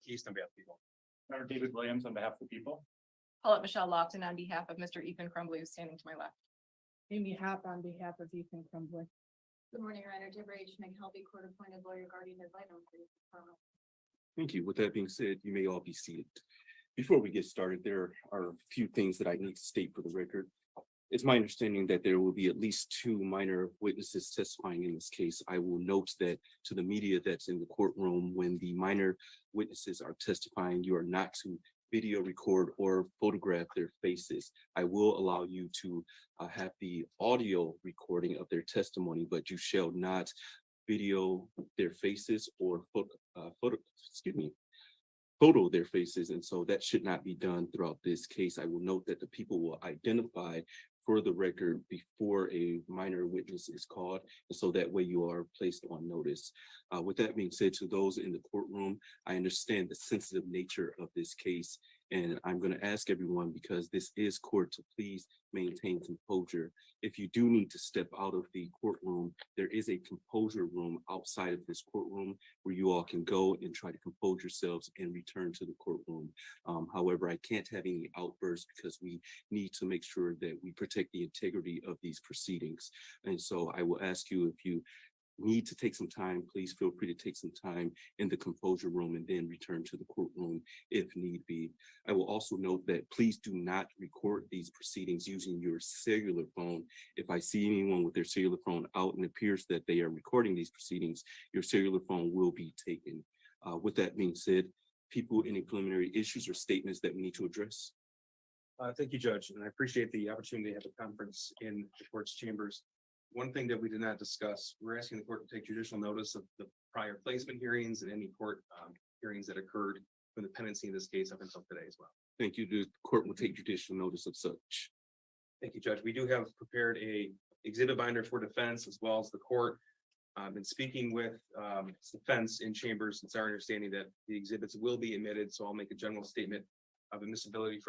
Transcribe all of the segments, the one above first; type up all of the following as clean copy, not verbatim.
East on behalf of people. Senator David Williams on behalf of the people. Paulette Michelle Lofton on behalf of Mr. Ethan Crumbley, who's standing to my left. Amy Hop on behalf of Ethan Crumbley. Good morning, Your Honor. Deborah H. McHelby, court appointed lawyer guardian ad litem. Thank you. With that being said, you may all be seated. Before we get started, there are a few things that I need to state for the record. It's my understanding that there will be at least 2 minor witnesses testifying in this case. I will note that to the media that's in the courtroom, when the minor witnesses are testifying, you are not to video record or photograph their faces. I will allow you to have the audio recording of their testimony, but you shall not video their faces or photo their faces. And so that should not be done throughout this case. I will note that the people will identify for the record before a minor witness is called. And so that way you are placed on notice. With that being said, to those in the courtroom, I understand the sensitive nature of this case. And I'm going to ask everyone, because this is court, to please maintain composure. If you do need to step out of the courtroom, there is a composure room outside of this courtroom where you all can go and try to compose yourselves and return to the courtroom. However, I can't have any outbursts because we need to make sure that we protect the integrity of these proceedings. And so I will ask you, if you need to take some time, please feel free to take some time in the composure room and then return to the courtroom if need be. I will also note that please do not record these proceedings using your cellular phone. If I see anyone with their cellular phone out and it appears that they are recording these proceedings, your cellular phone will be taken. With that being said, people, any preliminary issues or statements that we need to address? Thank you, Judge, and I appreciate the opportunity to have a conference in the court's chambers. One thing that we did not discuss, we're asking the court to take judicial notice of the prior placement hearings and any court hearings that occurred from the pendency in this case up until today as well. Thank you. The court will take judicial notice of such. Thank you, Judge. We do have prepared a exhibit binder for defense as well as the court. Been speaking with defense in chambers. It's our understanding that the exhibits will be admitted, so I'll make a general statement of admissibility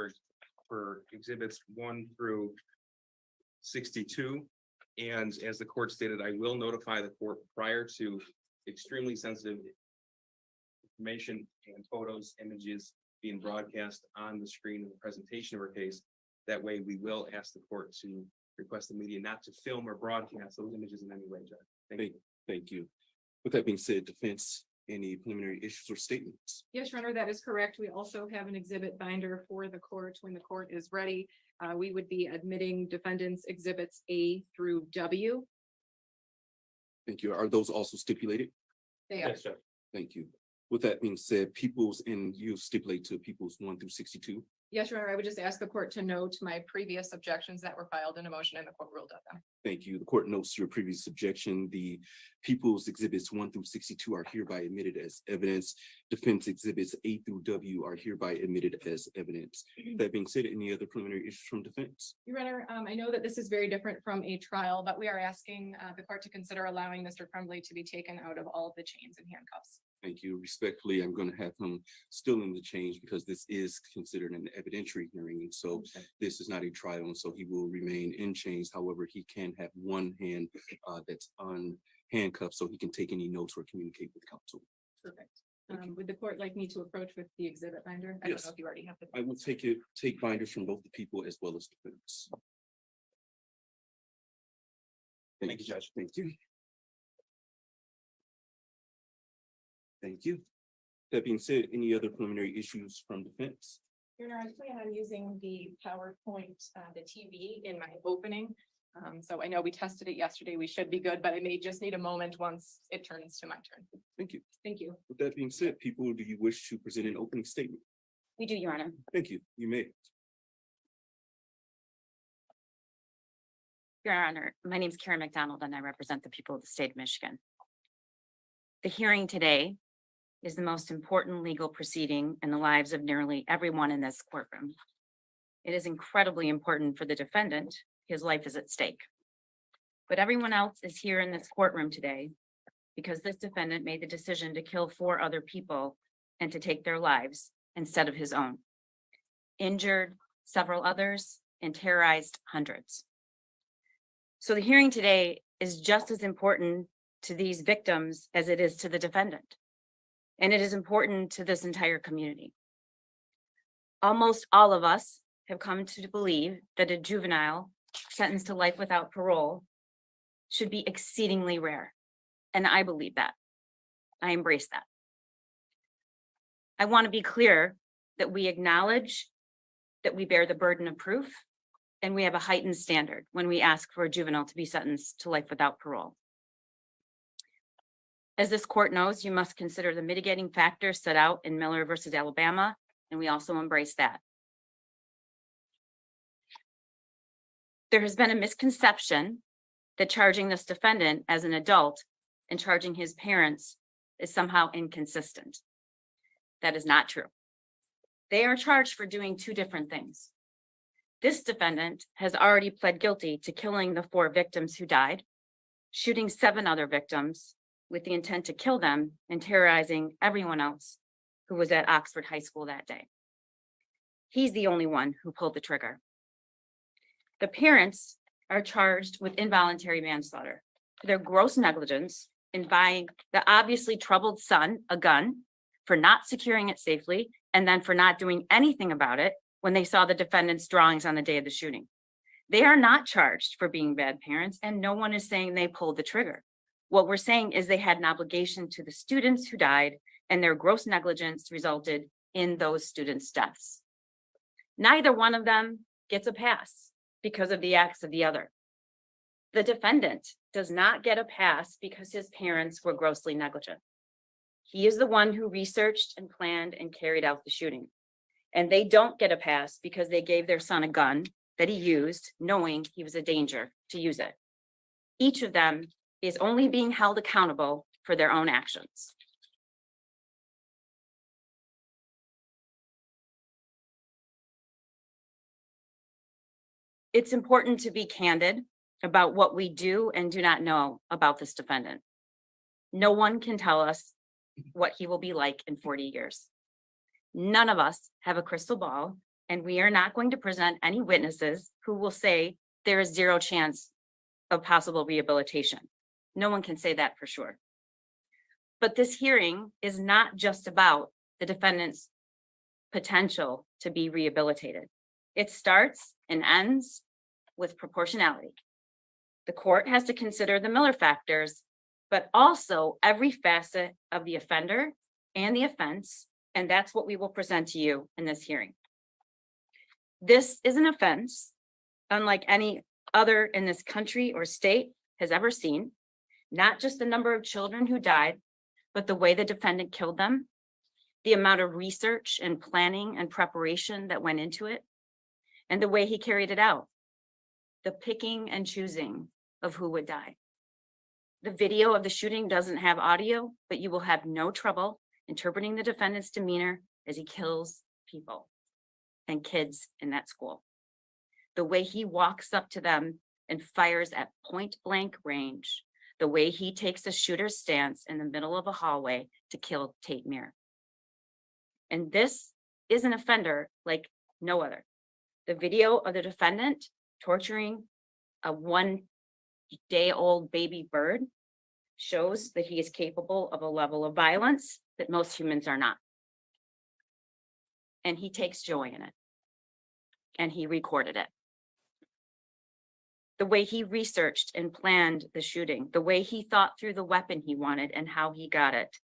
for exhibits 1 through 62. And as the court stated, I will notify the court prior to extremely sensitive information and photos, images being broadcast on the screen in the presentation of our case. That way we will ask the court to request the media not to film or broadcast those images in any way, Judge. Thank you. With that being said, defense, any preliminary issues or statements? Yes, Your Honor, that is correct. We also have an exhibit binder for the court when the court is ready. We would be admitting defendants exhibits A through W. Thank you. Are those also stipulated? They are. Yes, Judge. Thank you. With that being said, people's, and you stipulate to people's 1 through 62. Yes, Your Honor, I would just ask the court to note my previous objections that were filed in a motion and the court ruled on them. Thank you. The court notes your previous objection. The people's exhibits 1 through 62 are hereby admitted as evidence. Defense exhibits A through W are hereby admitted as evidence. That being said, any other preliminary issues from defense? Your Honor, I know that this is very different from a trial, but we are asking the court to consider allowing Mr. Crumbley to be taken out of all of the chains and handcuffs. Thank you. Respectfully, I'm going to have him still in the chains because this is considered an evidentiary hearing. And so this is not a trial. And so he will remain in chains. However, he can have one hand that's unhandcuffed so he can take any notes or communicate with counsel. Perfect. Would the court like me to approach with the exhibit binder? I don't know if you already have the. I will take binders from both the people as well as defense. Thank you, Judge. Thank you. Thank you. That being said, any other preliminary issues from defense? Your Honor, I plan on using the PowerPoint, the TV in my opening. So I know we tested it yesterday. We should be good, but I may just need a moment once it turns to my turn. Thank you. Thank you. With that being said, people, do you wish to present an opening statement? We do, Your Honor. Thank you. You may. Your Honor, my name is Karen McDonald and I represent the people of the state of Michigan. The hearing today is the most important legal proceeding in the lives of nearly everyone in this courtroom. It is incredibly important for the defendant. His life is at stake. But everyone else is here in this courtroom today because this defendant made the decision to kill 4 other people and to take their lives instead of his own. Injured several others and terrorized hundreds. So the hearing today is just as important to these victims as it is to the defendant. and it is important to this entire community. Almost all of us have come to believe that a juvenile sentenced to life without parole should be exceedingly rare, and I believe that. I embrace that. I want to be clear that we acknowledge that we bear the burden of proof, and we have a heightened standard when we ask for a juvenile to be sentenced to life without parole. As this court knows, you must consider the mitigating factors set out in Miller versus Alabama, and we also embrace that. There has been a misconception that charging this defendant as an adult and charging his parents is somehow inconsistent. That is not true. They are charged for doing two different things. This defendant has already pled guilty to killing the 4 victims who died, shooting 7 other victims with the intent to kill them and terrorizing everyone else who was at Oxford High School that day. He's the only one who pulled the trigger. The parents are charged with involuntary manslaughter for their gross negligence in buying the obviously troubled son a gun, for not securing it safely, and then for not doing anything about it when they saw the defendant's drawings on the day of the shooting. They are not charged for being bad parents, and no one is saying they pulled the trigger. What we're saying is they had an obligation to the students who died, and their gross negligence resulted in those students' deaths. Neither one of them gets a pass because of the acts of the other. The defendant does not get a pass because his parents were grossly negligent. He is the one who researched and planned and carried out the shooting. And they don't get a pass because they gave their son a gun that he used, knowing he was a danger to use it. Each of them is only being held accountable for their own actions. It's important to be candid about what we do and do not know about this defendant. No one can tell us what he will be like in 40 years. None of us have a crystal ball, and we are not going to present any witnesses who will say there is 0 chance of possible rehabilitation. No one can say that for sure. But this hearing is not just about the defendant's potential to be rehabilitated. It starts and ends with proportionality. The court has to consider the Miller factors, but also every facet of the offender and the offense, and that's what we will present to you in this hearing. This is an offense unlike any other in this country or state has ever seen, not just the number of children who died, but the way the defendant killed them, the amount of research and planning and preparation that went into it, and the way he carried it out, the picking and choosing of who would die. The video of the shooting doesn't have audio, but you will have no trouble interpreting the defendant's demeanor as he kills people and kids in that school. The way he walks up to them and fires at point blank range, the way he takes a shooter's stance in the middle of a hallway to kill Tate Meir. And this is an offender like no other. The video of the defendant torturing a 1-day-old baby bird shows that he is capable of a level of violence that most humans are not. And he takes joy in it. And he recorded it. The way he researched and planned the shooting, the way he thought through the weapon he wanted and how he got it,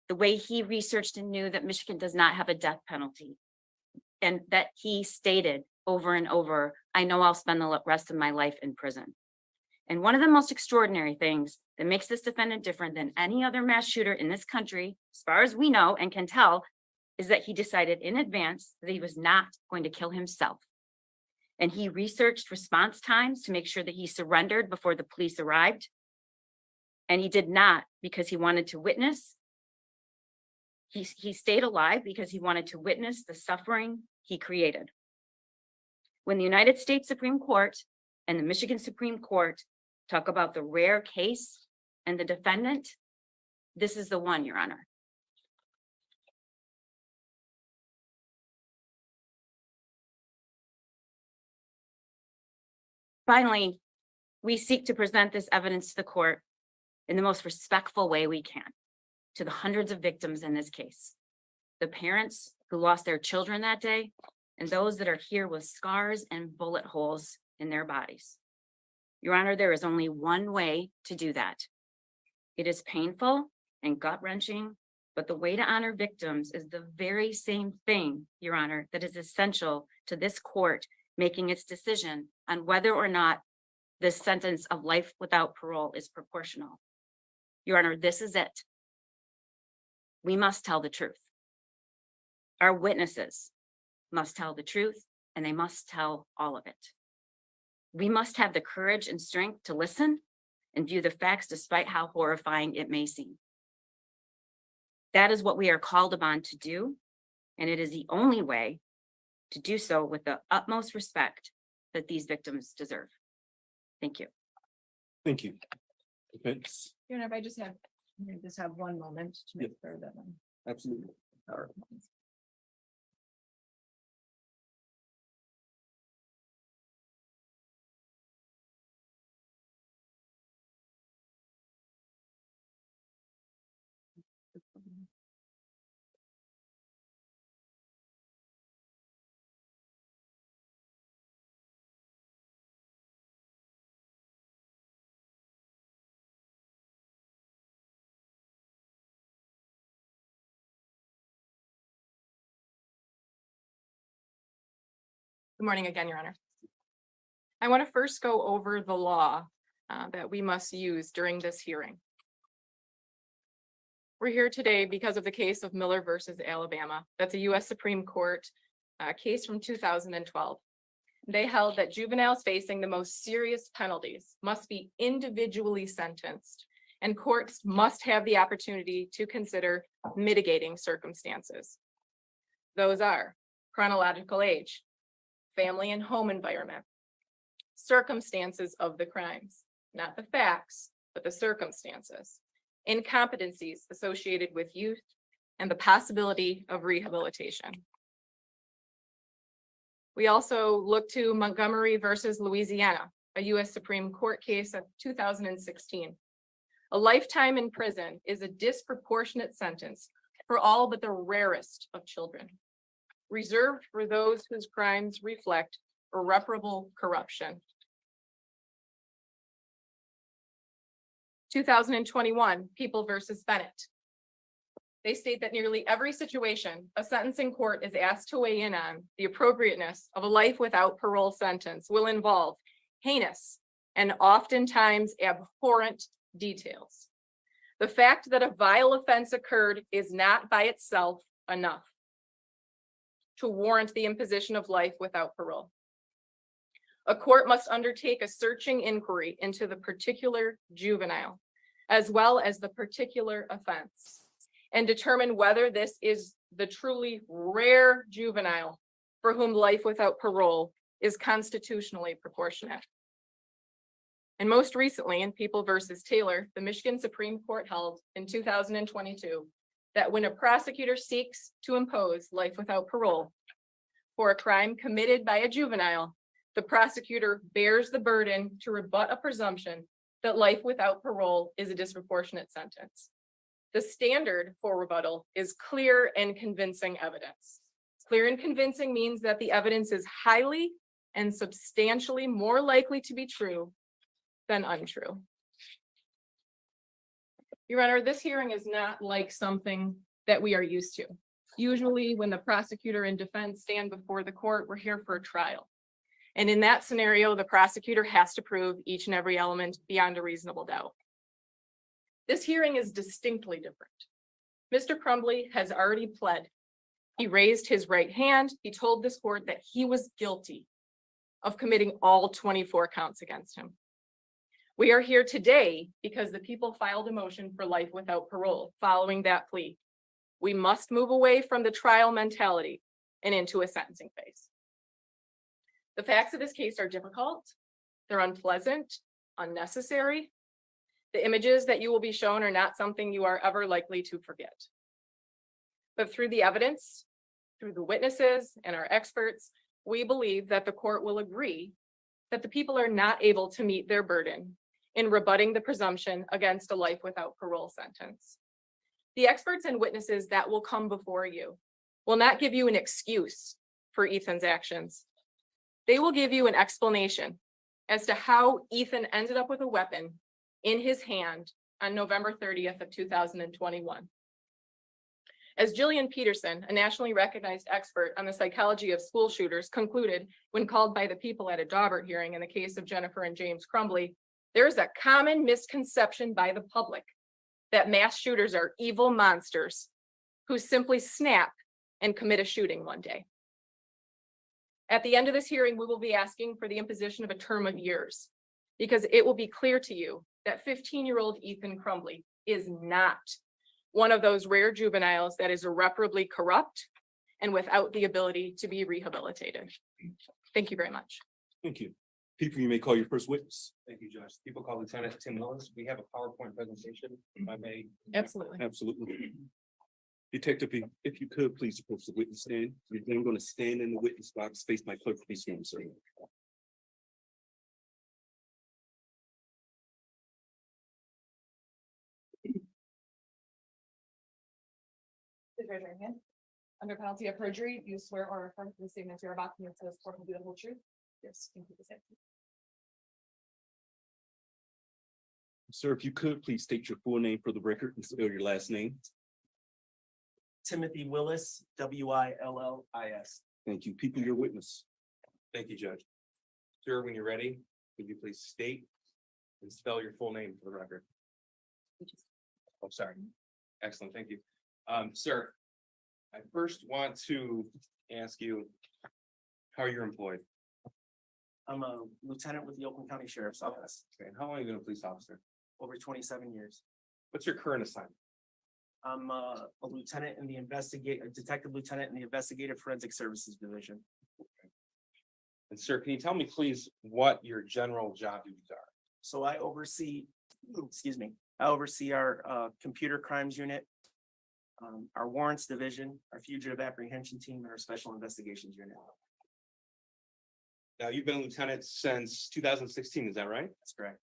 the way he researched and knew that Michigan does not have a death penalty, and that he stated over and over, I know I'll spend the rest of my life in prison. And one of the most extraordinary things that makes this defendant different than any other mass shooter in this country, as far as we know and can tell, is that he decided in advance that he was not going to kill himself. And he researched response times to make sure that he surrendered before the police arrived. And he did not because he wanted to witness. He stayed alive because he wanted to witness the suffering he created. When the United States Supreme Court and the Michigan Supreme Court talk about the rare case and the defendant, this is the one, Your Honor. Finally, we seek to present this evidence to the court in the most respectful way we can. to the hundreds of victims in this case, the parents who lost their children that day, and those that are here with scars and bullet holes in their bodies. Your Honor, there is only one way to do that. It is painful and gut-wrenching, but the way to honor victims is the very same thing, Your Honor, that is essential to this court making its decision on whether or not this sentence of life without parole is proportional. Your Honor, this is it. We must tell the truth. Our witnesses must tell the truth, and they must tell all of it. We must have the courage and strength to listen and view the facts despite how horrifying it may seem. That is what we are called upon to do, and it is the only way to do so with the utmost respect that these victims deserve. Thank you. Thank you. Defense, You know, if I just have one moment to make sure that absolutely. Good morning again, Your Honor. I want to first go over the law that we must use during this hearing. We're here today because of the case of Miller versus Alabama. That's a U.S. Supreme Court case from 2012. They held that juveniles facing the most serious penalties must be individually sentenced, and courts must have the opportunity to consider mitigating circumstances. Those are chronological age, family and home environment, circumstances of the crimes, not the facts, but the circumstances, incompetencies associated with youth, and the possibility of rehabilitation. We also look to Montgomery versus Louisiana, a U.S. Supreme Court case of 2016. A lifetime in prison is a disproportionate sentence for all but the rarest of children, reserved for those whose crimes reflect irreparable corruption. 2021, People versus Bennett. They state that nearly every situation a sentencing court is asked to weigh in on the appropriateness of a life without parole sentence will involve heinous and oftentimes abhorrent details. The fact that a vile offense occurred is not by itself enough to warrant the imposition of life without parole. A court must undertake a searching inquiry into the particular juvenile, as well as the particular offense, and determine whether this is the truly rare juvenile for whom life without parole is constitutionally proportionate. And most recently, in People versus Taylor, the Michigan Supreme Court held in 2022 that when a prosecutor seeks to impose life without parole for a crime committed by a juvenile, the prosecutor bears the burden to rebut a presumption that life without parole is a disproportionate sentence. The standard for rebuttal is clear and convincing evidence. Clear and convincing means that the evidence is highly and substantially more likely to be true than untrue. Your Honor, this hearing is not like something that we are used to. Usually when the prosecutor and defense stand before the court, we're here for a trial. And in that scenario, the prosecutor has to prove each and every element beyond a reasonable doubt. This hearing is distinctly different. Mr. Crumbley has already pled. He raised his right hand. He told this court that he was guilty of committing all 24 counts against him. We are here today because the people filed a motion for life without parole following that plea. We must move away from the trial mentality and into a sentencing phase. The facts of this case are difficult. They're unpleasant, unnecessary. The images that you will be shown are not something you are ever likely to forget. But through the evidence, through the witnesses and our experts, we believe that the court will agree that the people are not able to meet their burden in rebutting the presumption against a life without parole sentence. The experts and witnesses that will come before you will not give you an excuse for Ethan's actions. They will give you an explanation as to how Ethan ended up with a weapon in his hand on November 30th of 2021. As Jillian Peterson, a nationally recognized expert on the psychology of school shooters, concluded when called by the people at a Daubert hearing in the case of Jennifer and James Crumbley, there is a common misconception by the public that mass shooters are evil monsters who simply snap and commit a shooting one day. At the end of this hearing, we will be asking for the imposition of a term of years because it will be clear to you that 15-year-old Ethan Crumbley is not one of those rare juveniles that is irreparably corrupt and without the ability to be rehabilitated. Thank you very much. Thank you. People, you may call your first witness. Thank you, Judge. People call Lieutenant Tim Willis. We have a PowerPoint presentation, if I may. Absolutely. Absolutely. Detective, if you could, please approach the witness stand. You're then going to stand in the witness box, face my clerk, please, sir. Please raise your hand. Under penalty of perjury, you swear or affirm the statements you're about to make to this court will be the whole truth? Yes. Thank you. Sir, if you could, please state your full name for the record and spell your last name. Timothy Willis, Willis. Thank you. People, your witness. Thank you, Judge. Sir, when you're ready, could you please state and spell your full name for the record? Oh, sorry. Excellent, thank you. Sir, I first want to ask you how you're employed. I'm a lieutenant with the Oakland County Sheriff's Office, Okay, and how long have you been a police officer? over 27 years. What's your current assignment? I'm a lieutenant in the detective lieutenant in the Investigative Forensic Services Division. And sir, can you tell me please what your general job duties are? So I oversee, I oversee our computer crimes unit, our warrants division, our fugitive apprehension team, and our special investigations unit. Now, you've been a lieutenant since 2016, is that right? That's correct.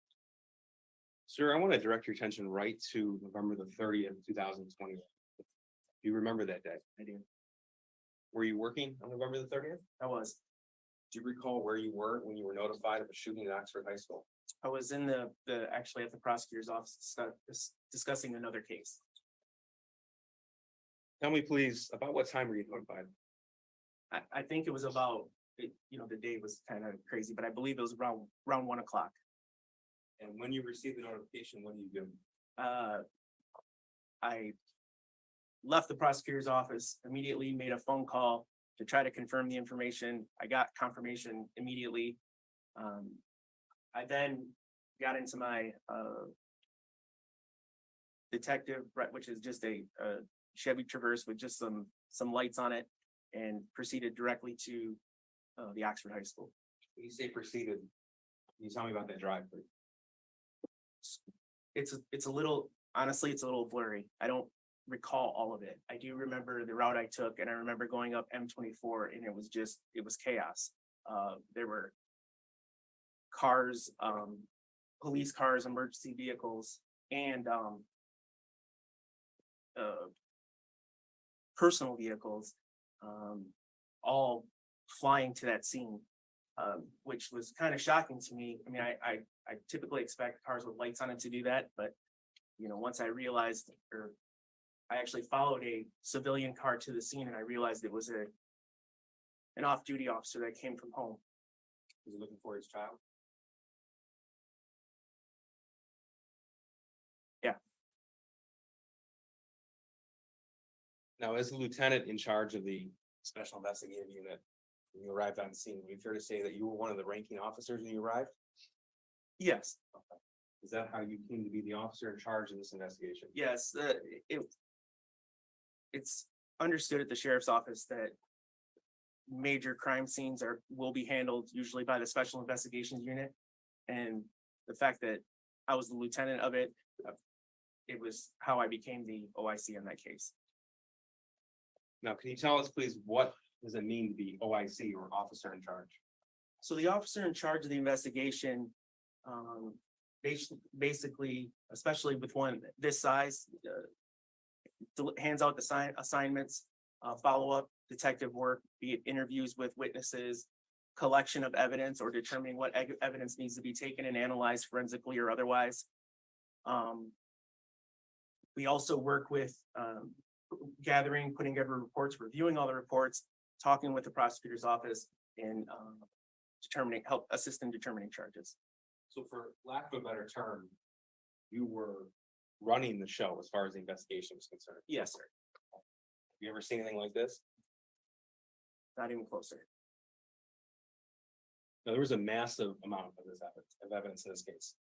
Sir, I want to direct your attention right to November the 30th, 2020. Do you remember that day? I do. Were you working on November the 30th? I was. Do you recall where you were when you were notified of a shooting at Oxford High School? I was in actually at the prosecutor's office discussing another case. Tell me please, about what time were you notified? I think it was about, the day was kind of crazy, but I believe it was around 1 o'clock. And when you received the notification, what did you do? I left the prosecutor's office, immediately made a phone call to try to confirm the information. I got confirmation immediately. I then got into my detective, which is just a Chevy Traverse with just some lights on it, and proceeded directly to the Oxford High School. When you say proceeded, can you tell me about that drive, please? It's a little, honestly, it's a little blurry. I don't recall all of it. I do remember the route I took, and I remember going up M24, and it was chaos. There were cars, police cars, emergency vehicles, and personal vehicles, all flying to that scene, which was kind of shocking to me. I mean, I typically expect cars with lights on it to do that, but once I realized, or I actually followed a civilian car to the scene, and I realized it was an off-duty officer that came from home. Was he looking for his child? Yeah. Now, as the lieutenant in charge of the special investigative unit, when you arrived on scene, would it be fair to say that you were one of the ranking officers when you arrived? Yes. Okay. Is that how you came to be the officer in charge of this investigation? Yes, it's understood at the sheriff's office that major crime scenes will be handled usually by the special investigations unit. And the fact that I was the lieutenant of it, it was how I became the OIC in that case. Now, can you tell us, please, what does it mean to be OIC, or officer in charge? So the officer in charge of the investigation, basically, especially with one this size, hands out the assignments, follow-up detective work, be it interviews with witnesses, collection of evidence, or determining what evidence needs to be taken and analyzed forensically or otherwise. We also work with gathering, putting together reports, reviewing all the reports, talking with the prosecutor's office, and help assist in determining charges. So for lack of a better term, you were running the show as far as the investigation was concerned. Yes, sir. You ever seen anything like this? Not even closer. Now, there was a massive amount of evidence in this case.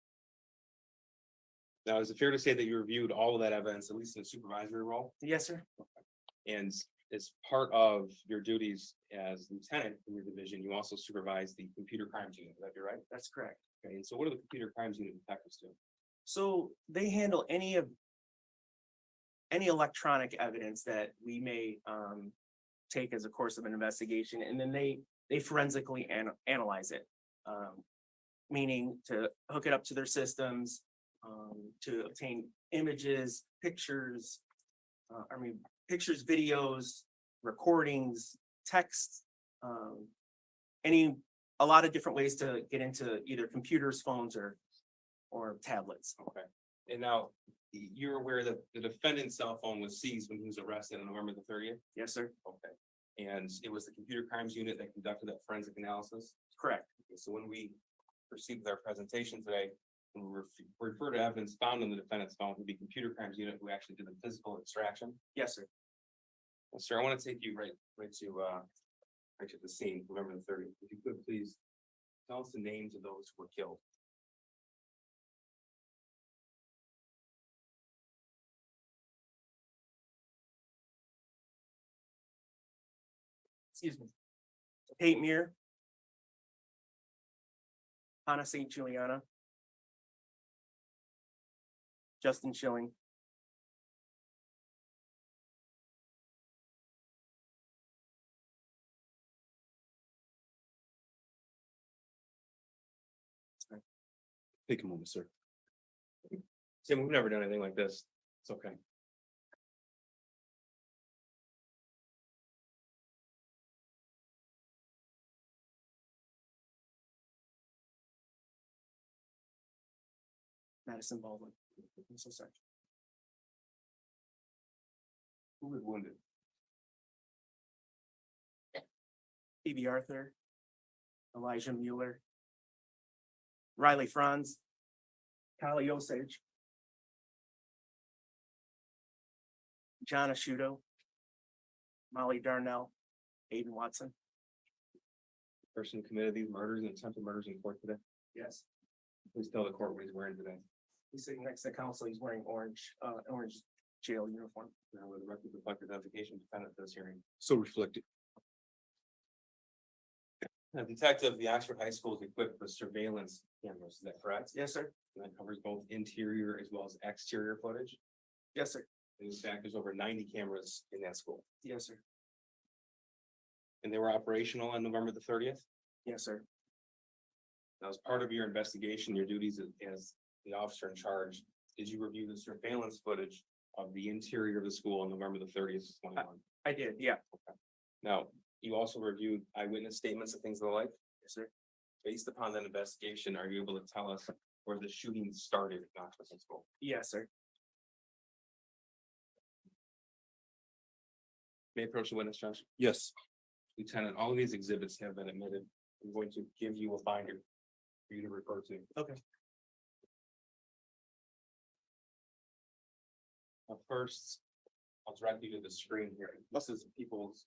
Now, is it fair to say that you reviewed all of that evidence, at least in a supervisory role? Yes, sir. And as part of your duties as lieutenant in your division, you also supervise the computer crimes unit, would that be right? That's correct. Okay, and so what do the computer crimes unit detectives do? So they handle any electronic evidence that we may take as a course of an investigation, and then they forensically analyze it. Meaning to hook it up to their systems, to obtain images, pictures, pictures, videos, recordings, text, a lot of different ways to get into either computers, phones, or tablets. Okay, and now you're aware that the defendant's cell phone was seized when he was arrested on November the 30th? Yes, sir. Okay, and it was the computer crimes unit that conducted that forensic analysis? Correct. Okay, so when we proceed with our presentation today, when we refer to evidence found in the defendant's phone, it would be computer crimes unit who actually did the physical extraction. Yes, sir. Well, sir, I want to take you right to the scene, November the 30th. If you could please tell us the names of those who were killed. Excuse me. Kate Muir, Hannah St. Juliana, Justin Schilling, Take a moment, sir. Tim, we've never done anything like this. It's okay. Madison Baldwin. I'm so sorry. Who was wounded? Phoebe Arthur, Elijah Mueller, Riley Franz, Kali Osage, John Ashudo, Molly Darnell, Aiden Watson. Person who committed these murders and attempted murders in court today? Yes. Please tell the court what he's wearing today. He's sitting next to counsel. He's wearing orange jail uniform. Now, with the record reflect identification defendant for this hearing. So reflected. Now, detective, the Oxford High School is equipped with surveillance cameras, is that correct? Yes, sir. And that covers both interior as well as exterior footage. Yes, sir. In fact, there's over 90 cameras in that school. Yes, sir. And they were operational on November the 30th. Yes, sir. Now, as part of your investigation, your duties as the officer in charge, did you review the surveillance footage of the interior of the school on November the 30th, 21? I did. Yeah. Now, you also reviewed eyewitness statements and things of the like? Yes, sir. Based upon that investigation, are you able to tell us where the shooting started at Oxford High School? Yes, sir. May I approach the witness, Josh? Yes. Lieutenant, all of these exhibits have been admitted. I'm going to give you a binder for you to refer to. Okay. First, I'll direct you to the screen here. This is people's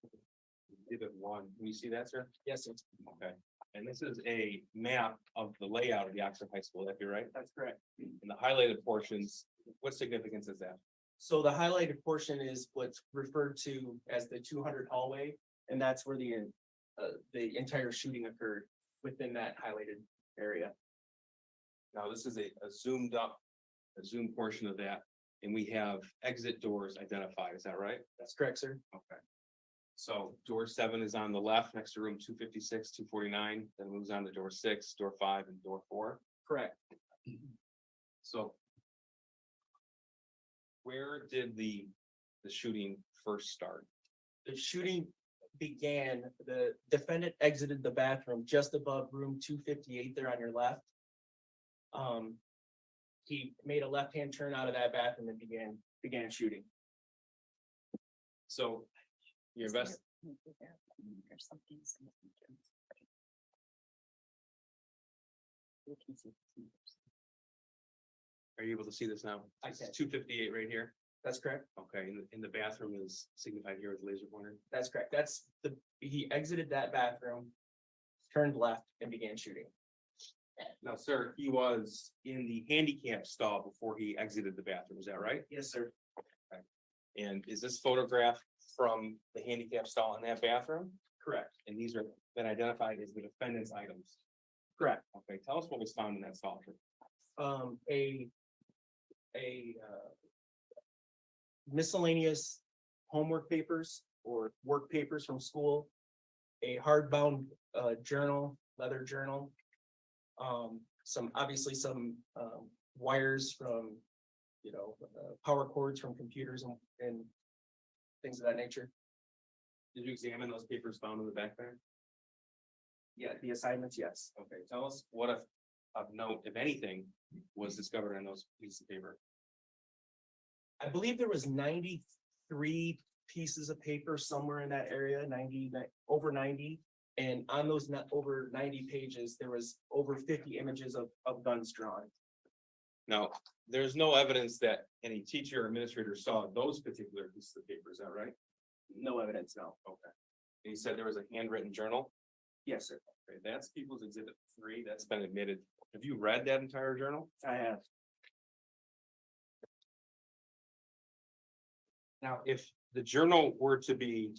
exhibit 1. Can you see that, sir? Yes, sir. Okay. And this is a map of the layout of the Oxford High School. That'd be right? That's correct. And the highlighted portions, what significance is that? So the highlighted portion is what's referred to as the 200 hallway, and that's where the entire shooting occurred within that highlighted area. Now, this is a zoomed portion of that, and we have exit doors identified. Is that right? That's correct, sir. Okay. So door 7 is on the left next to room 256, 249, then moves on to door 6, door 5, and door 4. Correct. So where did the the shooting first start? The shooting began, the defendant exited the bathroom just above room 258 there on your left. He made a left-hand turn out of that bathroom and began shooting. So your invest, are you able to see this now? I It's can. 258 right here. That's correct. Okay, and the bathroom is signified here with laser pointer. That's correct. He exited that bathroom, turned left and began shooting. Now, sir, he was in the handicap stall before he exited the bathroom, is that right? Yes, sir. And is this photograph from the handicap stall in that bathroom? Correct. And these are been identified as the defendant's items. Correct. Okay, tell us what was found in that stall. Miscellaneous homework papers or work papers from school, a hardbound journal, leather journal. Obviously some wires from, power cords from computers and things of that nature. Did you examine those papers found in the back there? Yeah, the assignments, yes. Okay, tell us what of note, if anything, was discovered on those pieces of paper. I believe there was 93 pieces of paper somewhere in that area, over 90. And on those over 90 pages, there was over 50 images of guns drawn. Now, there's no evidence that any teacher or administrator saw those particular pieces of paper, is that right? No evidence, no. Okay. And you said there was a handwritten journal? Yes, sir. Okay, that's People's Exhibit 3, that's been admitted. Have you read that entire journal? I have. Now, if the journal were to be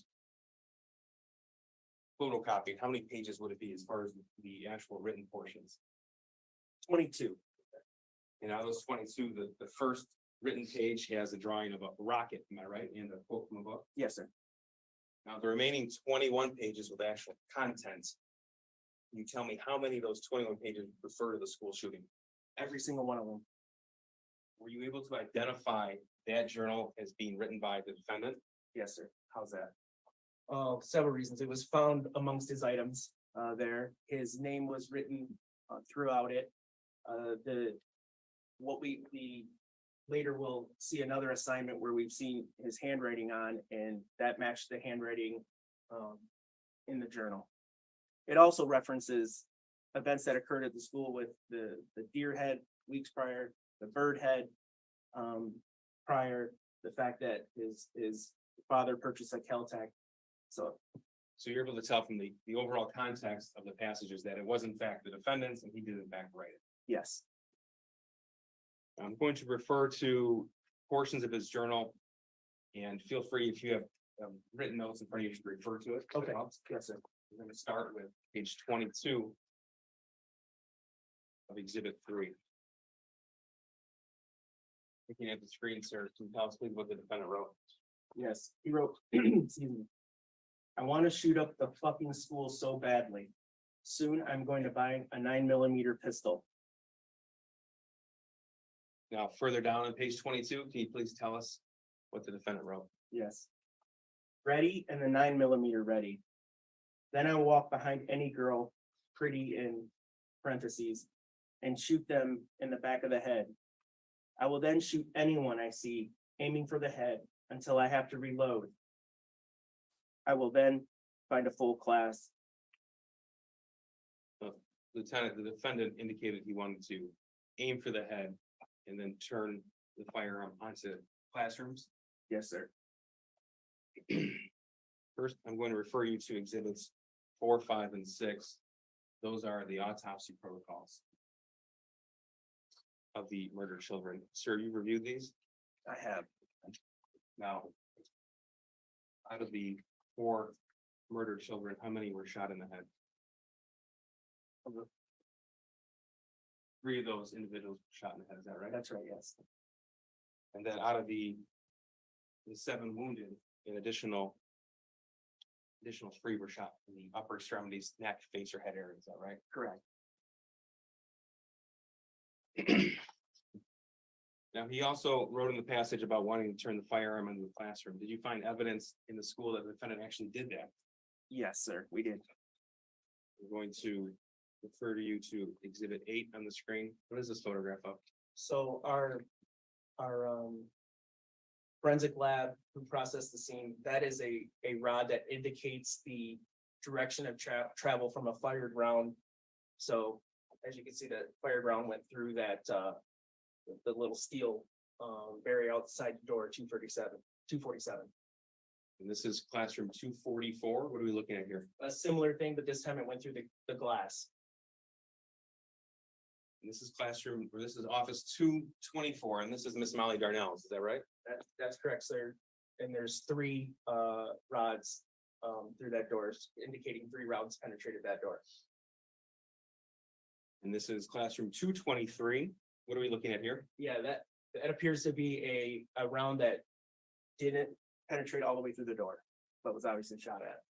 photocopied, how many pages would it be as far as the actual written portions? 22. And out of those 22, the first written page has a drawing of a rocket, am I right? And a quote from a book. Yes, sir. Now, the remaining 21 pages with actual content. Can you tell me how many of those 21 pages refer to the school shooting? Every single one of them. Were you able to identify that journal as being written by the defendant? Yes, sir. How's that? Several reasons. It was found amongst his items there. His name was written throughout it. We later will see another assignment where we've seen his handwriting on, and that matched the handwriting in the journal. It also references events that occurred at the school with the deer head weeks prior, the bird head prior, the fact that his father purchased a Caltech. So you're able to tell from the overall context of the passages that it was in fact the defendant's and he did in fact write it. yes, I'm going to refer to portions of his journal. And feel free, if you have written notes in front of you, to refer to it. Okay. Yes, sir. We're going to start with page 22 of Exhibit 3. Looking at the screen, sir, can you tell us please what the defendant wrote? Yes, he wrote, excuse me. I want to shoot up the fucking school so badly. Soon I'm going to buy a 9mm pistol. Now, further down on page 22, can you please tell us what the defendant wrote? Yes. Ready and the 9mm ready. Then I will walk behind any girl, pretty in parentheses, and shoot them in the back of the head. I will then shoot anyone I see, aiming for the head until I have to reload. I will then find a full class. Lieutenant, the defendant indicated he wanted to aim for the head and then turn the firearm onto classrooms. Yes, sir. First, I'm going to refer you to exhibits 4, 5, and 6. Those are the autopsy protocols of the murdered children. Sir, you reviewed these? I have. Now, out of the 4 murdered children, how many were shot in the head? 3 of those individuals were shot in the head, is that right? That's right, yes. And then out of the 7 wounded, an additional 3 were shot in the upper extremities, neck, face, or head area, is that right? Correct. Now, he also wrote in the passage about wanting to turn the firearm into the classroom. Did you find evidence in the school that the defendant actually did that? Yes, sir, we did. We're going to refer you to exhibit 8 on the screen. What is this photograph of? So our forensic lab who processed the scene, that is a rod that indicates the direction of travel from a fired round. So as you can see, that fired round went through that, the little steel barrier outside the door, 247. And this is classroom 244. What are we looking at here? A similar thing, but this time it went through the glass. And this is classroom, or this is office 224, and this is Miss Molly Darnell's. Is that right? That's correct, sir. And there's 3 rods through that door, indicating 3 rounds penetrated that door. And this is classroom 223. What are we looking at here? Yeah, that appears to be a round that didn't penetrate all the way through the door, but was obviously shot at.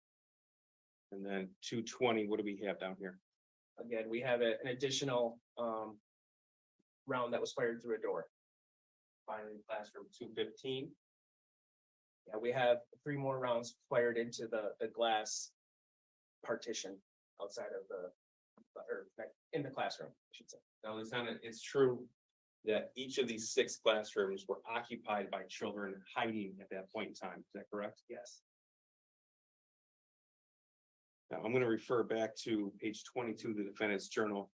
And then 220, what do we have down here? Again, we have an additional round that was fired through a door. Finally, classroom 215. Yeah, we have 3 more rounds fired into the glass partition outside of or in the classroom, I should say. Now, Lieutenant, it's true that each of these 6 classrooms were occupied by children hiding at that point in time. Is that correct? Yes. Now, I'm going to refer back to page 22 of the defendant's journal.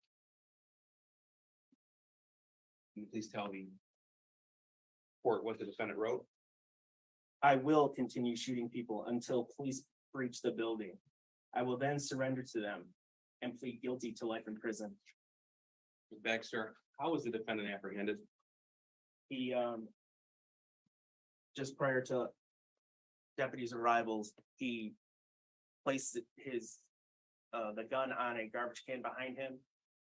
Can you please tell the court what the defendant wrote? I will continue shooting people until police breach the building. I will then surrender to them and plead guilty to life in prison. Ms. Baxter, how was the defendant apprehended? He, just prior to deputies' arrivals, he placed the gun on a garbage can behind him,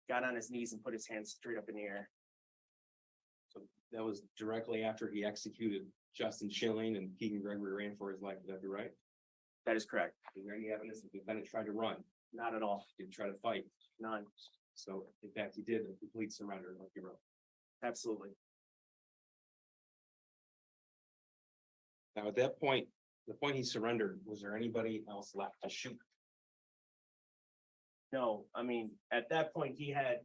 got on his knees and put his hands straight up in the air. So that was directly after he executed Justin Schilling and Keegan Gregory ran for his life. Is that right? That is correct. Is there any evidence that the defendant tried to run? Not at all. Didn't try to fight? None. So in fact, he did a complete surrender like you wrote. Absolutely. Now, at that point, the point he surrendered, was there anybody else left to shoot? No, I mean, at that point, he had,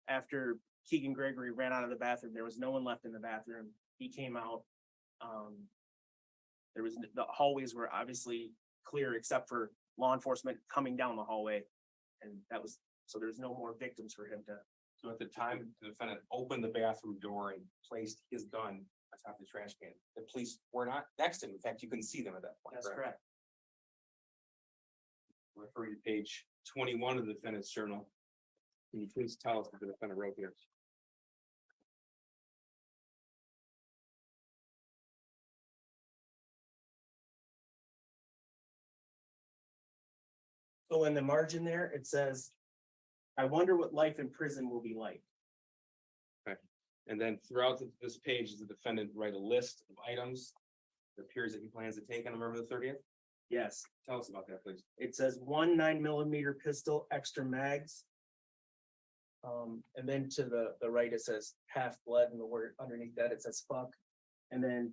after Keegan Gregory ran out of the bathroom, there was no one left in the bathroom. He came out. The hallways were obviously clear except for law enforcement coming down the hallway. And so there's no more victims for him to. So at the time, the defendant opened the bathroom door and placed his gun on top of the trash can. The police were not next to him. In fact, you couldn't see them at that point. That's correct. Refer you to page 21 of the defendant's journal. Can you please tell us what the defendant wrote here? So in the margin there, it says, I wonder what life in prison will be like. And then throughout this page, does the defendant write a list of items it appears that he plans to take on November the 30th? Yes, Tell us about that, please. it says 1 9mm pistol, extra mags. And then to the right, it says half blood, and the word underneath that, it says fuck. And then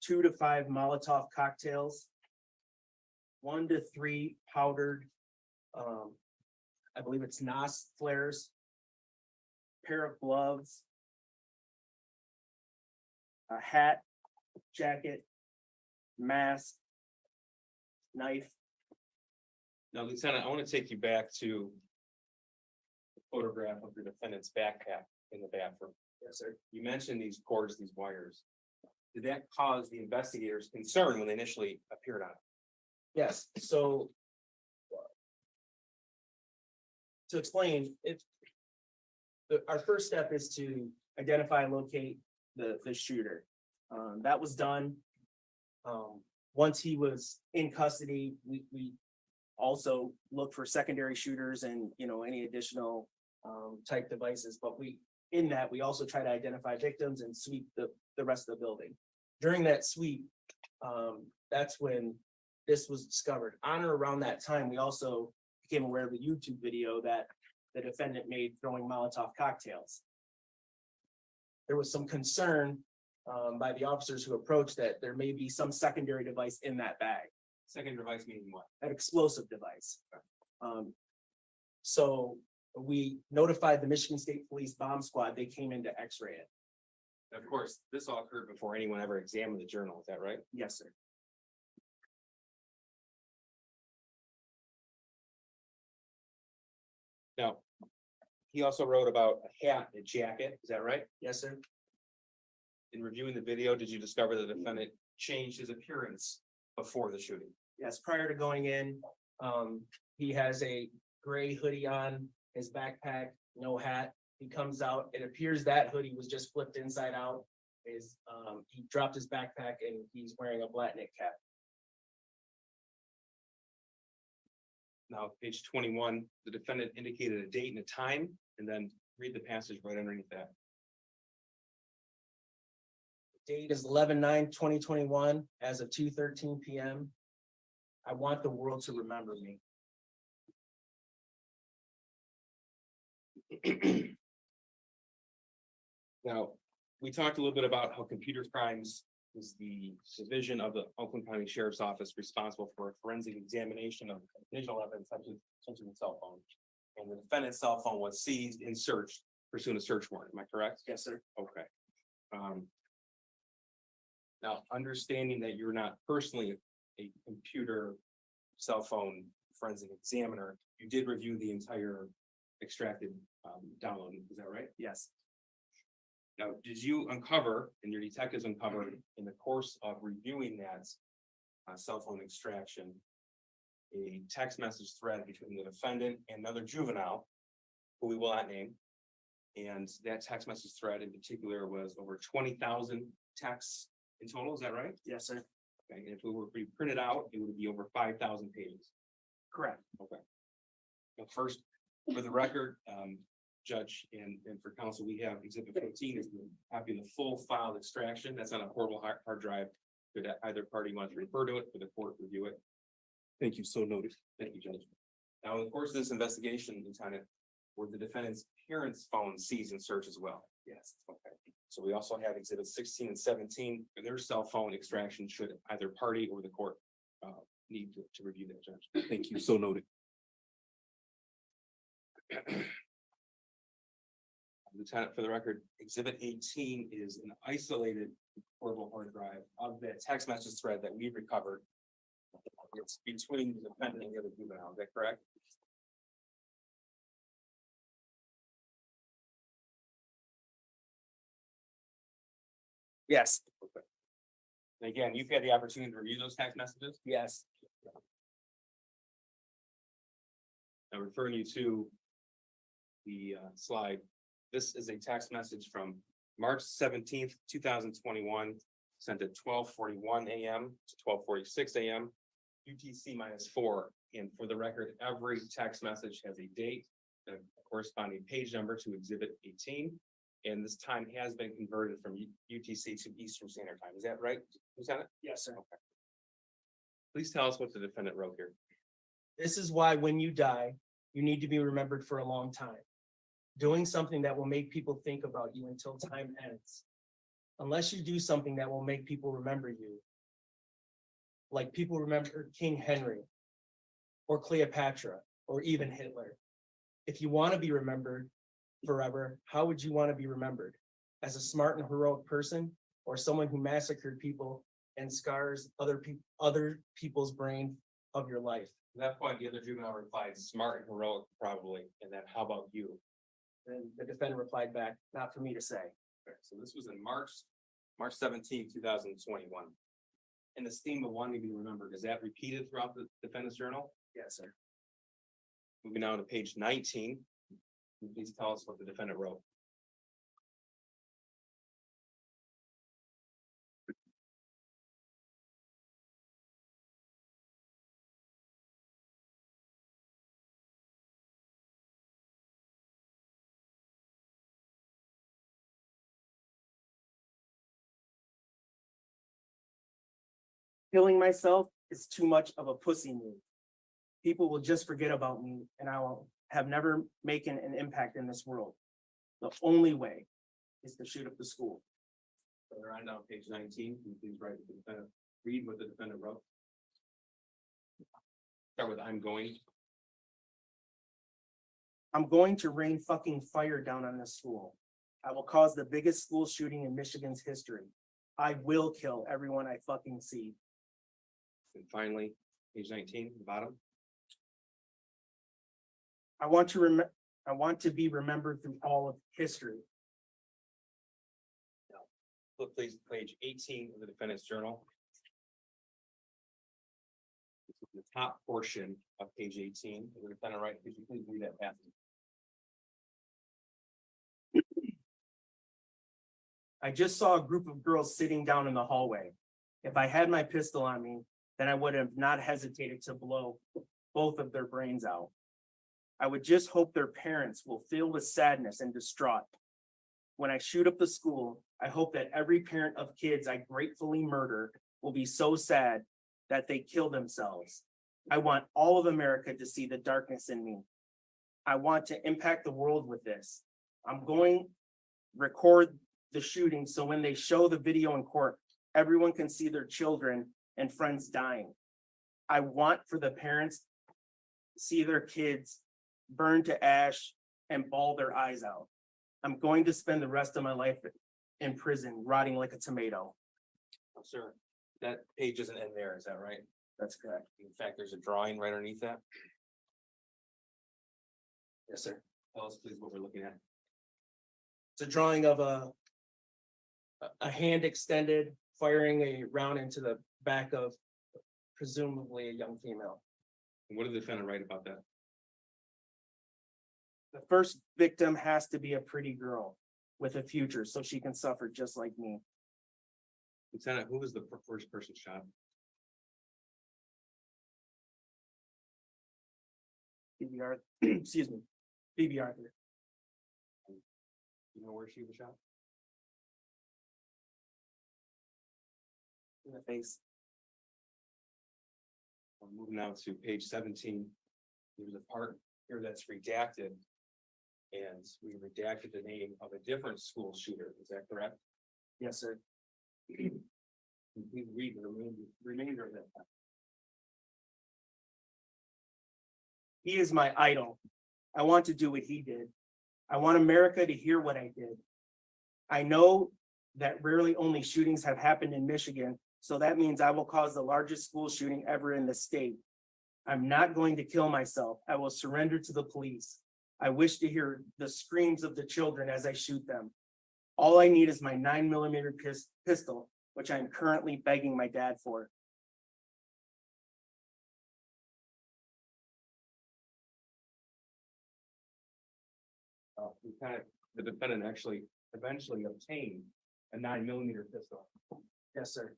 2 to 5 Molotov cocktails. 1 to 3 powdered, I believe it's NOS flares. Pair of gloves. A hat, jacket, mask, knife. Now, Lieutenant, I want to take you back to the photograph of the defendant's backpack in the bathroom. Yes, sir. You mentioned these cords, these wires. Did that cause the investigators concern when they initially appeared on it? Yes, so. To explain, our first step is to identify and locate the shooter. That was done. Once he was in custody, we also look for secondary shooters and, any additional type devices, but we also try to identify victims and sweep the rest of the building. During that sweep, that's when this was discovered. On or around that time, we also became aware of the YouTube video that the defendant made throwing Molotov cocktails. there was some concern by the officers who approached that there may be some secondary device in that bag, Second device meaning what? an explosive device. So we notified the Michigan State Police Bomb Squad. They came in to X-ray it. Of course, this all occurred before anyone ever examined the journal, is that right? Yes, sir. Now, he also wrote about a hat, a jacket, is that right? Yes, sir. In reviewing the video, did you discover the defendant changed his appearance before the shooting? Yes, prior to going in, he has a gray hoodie on, his backpack, no hat. He comes out, it appears that hoodie was just flipped inside out. He dropped his backpack and he's wearing a black knit cap. Now, page 21, the defendant indicated a date and a time, and then read the passage right underneath that. Date is 11/9/2021 as of 2:13 PM. I want the world to remember me. Now, we talked a little bit about how computer crimes is the division of the Oakland County Sheriff's Office responsible for a forensic examination of digital evidence such as a cell phone. And the defendant's cell phone was seized and searched pursuant to search warrant. Am I correct? Yes, sir. Okay. Now, understanding that you're not personally a computer cell phone forensic examiner, you did review the entire extracted download, is that right? Yes. Now, did you uncover, and your detectives uncovered in the course of reviewing that cell phone extraction, a text message thread between the defendant and another juvenile, who we will not name? And that text message thread in particular was over 20,000 texts in total, is that right? Yes, sir. Okay, and if it were to be printed out, it would be over 5,000 pages. Correct. Okay. Now, first, for the record, Judge and for counsel, we have exhibit 14 is the copy of the full file extraction. That's on a portable hard drive. Could either party want to refer to it for the court review it? Thank you, so noted. Thank you, Judge. Now, in the course of this investigation, Lieutenant, were the defendant's parents' phones seized and searched as well? Yes. Okay. So we also have exhibits 16 and 17 for their cell phone extraction should either party or the court need to review that, Judge. Thank you, so noted. Lieutenant, for the record, exhibit 18 is an isolated portable hard drive of the text message thread that we recovered. It's between the defendant and the other juvenile, is that correct? Yes. And again, you've had the opportunity to review those text messages. Yes. I'm referring you to the slide. This is a text message from March 17th, 2021, sent at 12:41 a.m. to 12:46 a.m. UTC -4. And for the record, every text message has a date, a corresponding page number to exhibit 18. And this time has been converted from UTC to Eastern Standard Time. Is that right, Lieutenant? Yes, sir. Okay. Please tell us what the defendant wrote here. This is why when you die, you need to be remembered for a long time. Doing something that will make people think about you until time ends. Unless you do something that will make people remember you. Like people remember King Henry or Cleopatra or even Hitler. If you want to be remembered forever, how would you want to be remembered? As a smart and heroic person or someone who massacred people and scars other people's brain of your life? At that point, the other juvenile replied, smart and heroic, probably. And then how about you? And the defendant replied back, not for me to say. Okay, so this was in March 17, 2021. And this theme of wanting to be remembered, is that repeated throughout the defendant's journal? Yes, sir. Moving on to page 19. Please tell us what the defendant wrote. Killing myself is too much of a pussy move. People will just forget about me and I will have never making an impact in this world. The only way is to shoot up the school. So we're on now page 19. Can you please write the defendant, read what the defendant wrote? Start with I'm going. I'm going to rain fucking fire down on this school. I will cause the biggest school shooting in Michigan's history. I will kill everyone I fucking see. And finally, page 19, the bottom. I want to be remembered through all of history. Flip please to page 18 of the defendant's journal. This is the top portion of page 18. of the defendant, right? Could you please read that passage? I just saw a group of girls sitting down in the hallway. If I had my pistol on me, then I would have not hesitated to blow both of their brains out. I would just hope their parents will feel the sadness and distraught. When I shoot up the school, I hope that every parent of kids I gratefully murder will be so sad that they kill themselves. I want all of America to see the darkness in me. I want to impact the world with this. I'm going to record the shooting so when they show the video in court, everyone can see their children and friends dying. I want for the parents to see their kids burned to ash and bawl their eyes out. I'm going to spend the rest of my life in prison, rotting like a tomato. Sir, that page isn't in there, is that right? That's correct. In fact, there's a drawing right underneath that. Yes, sir. Tell us please what we're looking at. It's a drawing of a hand extended, firing a round into the back of presumably a young female. And what did the defendant write about that? The first victim has to be a pretty girl with a future so she can suffer just like me. Lieutenant, who was the first person shot? Phoebe Arthur, excuse me, Phoebe Arthur. You know where she was shot? In the face. We're moving now to page 17. There's a part here that's redacted. And we redacted the name of a different school shooter. Is that correct? Yes, sir. Can you please read the remainder of that. He is my idol. I want to do what he did. I want America to hear what I did. I know that rarely only shootings have happened in Michigan, so that means I will cause the largest school shooting ever in the state. I'm not going to kill myself. I will surrender to the police. I wish to hear the screams of the children as I shoot them. All I need is my 9mm pistol, which I'm currently begging my dad for. The defendant actually eventually obtained a 9mm pistol. Yes, sir.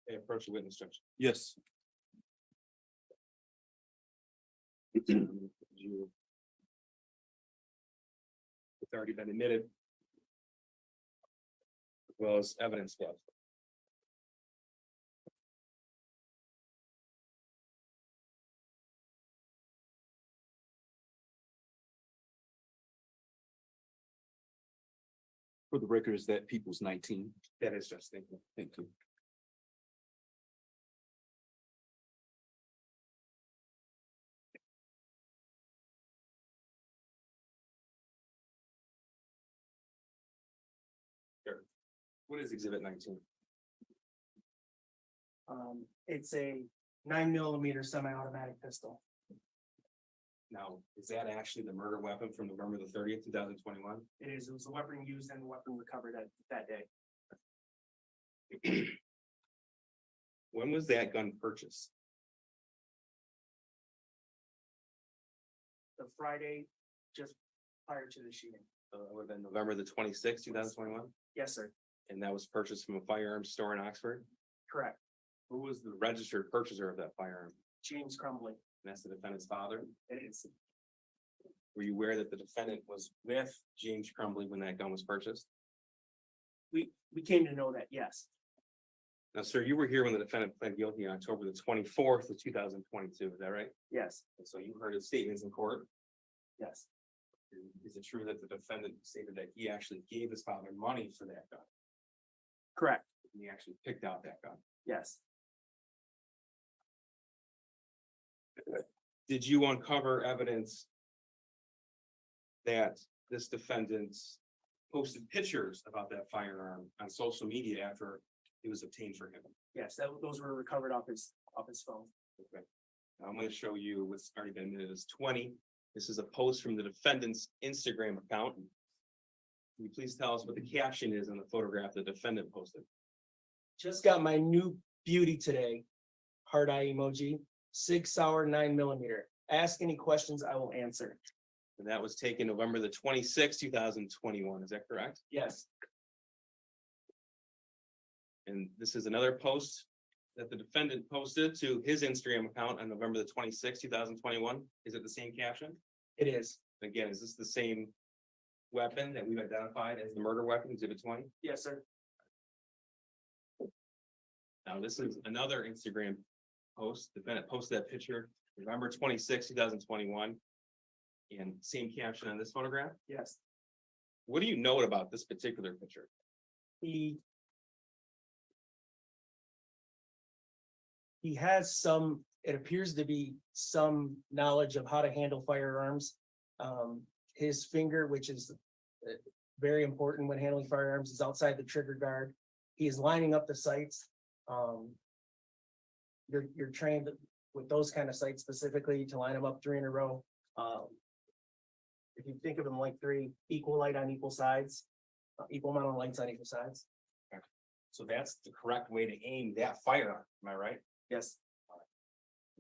They approach the witness judge. Yes. It's already been admitted. As well as evidence was. For the record, is that People's 19? That is just thinking. Thank you. What is exhibit 19? It's a 9mm semi-automatic pistol. Now, is that actually the murder weapon from November the 30th, 2021? It is. It was the weapon used and the weapon recovered that day. When was that gun purchased? The Friday just prior to the shooting. It would have been November the 26th, 2021? Yes, sir. And that was purchased from a firearms store in Oxford? Correct. Who was the registered purchaser of that firearm? James Crumbley. And that's the defendant's father? It is. Were you aware that the defendant was with James Crumbley when that gun was purchased? We came to know that, yes, Now, sir, you were here when the defendant pled guilty on October the 24th of 2022, is that right? yes, And so you heard his statements in court. yes, Is it true that the defendant stated that he actually gave his father money for that gun? correct, And he actually picked out that gun? yes. Did you uncover evidence that this defendant posted pictures about that firearm on social media after it was obtained for him? Yes, those were recovered off his phone. Okay. Now I'm going to show you what's already been admitted as 20. This is a post from the defendant's Instagram account. Can you please tell us what the caption is on the photograph the defendant posted? Just got my new beauty today. Heart eye emoji, Sig Sauer 9mm. Ask any questions, I will answer. And that was taken November the 26th, 2021. Is that correct? Yes, And this is another post that the defendant posted to his Instagram account on November the 26th, 2021. Is it the same caption? it is. Again, is this the same weapon that we've identified as the murder weapon, exhibit 20? Yes, sir. Now, this is another Instagram post. The defendant posted that picture November 26, 2021. And same caption on this photograph. Yes. What do you note about this particular picture? He has some, it appears to be some knowledge of how to handle firearms. His finger, which is very important when handling firearms, is outside the trigger guard. He is lining up the sights. You're trained with those kind of sights specifically to line them up 3 in a row. If you think of them like 3 equal light on equal sides, equal amount of lights on equal sides. So that's the correct way to aim that firearm, am I right? Yes,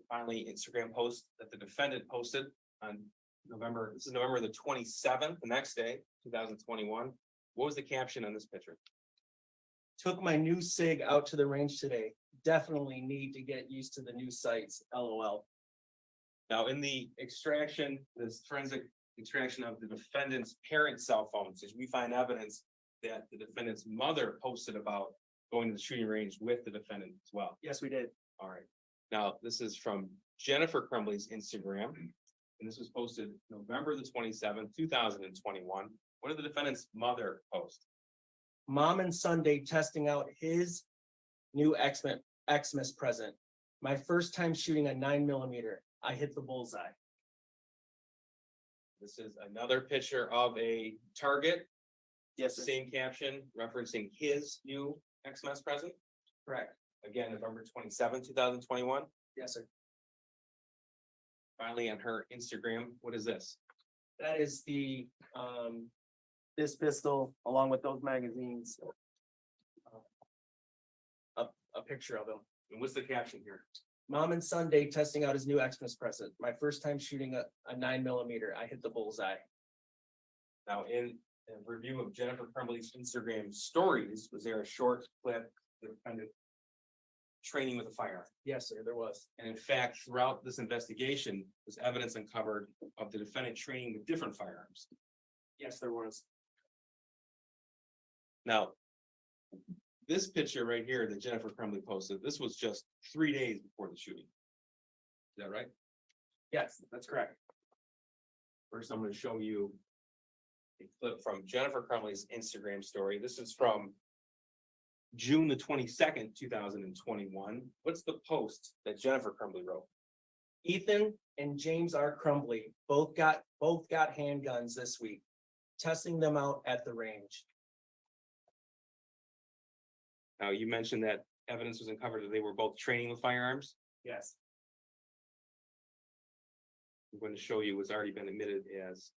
Finally, Instagram post that the defendant posted on November, this is November the 27th, the next day, 2021. What was the caption on this picture? took my new SIG out to the range today. Definitely need to get used to the new sights, LOL. Now, in the extraction, this forensic extraction of the defendant's parents' cell phones, did we find evidence that the defendant's mother posted about going to the shooting range with the defendant as well? Yes, we did. All right. Now, this is from Jennifer Crumbley's Instagram, and this was posted November the 27th, 2021. What did the defendant's mother post? Mom and Sunday testing out his new Xmas present. My first time shooting a 9mm. I hit the bullseye. This is another picture of a target, Yes, sir. same caption referencing his new Xmas present. Correct. Again, November 27th, 2021. Yes, sir. Finally, on her Instagram, what is this? That is the, this pistol along with those magazines. A picture of him. And what's the caption here? Mom and Sunday testing out his new Xmas present. My first time shooting a 9mm. I hit the bullseye. Now, in a review of Jennifer Crumbley's Instagram stories, was there a short clip that kind of training with a firearm? Yes, sir, there was. And in fact, throughout this investigation, was evidence uncovered of the defendant training with different firearms. Yes, there was. Now, this picture right here that Jennifer Crumbley posted, this was just 3 days before the shooting. Is that right? Yes, that's correct. First, I'm going to show you a clip from Jennifer Crumbley's Instagram story. This is from June the 22nd, 2021. What's the post that Jennifer Crumbley wrote? Ethan and James R. Crumbley both got handguns this week, testing them out at the range. Now, you mentioned that evidence was uncovered that they were both training with firearms. Yes. I'm going to show you what's already been admitted as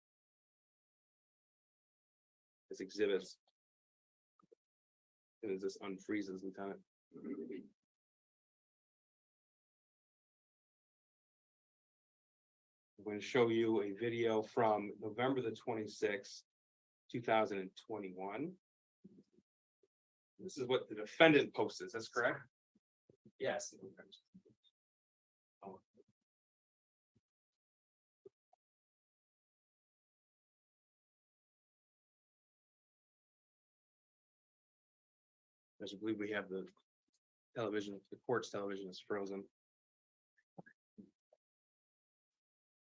exhibits. And this unfreezes, Lieutenant. I'm going to show you a video from November the 26th, 2021. This is what the defendant posted, that's correct? Yes. As I believe we have the television, the court's television is frozen.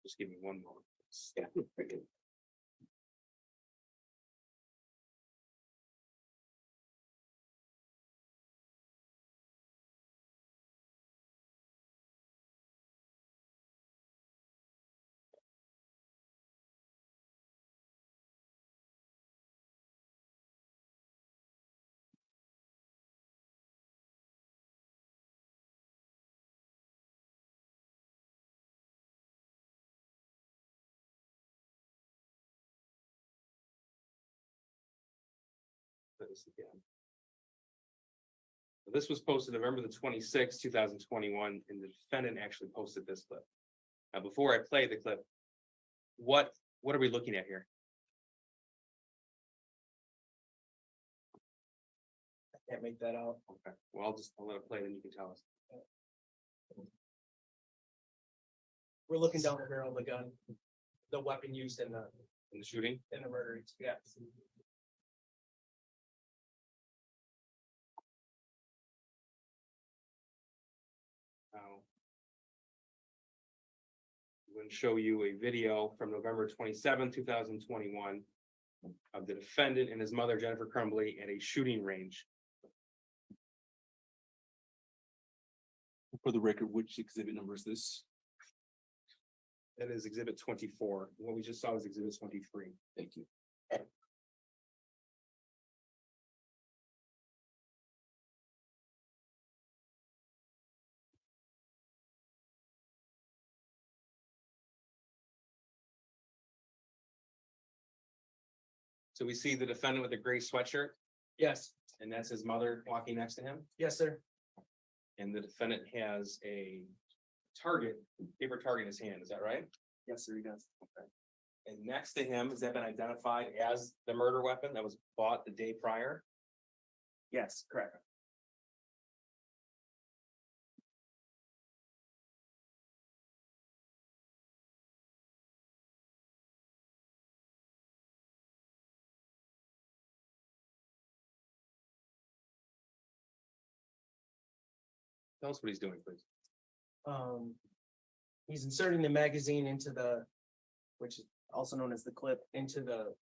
Just give me one moment. Yeah. This again. This was posted November the 26th, 2021, and the defendant actually posted this clip. Now, before I play the clip, what are we looking at here? I can't make that out. Okay, well, I'll let it play, then you can tell us. We're looking down the barrel of the gun, the weapon used in the shooting. murder. Yeah. Now, I'm going to show you a video from November 27, 2021 of the defendant and his mother, Jennifer Crumbley, at a shooting range. For the record, which exhibit number is this? That is exhibit 24. What we just saw was exhibit 23. Thank you. So we see the defendant with a gray sweatshirt, Yes, and that's his mother walking next to him. yes, sir. And the defendant has a target, paper target in his hand. Is that right? Yes, sir, he does. And next to him, has that been identified as the murder weapon that was bought the day prior? Yes, correct. Tell us what he's doing, please. He's inserting the magazine into which is also known as the clip, into the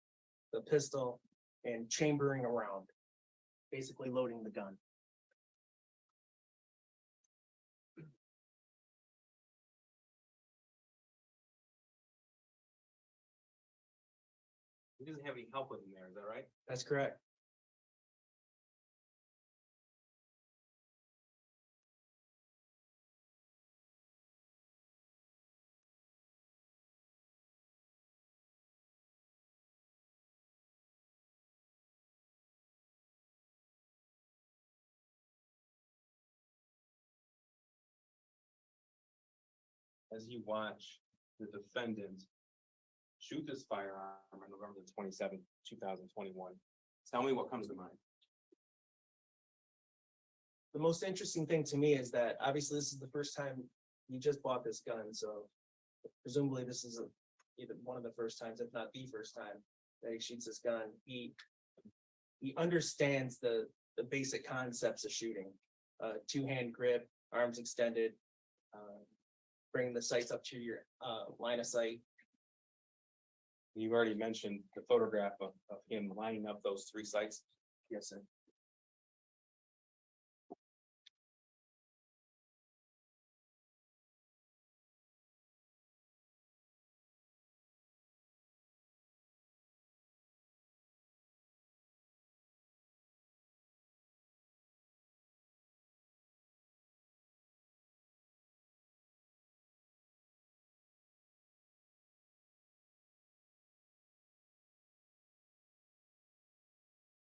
pistol and chambering around, basically loading the gun. He doesn't have any help with him there, is that right? That's correct. As you watch the defendant shoot this firearm on November the 27th, 2021, tell me what comes to mind. The most interesting thing to me is that obviously this is the first time he just bought this gun, so presumably this is either one of the first times, if not the first time, that he shoots this gun. He understands the basic concepts of shooting. Two-hand grip, arms extended, bringing the sights up to your line of sight. You've already mentioned the photograph of him lining up those three sights. Yes, sir.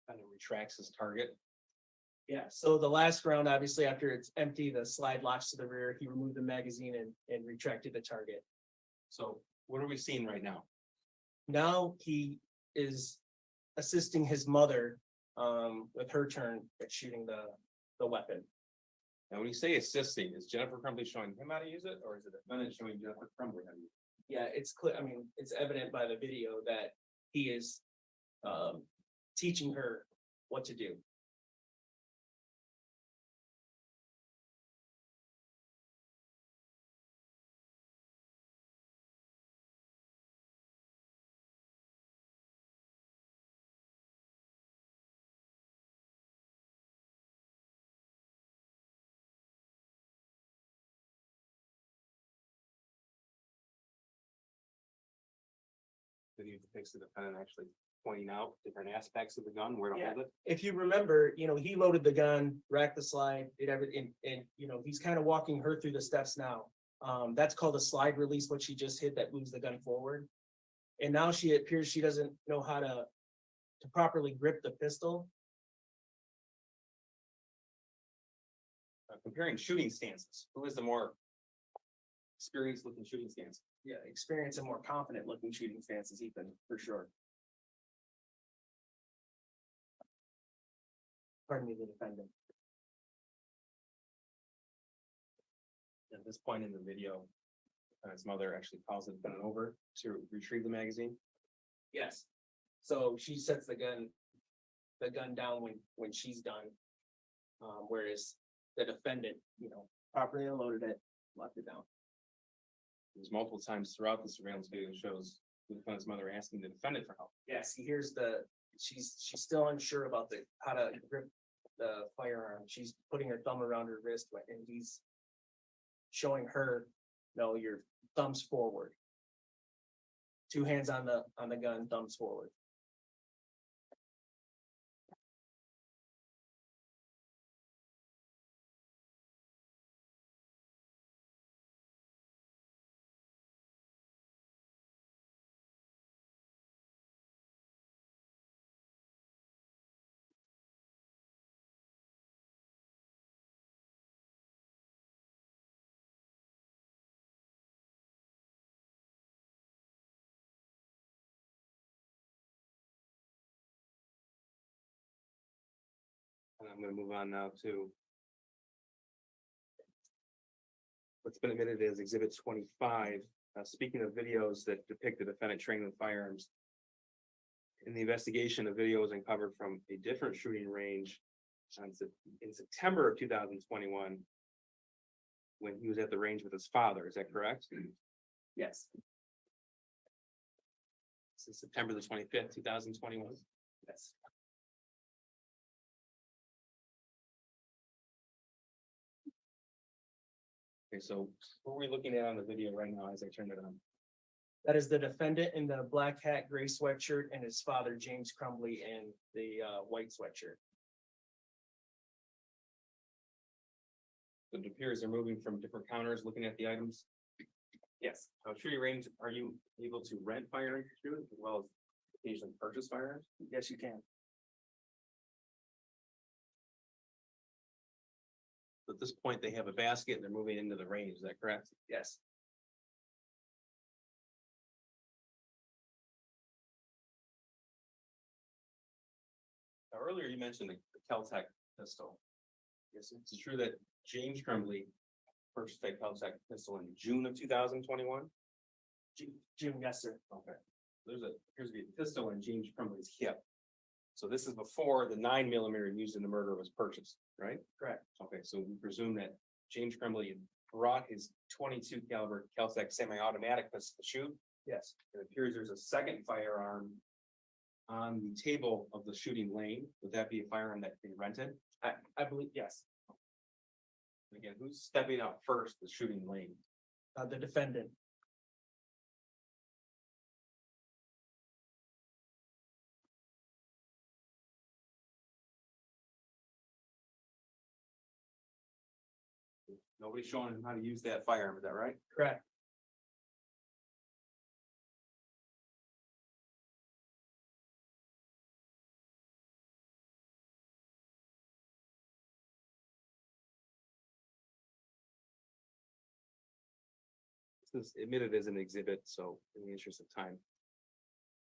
Kind of retracts his target. Yeah, so the last round, obviously, after it's empty, the slide locks to the rear, he removed the magazine and retracted the target. So what are we seeing right now? Now he is assisting his mother with her turn at shooting the weapon. Now, when you say assisting, is Jennifer Crumbley showing him how to use it, or is it the defendant showing Jennifer Crumbley how to use it? Yeah, it's clear. I mean, it's evident by the video that he is teaching her what to do. video depicts the defendant actually pointing out different aspects of the gun, where to Yeah. hold it. If you remember, he loaded the gun, racked the slide, did everything, and he's kind of walking her through the steps now. That's called a slide release, what she just hit that moves the gun forward. And now she appears she doesn't know how to properly grip the pistol. Comparing shooting stances, who is the more experienced looking shooting stance? Yeah, experience a more confident looking shooting stance is Ethan, for sure. Pardon me, the defendant. At this point in the video, his mother actually calls the defendant over to retrieve the magazine. Yes. So she sets the gun down when she's done. Whereas the defendant, properly unloaded it, left it down. There's multiple times throughout the surveillance video shows the defendant's mother asking the defendant for help. Yes, he hears she's still unsure about how to grip the firearm. She's putting her thumb around her wrist and he's showing her, no, your thumbs forward. 2 hands on the gun, thumbs forward. And I'm gonna move on now to what's been admitted as Exhibit 25. Speaking of videos that depict the defendant training with firearms. In the investigation, a video was uncovered from a different shooting range in September of 2021. When he was at the range with his father, is that correct? Yes. Since September the 25th, 2021. Yes. Okay, so what are we looking at on the video right now as I turn it on? That is the defendant in the black hat, gray sweatshirt, and his father, James Crumbley, in the white sweatshirt. It appears they're moving from different counters, looking at the items. Yes. Now, shooting range, are you able to rent firearms to shoot as well as occasionally purchase firearms? Yes, you can. At this point, they have a basket and they're moving into the range, is that correct? Yes. Now, earlier you mentioned the Kel-Tec pistol. Yes, it's true that James Crumbley purchased a Kel-Tec pistol in June of 2021. June, yes, sir. Okay, appears to be a pistol in James Crumbley's hip. So this is before the 9mm used in the murder was purchased, right? Correct. Okay, so we presume that James Crumbley brought his 22 caliber Kel-Tec semi-automatic pistol to shoot. Yes. It appears there's a second firearm on the table of the shooting lane. Would that be a firearm that they rented? I believe, yes. Again, who's stepping out first, the shooting lane? The defendant. Nobody's showing him how to use that firearm, is that right? Correct. This is admitted as an exhibit, so in the interest of time,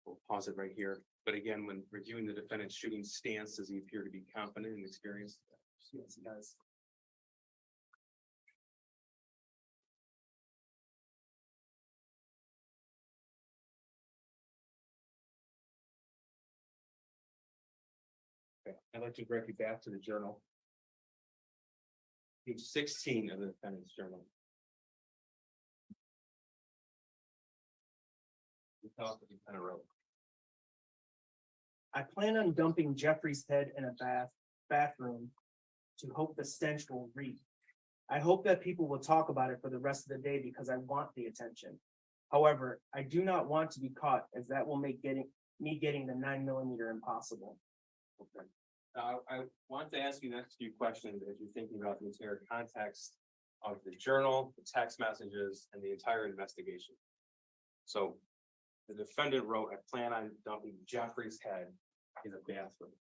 we'll pause it right here. But again, when reviewing the defendant's shooting stance, does he appear to be confident and experienced? Yes, he does. Okay, I'd like to direct you back to the journal. Page 16 of the defendant's journal. We talked with Lieutenant Rowe. I plan on dumping Jeffrey's head in a bathroom to hope the stench will reek. I hope that people will talk about it for the rest of the day because I want the attention. However, I do not want to be caught, as that will make getting the 9mm impossible. Okay. Now, I want to ask you the next few questions as you're thinking about the entire context of the journal, the text messages, and the entire investigation. So the defendant wrote, "I plan on dumping Jeffrey's head in a bathroom."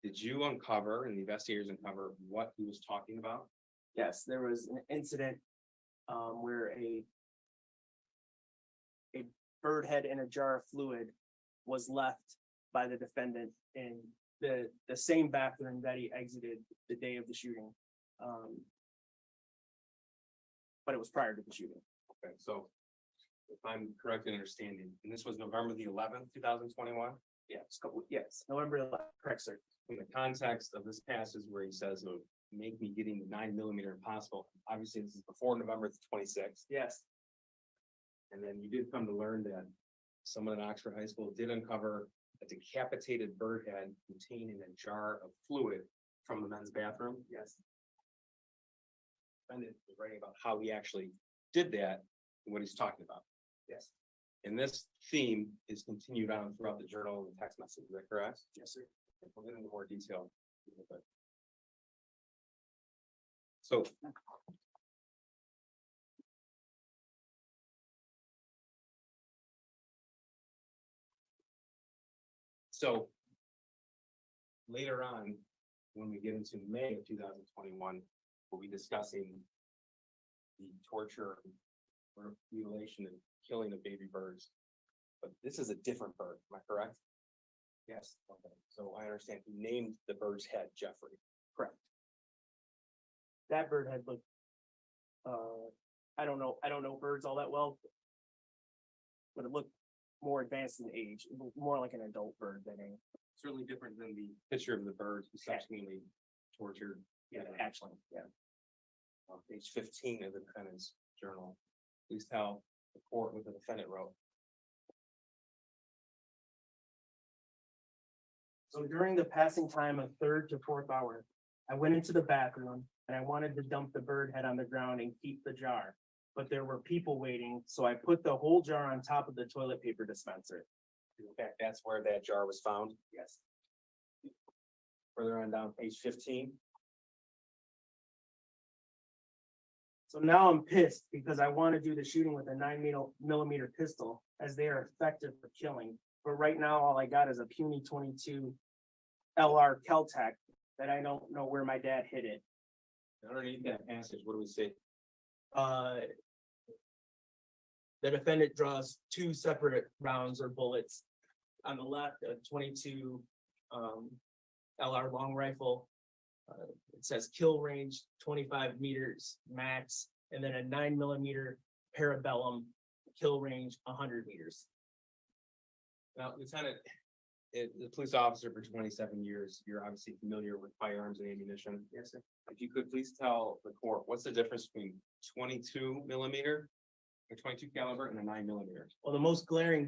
Did you uncover and the investigators uncover what he was talking about? Yes, there was an incident where a bird head in a jar of fluid was left by the defendant in the same bathroom that he exited the day of the shooting. But it was prior to the shooting. Okay, so if I'm correct in understanding, and this was November the 11th, 2021? Yes, November 11th, correct, sir. In the context of this passage where he says, "Oh, make me getting the 9mm impossible," obviously this is before November 26th. Yes, And then you did come to learn that someone at Oxford High School did uncover a decapitated bird head contained in a jar of fluid from the men's bathroom. yes, Defendant was writing about how he actually did that and what he's talking about. yes, And this theme is continued on throughout the journal and the text message. Is that correct? yes, sir. We'll get into more detail. So. So. Later on, when we get into May of 2021, we'll be discussing the torture or mutilation and killing of baby birds. But this is a different bird, am I correct? Yes. Okay, so I understand he named the bird's head Jeffrey. Correct. That bird had looked, I don't know birds all that well. But it looked more advanced in age, it looked more like an adult bird than a. Certainly different than the picture of the bird who subsequently tortured. Hatchling, yeah. On page 15 of the defendant's journal, please tell the court what the defendant wrote. So during the passing time of 3rd to 4th hour, I went into the bathroom and I wanted to dump the bird head on the ground and keep the jar. But there were people waiting, so I put the whole jar on top of the toilet paper dispenser. In fact, that's where that jar was found. Yes. Further on down page 15. So now I'm pissed because I want to do the shooting with a 9mm pistol, as they are effective for killing. But right now, all I got is a puny 22 LR Keltec that I don't know where my dad hid it. Underneath that passage, what do we say? The defendant draws 2 separate rounds or bullets. On the left, a 22 LR long rifle. It says kill range 25 meters max, and then a 9mm Parabellum kill range 100 meters. Now, Lieutenant, the police officer for 27 years, you're obviously familiar with firearms and ammunition. Yes, sir. If you could please tell the court, what's the difference between 22mm, or 22 caliber and a 9mm? Well, the most glaring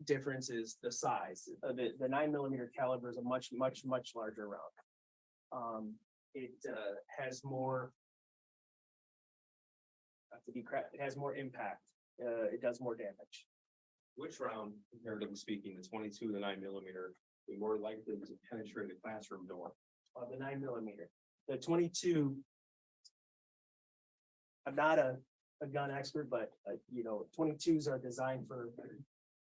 difference is the size. The 9mm caliber is a much larger round. It has more. It has more impact. It does more damage. Which round, comparatively speaking, the 22 to the 9mm, be more likely to penetrate a classroom door? The 9mm. The 22. I'm not a gun expert, but 22s are designed for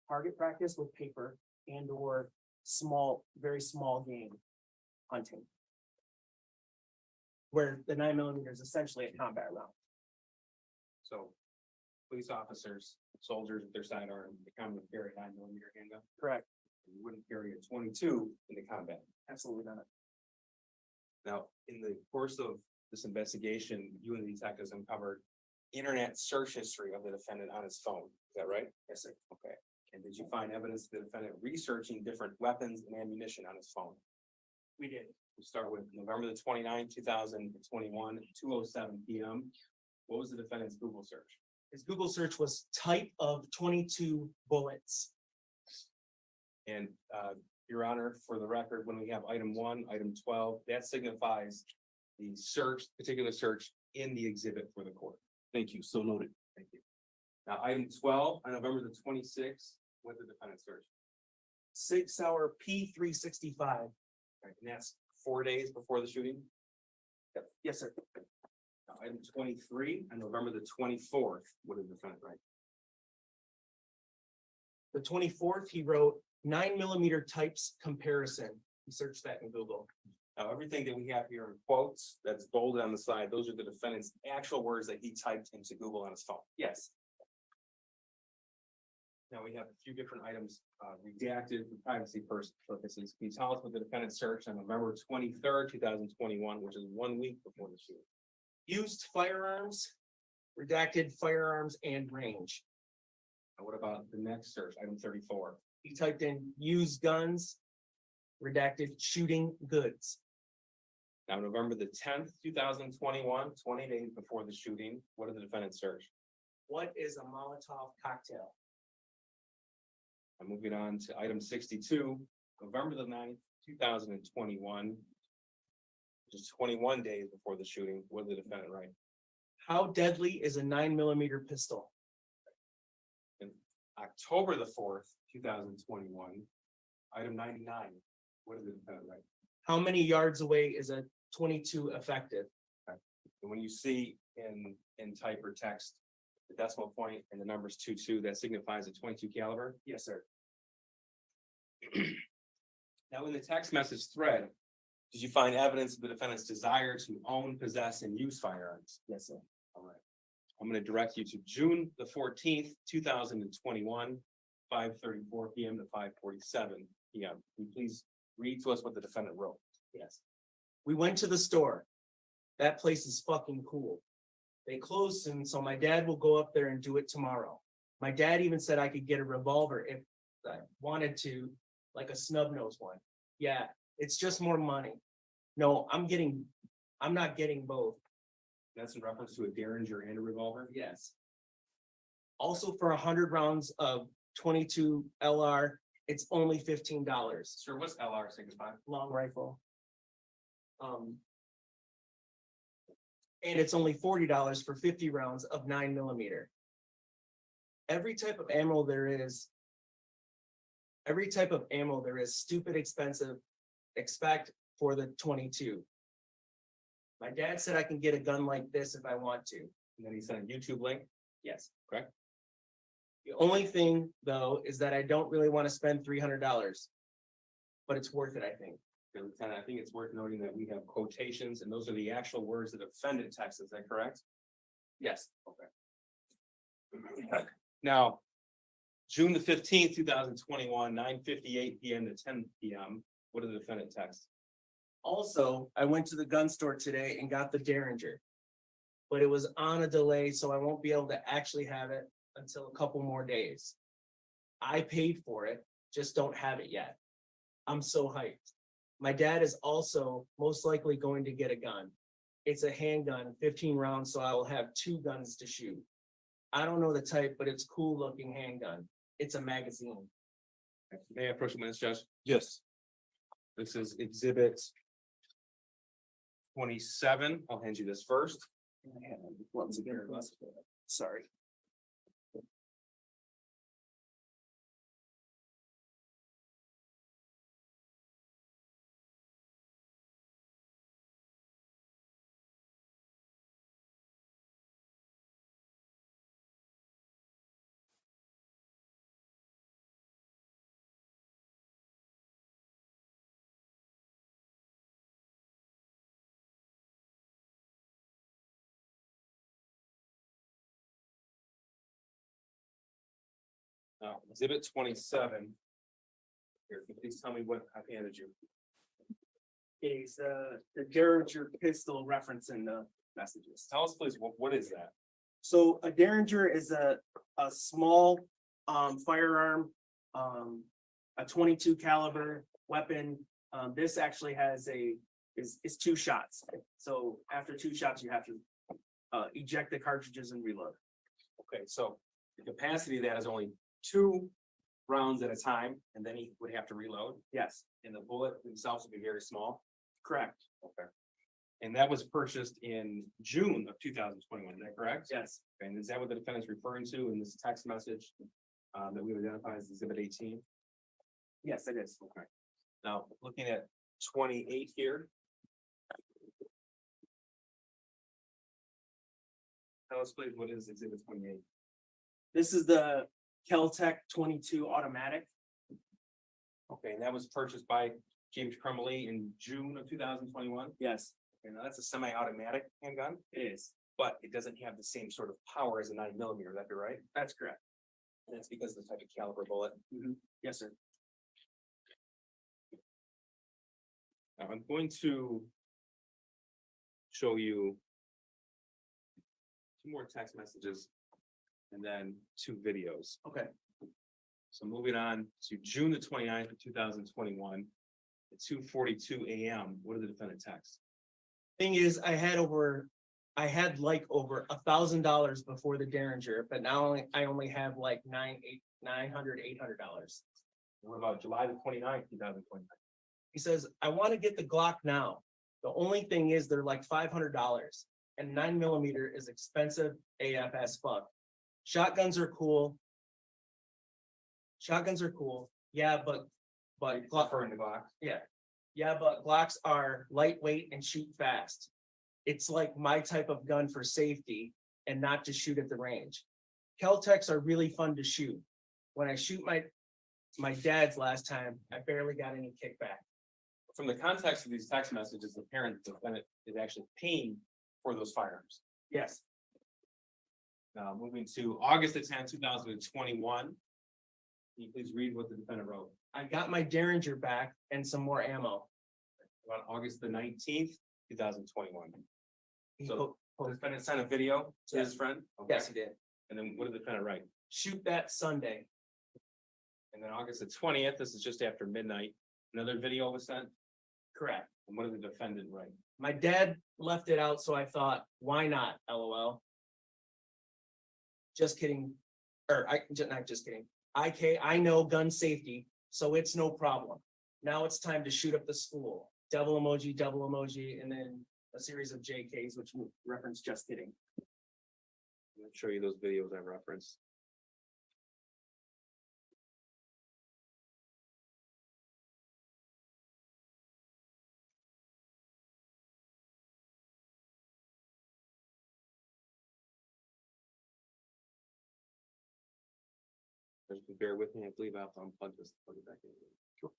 target practice with paper and or very small game hunting. Where the 9mm is essentially a combat round. So, police officers, soldiers with their sidearm, they come with carry a 9mm handgun. Correct. You wouldn't carry a 22 in the combat. Absolutely not. Now, in the course of this investigation, you and the detectives uncovered internet search history of the defendant on his phone. Is that right? Yes, sir. Okay. And did you find evidence of the defendant researching different weapons and ammunition on his phone? We did. We start with November the 29th, 2021, 2:07 p.m. What was the defendant's Google search? His Google search was type of 22 bullets. And Your Honor, for the record, when we have item 1, item 12, that signifies the particular search in the exhibit for the court. Thank you. So noted. Thank you. Now, item 12, on November the 26th, what did the defendant search? 6 hour P365. Right, and that's 4 days before the shooting. Yes, sir. Now, item 23, on November the 24th, what did the defendant write? The 24th, he wrote 9mm types comparison. He searched that in Google. Now, everything that we have here in quotes, that's bolded on the side, those are the defendant's actual words that he typed into Google on his phone. Yes. Now, we have a few different items redacted for privacy purposes. Can you tell us what the defendant searched on November 23rd, 2021, which is 1 week before the shooting? Used firearms, redacted firearms and range. And what about the next search, item 34? He typed in used guns, redacted shooting goods. Now, November the 10th, 2021, 20 days before the shooting, what did the defendant search? What is a Molotov cocktail? I'm moving on to item 62, November the 9th, 2021. Which is 21 days before the shooting, what did the defendant write? How deadly is a 9mm pistol? October the 4th, 2021, item 99, what did the defendant write? How many yards away is a 22 effective? And when you see in type or text, the decimal point and the numbers 22, that signifies a 22 caliber. Yes, sir. Now, in the text message thread, did you find evidence of the defendant's desire to own, possess, and use firearms? Yes, sir. All right. I'm going to direct you to June the 14th, 2021, 5:34 PM to 5:47 PM. Can you please read to us what the defendant wrote? Yes. We went to the store. That place is fucking cool. They closed soon, so my dad will go up there and do it tomorrow. My dad even said I could get a revolver if I wanted to, like a snub nose one. Yeah, it's just more money. No, I'm not getting both. That's in reference to a Derringer and a revolver. Yes. Also for 100 rounds of 22 LR, it's only $15. Sir, what's LR signify? Long rifle. And it's only $40 for 50 rounds of 9mm. Every type of ammo there is stupid expensive, expect for the 22. My dad said I can get a gun like this if I want to. And then he sent a YouTube link. Yes. Correct. The only thing though, is that I don't really want to spend $300, but it's worth it, I think. Okay, Lieutenant, I think it's worth noting that we have quotations, and those are the actual words that defendant text. Is that correct? Yes. Okay. Now, June the 15th, 2021, 9:58 PM to 10 PM. What did the defendant text? Also, I went to the gun store today and got the Derringer, but it was on a delay, so I won't be able to actually have it until a couple more days. I paid for it, just don't have it yet. I'm so hyped. My dad is also most likely going to get a gun. It's a handgun, 15 rounds, so I will have 2 guns to shoot. I don't know the type, but it's cool looking handgun. It's a magazine. May I approach the witness, Judge? Yes. This is exhibit 27. I'll hand you this first. Once again, sorry. Now, exhibit 27. Here, can you please tell me what I've handed you? Is the Derringer pistol reference in the messages. Tell us, please, what is that? So a Derringer is a small firearm, a 22 caliber weapon. This actually has is 2 shots. So after 2 shots, you have to eject the cartridges and reload. Okay, so the capacity of that is only 2 rounds at a time, and then he would have to reload, Yes, and the bullet themselves would be very small. correct. Okay. And that was purchased in June of 2021, is that correct? Yes. And is that what the defendant's referring to in this text message? That we identify as exhibit 18? Yes, it is. Okay. Now, looking at 28 here. Tell us please, what is exhibit 28? This is the Keltec 22 automatic. Okay, and that was purchased by James Crumbley in June of 2021. Yes, And that's a semi-automatic handgun, it is. but it doesn't have the same sort of power as a 9mm, that'd be right? That's correct. And that's because of the type of caliber bullet. Yes, sir. Now, I'm going to show you two more text messages and then two videos. Okay. So moving on to June the 29th of 2021, at 2:42 a.m., what did the defendant text? Thing is, I had like over $1,000 before the Derringer, but now I only have like $800. What about July the 29th, 2021? He says, I want to get the Glock now. The only thing is they're like $500 and 9mm is expensive AF as fuck. Shotguns are cool. Yeah, but Glock, Referring to Glock. yeah, but Glocks are lightweight and shoot fast. It's like my type of gun for safety and not to shoot at the range. Keltecs are really fun to shoot. When I shoot my dad's last time, I barely got any kickback. From the context of these text messages, the parent defendant is actually paying for those firearms. Yes, Now, moving to August the 10th, 2021. Can you please read what the defendant wrote? I got my Derringer back and some more ammo. About August the 19th, 2021. He So- po- The defendant sent a video to his friend? Okay. Yes, he did. And then what did the defendant write? Shoot that Sunday. And then August the 20th, this is just after midnight, another video was sent. Correct. And what did the defendant write? My dad left it out, so I thought, why not? LOL. Just kidding. Not just kidding. I know gun safety, so it's no problem. Now it's time to shoot up the school. Double emoji, and then a series of JKs, which reference just kidding. I'm gonna show you those videos I referenced. Just bear with me, I believe I have to unplug this, plug it back in. Sure.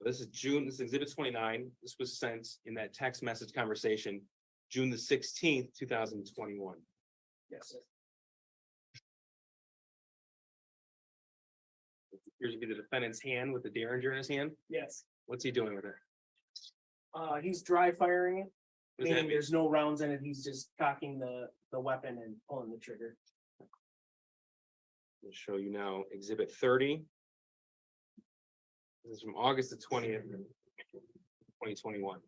This is June, this is exhibit 29. This was sent in that text message conversation, June the 16th, 2021. Yes. It appears to be the defendant's hand with the Derringer in his hand. Yes. What's he doing with it? He's dry firing it, What does that meaning mean? there's no rounds in it. He's just cocking the weapon and pulling the trigger. I'll show you now, exhibit 30. This is from August the 20th, 2021.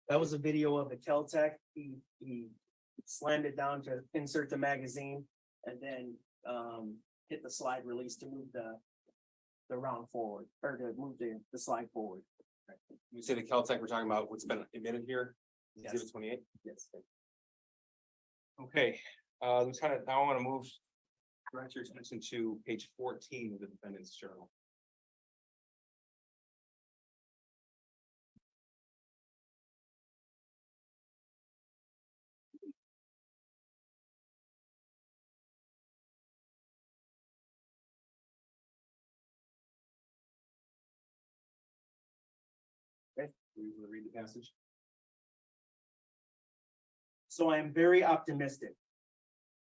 That was a video of the Keltec. He slammed it down to insert the magazine and then hit the slide release to move the round forward or to move the slide forward. You say the Keltec, we're talking about what's been emitted here? Yes. Exhibit 28? Yes. Okay, Lieutenant, now I want to move, direct your attention to page 14 of the defendant's journal. Okay, you want to read the passage? So I am very optimistic.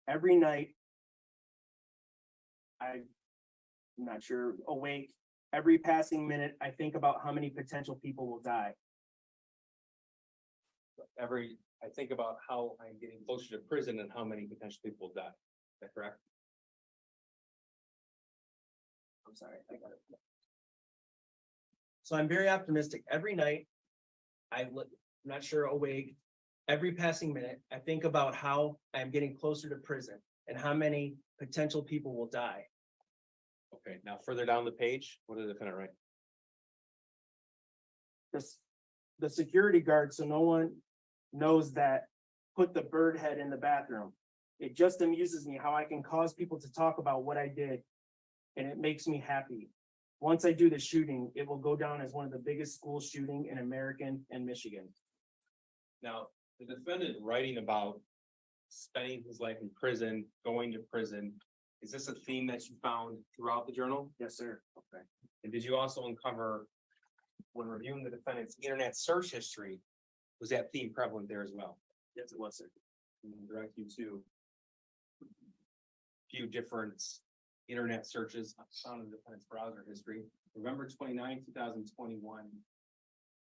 Every night, I'm not sure, awake Every passing minute, I think about how many potential people will die. I think about how I'm getting closer to prison and how many potential people die. Is that correct? I'm sorry, I got it. So I'm very optimistic. Every night, I'm not sure awake. Every passing minute, I think about how I'm getting closer to prison and how many potential people will die. Okay, now further down the page, what did the defendant write? The security guard, so no one knows that, put the bird head in the bathroom. It just amuses me how I can cause people to talk about what I did, and it makes me happy. Once I do the shooting, it will go down as one of the biggest school shooting in American and Michigan. Now, the defendant writing about spending his life in prison, going to prison, is this a theme that you found throughout the journal? Yes, sir. Okay. And did you also uncover, when reviewing the defendant's internet search history, was that theme prevalent there as well? Yes, it was, sir. And direct you to a few different internet searches found in the defendant's browser history. November 29, 2021.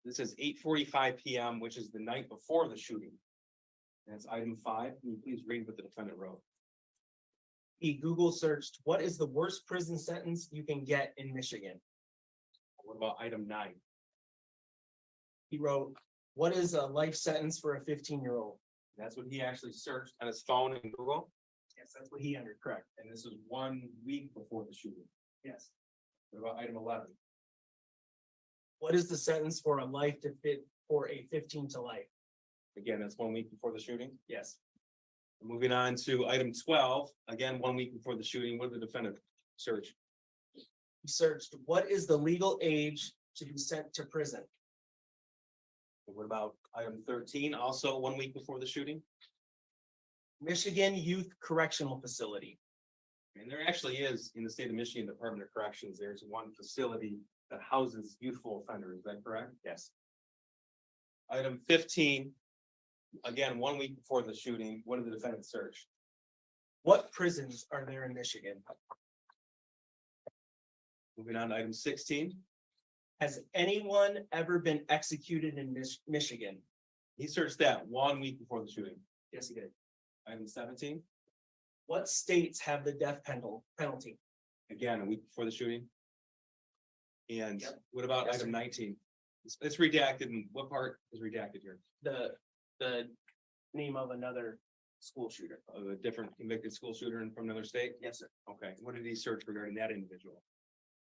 This is 8:45 PM, which is the night before the shooting. That's item 5. Can you please read what the defendant wrote? He Google searched, what is the worst prison sentence you can get in Michigan? What about item 9? He wrote, what is a life sentence for a 15-year-old? That's what he actually searched on his phone in Google. Yes, that's what he entered, correct. And this was 1 week before the shooting. Yes. What about item 11? What is the sentence for a life to fit for a 15 to life? Again, that's 1 week before the shooting. Yes. Moving on to item 12, again, 1 week before the shooting, what did the defendant search? He searched, what is the legal age to be sent to prison? And what about item 13, also 1 week before the shooting? Michigan Youth Correctional Facility. And there actually is, in the state of Michigan Department of Corrections, there's one facility that houses youthful offenders, is that correct? Yes. Item 15, again, 1 week before the shooting, what did the defendant search? What prisons are there in Michigan? Moving on to item 16, Has anyone ever been executed in Michigan? he searched that 1 week before the shooting. Yes, he did. Item 17, What states have the death penalty? again, a week before the shooting. And Yep. what about Yes, item sir. 19? It's redacted, and what part is redacted here? The name of another school shooter. Of a different convicted school shooter from another state? Yes, sir. Okay, what did he search regarding that individual?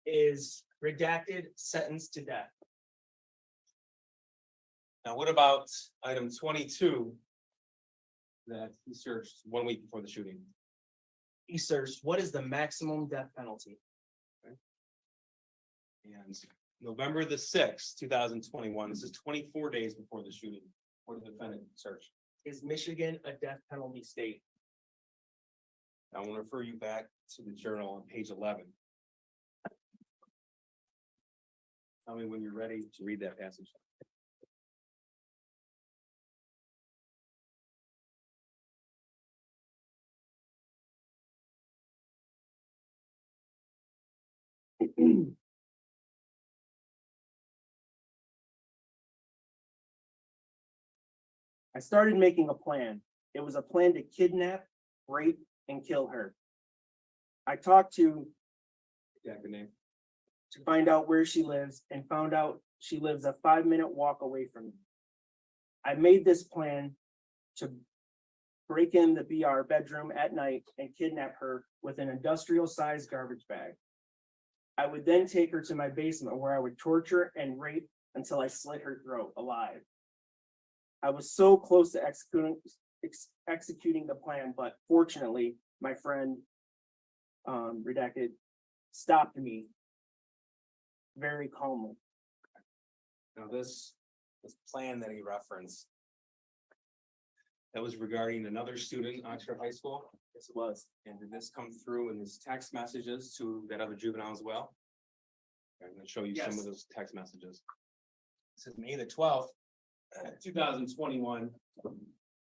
Is redacted, sentenced to death. Now, what about item 22? That he searched 1 week before the shooting? He searched, what is the maximum death penalty? And November the 6th, 2021, this is 24 days before the shooting. What did the defendant search? Is Michigan a death penalty state? I want to refer you back to the journal on page 11. Tell me when you're ready to read that passage. I started making a plan. It was a plan to kidnap, rape, and kill her. I talked to Jack, the name. find out where she lives and found out she lives a 5-minute walk away from me. I made this plan to break in the BR bedroom at night and kidnap her with an industrial-sized garbage bag. I would then take her to my basement where I would torture and rape until I slit her throat alive. I was so close to executing the plan, but fortunately, my friend, redacted, stopped me very calmly. Now, this plan that he referenced, that was regarding another student, Oxford High School. Yes, it was. And did this come through in his text messages to that other juvenile as well? I'm gonna show you some Yes. of those text messages. This is May the 12th, 2021,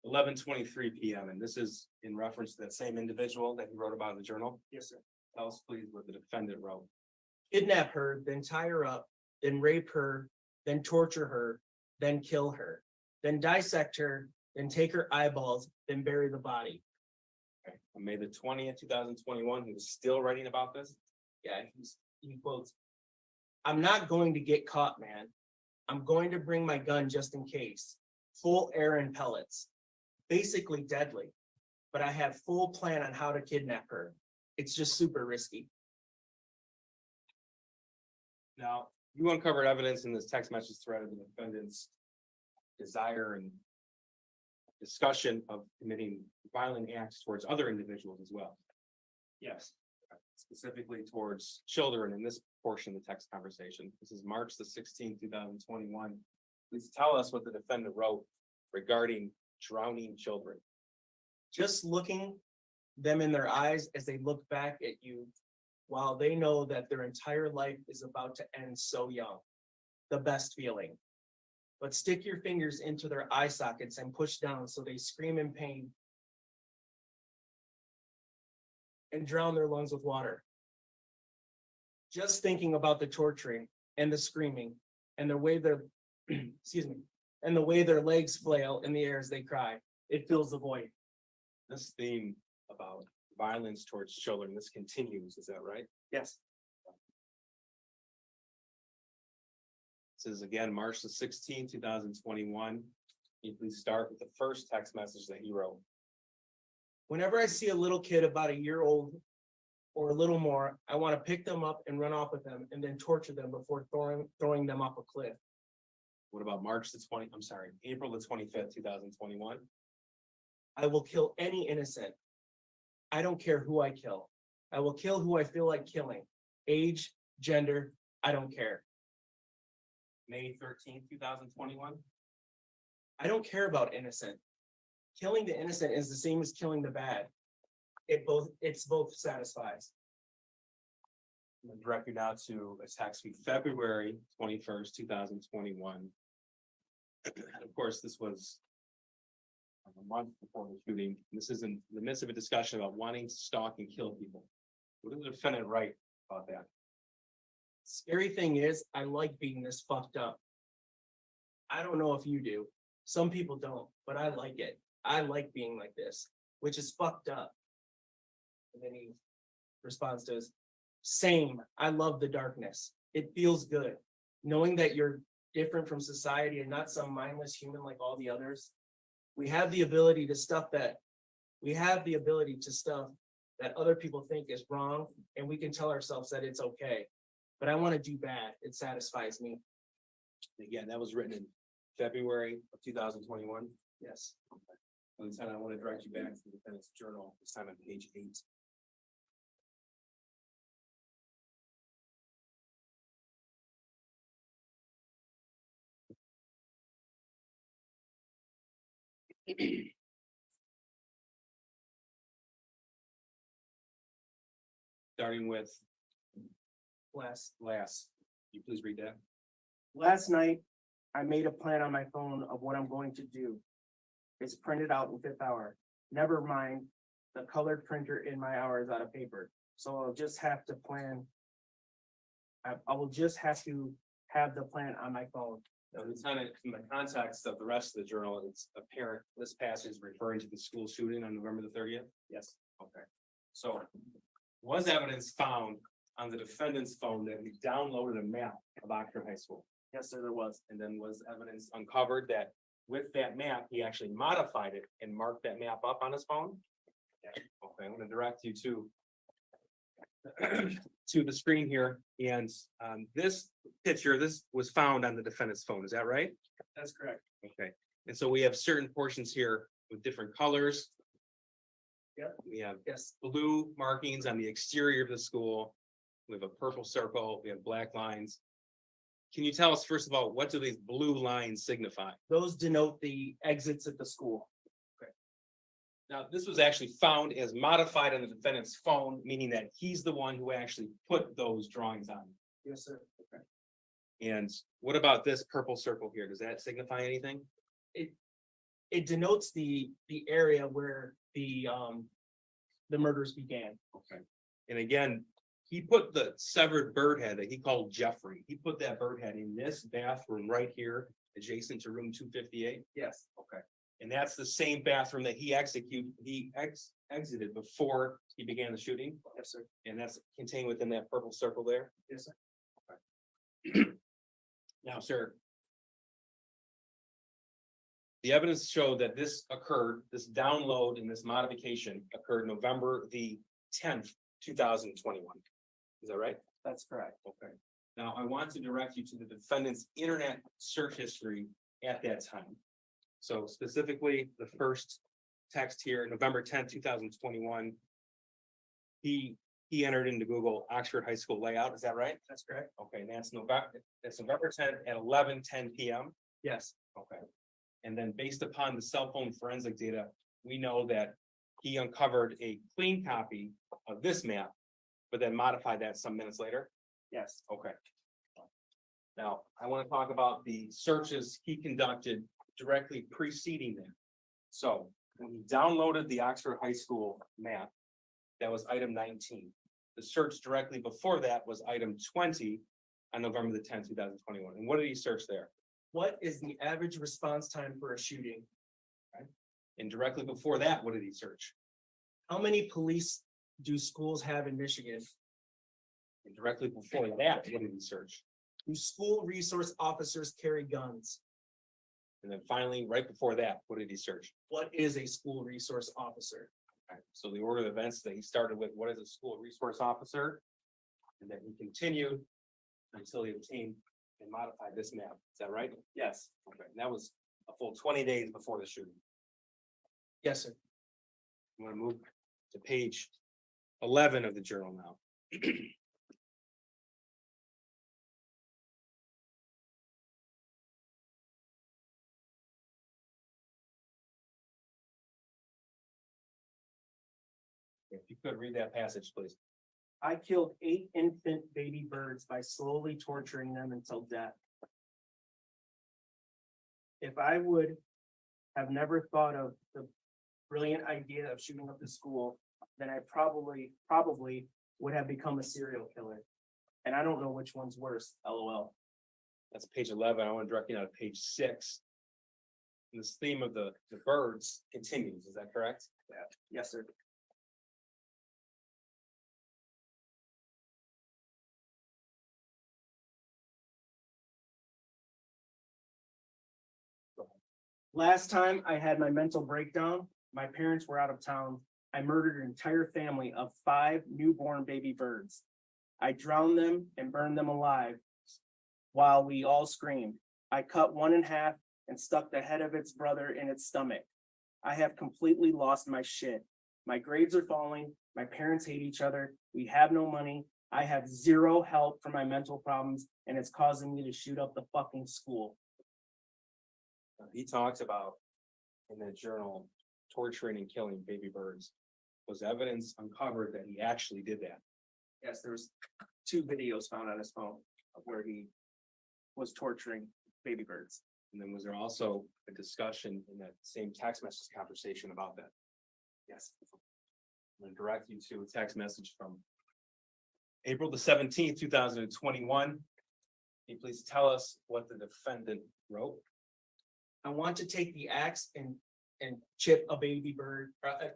11:23 PM. And this is in reference to that same individual that he wrote about in the journal. Yes, sir. Tell us please what the defendant wrote. kidnap her, then tie her up, then rape her, then torture her, then kill her, then dissect her, then take her eyeballs, then bury the body. On May the 20th, 2021, he was still writing about this. Yeah, he quotes, "I'm not going to get caught, man. I'm going to bring my gun just in case. Full air and pellets. Basically deadly. But I have full plan on how to kidnap her. It's just super risky." Now, you uncovered evidence in this text message thread of the defendant's desire and discussion of committing violent acts towards other individuals as well. Yes. Specifically towards children in this portion of the text conversation. This is March the 16th, 2021. Please tell us what the defendant wrote regarding drowning children. Just looking them in their eyes as they look back at you while they know that their entire life is about to end so young. The best feeling. But stick your fingers into their eye sockets and push down so they scream in pain and drown their lungs with water. Just thinking about the torturing and the screaming and the way their excuse me, and the way their legs flail in the air as they cry, it fills the void. This theme about violence towards children, this continues, is that right? Yes. This is again, March the 16th, 2021. Can you please start with the first text message that he wrote? Whenever I see a little kid about a year old or a little more, I want to pick them up and run off with them and then torture them before throwing them off a cliff. What about April the 25th, 2021? I will kill any innocent. I don't care who I kill. I will kill who I feel like killing. Age, gender, I don't care. May 13th, 2021. I don't care about innocent. Killing the innocent is the same as killing the bad. It's both satisfies. I'm gonna direct you now to a text from February 21st, 2021. Of course, this was a month before the shooting. This is in the midst of a discussion about wanting to stalk and kill people. What did the defendant write about that? Scary thing is, I like being this fucked up. I don't know if you do. Some people don't, but I like it. I like being like this, which is fucked up. And then he responds to us, same, I love the darkness. It feels good. Knowing that you're different from society and not some mindless human like all the others. We have the ability to stuff that other people think is wrong, and we can tell ourselves that it's okay. But I want to do bad. It satisfies me. Again, that was written in February of 2021. Yes. Lieutenant, I want to direct you back to the defendant's journal, this time on page 8. Starting with last, you please read that. Last night, I made a plan on my phone of what I'm going to do. It's printed out in 5th hour. Never mind, the colored printer in my hour is out of paper. So I'll just have to plan. I will just have to have the plan on my phone. Now, Lieutenant, from the context of the rest of the journal, it's apparent this passage is referring to the school shooting on November the 30th? Yes. Okay. So was evidence found on the defendant's phone that he downloaded a map of Oakland High School? Yes, sir, there was. And then was evidence uncovered that with that map, he actually modified it and marked that map up on his phone? Okay, I'm gonna direct you to the screen here, and this picture, this was found on the defendant's phone, is that right? That's correct. Okay, and so we have certain portions here with different colors. Yep. We have Yes. blue markings on the exterior of the school. We have a purple circle, we have black lines. Can you tell us, first of all, what do these blue lines signify? Those denote the exits at the school. Now, this was actually found as modified on the defendant's phone, meaning that he's the one who actually put those drawings on. Yes, sir. Okay. And what about this purple circle here? Does that signify anything? It denotes the area where the murders began. Okay. And again, he put the severed bird head that he called Jeffrey, he put that bird head in this bathroom right here, adjacent to room 258. Yes, Okay, and that's the same bathroom that he exited before he began the shooting, yes, sir. and that's contained within that purple circle there. Yes, sir. Now, sir. The evidence showed that this occurred, this download and this modification occurred November the 10th, 2021. Is that right? That's correct. Okay. Now, I want to direct you to the defendant's internet search history at that time. So specifically, the first text here, November 10th, 2021. He entered into Google Oxford High School layout. Is that right? That's correct. Okay, and that's November 10th at 11:10 p.m. Yes, Okay. And then based upon the cell phone forensic data, we know that he uncovered a clean copy of this map, but then modified that some minutes later. yes, Okay. Now, I want to talk about the searches he conducted directly preceding that. So when he downloaded the Oxford High School map, that was item 19. The search directly before that was item 20 on November the 10th, 2021. And what did he search there? what is the average response time for a shooting? And directly before that, what did he search? How many police do schools have in Michigan? And directly before that, what did he search? Do school resource officers carry guns? And then finally, right before that, what did he search? What is a school resource officer? Okay, so the order of events that he started with, what is a school resource officer? And then he continued until he obtained and modified this map. Is that right? Yes, Okay, and that was a full 20 days before the shooting. yes, sir. I'm gonna move to page 11 of the journal now. If you could read that passage, please. I killed 8 infant baby birds by slowly torturing them until death. If I would have never thought of the brilliant idea of shooting up the school, then I probably would have become a serial killer. And I don't know which one's worse, LOL. That's page 11. I want to direct you now to page 6. And this theme of the birds continues. Is that correct? Yes, sir. Last time I had my mental breakdown, my parents were out of town. I murdered an entire family of 5 newborn baby birds. I drowned them and burned them alive while we all screamed. I cut one in half and stuck the head of its brother in its stomach. I have completely lost my shit. My grades are falling. My parents hate each other. We have no money. I have zero help for my mental problems, and it's causing me to shoot up the fucking school. He talks about in that journal, torturing and killing baby birds. Was evidence uncovered that he actually did that? Yes, there was 2 videos found on his phone of where he was torturing baby birds. And then was there also a discussion in that same text message conversation about that? Yes. I'm going to direct you to a text message from April the 17th, 2021. Can you please tell us what the defendant wrote? I want to take the axe and chip a baby bird,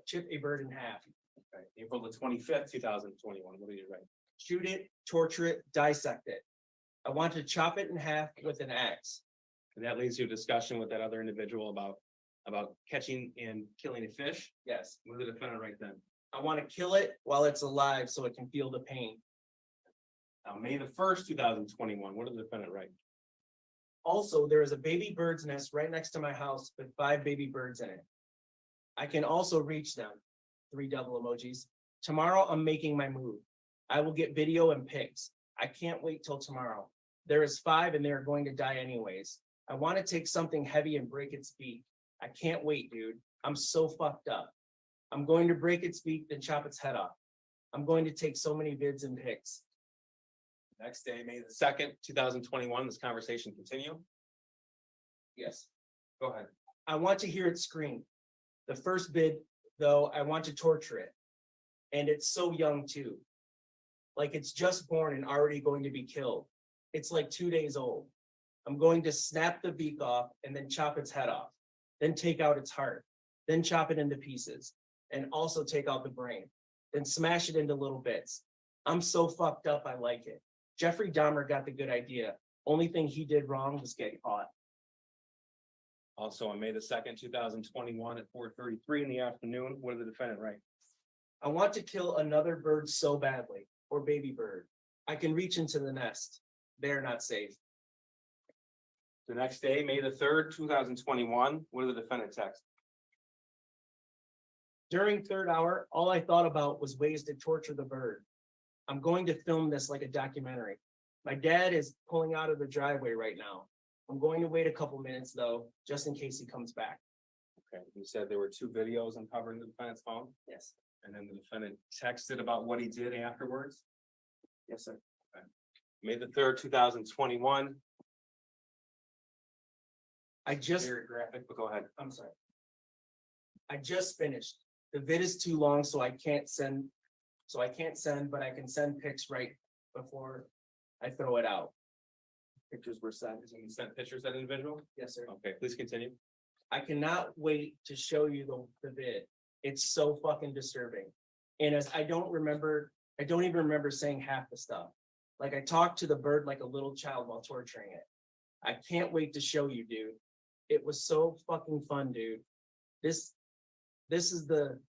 chip a bird in half. Okay, April the 25th, 2021. What did you write? Shoot it, torture it, dissect it. I want to chop it in half with an axe. And that leads to a discussion with that other individual about catching and killing a fish. Yes. What did the defendant write then? I want to kill it while it's alive so it can feel the pain. Now, May the 1st, 2021. What did the defendant write? Also, there is a baby bird's nest right next to my house with 5 baby birds in it. I can also reach them. 3 double emojis. Tomorrow, I'm making my move. I will get video and pics. I can't wait till tomorrow. There is 5 and they're going to die anyways. I want to take something heavy and break its beak. I can't wait, dude. I'm so fucked up. I'm going to break its beak, then chop its head off. I'm going to take so many vids and pics. Next day, May the 2nd, 2021. This conversation continue. Yes. Go ahead. I want to hear it scream. The first bid, though, I want to torture it. And it's so young too. like it's just born and already going to be killed. It's like 2 days old. I'm going to snap the beak off and then chop its head off, then take out its heart, then chop it into pieces, and also take out the brain, then smash it into little bits. I'm so fucked up, I like it. Jeffrey Dahmer got the good idea. Only thing he did wrong was get caught. Also on May the 2nd, 2021 at 4:33 in the afternoon, what did the defendant write? I want to kill another bird so badly, or baby bird. I can reach into the nest. They're not safe. The next day, May the 3rd, 2021, what did the defendant text? During third hour, all I thought about was ways to torture the bird. I'm going to film this like a documentary. My dad is pulling out of the driveway right now. I'm going to wait a couple minutes though, just in case he comes back. Okay, you said there were 2 videos uncovering the defendant's phone, Yes, and then the defendant texted about what he did afterwards. yes, sir. May the 3rd, 2021. I just, Very graphic, but go ahead. I'm sorry. I just finished. The vid is too long, so I can't send, but I can send pics right before I throw it out. Pictures were sent. You sent pictures of that individual? Yes, sir. Okay, please continue. I cannot wait to show you the vid. It's so fucking disturbing. And as I don't even remember saying half the stuff. Like I talked to the bird like a little child while torturing it. I can't wait to show you, dude. It was so fucking fun, dude. This is the,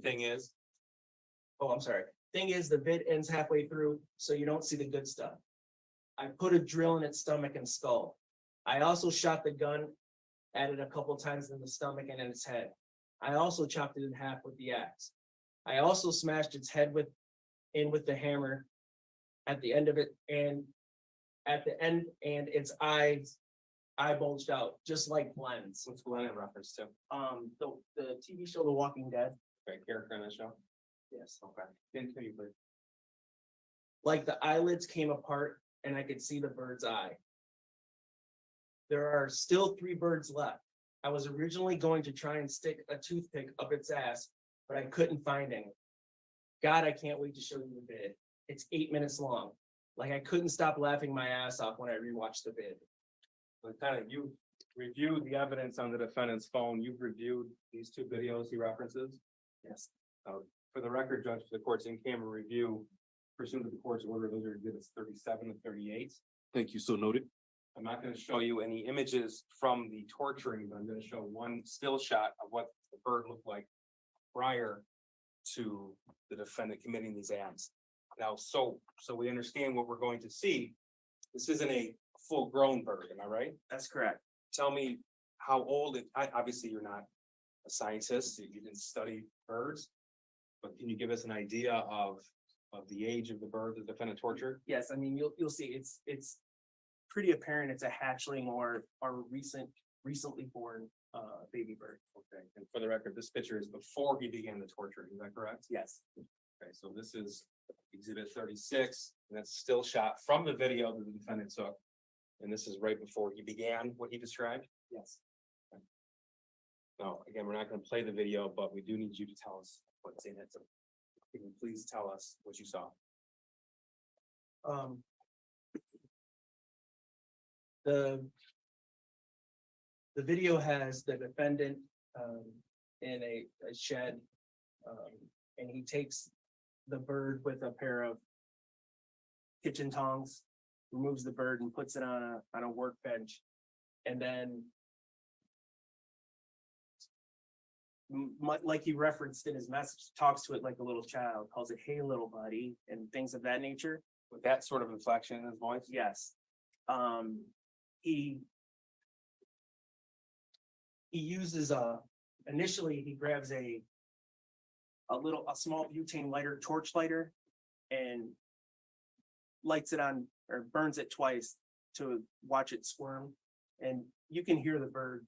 Thing is, oh, I'm sorry. Thing is, the vid ends halfway through, so you don't see the good stuff. I put a drill in its stomach and skull. I also shot the gun at it a couple times in the stomach and in its head. I also chopped it in half with the axe. I also smashed its head with the hammer at the end of it, and at the end, and its eye bulged out, just like Glenn's. what's Glenn in reference to? The TV show The Walking Dead. Okay, character in the show? Yes. Okay, continue, please. Like the eyelids came apart and I could see the bird's eye. There are still 3 birds left. I was originally going to try and stick a toothpick up its ass, but I couldn't find any. God, I can't wait to show you the vid. It's 8 minutes long. Like I couldn't stop laughing my ass off when I rewatched the vid. Lieutenant, you reviewed the evidence on the defendant's phone. You've reviewed these 2 videos he references. Yes. For the record, Judge, for the court's in-camera review, pursuant to the court's order, those are exhibits 37 and 38. Thank you, so noted. I'm not going to show you any images from the torturing, but I'm going to show one still shot of what the bird looked like prior to the defendant committing these acts. Now, so we understand what we're going to see. This isn't a full-grown bird, am I right? That's correct. Tell me how old it, obviously you're not a scientist, you didn't study birds, but can you give us an idea of the age of the bird the defendant tortured? Yes, I mean, you'll see it's pretty apparent it's a hatchling or recently born baby bird. Okay, and for the record, this picture is before he began the torturing, is that correct? Yes. Okay, so this is exhibit 36, and that's still shot from the video that the defendant took. And this is right before he began what he described. Yes. Now, again, we're not going to play the video, but we do need you to tell us what's in it. So can you please tell us what you saw? The video has the defendant in a shed, and he takes the bird with a pair of kitchen tongs, removes the bird and puts it on a workbench, and then like he referenced in his message, talks to it like a little child, calls it, "Hey, little buddy," and things of that nature. With that sort of inflection in his voice? Yes. He uses initially he grabs a small butane lighter, torch lighter, and lights it on or burns it twice to watch it squirm. And you can hear the bird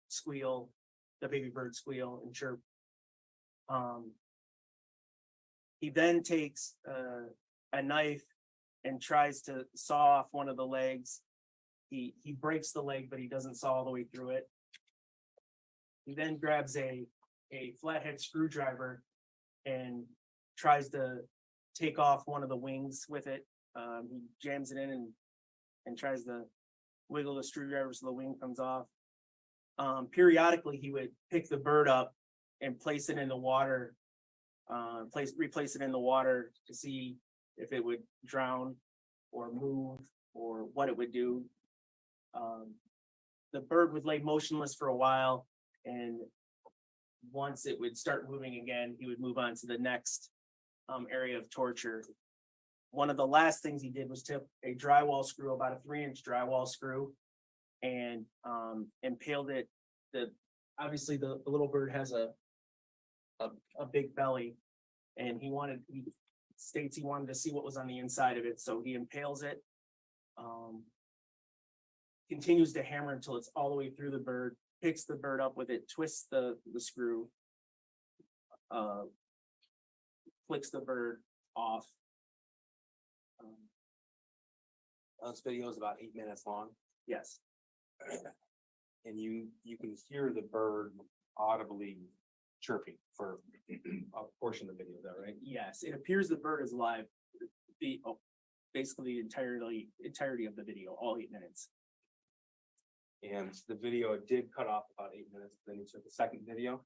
squeal, the baby bird squeal and chirp. He then takes a knife and tries to saw off one of the legs. He breaks the leg, but he doesn't saw all the way through it. He then grabs a flathead screwdriver and tries to take off one of the wings with it. He jams it in and tries to wiggle the screwdriver so the wing comes off. Periodically, he would pick the bird up and place it in the water, replace it in the water to see if it would drown or move or what it would do. The bird would lay motionless for a while, and once it would start moving again, he would move on to the next area of torture. One of the last things he did was tip a drywall screw, about a 3-inch drywall screw, and impaled it. Obviously the little bird has a big belly, and he states he wanted to see what was on the inside of it, so he impales it. Continues to hammer until it's all the way through the bird, picks the bird up with it, twists the screw, flicks the bird off. This video is about 8 minutes long, Yes, and you can hear the bird audibly chirping for a portion of the video, is that right? yes, it appears the bird is alive. Basically the entirety of the video, all 8 minutes. And the video did cut off about 8 minutes, then you took the second video,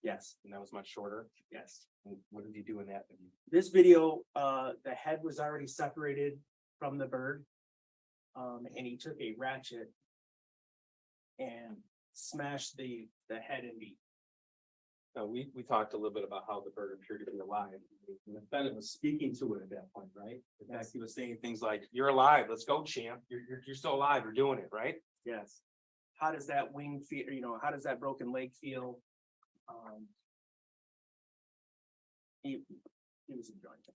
Yes, and that was much shorter. yes. And what did you do in that video? This video, the head was already separated from the bird. And he took a ratchet and smashed the head in beat. Now, we talked a little bit about how the bird appeared to be alive. The defendant was speaking to it at that point, right? In fact, he was saying things like, "You're alive, let's go, champ. You're still alive, you're doing it, right?" Yes. How does that wing feel, how does that broken leg feel? He was enjoying it.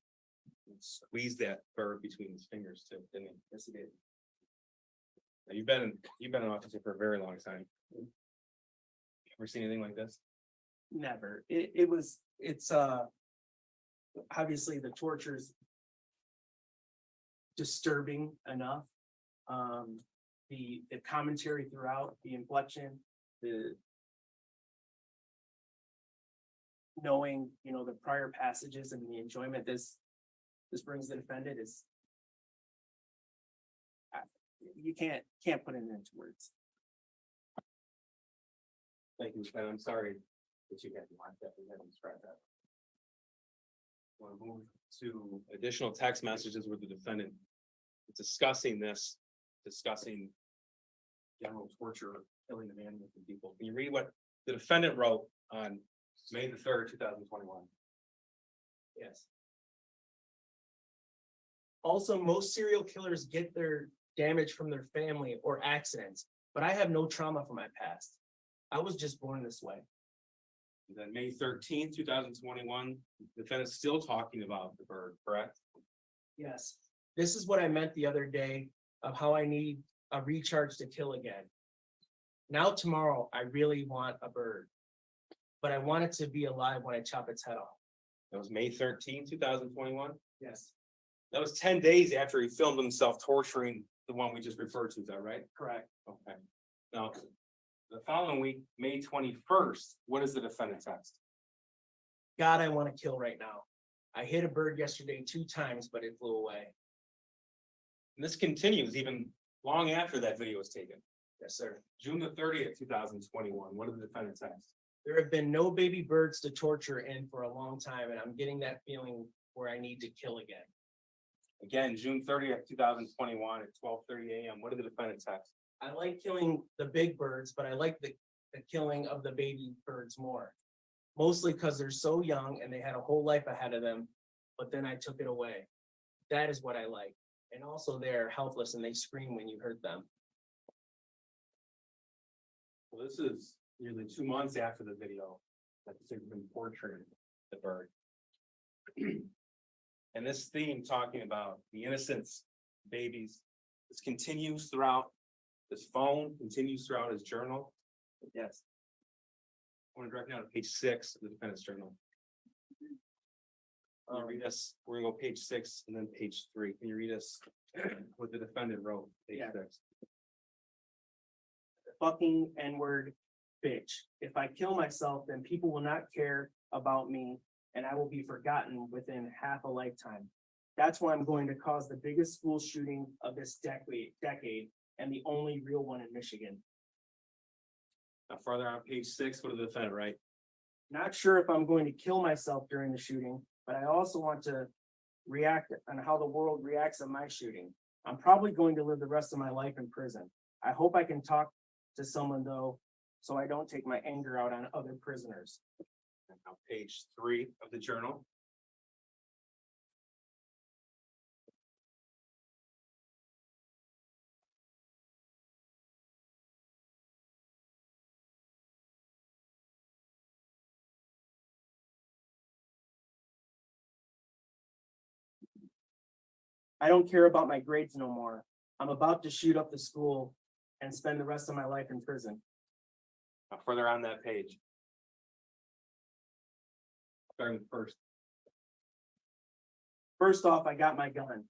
Squeeze that bird between his fingers too, didn't he? Yes, he did. Now, you've been an officer for a very long time. Ever seen anything like this? Never. It's obviously the torture's disturbing enough. The commentary throughout, the inflection, the knowing, the prior passages and the enjoyment this brings the defendant is, you can't put it into words. Thank you, and I'm sorry that you had to watch that. We had to describe that. Want to move to additional text messages with the defendant discussing general torture, killing the man with the people. Can you read what the defendant wrote on May the 3rd, 2021? Yes. Also, most serial killers get their damage from their family or accidents, but I have no trauma from my past. I was just born this way. And then May 13th, 2021, the defendant's still talking about the bird, correct? Yes. This is what I meant the other day of how I need a recharge to kill again. Now tomorrow, I really want a bird, but I want it to be alive when I chop its head off. That was May 13th, 2021. Yes, That was 10 days after he filmed himself torturing the one we just referred to, is that right? correct. Okay. Now, the following week, May 21st, what is the defendant text? God, I want to kill right now. I hit a bird yesterday 2 times, but it flew away. And this continues even long after that video was taken. Yes, sir. June the 30th, 2021, what did the defendant text? There have been no baby birds to torture in for a long time, and I'm getting that feeling where I need to kill again. Again, June 30th, 2021 at 12:30 a.m. What did the defendant text? I like killing the big birds, but I like the killing of the baby birds more. Mostly because they're so young and they had a whole life ahead of them, but then I took it away. That is what I like. And also they're helpless and they scream when you hurt them. Well, this is nearly 2 months after the video that they've been torturing the bird. And this theme talking about the innocence, babies, this continues throughout this phone, continues throughout his journal. Yes. I want to direct now to page 6 of the defendant's journal. Can you read us? We're gonna go page 6 and then page 3. Can you read us what the defendant wrote? Page Yeah. 6. Fucking N-word bitch. If I kill myself, then people will not care about me and I will be forgotten within half a lifetime. That's why I'm going to cause the biggest school shooting of this decade, and the only real one in Michigan. Now further on page 6, go to the defendant, right? Not sure if I'm going to kill myself during the shooting, but I also want to react on how the world reacts on my shooting. I'm probably going to live the rest of my life in prison. I hope I can talk to someone though, so I don't take my anger out on other prisoners. And now page 3 of the journal. I don't care about my grades no more. I'm about to shoot up the school and spend the rest of my life in prison. Now further on that page. Starting with first. First off, I got my gun.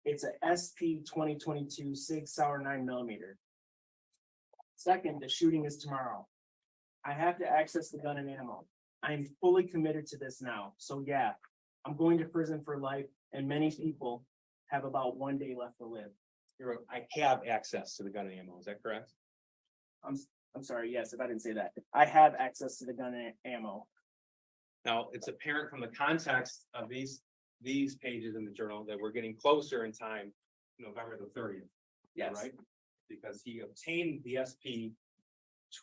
It's a SP 2022 Sig Sauer 9mm. Second, the shooting is tomorrow. I have to access the gun and ammo. I am fully committed to this now. So yeah, I'm going to prison for life, and many people have about 1 day left to live. I have access to the gun and ammo, is that correct? I'm sorry, yes, if I didn't say that. I have access to the gun and ammo. Now, it's apparent from the context of these pages in the journal that we're getting closer in time, to November the 30th. Yes. Right? Because he obtained the SP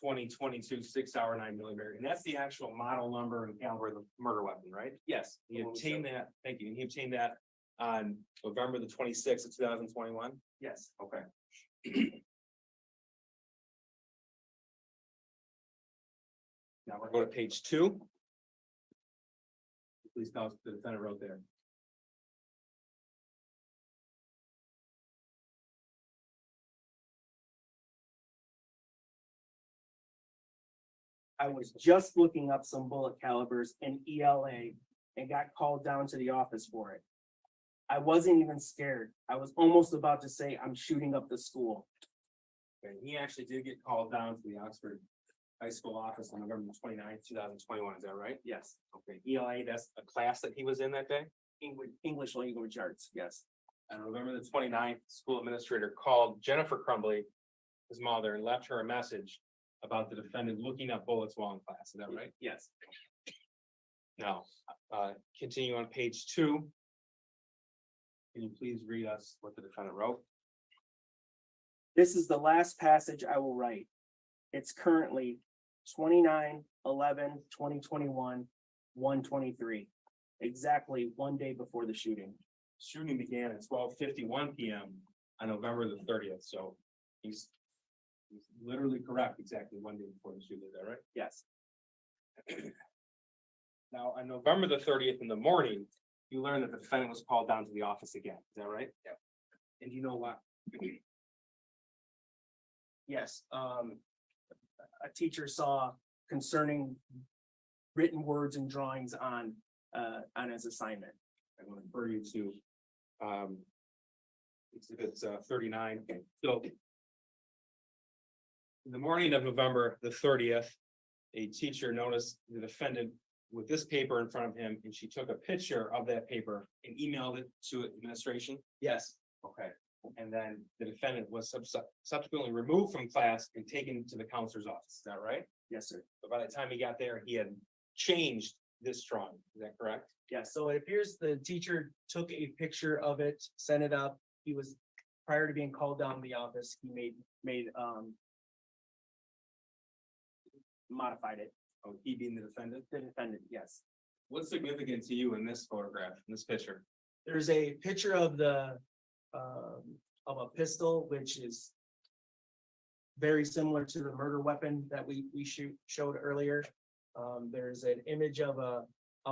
2022 Sig Sauer 9mm, and that's the actual model number and caliber of the murder weapon, right? Yes. He obtained that, thank you, and he obtained that on November the 26th of 2021. Yes. Okay. Now we're going to page 2. Please tell us what the defendant wrote there. I was just looking up some bullet calibers in ELA and got called down to the office for it. I wasn't even scared. I was almost about to say I'm shooting up the school. And he actually did get called down to the Oxford High School office on November 29th, 2021. Is that right? Yes. Okay. ELA, that's a class that he was in that day. English language arts, yes. On November the 29th, school administrator called Jennifer Crumbley, his mother, and left her a message about the defendant looking up bullets while in class. Is that right? Yes. Now, continue on page 2. Can you please read us what the defendant wrote? This is the last passage I will write. It's currently 29/11/2021, 1:23, exactly 1 day before the shooting. Shooting began at 12:51 p.m. on November the 30th. So he's literally correct, exactly 1 day before the shooting. Is that right? Yes. Now, on November the 30th in the morning, you learned that the defendant was called down to the office again. Is that right? Yeah. And you know what? Yes, a teacher saw concerning written words and drawings on his assignment. I want to refer you to exhibit 39. So in the morning of November the 30th, a teacher noticed the defendant with this paper in front of him, and she took a picture of that paper and emailed it to administration. Yes. Okay. And then the defendant was subsequently removed from class and taken to the counselor's office. Is that right? Yes, sir. But by the time he got there, he had changed this drawing. Is that correct? Yeah, so it appears the teacher took a picture of it, sent it up. He was, prior to being called down to the office, he modified it. Oh, he being the defendant? The defendant, yes. What's significant to you in this photograph, in this picture? There's a picture of a pistol, which is very similar to the murder weapon that we showed earlier. There's an image of a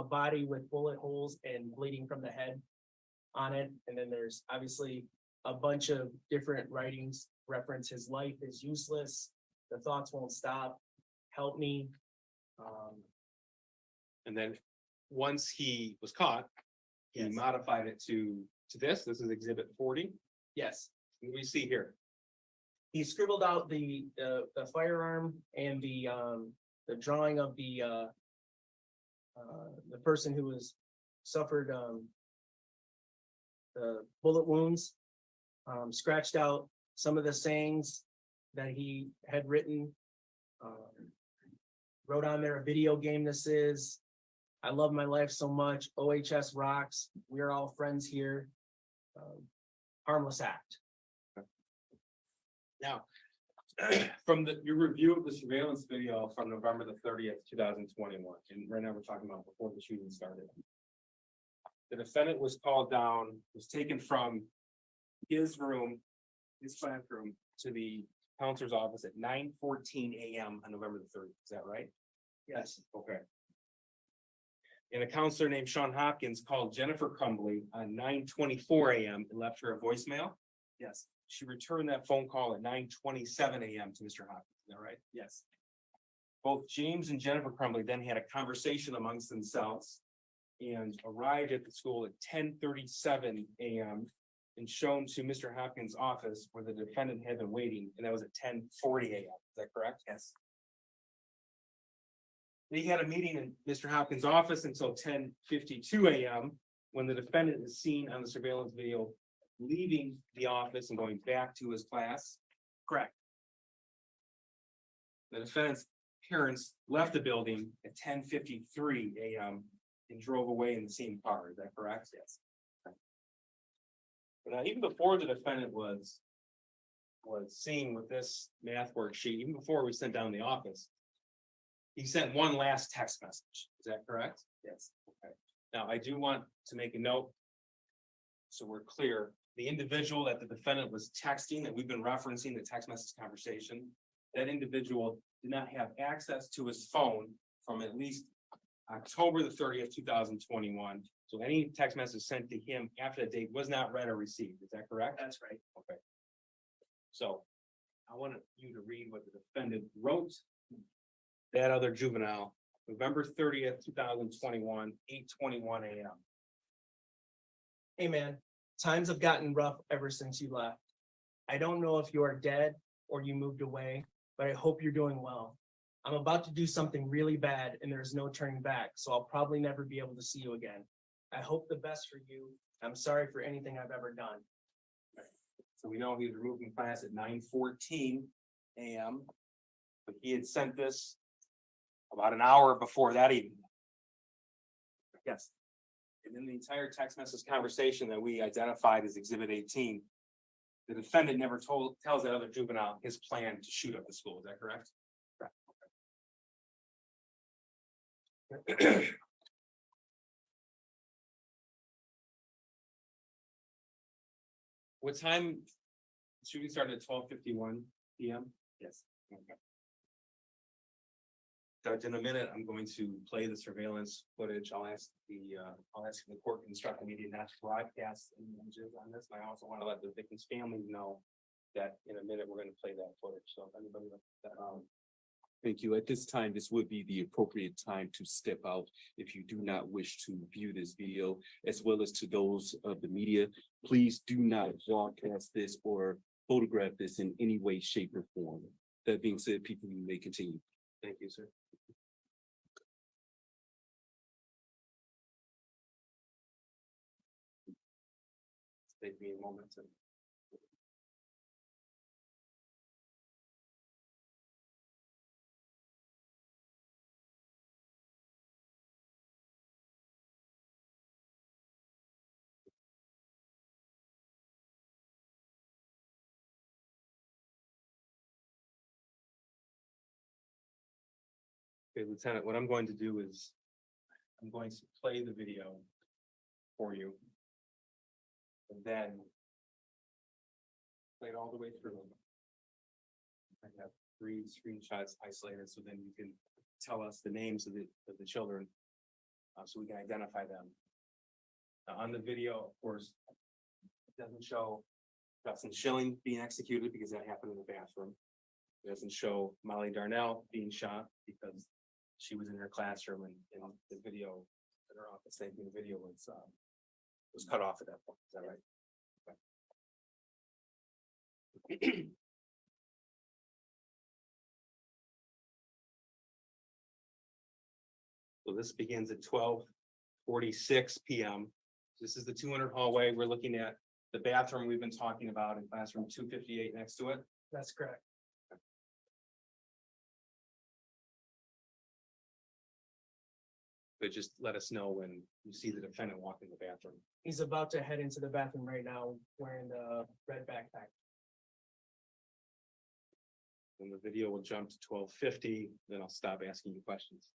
body with bullet holes and bleeding from the head on it. And then there's obviously a bunch of different writings reference his life is useless. The thoughts won't stop. Help me. And then once he was caught, he Yes. modified it to this. This is exhibit 40. Yes. What do we see here? He scribbled out the firearm and the drawing of the person who was suffered, the bullet wounds, scratched out some of the sayings that he had written. Wrote on there, a video game this is. I love my life so much. OHS rocks. We're all friends here. Harmless act. Now, from your review of the surveillance video from November the 30th, 2021, and right now we're talking about before the shooting started. The defendant was called down, was taken from his room, his classroom, to the counselor's office at 9:14 a.m. on November the 30th. Is that right? Yes. Okay. And a counselor named Sean Hopkins called Jennifer Crumbley on 9:24 a.m. and left her a voicemail. Yes. She returned that phone call at 9:27 a.m. to Mr. Hopkins. Is that right? Yes. Both James and Jennifer Crumbley then had a conversation amongst themselves and arrived at the school at 10:37 a.m. and shown to Mr. Hopkins' office where the defendant had been waiting, and that was at 10:40 a.m. Is that correct? Yes. They had a meeting in Mr. Hopkins' office until 10:52 a.m. when the defendant is seen on the surveillance video leaving the office and going back to his class. Correct. The defendant's parents left the building at 10:53 a.m. and drove away in the same car. Is that correct? Yes. But now, even before the defendant was seen with this math worksheet, even before we sent down the office, he sent one last text message. Is that correct? Yes. Okay. Now, I do want to make a note, so we're clear. The individual that the defendant was texting, that we've been referencing the text message conversation, that individual did not have access to his phone from at least October the 30th, 2021. So any text message sent to him after that date was not read or received. Is that correct? That's right. Okay. So I wanted you to read what the defendant wrote. That other juvenile, November 30th, 2021, 8:21 a.m. Hey, man, times have gotten rough ever since you left. I don't know if you are dead or you moved away, but I hope you're doing well. I'm about to do something really bad and there's no turning back, so I'll probably never be able to see you again. I hope the best for you. I'm sorry for anything I've ever done. So we know he was removed from class at 9:14 a.m. But he had sent this about an hour before that evening. Yes. And in the entire text message conversation that we identified as Exhibit 18, the defendant never tells that other juvenile his plan to shoot up the school. Is that correct? Correct. What time? Shooting started at 12:51 p.m. Yes. Okay. Judge, in a minute, I'm going to play the surveillance footage. I'll ask the court to instruct the media not to broadcast any images on this. And I also want to let the victim's family know that in a minute, we're going to play that footage. So if anybody that, Thank you. At this time, this would be the appropriate time to step out if you do not wish to view this video, as well as to those of the media. Please do not broadcast this or photograph this in any way, shape, or form. That being said, people, you may continue. thank you, sir. Take me a moment to. Okay, Lieutenant, what I'm going to do is I'm going to play the video for you. And then play it all the way through. I have 3 screenshots isolated, so then you can tell us the names of the children, so we can identify them. Now, on the video, of course, it doesn't show Justin Schilling being executed because that happened in the bathroom. It doesn't show Molly Darnell being shot because she was in her classroom and the video in her office, the video was cut off at that point. Is that right? Okay. So this begins at 46 PM. This is the 200 hallway. We're looking at the bathroom we've been talking about in classroom 258 next to it. That's correct. But just let us know when you see the defendant walk in the bathroom. He's about to head into the bathroom right now wearing the red backpack. And the video will jump to 12:50, then I'll stop asking you questions.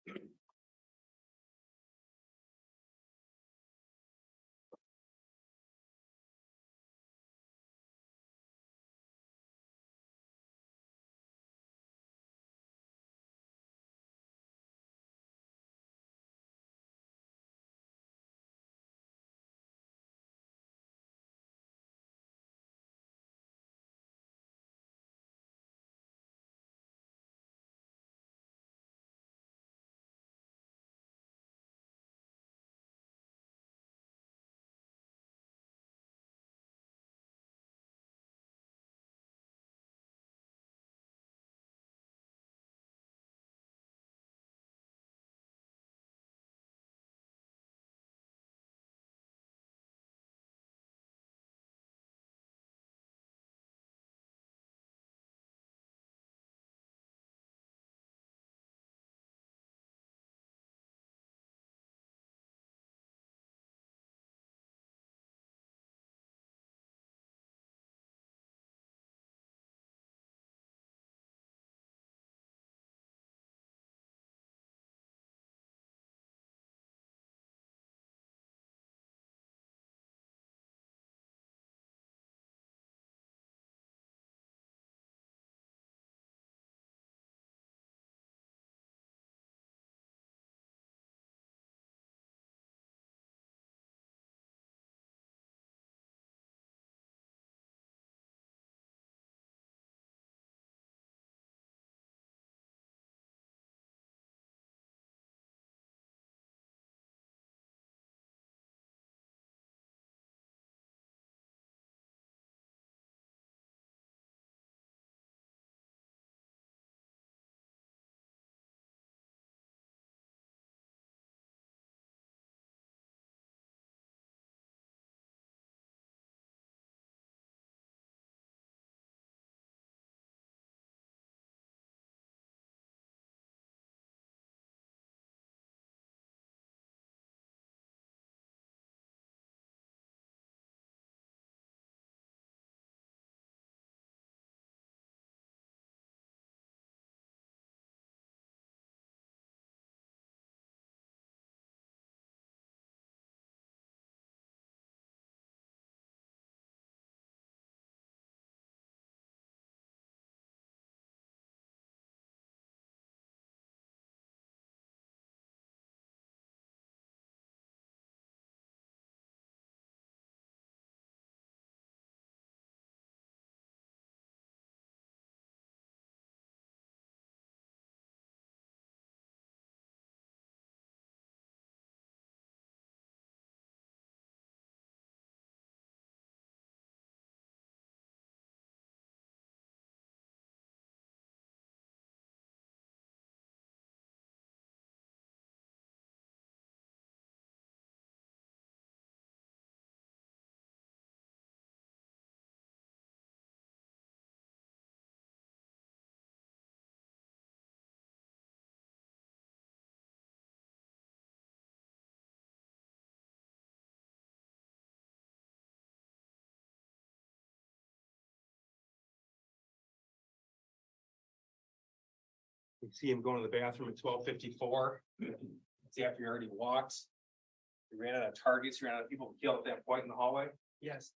You see him going to the bathroom at 12:54. See, after he already walked. He ran out of targets, he ran out of people to kill at that point in the hallway. Yes.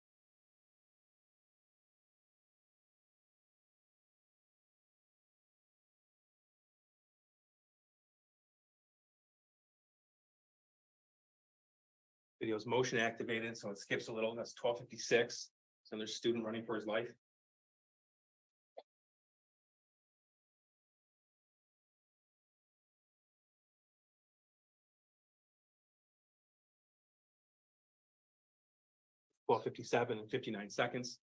Video's motion activated, so it skips a little. That's 12:56. So there's a student running for his life. (12:57 and 59 seconds).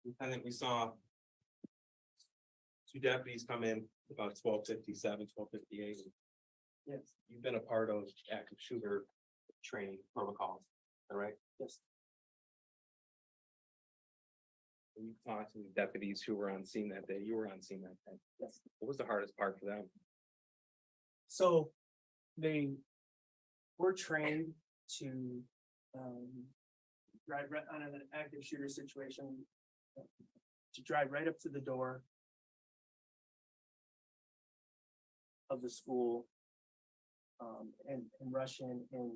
Lieutenant, we saw two deputies come in about 12:57, 12:58. Yes. You've been a part of active shooter training protocols, all right? Yes. You talked to the deputies who were on scene that day. You were on scene that day. Yes. What was the hardest part for them? So they were trained to drive right on an active shooter situation, to drive right up to the door of the school, and rush in and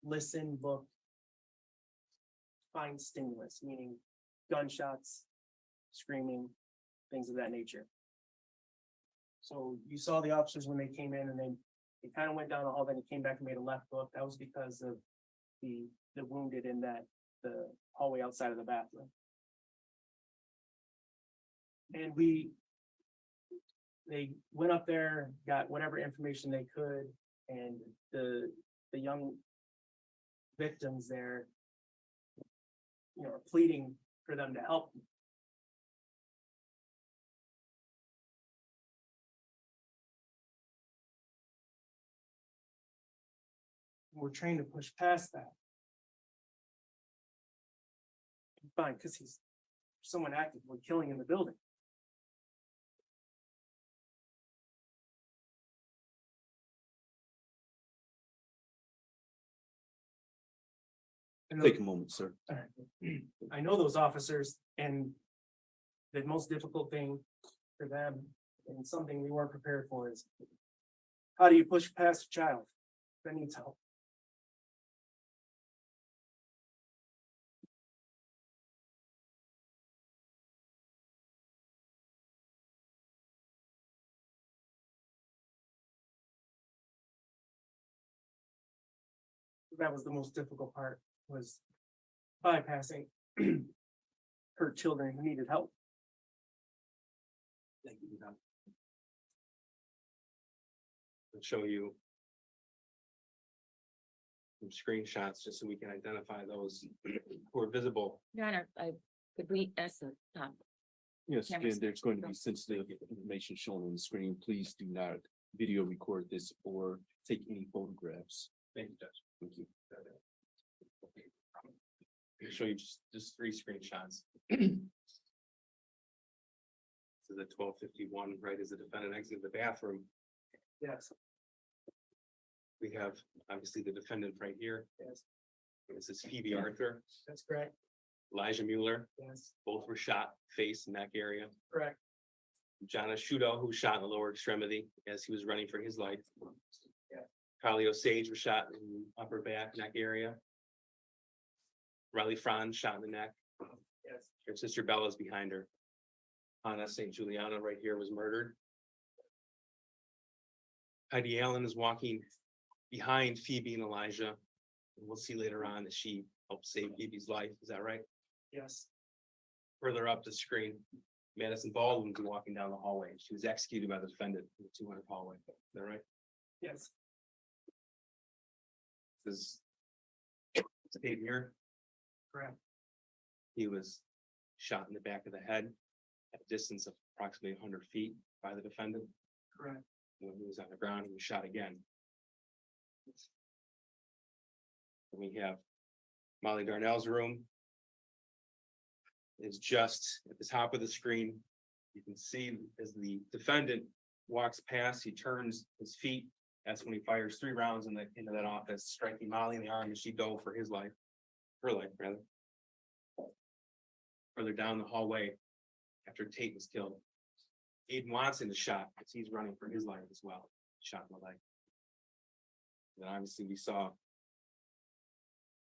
listen, look, find stimulus, meaning gunshots, screaming, things of that nature. So you saw the officers when they came in, and they kind of went down the hall, then he came back and made a left look. That was because of the wounded in the hallway outside of the bathroom. And they went up there, got whatever information they could, and the young victims there, are pleading for them to help. We're trained to push past that. Fine, because he's someone actively killing in the building. And Take a moment, sir. I know those officers, and the most difficult thing for them, and something we weren't prepared for, is how do you push past a child that needs help? That was the most difficult part, was bypassing her children who needed help. Thank you. Lieutenant. I'll show you some screenshots just so we can identify those who are visible. Your Honor, could we ask the, Yes, Cameras. again, there's going to be sensitive information shown on the screen. Please do not video record this or take any photographs. Thank you, Judge. Thank you. I'll show you just three screenshots. So the 12:51, right, as the defendant exited the bathroom, Yes, we have obviously the defendant right here. yes, This is Phoebe Arthur, that's correct. Elijah Mueller, Yes, both were shot face and neck area. correct. John Ashudo, who was shot in the lower extremity as he was running for his life. Yeah. Carly Osage was shot in the upper back neck area. Riley Franz shot in the neck. Yes, Her sister Bella's behind her. Anna St. Juliana right here was murdered. Heidi Allen is walking behind Phoebe and Elijah. And we'll see later on that she helped save Phoebe's life. Is that right? yes, Further up the screen, Madison Baldwin was walking down the hallway. She was executed by the defendant in the 200 hallway. Is that right? yes, This is Dave here. correct. He was shot in the back of the head at a distance of approximately 100 feet by the defendant. Correct. When he was on the ground, he was shot again. And we have Molly Darnell's room. Is just at the top of the screen. You can see as the defendant walks past, he turns his feet. That's when he fires 3 rounds into that office, striking Molly in the arm as she dove for his life, her life rather. Further down the hallway, after Tate was killed, Aiden Watson is shot as he's running for his life as well, shot in the leg. And obviously we saw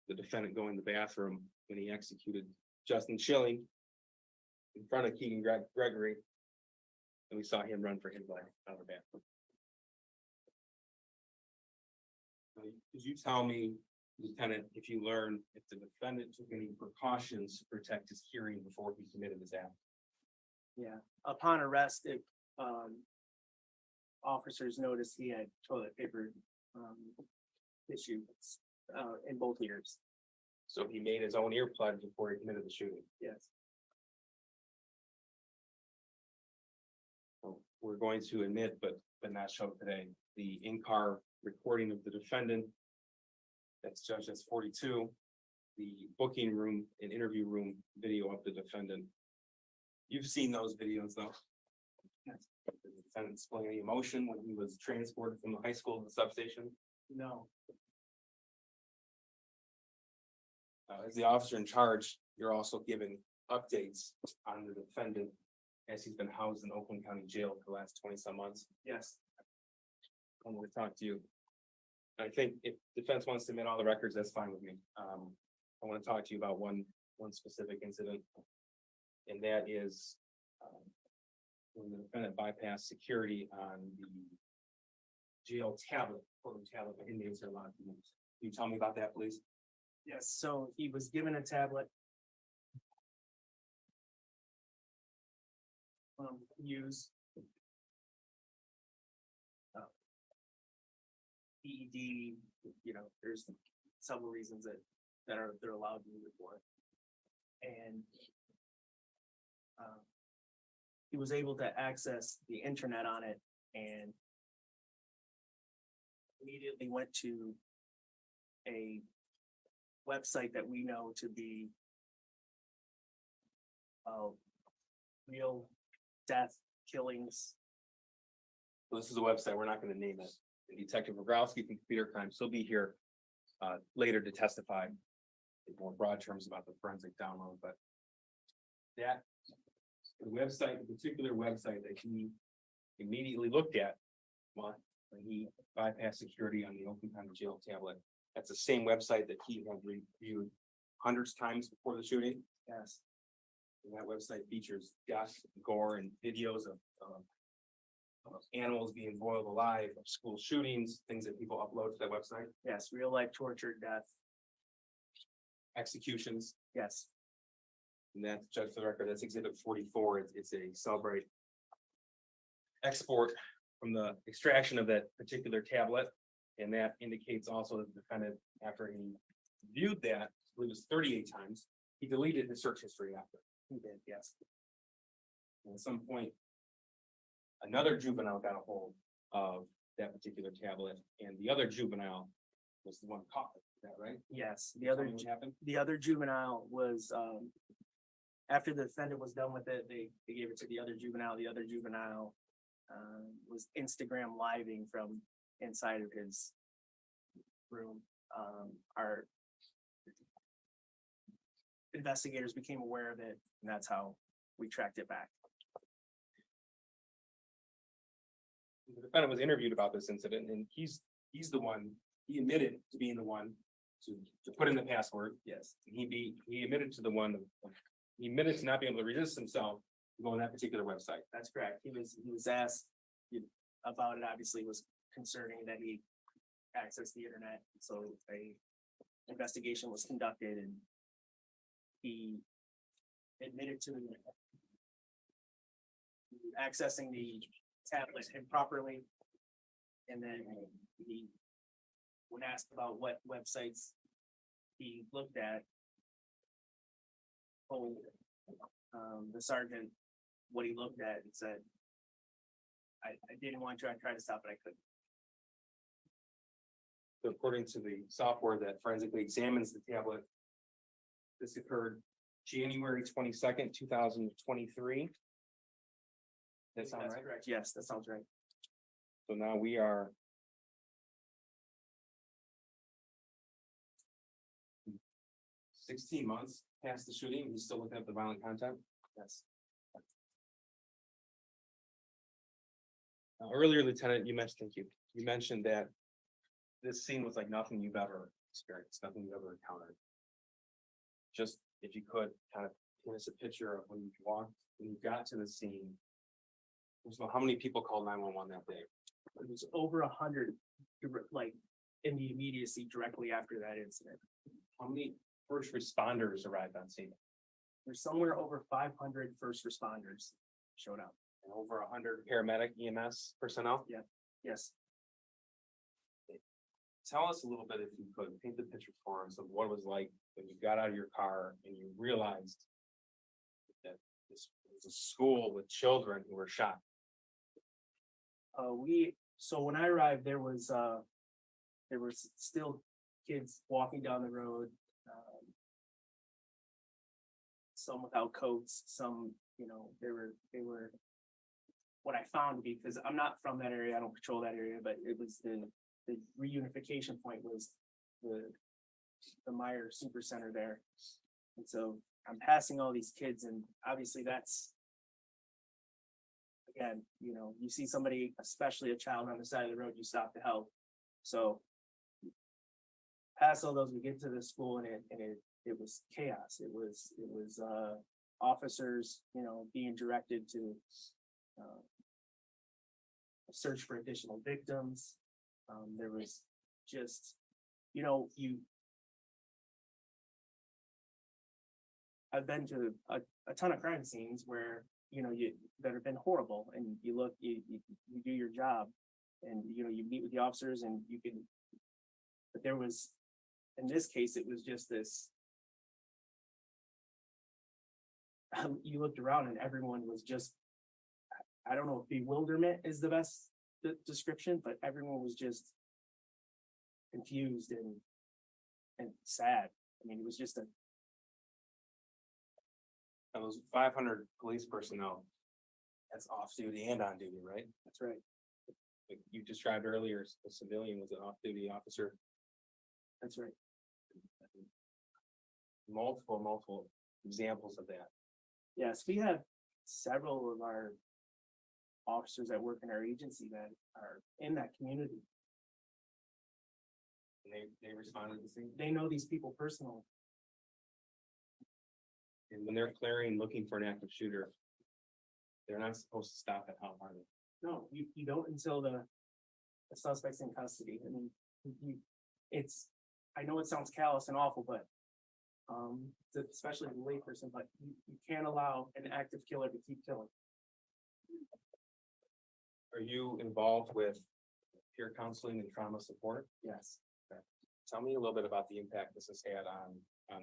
the defendant go in the bathroom when he executed Justin Schilling in front of Keegan Gregory. And we saw him run for his life out of the bathroom. Could you tell me, Lieutenant, if you learned if the defendant took any precautions to protect his hearing before he committed this act? Yeah, upon arrest, officers noticed he had toilet paper issues in both ears. So he made his own earplugs before he committed the shooting. Yes, we're going to admit, but not show today, the in-car recording of the defendant. That's judged as 42, the booking room and interview room video of the defendant. You've seen those videos though. The defendant displaying emotion when he was transported from the high school to the substation. No. As the officer in charge, you're also given updates on the defendant as he's been housed in Oakland County Jail for the last 20-some months. Yes. I'm going to talk to you. I think if defense wants to admit all the records, that's fine with me. I want to talk to you about one specific incident. And that is when the defendant bypassed security on the jail tablet, courtroom tablet that inmates are allowed to use. Can you tell me about that, please? Yes, so he was given a tablet. Use. EED, there's several reasons they're allowed to use it for. And he was able to access the internet on it and immediately went to a website that we know to be real death killings. So this is a website, we're not going to name it. And Detective Rogowski from Computer Crimes, he'll be here later to testify in more broad terms about the forensic download, but that the website, the particular website that he immediately looked at when he bypassed security on the Oakland County Jail tablet, that's the same website that he had reviewed hundreds of times before the shooting. Yes. And that website features death, gore, and videos of animals being boiled alive, of school shootings, things that people upload to that website, Yes, real life torture, death. executions, Yes. and that's judge for the record, that's exhibit 44. It's a celebrate export from the extraction of that particular tablet. And that indicates also that the defendant, after he viewed that, I believe it was 38 times, he deleted his search history after. He did, yes. And at some point, another juvenile got a hold of that particular tablet, and the other juvenile was the one caught. Is that right? Yes, Tell me what happened? the other juvenile was, after the defendant was done with it, they gave it to the other juvenile. The other juvenile was Instagram living from inside of his room. Our investigators became aware of it, and that's how we tracked it back. The defendant was interviewed about this incident, and he's the one, he admitted to being the one to put in the password. Yes, He admitted to he admitted to not being able to resist himself to go on that particular website. that's correct. He was asked about it, obviously was concerning that he accessed the internet. So a investigation was conducted and he admitted to accessing the tablet improperly. And then he, when asked about what websites he looked at, told the sergeant what he looked at and said, I didn't want to, I tried to stop, but I couldn't. So according to the software that forensically examines the tablet, this occurred January 22nd, 2023. That sound That's right? correct. Yes, that sounds right. So now we are 16 months past the shooting. He's still looking at the violent content. Yes. Earlier, Lieutenant, you mentioned, thank you. You mentioned that this scene was like nothing you've ever experienced, nothing you've ever encountered. Just if you could kind of give us a picture of when you got to the scene. First of all, how many people called 911 that day? It was over 100, like in the immediacy directly after that incident. How many first responders arrived on scene? There's somewhere over 500 first responders showed up. And over 100 paramedic EMS personnel? Yes. Tell us a little bit, if you could, paint the picture for us of what it was like when you got out of your car and you realized that this was a school with children who were shot. So when I arrived, there was still kids walking down the road. Some without coats, some, they were what I found, because I'm not from that area, I don't patrol that area, but it was the reunification point was the Meyer Super Center there. And so I'm passing all these kids, and obviously that's, again, you see somebody, especially a child on the side of the road, you stop to help. So pass all those, we get to the school, and it was chaos. It was officers, being directed to search for additional victims. There was just, I've been to a ton of crime scenes where, that have been horrible, and you look, you do your job, and, you meet with the officers, and but there was, in this case, it was just this, you looked around and everyone was just, I don't know if bewilderment is the best description, but everyone was just confused and sad. I mean, it was just Those 500 police personnel, that's off duty and on duty, right? that's right. Like you described earlier, a civilian was an off-duty officer. That's right. Multiple examples of that. Yes, we have several of our officers that work in our agency that are in that community. And they responded to the scene. They know these people personally. And when they're clearing, looking for an active shooter, they're not supposed to stop at how hard. No, you don't until the suspect's in custody. I mean, I know it sounds callous and awful, but especially the layperson, but you can't allow an active killer to keep killing. Are you involved with peer counseling and trauma support? Yes. Tell me a little bit about the impact this has had on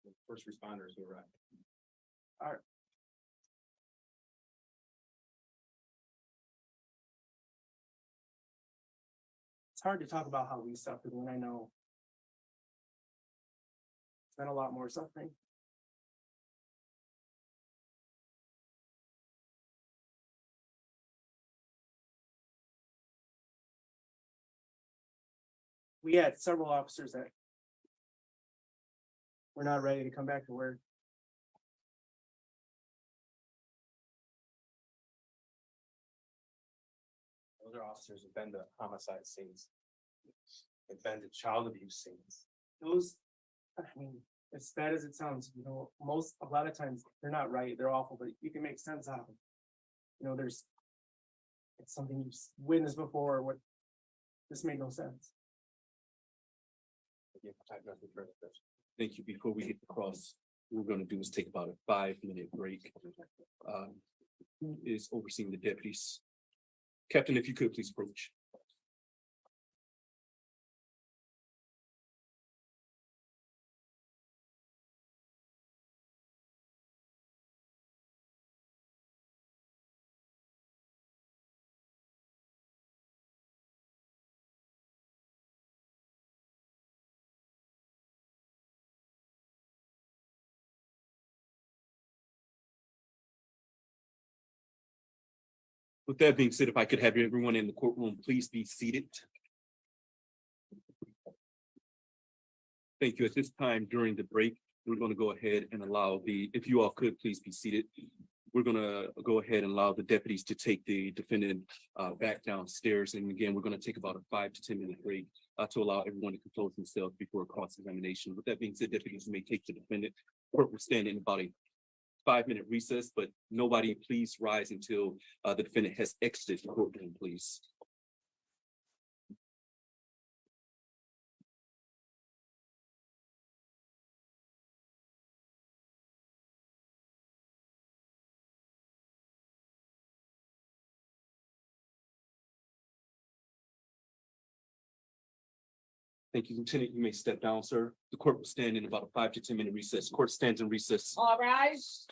the first responders who arrived. It's hard to talk about how we suffered when I know it's been a lot more suffering. We had several officers that were not ready to come back to work. Those are officers who've been to homicide scenes. They've been to child abuse scenes. Those, I mean, as bad as it sounds, a lot of times they're not right, they're awful, but you can make sense out of them. It's something you've witnessed before, what, this made no sense. Thank you. Before we hit the cross, what we're gonna do is take about a 5-minute break. Who is overseeing the deputies? Captain, if you could please approach. With that being said, if I could have everyone in the courtroom, please be seated. Thank you. At this time during the break, we're going to go ahead and allow if you all could please be seated. We're going to go ahead and allow the deputies to take the defendant back downstairs. And again, we're going to take about a 5 to 10 minute break to allow everyone to compose themselves before cross-examination. With that being said, deputies may take the defendant. Court will stand in about a 5-minute recess, but nobody please rise until the defendant has exited the courtroom, please. Thank you, Lieutenant. You may step down, sir. The court will stand in about a 5 to 10 minute recess. Court stands in recess. All rise.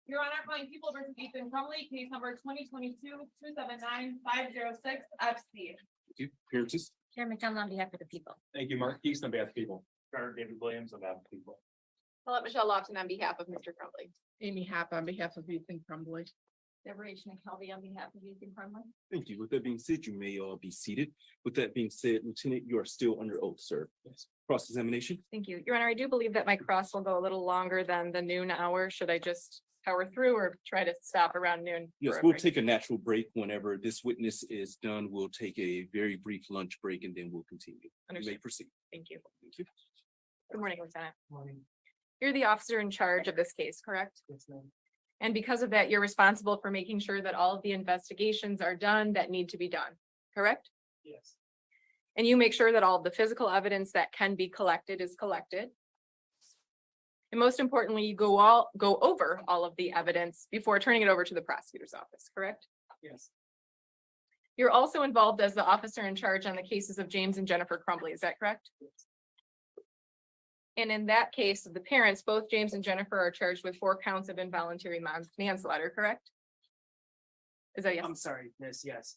Your Honor, calling People versus Ethan Crumbley, case number 2022-279-506 FC. Appearances. Chair McDonald on behalf of the people. Thank you, Mark Keith, on behalf of people. Carter David Williams, on behalf of people. Paulette Michelle Lofton on behalf of Mr. Crumbley. Amy Happ on behalf of Ethan Crumbly. Deborah McKelvey on behalf of Ethan Crumbley. Thank you. With that being said, you may all be seated. With that being said, Lieutenant, you are still under oath, sir. Yes. Cross-examination. Thank you. Your Honor, I do believe that my cross will go a little longer than the noon hour. Should I just power through or try to stop around noon? Yes, for we'll every- take a natural break whenever this witness is done. We'll take a very brief lunch break and then we'll continue. You may Understood. proceed. Thank you. Thank you. Good morning, Lieutenant. Morning. You're the officer in charge of this case, correct? Yes, ma'am. And because of that, you're responsible for making sure that all of the investigations are done that need to be done, correct? Yes. And you make sure that all of the physical evidence that can be collected is collected. And most importantly, you go over all of the evidence before turning it over to the prosecutor's office, correct? Yes. You're also involved as the officer in charge on the cases of James and Jennifer Crumbley, is that correct? And in that case, the parents, both James and Jennifer, are charged with 4 counts of involuntary manslaughter, correct? Is that yes? I'm sorry, miss, yes.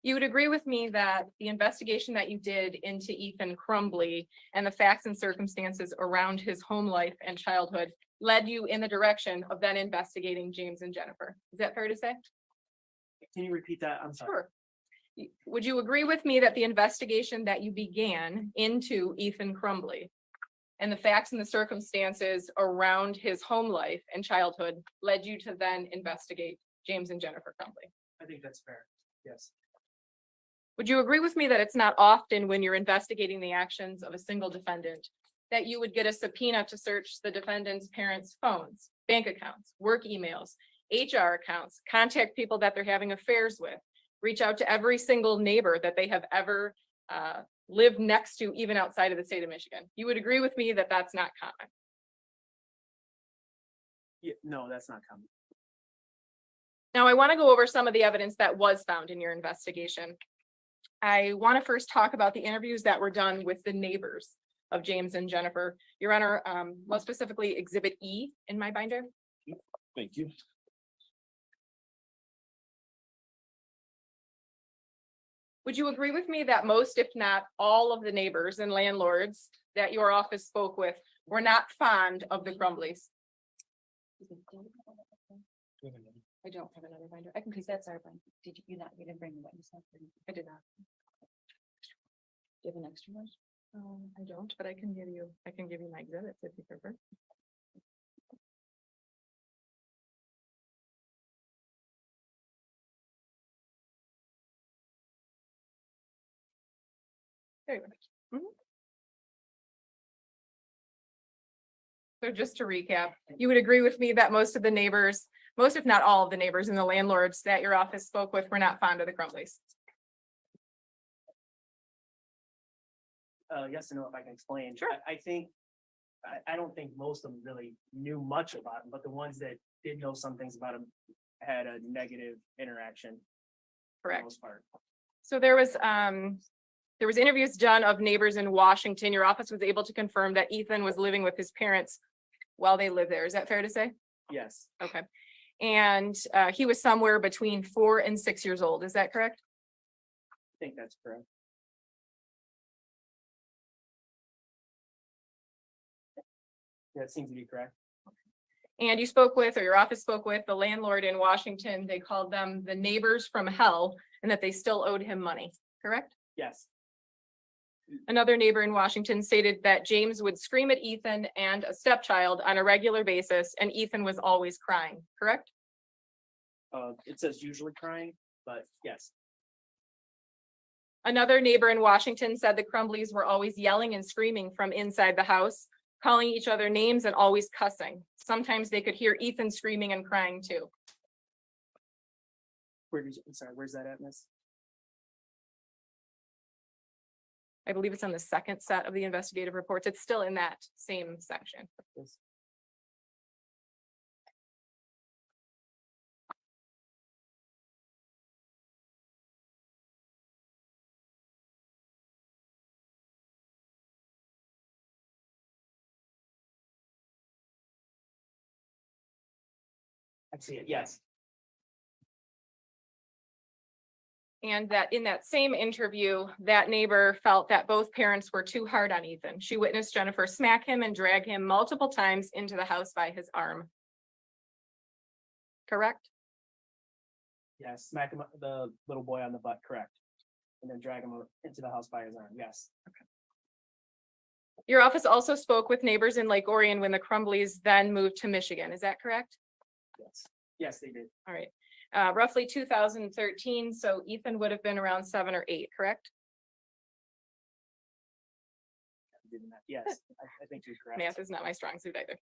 You would agree with me that the investigation that you did into Ethan Crumbley and the facts and circumstances around his home life and childhood led you in the direction of then investigating James and Jennifer. Is that fair to say? Can you repeat that? I'm sorry. Sure. Would you agree with me that the investigation that you began into Ethan Crumbley and the facts and the circumstances around his home life and childhood led you to then investigate James and Jennifer Crumbley? I think that's fair. Yes. Would you agree with me that it's not often when you're investigating the actions of a single defendant that you would get a subpoena to search the defendant's parents' phones, bank accounts, work emails, HR accounts, contact people that they're having affairs with, reach out to every single neighbor that they have ever lived next to, even outside of the state of Michigan? You would agree with me that that's not common. Yeah, no, that's not common. Now, I want to go over some of the evidence that was found in your investigation. I want to first talk about the interviews that were done with the neighbors of James and Jennifer. Your Honor, most specifically Exhibit E in my binder. Thank you. Would you agree with me that most, if not all of the neighbors and landlords that your office spoke with were not fond of the Crumbleys? I don't have another binder. I can, because that's our binder. Did you not, you didn't bring the witness? I did not. Do you have an extra one? I don't, but I can give you my exhibits if you prefer. There you go. So just to recap, you would agree with me that most of the neighbors, most if not all of the neighbors and the landlords that your office spoke with were not fond of the Crumbleys? Yes and no, if I can explain. Sure. I think, I don't think most of them really knew much about him, but the ones that did know some things about him had a negative interaction. For the Correct. most part. So there was interviews done of neighbors in Washington. Your office was able to confirm that Ethan was living with his parents while they lived there. Is that fair to say? Yes, Okay. And he was somewhere between 4 and 6 years old. Is that correct? I think that's correct. That seems to be correct. And you spoke with, or your office spoke with, the landlord in Washington. They called them the neighbors from hell and that they still owed him money, correct? Yes, Another neighbor in Washington stated that James would scream at Ethan and a stepchild on a regular basis, and Ethan was always crying, correct? it says usually crying, but yes, Another neighbor in Washington said the Crumbleys were always yelling and screaming from inside the house, calling each other names and always cussing. Sometimes they could hear Ethan screaming and crying too. I'm sorry, where's that at, miss? I believe it's on the second set of the investigative reports. It's still in that same section. Yes. I see it, yes. And that in that same interview, that neighbor felt that both parents were too hard on Ethan. She witnessed Jennifer smack him and drag him multiple times into the house by his arm. Correct? Yes, smack him, the little boy on the butt, correct. And then drag him into the house by his arm, yes. Your office also spoke with neighbors in Lake Orion when the Crumbleys then moved to Michigan. Is that correct? Yes. Yes, they did. All right. Roughly 2013, so Ethan would have been around 7 or 8, correct? Yes, I think you're correct. Math is not my strong suit either.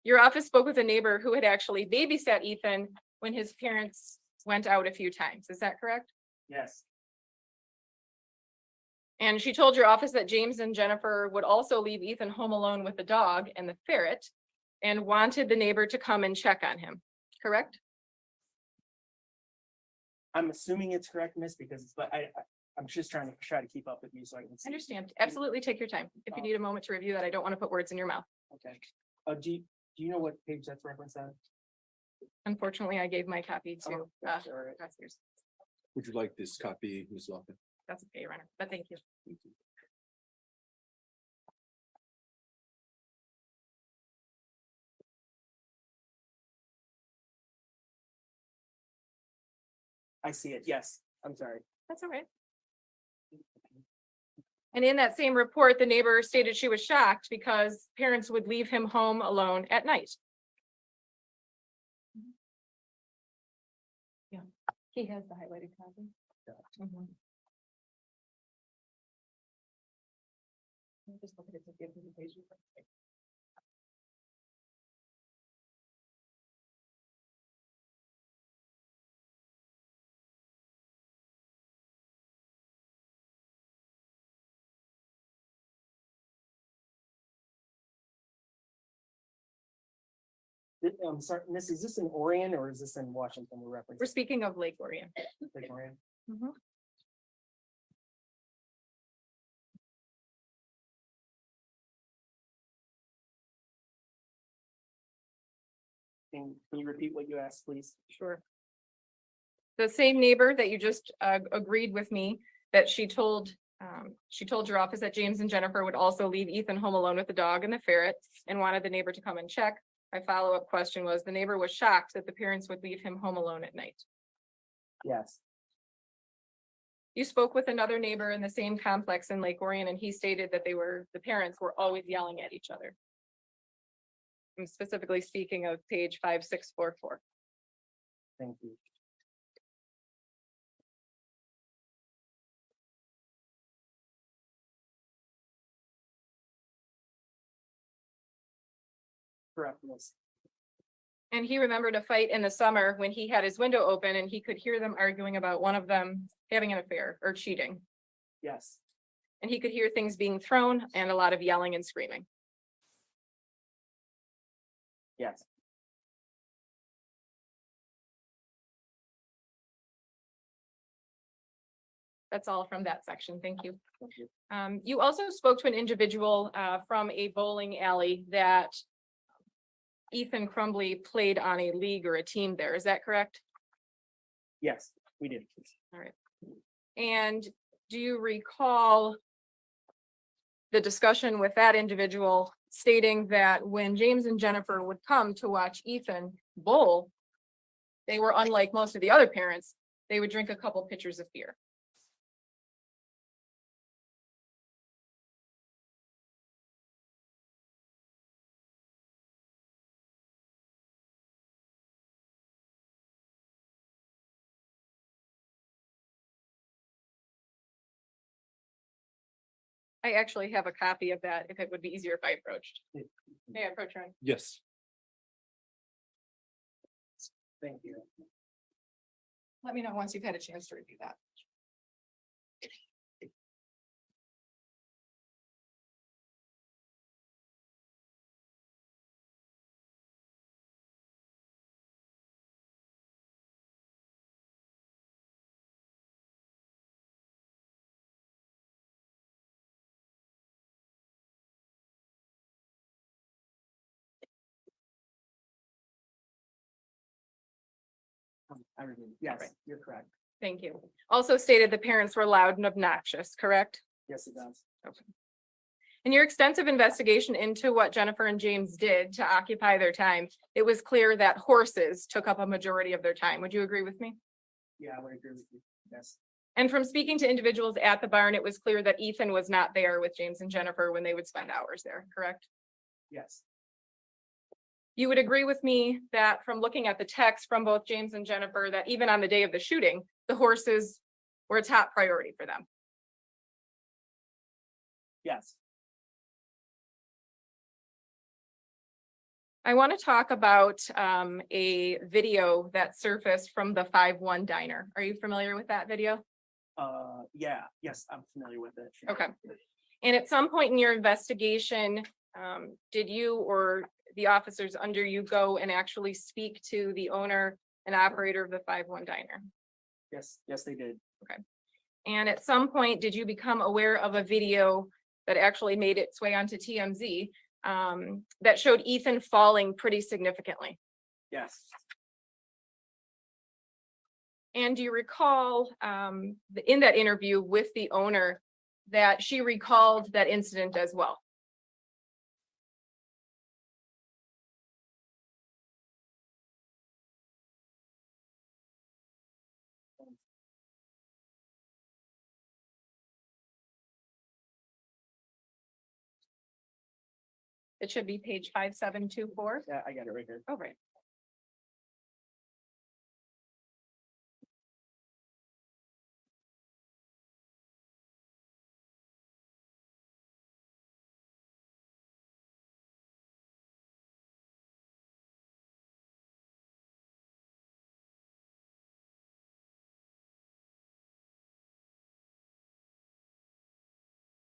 Your office spoke with a neighbor who had actually babysat Ethan when his parents went out a few times. Is that correct? Yes, And she told your office that James and Jennifer would also leave Ethan home alone with the dog and the ferret and wanted the neighbor to come and check on him, correct? I'm assuming it's correct, miss, because, but I'm just trying to keep up with you so I can see. Understand. Absolutely take your time. If you need a moment to review that, I don't want to put words in your mouth. Okay. Do you know what page that's referenced on? Unfortunately, I gave my copy to, Oh, sorry. Professors. Would you like this copy, Ms. Lofton? That's okay, Runner, but thank you. I see it, yes, I'm sorry. That's all right. And in that same report, the neighbor stated she was shocked because parents would leave him home alone at night. Yeah, he has the highlighted copy. Mhm. Let me just look at it to give you the page. I'm sorry, miss, is this in Orion or is this in Washington we're We're referencing? speaking of Lake Orion. Like Orion? Mhm. Can you repeat what you asked, please? Sure. The same neighbor that you just agreed with me that she told your office that James and Jennifer would also leave Ethan home alone with the dog and the ferret and wanted the neighbor to come and check. My follow-up question was, the neighbor was shocked that the parents would leave him home alone at night. Yes, You spoke with another neighbor in the same complex in Lake Orion, and he stated that the parents were always yelling at each other. I'm specifically speaking of page 5644. thank you. Correct, miss. And he remembered a fight in the summer when he had his window open and he could hear them arguing about one of them having an affair or cheating. Yes, And he could hear things being thrown and a lot of yelling and screaming. yes. That's all from that section. Thank you. You also spoke to an individual from a bowling alley that Ethan Crumbley played on a league or a team there. Is that correct? Yes, we did. All right. And do you recall the discussion with that individual stating that when James and Jennifer would come to watch Ethan bowl, they were unlike most of the other parents, they would drink a couple pitchers of beer? I actually have a copy of that if it would be easier if I approached. May I approach, Ryan? Yes. Thank you. Let me know once you've had a chance to review that. Yes, Right. you're correct. Thank you. Also stated the parents were loud and obnoxious, correct? Yes, it does. In your extensive investigation into what Jennifer and James did to occupy their time, it was clear that horses took up a majority of their time. Would you agree with me? Yeah, I would agree with you. Yes, And from speaking to individuals at the barn, it was clear that Ethan was not there with James and Jennifer when they would spend hours there, correct? yes, You would agree with me that from looking at the text from both James and Jennifer, that even on the day of the shooting, the horses were a top priority for them. yes. I want to talk about a video that surfaced from the 5-1 diner. Are you familiar with that video? Yeah, yes, I'm familiar with it. Okay. And at some point in your investigation, did you or the officers under you go and actually speak to the owner and operator of the 5-1 diner? Yes, yes, they did. And at some point, did you become aware of a video that actually made its way onto TMZ that showed Ethan falling pretty significantly? Yes, And do you recall in that interview with the owner that she recalled that incident as well? It should be page 5724. yeah, I got it right here. Oh, right.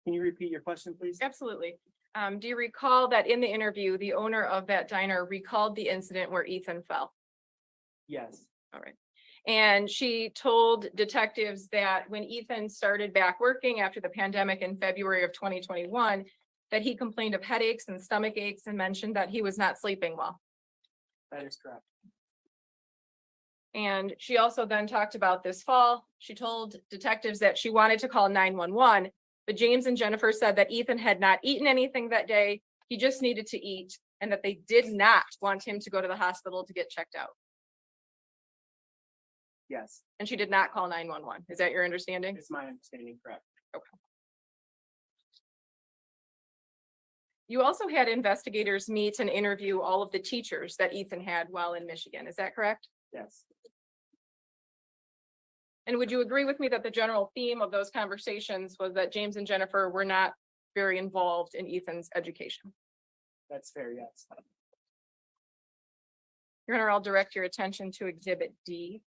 Can you repeat your question, please? Absolutely. Do you recall that in the interview, the owner of that diner recalled the incident where Ethan fell? Yes, All right. And she told detectives that when Ethan started back working after the pandemic in February of 2021, that he complained of headaches and stomach aches and mentioned that he was not sleeping well. that is correct. And she also then talked about this fall. She told detectives that she wanted to call 911, but James and Jennifer said that Ethan had not eaten anything that day. He just needed to eat and that they did not want him to go to the hospital to get checked out. Yes, And she did not call 911. Is that your understanding? it's my understanding, correct. You also had investigators meet and interview all of the teachers that Ethan had while in Michigan. Is that correct? Yes, And would you agree with me that the general theme of those conversations was that James and Jennifer were not very involved in Ethan's education? that's fair, yes. Your Honor, I'll direct your attention to Exhibit D.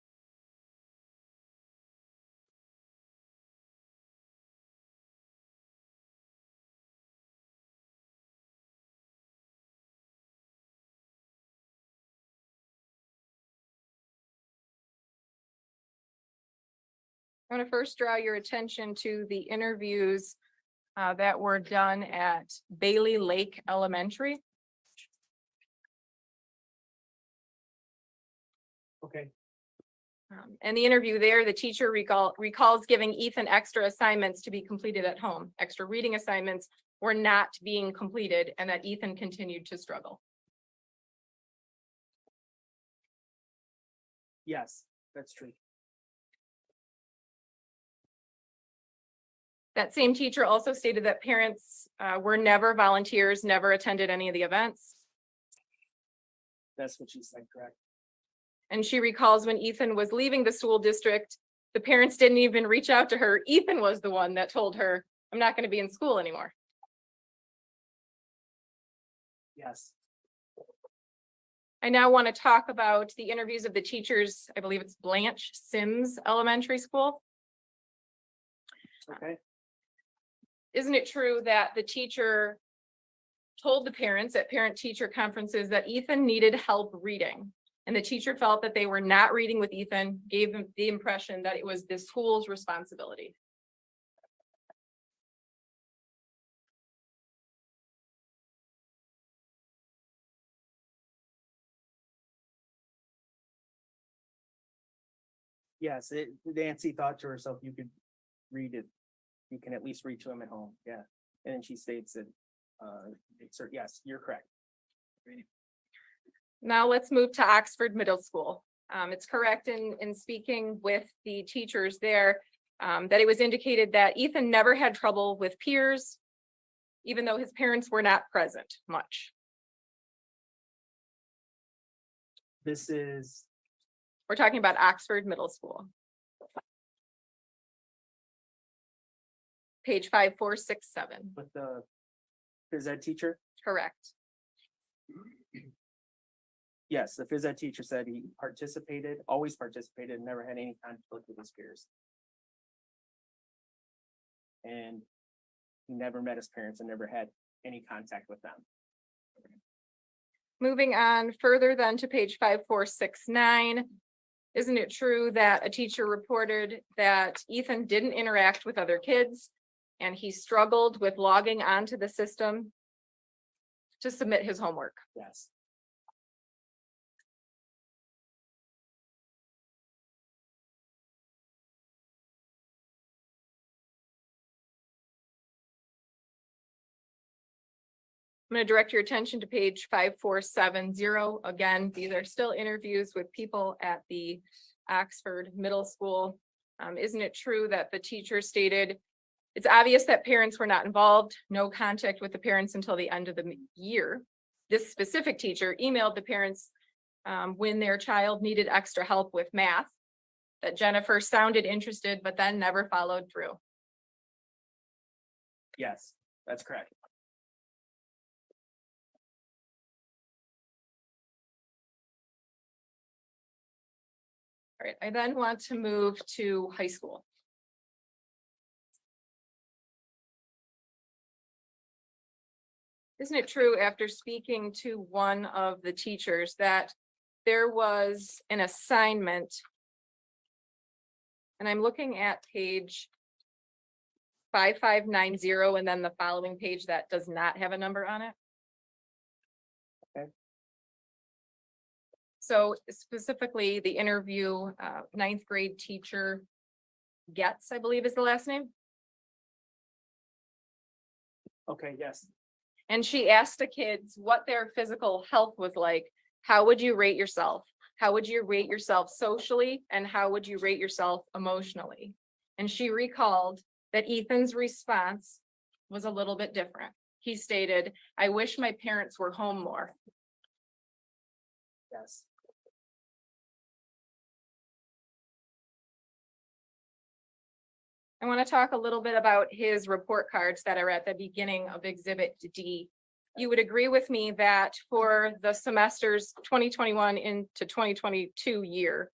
I want to first draw your attention to the interviews that were done at Bailey Lake Elementary. Okay, In the interview there, the teacher recalls giving Ethan extra assignments to be completed at home. Extra reading assignments were not being completed and that Ethan continued to struggle. yes, that's true. That same teacher also stated that parents were never volunteers, never attended any of the events. That's what she said, correct. And she recalls when Ethan was leaving the school district, the parents didn't even reach out to her. Ethan was the one that told her, I'm not going to be in school anymore. Yes, I now want to talk about the interviews of the teachers. I believe it's Blanche Sims Elementary School. okay, Isn't it true that the teacher told the parents at parent-teacher conferences that Ethan needed help reading? And the teacher felt that they were not reading with Ethan, gave him the impression that it was the school's responsibility. Yes, Nancy thought to herself, you could read it. You can at least read to him at home, yeah. And then she states that, yes, you're correct. Now let's move to Oxford Middle School. It's correct in speaking with the teachers there, that it was indicated that Ethan never had trouble with peers, even though his parents were not present much. This is, We're talking about Oxford Middle School. Page 5467, with the phys ed teacher. correct. Yes, the phys ed teacher said he participated, always participated, never had any conflict with his peers. And he never met his parents and never had any contact with them. Moving on further then to page 5469. Isn't it true that a teacher reported that Ethan didn't interact with other kids and he struggled with logging onto the system to submit his homework? Yes. I'm going to direct your attention to page 5470. Again, these are still interviews with people at the Oxford Middle School. Isn't it true that the teacher stated, it's obvious that parents were not involved, no contact with the parents until the end of the year. This specific teacher emailed the parents when their child needed extra help with math, that Jennifer sounded interested, but then never followed through. Yes, that's correct. All right, I then want to move to high school. Isn't it true, after speaking to one of the teachers, that there was an assignment? And I'm looking at page 5590 and then the following page that does not have a number on it. Okay. So specifically, the interview, 9th grade teacher Getz, I believe is the last name. Okay, yes. And she asked the kids what their physical health was like. How would you rate yourself? How would you rate yourself socially? And how would you rate yourself emotionally? And she recalled that Ethan's response was a little bit different. He stated, I wish my parents were home more. Yes. I want to talk a little bit about his report cards that are at the beginning of Exhibit D. You would agree with me that for the semesters 2021 into 2022 year,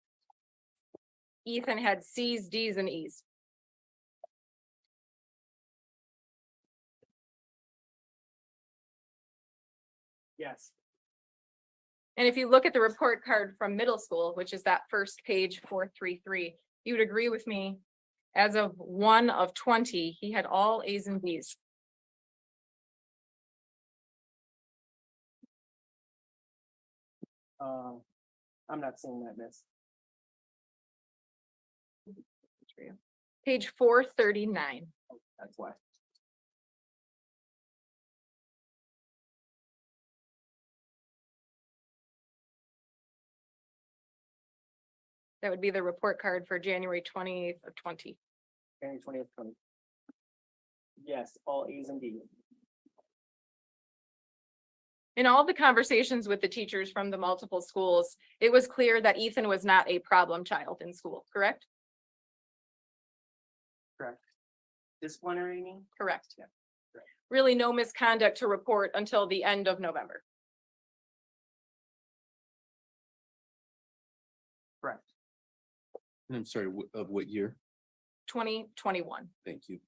Ethan had C's, D's, and E's. Yes. And if you look at the report card from middle school, which is that first page 433, you would agree with me, as of 1 of 20, he had all A's and B's. I'm not seeing that, miss. Page 439. That's why. That would be the report card for January 20th of 20. January 20th, 20. Yes, all A's and B's. In all the conversations with the teachers from the multiple schools, it was clear that Ethan was not a problem child in school, correct? Correct. Disciplinary, you mean? Correct. Yeah, correct. Really no misconduct to report until the end of November. Correct. And I'm sorry, of what year? 2021. Thank you.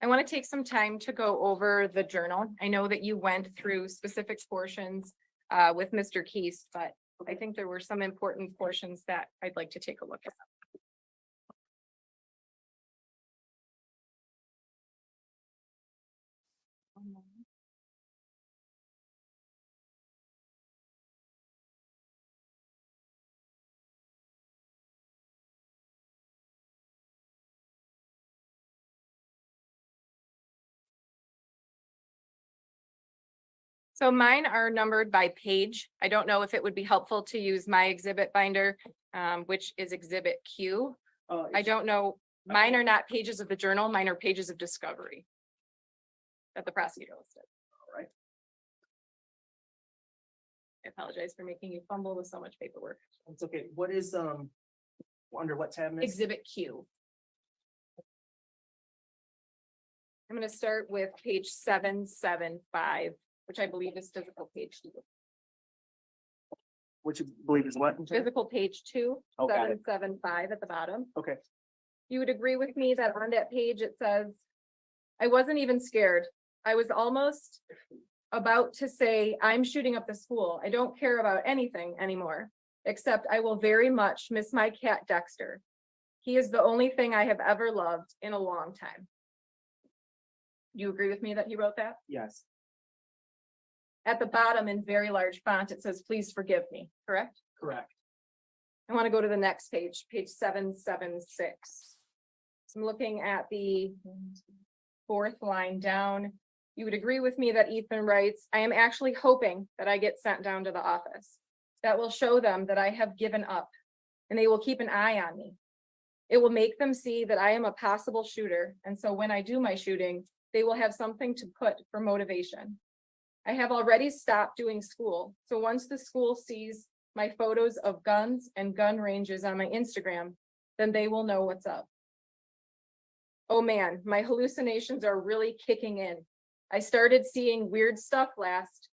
I want to take some time to go over the journal. I know that you went through specific portions with Mr. Keys, but I think there were some important portions that I'd like to take a look at. So mine are numbered by page. I don't know if it would be helpful to use my exhibit binder, which is exhibit Q. I don't know, mine are not pages of the journal, mine are pages of discovery. That the prosecutor listed. All right. I apologize for making you fumble with so much paperwork. It's okay. What is, under what tab, Miss? Exhibit Q. I'm gonna start with page 775, which I believe is physical page 2. Which you believe is what? Physical page 2, Oh, got it. 775 at the bottom. Okay. You would agree with me that on that page, it says, I wasn't even scared. I was almost about to say, I'm shooting up the school. I don't care about anything anymore, except I will very much miss my cat Dexter. He is the only thing I have ever loved in a long time. You agree with me that he wrote that? Yes. At the bottom in very large font, it says, please forgive me, correct? Correct. I want to go to the next page, page 776. I'm looking at the 4th line down. You would agree with me that Ethan writes, I am actually hoping that I get sent down to the office. That will show them that I have given up and they will keep an eye on me. It will make them see that I am a possible shooter. And so when I do my shooting, they will have something to put for motivation. I have already stopped doing school. So once the school sees my photos of guns and gun ranges on my Instagram, then they will know what's up. Oh man, my hallucinations are really kicking in. I started seeing weird stuff last,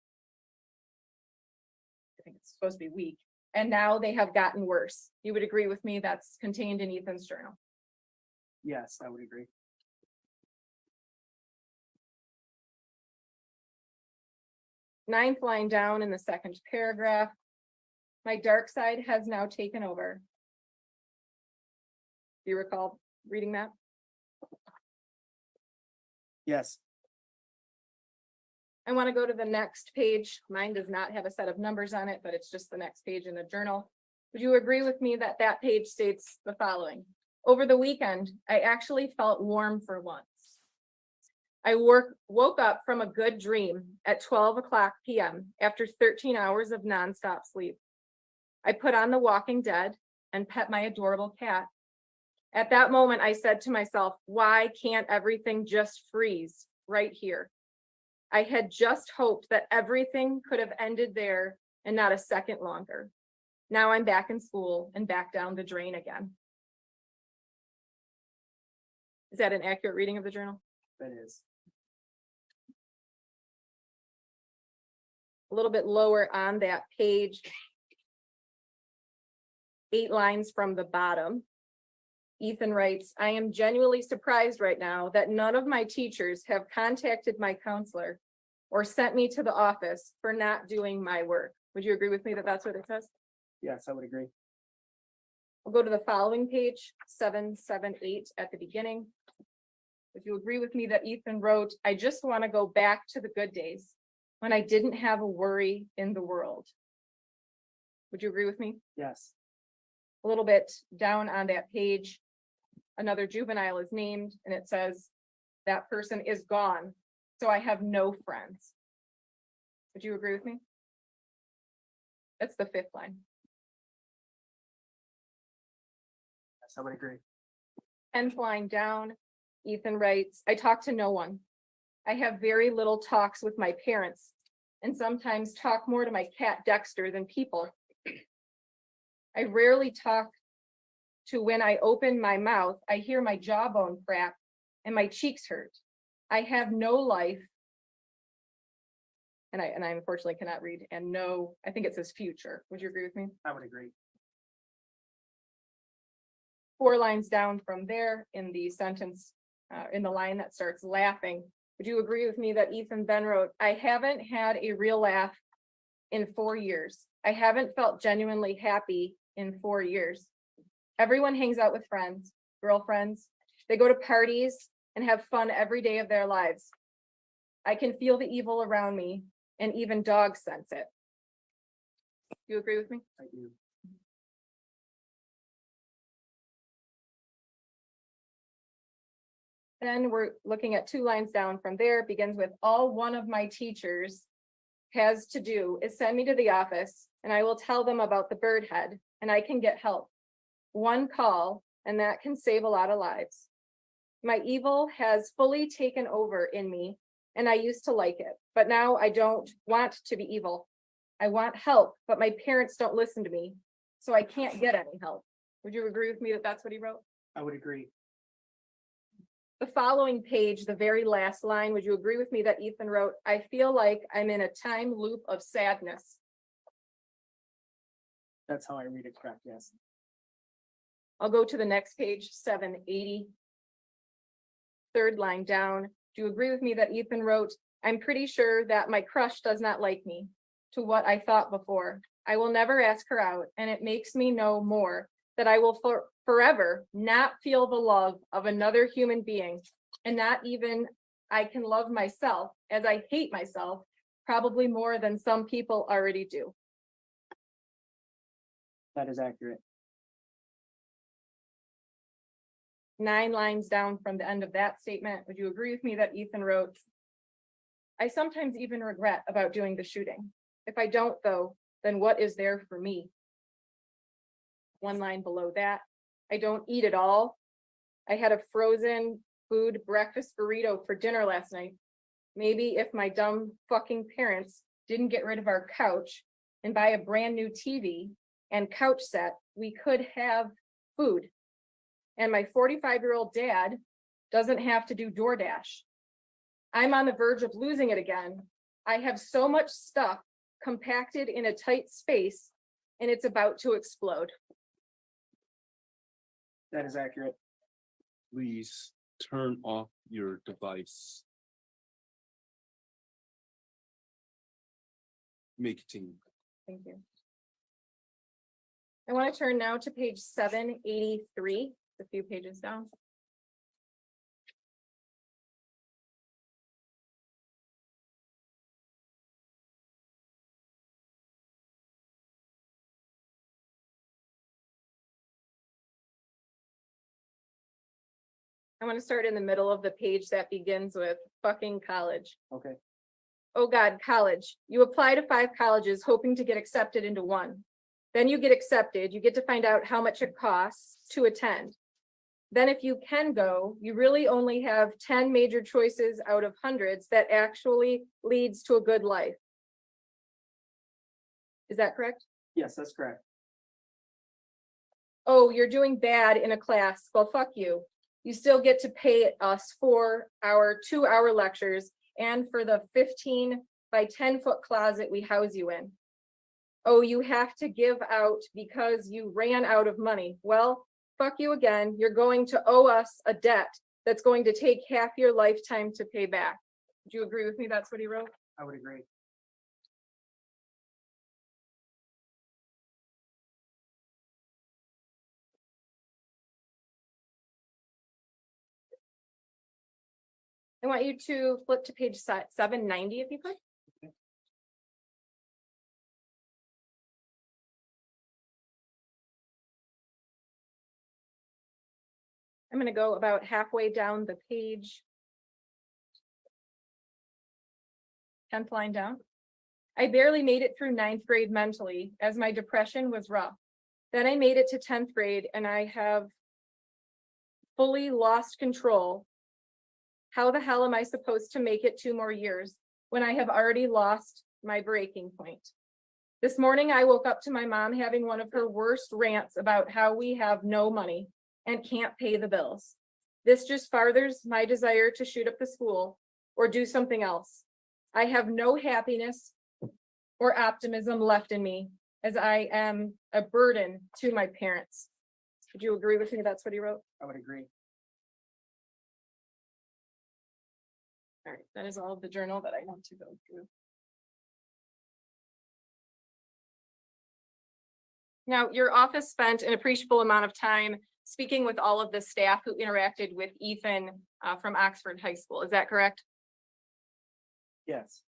I think it's supposed to be week, and now they have gotten worse. You would agree with me that's contained in Ethan's journal. Yes, I would agree. Ninth line down in the 2nd paragraph. My dark side has now taken over. Do you recall reading that? Yes. I want to go to the next page. Mine does not have a set of numbers on it, but it's just the next page in the journal. Would you agree with me that that page states the following? Over the weekend, I actually felt warm for once. I woke up from a good dream at 12 o'clock p.m. after 13 hours of nonstop sleep. I put on The Walking Dead and pet my adorable cat. At that moment, I said to myself, why can't everything just freeze right here? I had just hoped that everything could have ended there and not a second longer. Now I'm back in school and back down the drain again. Is that an accurate reading of the journal? That is. A little bit lower on that page, 8 lines from the bottom. Ethan writes, I am genuinely surprised right now that none of my teachers have contacted my counselor or sent me to the office for not doing my work. Would you agree with me that that's what it says? Yes, I would agree. We'll go to the following page, 778 at the beginning. If you agree with me that Ethan wrote, I just want to go back to the good days when I didn't have a worry in the world. Would you agree with me? Yes. A little bit down on that page, another juvenile is named and it says that person is gone. So I have no friends. Would you agree with me? That's the 5th line. Yes, I would agree. 10th line down, Ethan writes, I talk to no one. I have very little talks with my parents and sometimes talk more to my cat Dexter than people. I rarely talk to when I open my mouth, I hear my jawbone crack and my cheeks hurt. I have no life. And I unfortunately cannot read and no, I think it says future. Would you agree with me? I would agree. 4 lines down from there in the sentence, in the line that starts laughing. Would you agree with me that Ethan then wrote, I haven't had a real laugh in 4 years. I haven't felt genuinely happy in 4 years. Everyone hangs out with friends, girlfriends. They go to parties and have fun every day of their lives. I can feel the evil around me and even dogs sense it. Do you agree with me? I do. Then we're looking at 2 lines down from there. It begins with all one of my teachers has to do is send me to the office and I will tell them about the bird head and I can get help. One call and that can save a lot of lives. My evil has fully taken over in me and I used to like it, but now I don't want to be evil. I want help, but my parents don't listen to me, so I can't get any help. Would you agree with me that that's what he wrote? I would agree. The following page, the very last line, would you agree with me that Ethan wrote, I feel like I'm in a time loop of sadness? That's how I read it, correct, yes. I'll go to the next page, 780. Third line down. Do you agree with me that Ethan wrote, I'm pretty sure that my crush does not like me, to what I thought before. I will never ask her out, and it makes me know more that I will forever not feel the love of another human being, and not even I can love myself as I hate myself, probably more than some people already do. That is accurate. 9 lines down from the end of that statement, would you agree with me that Ethan wrote, I sometimes even regret about doing the shooting. If I don't though, then what is there for me? 1 line below that, I don't eat at all. I had a frozen food breakfast burrito for dinner last night. Maybe if my dumb fucking parents didn't get rid of our couch and buy a brand new TV and couch set, we could have food. And my 45-year-old dad doesn't have to do DoorDash. I'm on the verge of losing it again. I have so much stuff compacted in a tight space and it's about to explode. That is accurate. Please turn off your device. Make it team. Thank you. I want to turn now to page 783, a few pages down. I want to start in the middle of the page that begins with fucking college. Okay. Oh God, college. You apply to 5 colleges hoping to get accepted into one. Then you get accepted, you get to find out how much it costs to attend. Then if you can go, you really only have 10 major choices out of hundreds that actually leads to a good life. Is that correct? Yes, that's correct. Oh, you're doing bad in a class. Well, fuck you. You still get to pay us for our 2-hour lectures and for the 15 by 10 foot closet we house you in. Oh, you have to give out because you ran out of money. Well, fuck you again. You're going to owe us a debt that's going to take half your lifetime to pay back. Do you agree with me? That's what he wrote? I would agree. I want you to flip to page 790 if you could. I'm going to go about halfway down the page. 10th line down. I barely made it through 9th grade mentally as my depression was rough. Then I made it to 10th grade and I have fully lost control. How the hell am I supposed to make it 2 more years when I have already lost my breaking point? This morning, I woke up to my mom having one of her worst rants about how we have no money and can't pay the bills. This just furthers my desire to shoot up the school or do something else. I have no happiness or optimism left in me as I am a burden to my parents. Would you agree with me? That's what he wrote? I would agree. All right, that is all of the journal that I want to go through. Now, your office spent an appreciable amount of time speaking with all of the staff who interacted with Ethan from Oxford High School. Is that correct? Yes.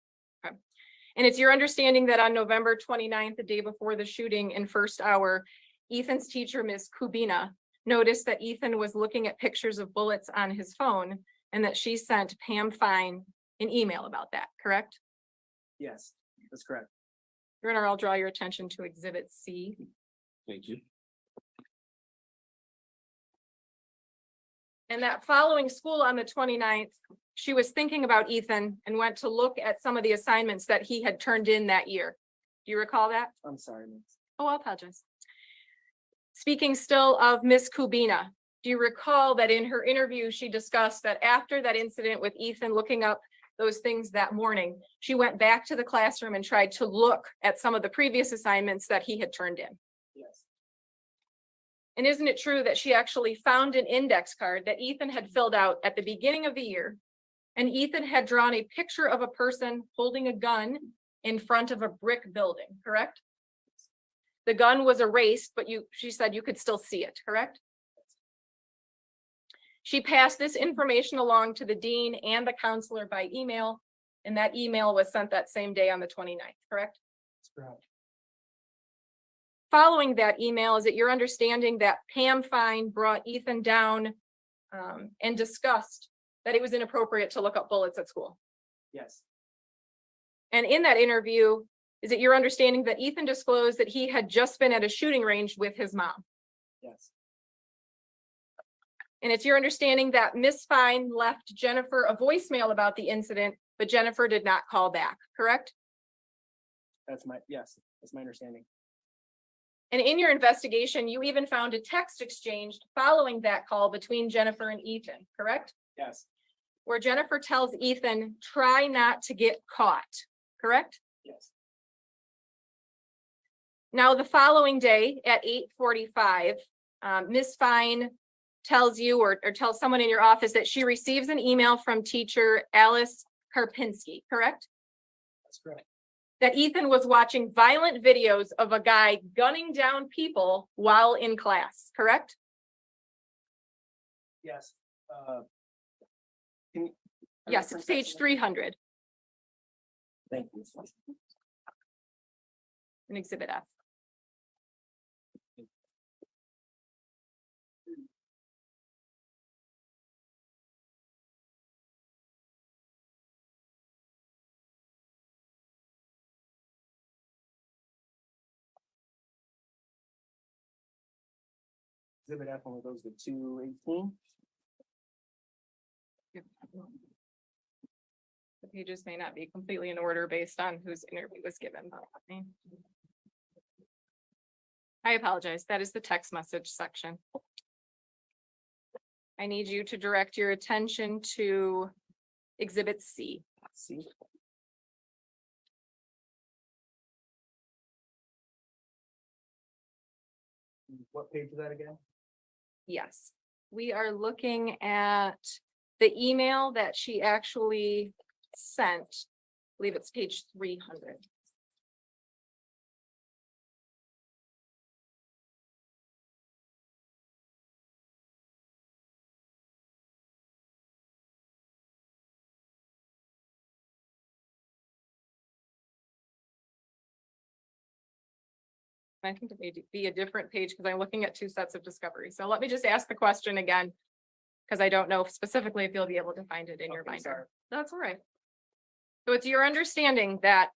And it's your understanding that on November 29th, the day before the shooting in first hour, Ethan's teacher, Ms. Kubina, noticed that Ethan was looking at pictures of bullets on his phone and that she sent Pam Fine an email about that, correct? Yes. That's correct. Your Honor, I'll draw your attention to Exhibit C. Thank you. And that following school on the 29th, she was thinking about Ethan and went to look at some of the assignments that he had turned in that year. Do you recall that? I'm sorry, miss. Oh, I apologize. Speaking still of Miss Kubina, do you recall that in her interview, she discussed that after that incident with Ethan looking up those things that morning, she went back to the classroom and tried to look at some of the previous assignments that he had turned in? Yes. And isn't it true that she actually found an index card that Ethan had filled out at the beginning of the year? And Ethan had drawn a picture of a person holding a gun in front of a brick building, correct? The gun was erased, but she said you could still see it, correct? She passed this information along to the dean and the counselor by email, and that email was sent that same day on the 29th, correct? That's correct. Following that email, is it your understanding that Pam Fine brought Ethan down and discussed that it was inappropriate to look up bullets at school? Yes. And in that interview, is it your understanding that Ethan disclosed that he had just been at a shooting range with his mom? Yes. And it's your understanding that Miss Fine left Jennifer a voicemail about the incident, but Jennifer did not call back, correct? Yes, that's my understanding. And in your investigation, you even found a text exchanged following that call between Jennifer and Ethan, correct? Yes. Where Jennifer tells Ethan, try not to get caught, correct? Yes. Now, the following day at 8:45, Ms. Fine tells you or tells someone in your office that she receives an email from teacher Alice Karpinski, correct? That's correct. That Ethan was watching violent videos of a guy gunning down people while in class, correct? Yes. Can you- Yes, it's page 300 Thank you. in Exhibit F. Exhibit F only goes to 218. The pages may not be completely in order based on whose interview was given. I apologize. That is the text message section. I need you to direct your attention to Exhibit C. See? What page is that again? Yes, we are looking at the email that she actually sent. I believe it's page 300. I think it may be a different page because I'm looking at two sets of discovery. So let me just ask the question again, because I don't know specifically if you'll be able to find it in your Okay, binder. sorry. That's all right. So it's your understanding that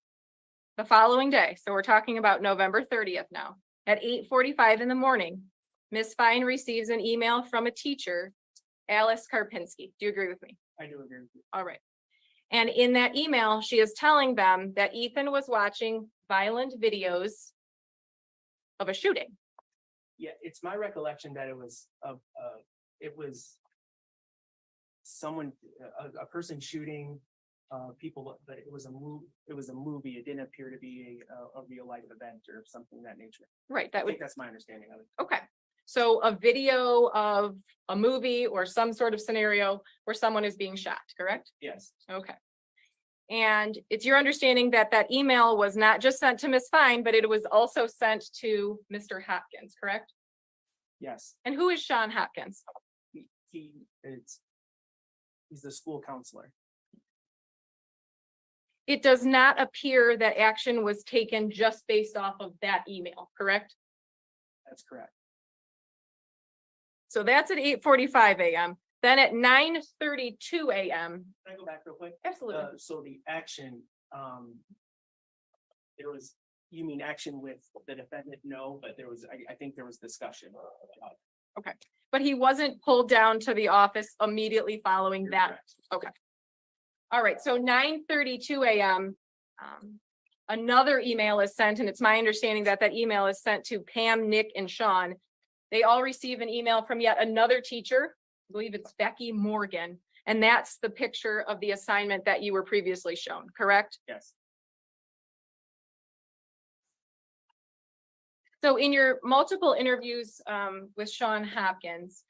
the following day, so we're talking about November 30th now, at 8:45 in the morning, Ms. Fine receives an email from a teacher, Alice Karpinski. Do you agree with me? I do agree with you. All right. And in that email, she is telling them that Ethan was watching violent videos of a shooting. Yeah, it's my recollection that it was someone, a person shooting people, but it was a movie. It didn't appear to be a real life event or something of that nature. Right, I that would, think that's my understanding of it. okay. So a video of a movie or some sort of scenario where someone is being shot, correct? Yes, Okay. And it's your understanding that that email was not just sent to Ms. Fine, but it was also sent to Mr. Hopkins, correct? yes. And who is Sean Hopkins? He's the school counselor. It does not appear that action was taken just based off of that email, correct? That's correct. So that's at 8:45 a.m. Then at 9:32 a.m. Can I go back real quick? Absolutely. So the action, there was, you mean action with the defendant? No, but there was, I think there was discussion. But he wasn't pulled down to the office immediately following that. All right, so 9:32 a.m. Another email is sent, and it's my understanding that that email is sent to Pam, Nick, and Sean. They all receive an email from yet another teacher. I believe it's Becky Morgan, and that's the picture of the assignment that you were previously shown, correct? Yes, So in your multiple interviews with Sean Hopkins,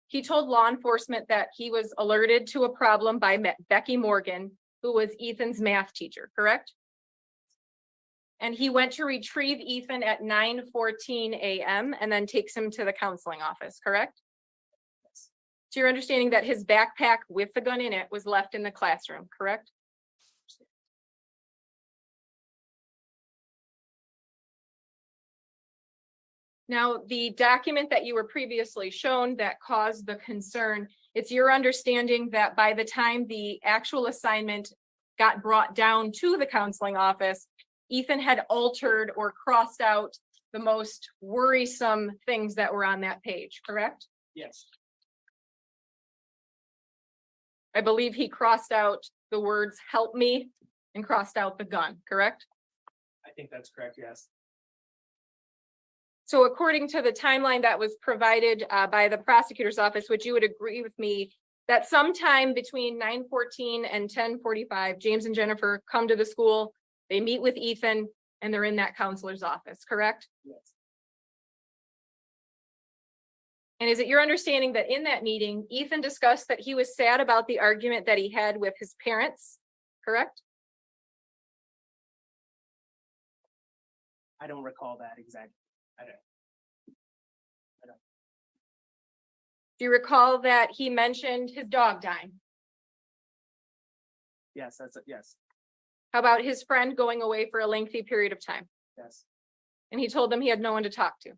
he told law enforcement that he was alerted to a problem by Becky Morgan, who was Ethan's math teacher, correct? And he went to retrieve Ethan at 9:14 a.m. and then takes him to the counseling office, correct? So you're understanding that his backpack with the gun in it was left in the classroom, correct? Now, the document that you were previously shown that caused the concern, it's your understanding that by the time the actual assignment got brought down to the counseling office, Ethan had altered or crossed out the most worrisome things that were on that page, correct? yes, I believe he crossed out the words "help me" and crossed out the gun, correct? I think that's correct, yes. So according to the timeline that was provided by the prosecutor's office, would you would agree with me that sometime between 9:14 and 10:45, James and Jennifer come to the school, they meet with Ethan, and they're in that counselor's office, correct? Yes, And is it your understanding that in that meeting, Ethan discussed that he was sad about the argument that he had with his parents, correct? I don't recall that exactly. I don't. Do you recall that he mentioned his dog dying? Yes, that's, yes, How about his friend going away for a lengthy period of time? yes. And he told them he had no one to talk to.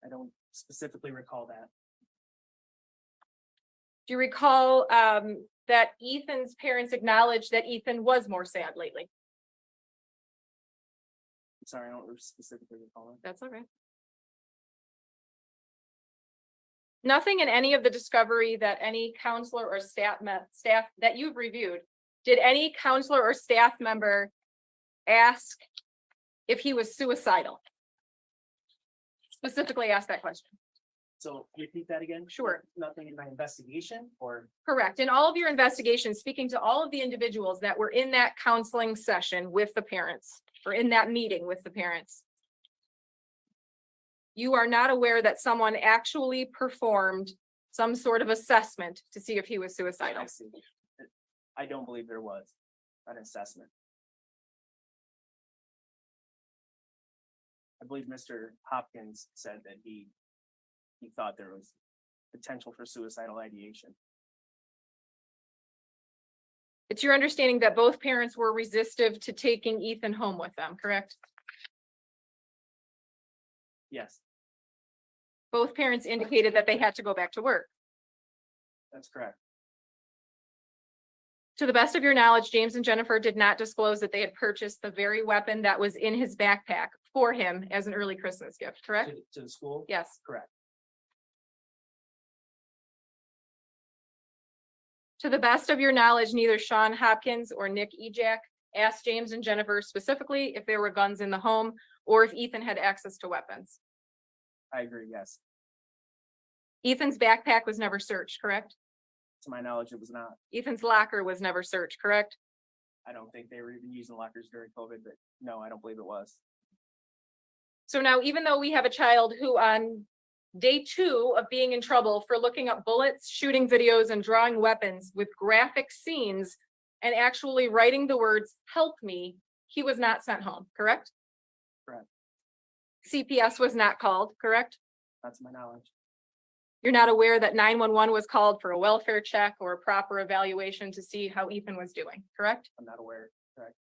I don't specifically recall that. Do you recall that Ethan's parents acknowledged that Ethan was more sad lately? I'm sorry, I don't specifically recall it. That's all right. Nothing in any of the discovery that any counselor or staff that you've reviewed, did any counselor or staff member ask if he was suicidal? Specifically ask that question. So repeat that again? Sure. Nothing in my investigation or? Correct. In all of your investigations, speaking to all of the individuals that were in that counseling session with the parents or in that meeting with the parents, you are not aware that someone actually performed some sort of assessment to see if he was suicidal. I see. I don't believe there was an assessment. I believe Mr. Hopkins said that he thought there was potential for suicidal ideation. It's your understanding that both parents were resistive to taking Ethan home with them, correct? Yes, Both parents indicated that they had to go back to work. that's correct. To the best of your knowledge, James and Jennifer did not disclose that they had purchased the very weapon that was in his backpack for him as an early Christmas gift, correct? To the school? Yes. Correct. To the best of your knowledge, neither Sean Hopkins or Nick Ejak asked James and Jennifer specifically if there were guns in the home or if Ethan had access to weapons. I agree, yes. Ethan's backpack was never searched, correct? To my knowledge, it was not. Ethan's locker was never searched, correct? I don't think they were even using lockers during COVID, but no, I don't believe it was. So now, even though we have a child who on day 2 of being in trouble for looking up bullets, shooting videos, and drawing weapons with graphic scenes and actually writing the words, "help me," he was not sent home, correct? Correct. CPS was not called, correct? That's my knowledge. You're not aware that 911 was called for a welfare check or a proper evaluation to see how Ethan was doing, correct? I'm not aware. Correct.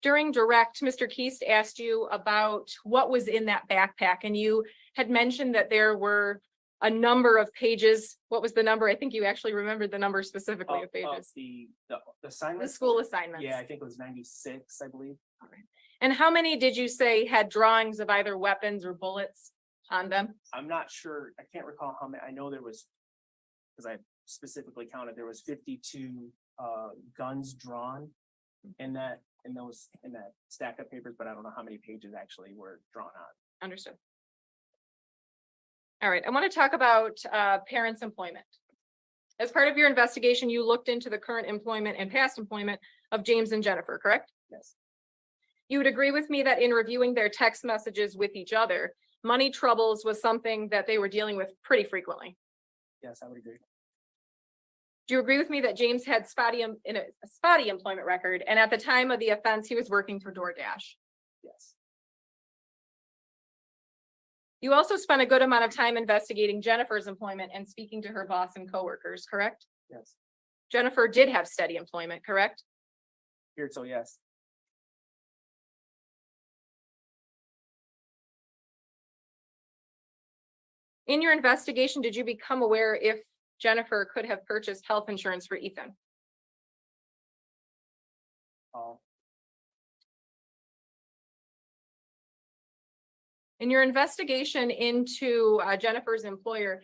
During direct, Mr. Keast asked you about what was in that backpack, and you had mentioned that there were a number of pages. What was the number? I think you actually remembered the number specifically of Of pages. the The assignment. school assignments. Yeah, I think it was 96, I believe. And how many did you say had drawings of either weapons or bullets on them? I'm not sure, I can't recall how many, I know there was, because I specifically counted, there was 52 guns drawn in that stack of papers, but I don't know how many pages actually were drawn on. Understood. All right, I want to talk about parents' employment. As part of your investigation, you looked into the current employment and past employment of James and Jennifer, correct? Yes, You would agree with me that in reviewing their text messages with each other, money troubles was something that they were dealing with pretty frequently. yes, I would agree. Do you agree with me that James had a spotty employment record, and at the time of the offense, he was working for DoorDash? Yes, You also spent a good amount of time investigating Jennifer's employment and speaking to her boss and coworkers, correct? yes, Jennifer did have steady employment, correct? here, so yes, In your investigation, did you become aware if Jennifer could have purchased health insurance for Ethan? all, In your investigation into Jennifer's employer,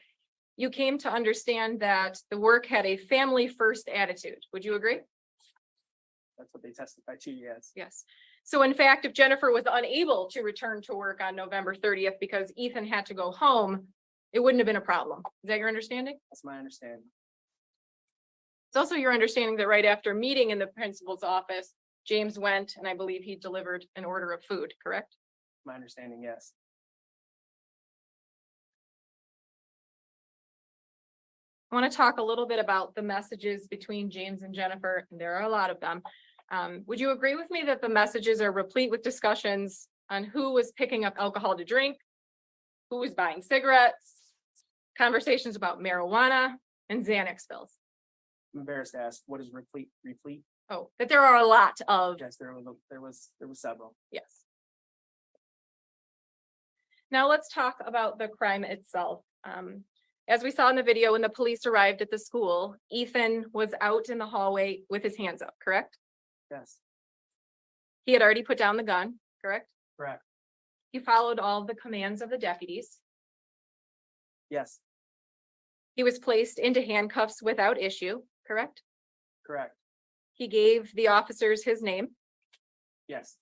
you came to understand that the work had a family first attitude. Would you agree? that's what they testified to, yes, Yes. So in fact, if Jennifer was unable to return to work on November 30th because Ethan had to go home, it wouldn't have been a problem. Is that your understanding? that's my understanding. It's also your understanding that right after meeting in the principal's office, James went and I believe he delivered an order of food, correct? My understanding, yes, I want to talk a little bit about the messages between James and Jennifer, and there are a lot of them. Would you agree with me that the messages are replete with discussions on who was picking up alcohol to drink, who was buying cigarettes, conversations about marijuana and Xanax pills? I'm embarrassed to ask, what is replete? Oh, that there are a lot of, Yes, there was several. yes. Now let's talk about the crime itself. As we saw in the video, when the police arrived at the school, Ethan was out in the hallway with his hands up, correct? Yes, He had already put down the gun, correct? correct, He followed all the commands of the deputies. yes, He was placed into handcuffs without issue, correct? correct, He gave the officers his name. yes,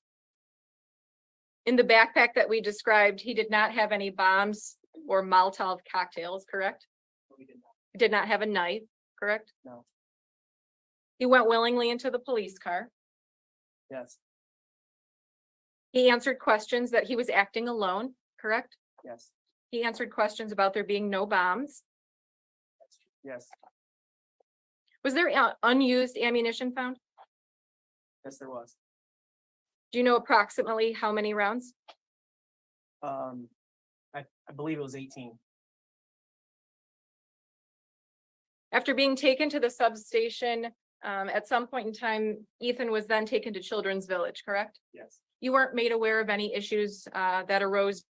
In the backpack that we described, he did not have any bombs or Molotov cocktails, correct? we did not, He did not have a knife, correct? no, He went willingly into the police car. yes, He answered questions that he was acting alone, correct? yes, He answered questions about there being no bombs. yes, Was there unused ammunition found? yes, there was. Do you know approximately how many rounds? I believe it was 18. After being taken to the substation, at some point in time, Ethan was then taken to Children's Village, correct? Yes, You weren't made aware of any issues that arose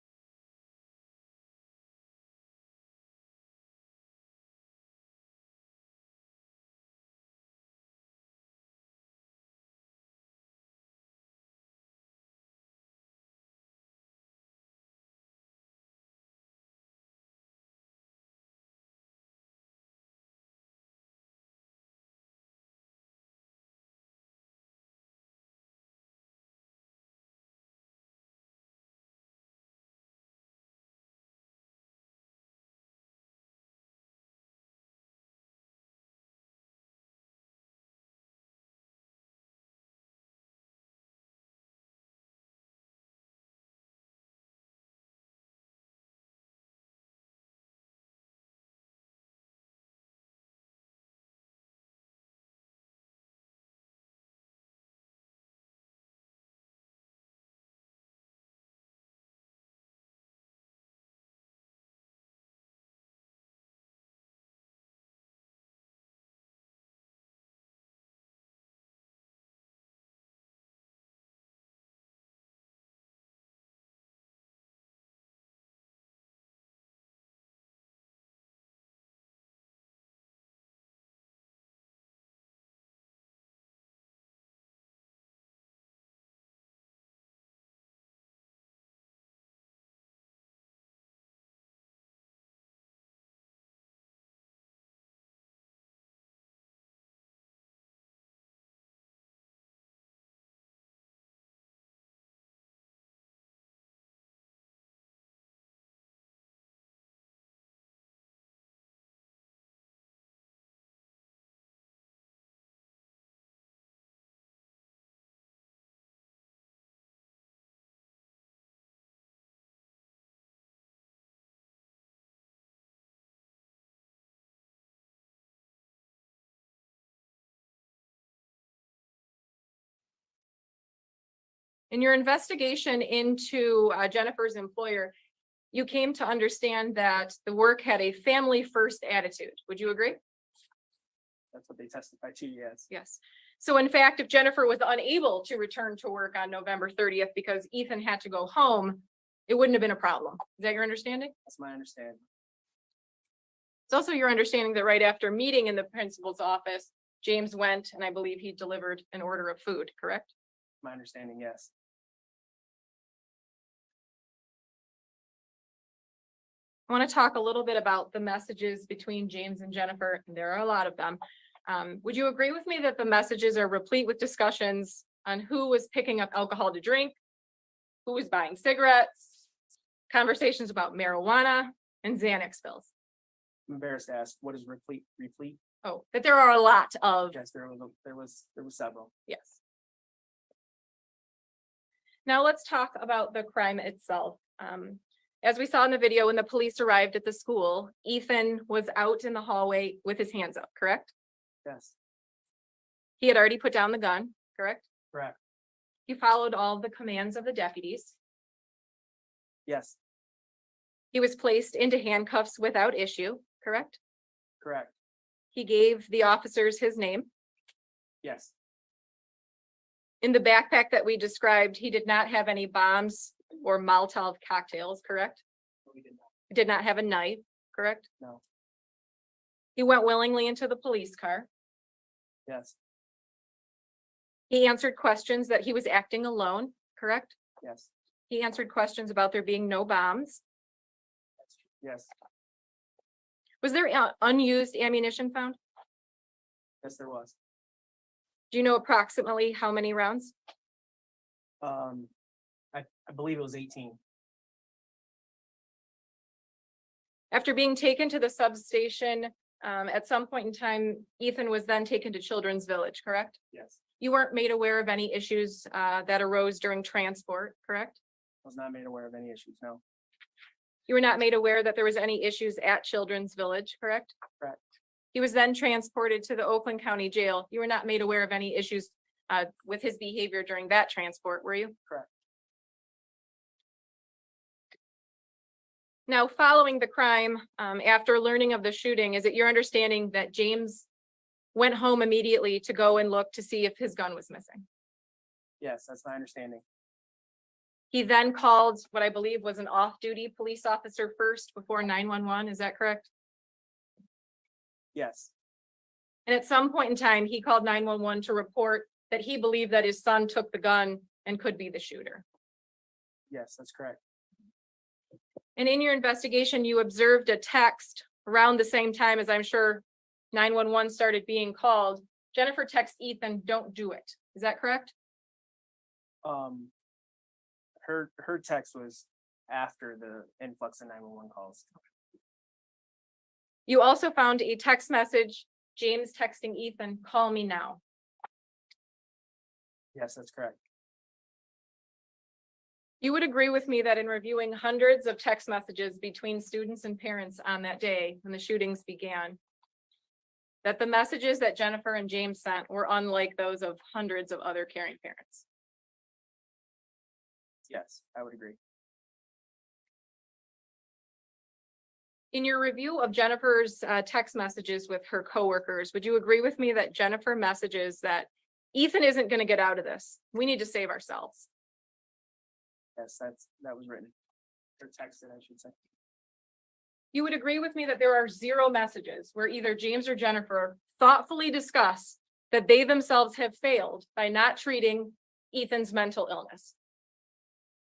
In your investigation into Jennifer's employer, you came to understand that the work had a family first attitude. Would you agree? That's what they testified to, yes. Yes. So in fact, if Jennifer was unable to return to work on November 30th because Ethan had to go home, it wouldn't have been a problem. Is that your understanding? That's my understanding. It's also your understanding that right after meeting in the principal's office, James went and I believe he delivered an order of food, correct? My understanding, yes. I want to talk a little bit about the messages between James and Jennifer. There are a lot of them. Would you agree with me that the messages are replete with discussions on who was picking up alcohol to drink, who was buying cigarettes, conversations about marijuana and Xanax pills? I'm embarrassed to ask, what is replete? Oh, that there are a lot of, Yes, there was several. yes. Now let's talk about the crime itself. As we saw in the video, when the police arrived at the school, Ethan was out in the hallway with his hands up, correct? Yes, He had already put down the gun, correct? correct. He followed all the commands of the deputies. Yes, He was placed into handcuffs without issue, correct? correct. He gave the officers his name. Yes, In the backpack that we described, he did not have any bombs or Molotov cocktails, correct? we did not. He did not have a knife, correct? No. He went willingly into the police car. Yes, He answered questions that he was acting alone, correct? yes, He answered questions about there being no bombs. yes, Was there unused ammunition found? yes, there was. Do you know approximately how many rounds? I believe it was 18. After being taken to the substation, at some point in time, Ethan was then taken to Children's Village, correct? Yes, You weren't made aware of any issues that arose during transport, correct? I was not made aware of any issues, no. You were not made aware that there was any issues at Children's Village, correct? Correct. He was then transported to the Oakland County Jail. You were not made aware of any issues with his behavior during that transport, were you? Correct. Now, following the crime, after learning of the shooting, is it your understanding that James went home immediately to go and look to see if his gun was missing? Yes, that's my understanding. He then called what I believe was an off-duty police officer first before 911, is that correct? Yes, And at some point in time, he called 911 to report that he believed that his son took the gun and could be the shooter. yes, that's correct. And in your investigation, you observed a text around the same time as I'm sure 911 started being called. Jennifer texted Ethan, "Don't do it." Is that correct? Her text was after the influx of 911 calls. You also found a text message, James texting Ethan, "Call me now." Yes, that's correct. You would agree with me that in reviewing hundreds of text messages between students and parents on that day when the shootings began, that the messages that Jennifer and James sent were unlike those of hundreds of other caring parents. Yes, I would agree. In your review of Jennifer's text messages with her coworkers, would you agree with me that Jennifer messages that Ethan isn't going to get out of this? We need to save ourselves. Yes, that was written. Or texted, I should say. You would agree with me that there are zero messages where either James or Jennifer thoughtfully discuss that they themselves have failed by not treating Ethan's mental illness.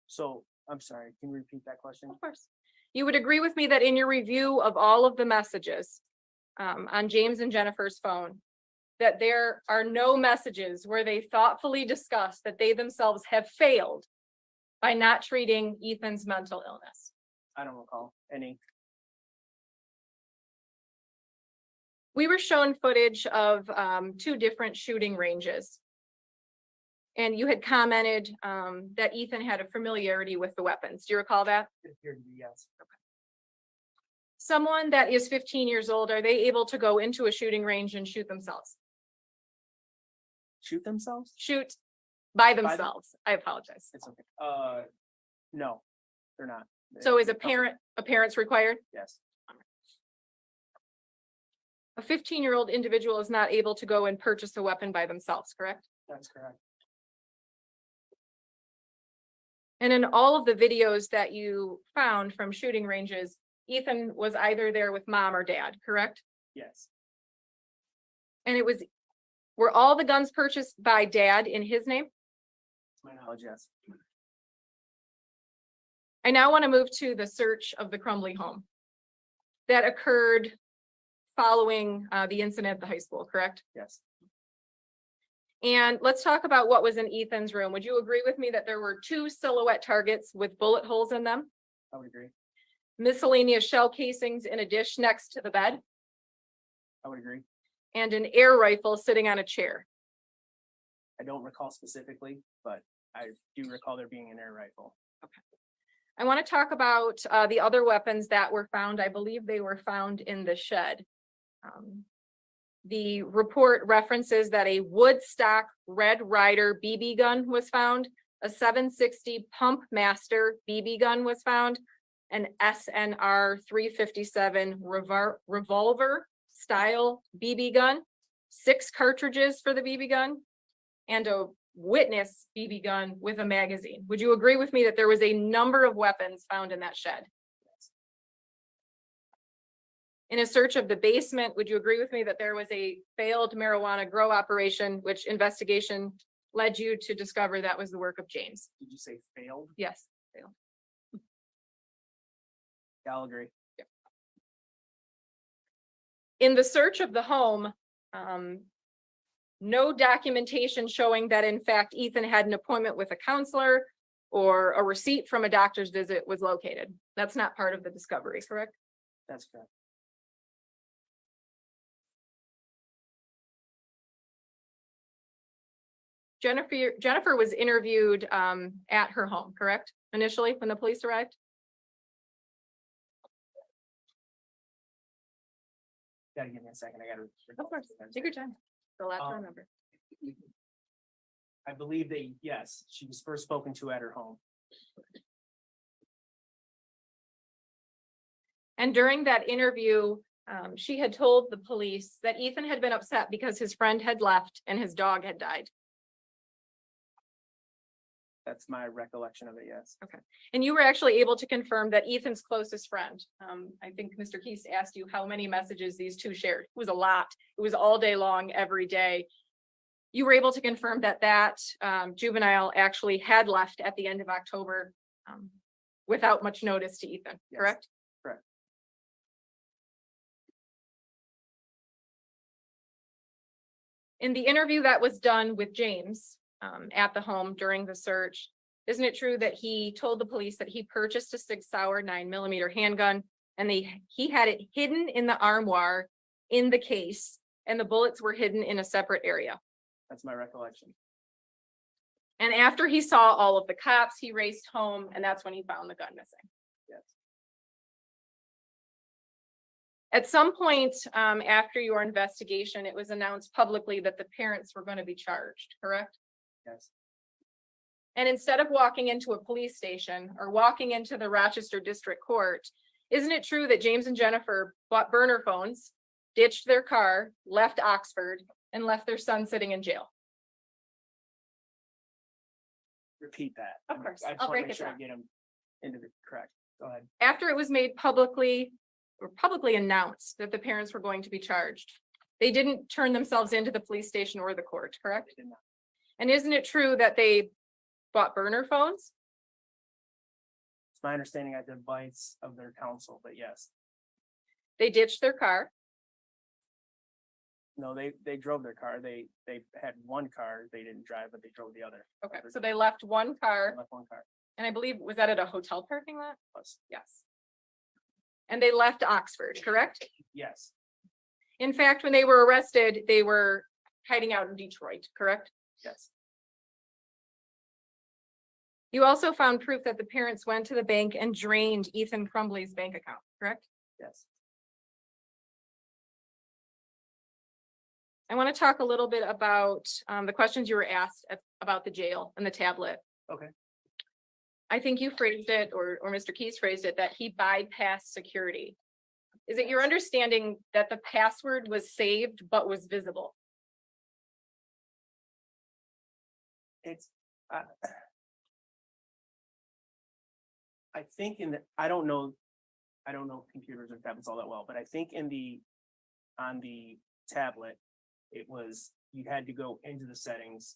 So, I'm sorry, can you repeat that question? Of course. You would agree with me that in your review of all of the messages on James and Jennifer's phone, that there are no messages where they thoughtfully discuss that they themselves have failed by not treating Ethan's mental illness. I don't recall any. We were shown footage of two different shooting ranges. And you had commented that Ethan had a familiarity with the weapons. Do you recall that? It appeared to be yes. Someone that is 15 years old, are they able to go into a shooting range and shoot themselves? Shoot themselves? Shoot by themselves. I apologize. It's okay. No, they're not. So is a parent's required? Yes, A 15-year-old individual is not able to go and purchase a weapon by themselves, correct? that's correct. And in all of the videos that you found from shooting ranges, Ethan was either there with mom or dad, correct? Yes, And were all the guns purchased by dad in his name? to my knowledge, yes. I now want to move to the search of the Crumbley home that occurred following the incident at the high school, correct? Yes, And let's talk about what was in Ethan's room. Would you agree with me that there were 2 silhouette targets with bullet holes in them? I would agree. Miscellaneous shell casings in a dish next to the bed, I would agree. and an air rifle sitting on a chair. I don't recall specifically, but I do recall there being an air rifle. I want to talk about the other weapons that were found. I believe they were found in the shed. The report references that a Woodstock Red Ryder BB gun was found, a 760 Pump Master BB gun was found, an SNR 357 revolver style BB gun, 6 cartridges for the BB gun, and a Witness BB gun with a magazine. Would you agree with me that there was a number of weapons found in that shed? In a search of the basement, would you agree with me that there was a failed marijuana grow operation, which investigation led you to discover that was the work of James? Did you say failed? Yes. Yeah, I'll agree. In the search of the home, no documentation showing that in fact Ethan had an appointment with a counselor or a receipt from a doctor's visit was located. That's not part of the discovery, correct? That's correct. Jennifer was interviewed at her home, correct? Initially, when the police arrived? Gotta give me a second. I gotta. Of course, take your time. They'll have to remember. I believe yes, she was first spoken to at her home. And during that interview, she had told the police that Ethan had been upset because his friend had left and his dog had died. That's my recollection of it, yes. And you were actually able to confirm that Ethan's closest friend, I think Mr. Keese asked you how many messages these two shared. It was a lot. It was all day long, every day. You were able to confirm that juvenile actually had left at the end of October without much notice to Ethan, Yes. correct? Correct. In the interview that was done with James at the home during the search, isn't it true that he told the police that he purchased a Sig Sauer 9mm handgun and he had it hidden in the armoire in the case and the bullets were hidden in a separate area? That's my recollection. And after he saw all of the cops, he raced home and that's when he found the gun missing. Yes. At some point after your investigation, it was announced publicly that the parents were going to be charged, correct? Yes. And instead of walking into a police station or walking into the Rochester District Court, isn't it true that James and Jennifer bought burner phones, ditched their car, left Oxford, and left their son sitting in jail? Repeat that. Of course, I just I'll wanna break make it sure I down. get them into the correct. Go ahead. After it was made publicly announced that the parents were going to be charged, they didn't turn themselves into the police station or the court, correct? I did not. And isn't it true that they bought burner phones? It's my understanding at the advice of their counsel, but yes. They ditched their car. No, they drove their car. They had one car. They didn't drive, but they drove the other. Okay, so they left one They car, left one car. and I believe, was that at a hotel parking lot? Plus, Yes. And they left Oxford, correct? yes, In fact, when they were arrested, they were hiding out in Detroit, correct? yes, You also found proof that the parents went to the bank and drained Ethan Crumbley's bank account, correct? yes. I want to talk a little bit about the questions you were asked about the jail and the tablet. Okay. I think you phrased it, or Mr. Keys phrased it, that he bypassed security. Is it your understanding that the password was saved but was visible? It's, I think I don't know computers or tablets all that well, but I think on the tablet, it was, you had to go into the settings,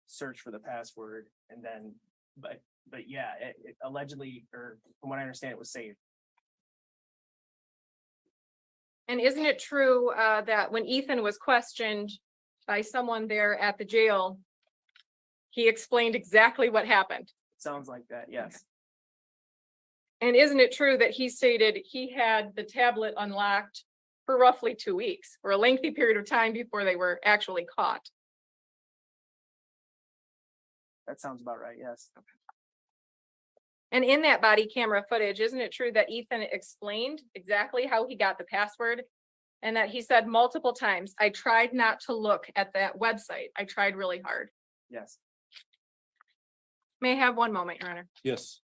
search for the password, and then, but yeah, it allegedly, or from what I understand, it was saved. And isn't it true that when Ethan was questioned by someone there at the jail, he explained exactly what happened? Sounds like that, yes. And isn't it true that he stated he had the tablet unlocked for roughly 2 weeks, or a lengthy period of time before they were actually caught? That sounds about right, yes. And in that body camera footage, isn't it true that Ethan explained exactly how he got the password? And that he said multiple times, I tried not to look at that website. I tried really hard. Yes. May I have one moment, Your Honor? Yes.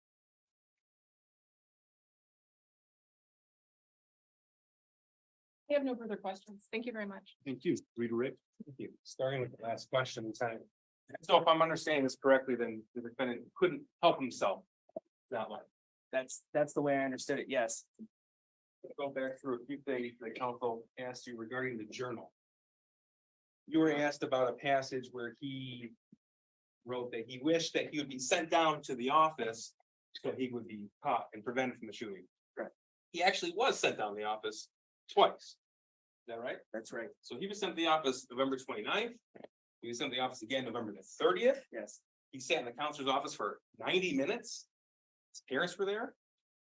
I have no further questions. Thank you very much. Thank you. Redirect. Thank you. Starting with the last question, Lieutenant. So if I'm understanding this correctly, then the defendant couldn't help himself. Not like, That's the way I understood it, yes. go back through a few things the counsel asked you regarding the journal. You were asked about a passage where he wrote that he wished that he would be sent down to the office so he would be caught and prevented from the shooting. Correct. He actually was sent down to the office twice. Is that right? That's right, So he was sent to the office November 29th. He was sent to the office again November the 30th. yes. He sat in the counselor's office for 90 minutes. His parents were there,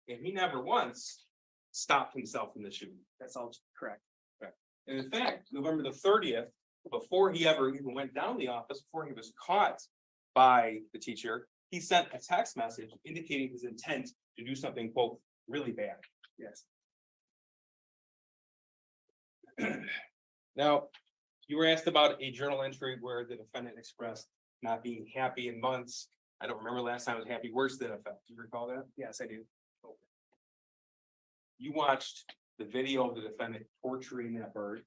and he never once stopped himself from the shooting. That's all correct. And in fact, November the 30th, before he ever even went down the office, before he was caught by the teacher, he sent a text message indicating his intent to do something, quote, really bad. Yes. Now, you were asked about a journal entry where the defendant expressed not being happy in months. I don't remember last time I was happy, worse than effect. Do you recall that? Yes, I do. You watched the video of the defendant torturing that bird.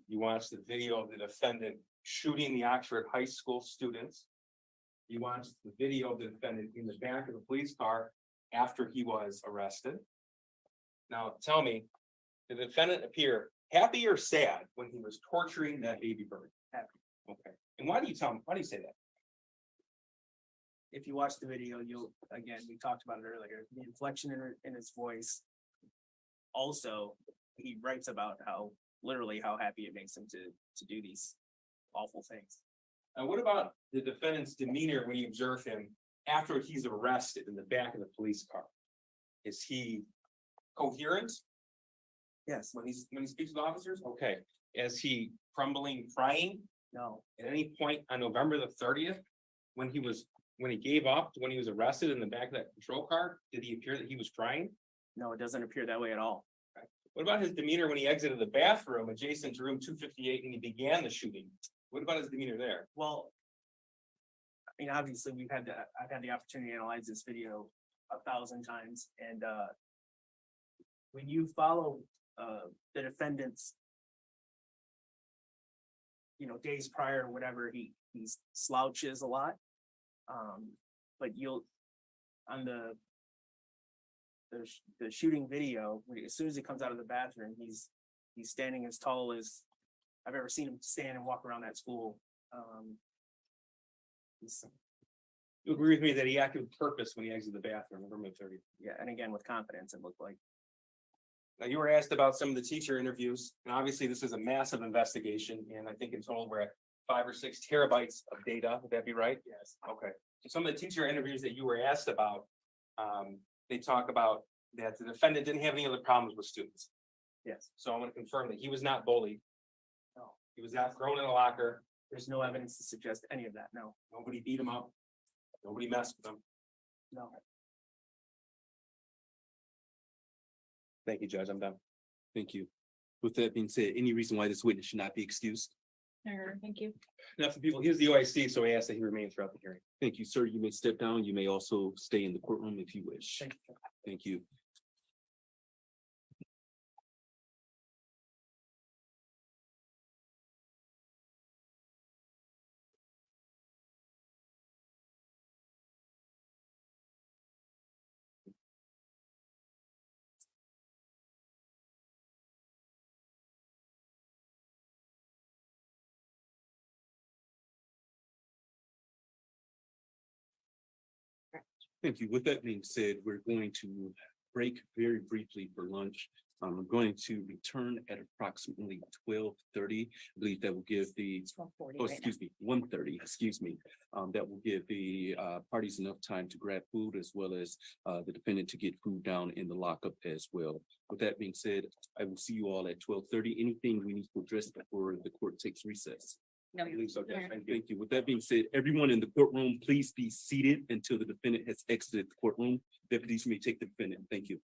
You watched the video of the defendant shooting the Oxford High School students. You watched the video of the defendant in the back of the police car after he was arrested. Now, tell me, did the defendant appear happy or sad when he was torturing that baby bird? Happy. Okay. And why do you say that? If you watch the video, you'll, again, we talked about it earlier, the inflection in his voice. Also, he writes about literally how happy it makes him to do these awful things. And what about the defendant's demeanor when you observe him after he's arrested in the back of the police car? Is he coherent Yes. when he speaks with officers? Okay. Is he crumbling, crying No, at any point on November the 30th? When he gave up, when he was arrested in the back of that patrol car, did he appear that he was crying? no, it doesn't appear that way at all. What about his demeanor when he exited the bathroom adjacent to room 258 and he began the shooting? What about his demeanor there? Well, I mean, obviously, I've had the opportunity to analyze this video 1,000 times, and when you follow the defendant's, days prior or whatever, he slouches a lot. But you'll, on the shooting video, as soon as he comes out of the bathroom, he's standing as tall as I've ever seen him stand and walk around that school. You agree with me that he acted with purpose when he exited the bathroom November 30th? Yeah, and again, with confidence, it looked like. Now, you were asked about some of the teacher interviews, and obviously this is a massive investigation, and I think in total we're at 5 or 6 terabytes of data. Would that be right? Yes. Okay. So some of the teacher interviews that you were asked about, they talk about that the defendant didn't have any other problems with students. Yes. So I'm going to confirm that he was not bullied. No. He was not thrown in a locker. There's no evidence to suggest any of that, no. Nobody beat him up. Nobody messed with him. No. Thank you, Judge. I'm done. Thank you. With that being said, any reason why this witness should not be excused? Thank you. Enough for people. He's the OIC, so I ask that he remain throughout the hearing. Thank you, sir. You may step down. You may also stay in the courtroom if you wish. Thank you. Thank you. Thank you. With that being said, we're going to break very briefly for lunch. I'm going to return at approximately 12:30. I believe that will give the, It's 12:40 oh, right now. excuse me, 1:30, excuse me. That will give the parties enough time to grab food as well as the defendant to get food down in the lockup as well. With that being said, I will see you all at 12:30. Anything we need to address before the court takes recess? No, I believe so, Judge. Yeah. Thank you. Thank you. With that being said, everyone in the courtroom, please be seated until the defendant has exited the courtroom. Deputies, you may take the defendant. Thank you.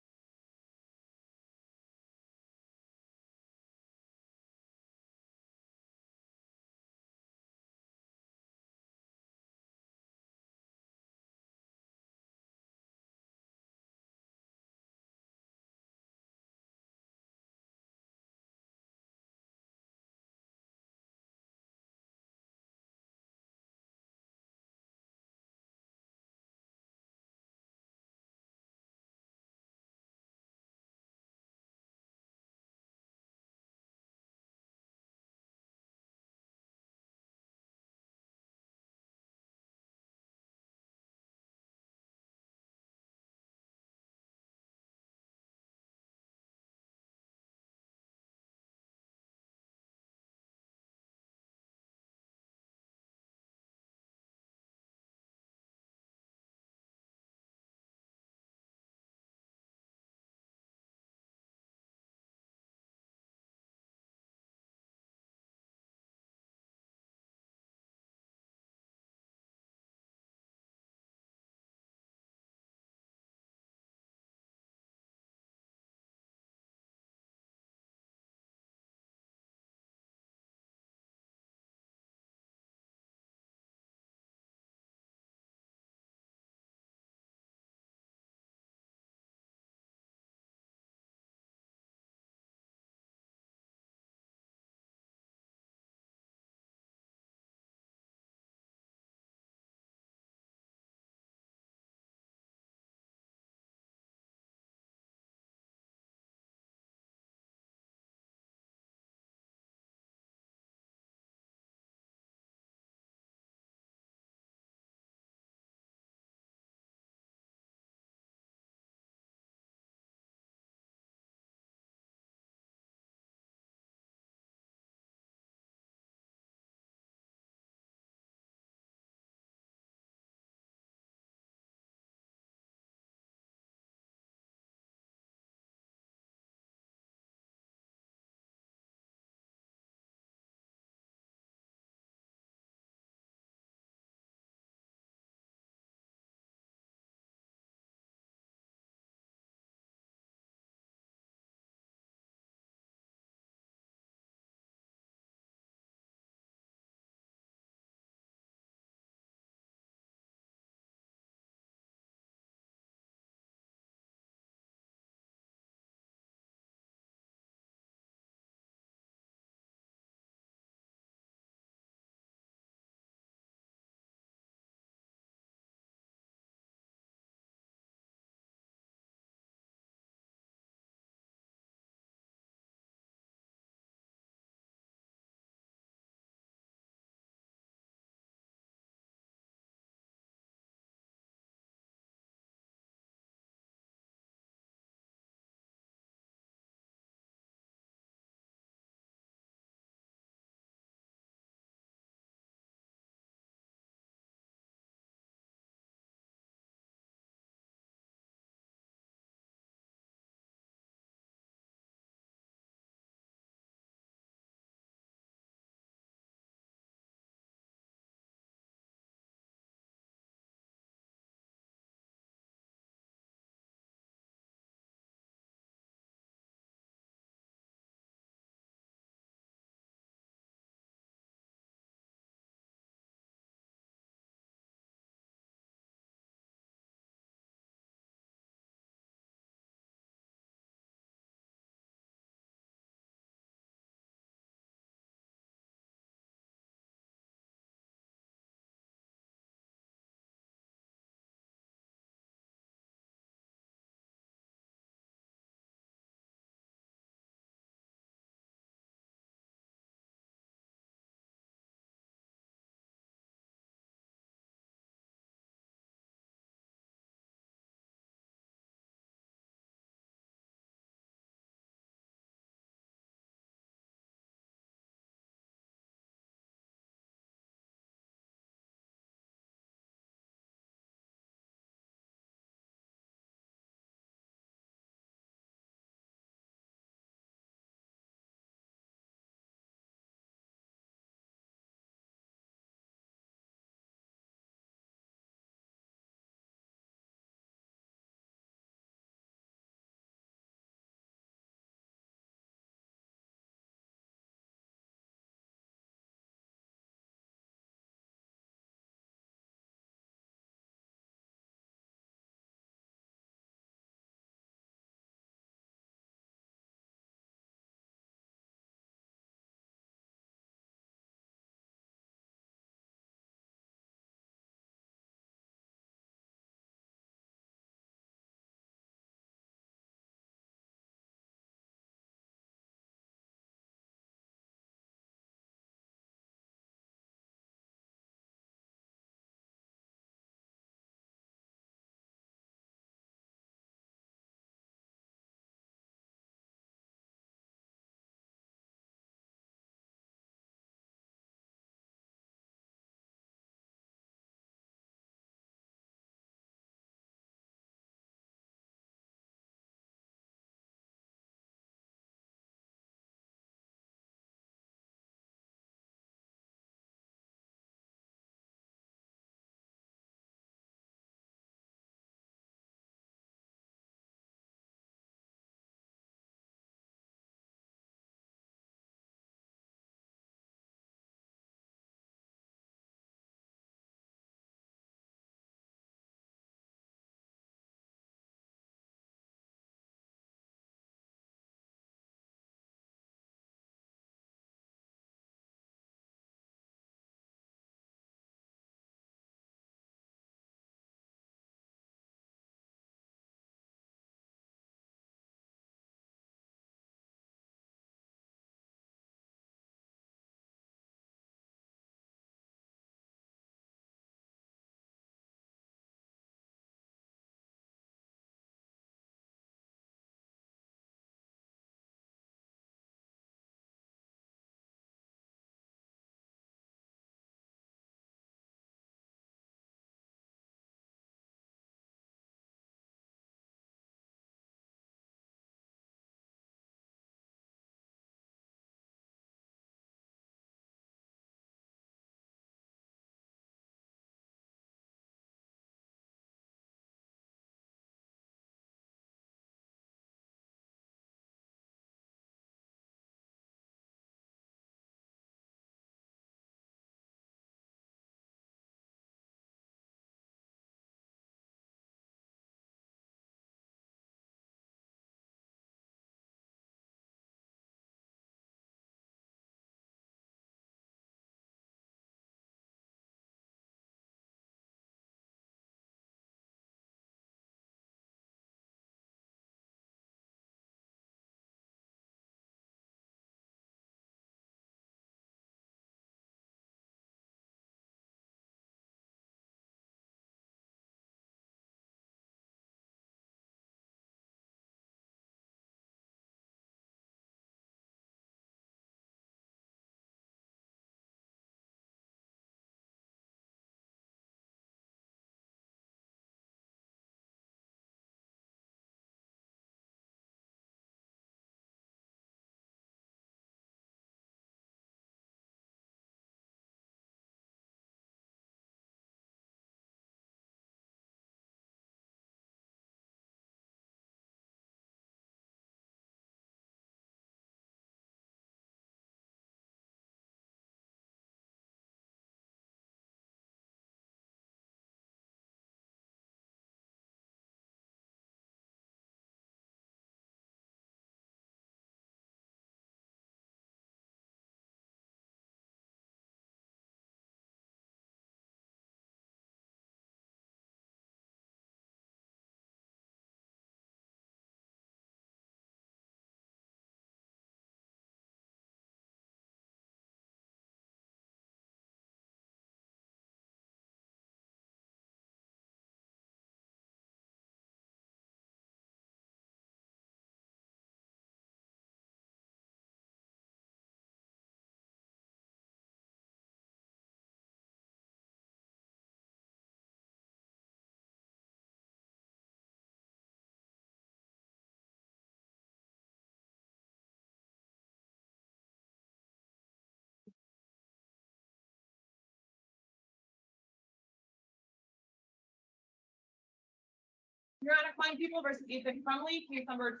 Your Honor, Klein People versus Ethan Crumbley, case number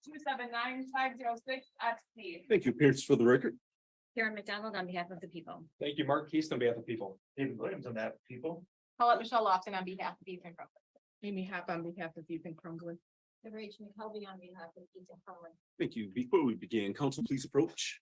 2022-279-506-XC. Thank you. Appearance for the record. Karen McDonald on behalf of the people. Thank you, Mark Keast on behalf of people. David Williams on that, people. Paulette Michelle Lofton on behalf of Ethan Crumbley. Amy Happ on behalf of Ethan Crumbley. Rachel McKelvey on behalf of Ethan Crumbley. Thank you. Before we begin, counsel, please approach.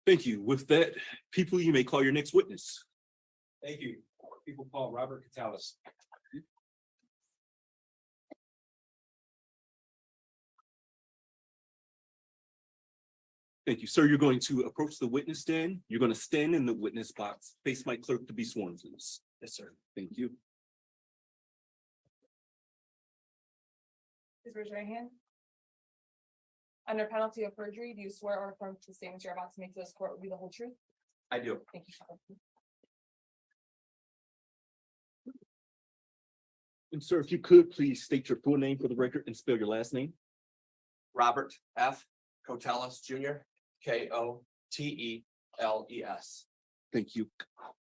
Thank you. With that, people, you may call your next witness. Thank you. People call Robert Catalyst. Thank you, sir. You're going to approach the witness stand. You're going to stand in the witness box, face my clerk to be sworn, please. Yes, sir. Thank you. Please raise your right hand. Under penalty of perjury, do you swear or affirm to the statements you're about to make to this court will be the whole truth? I do. Thank you. And sir, if you could, please state your full name for the record and spell your last name. Robert F. Coteles Jr., Koteles. Thank you.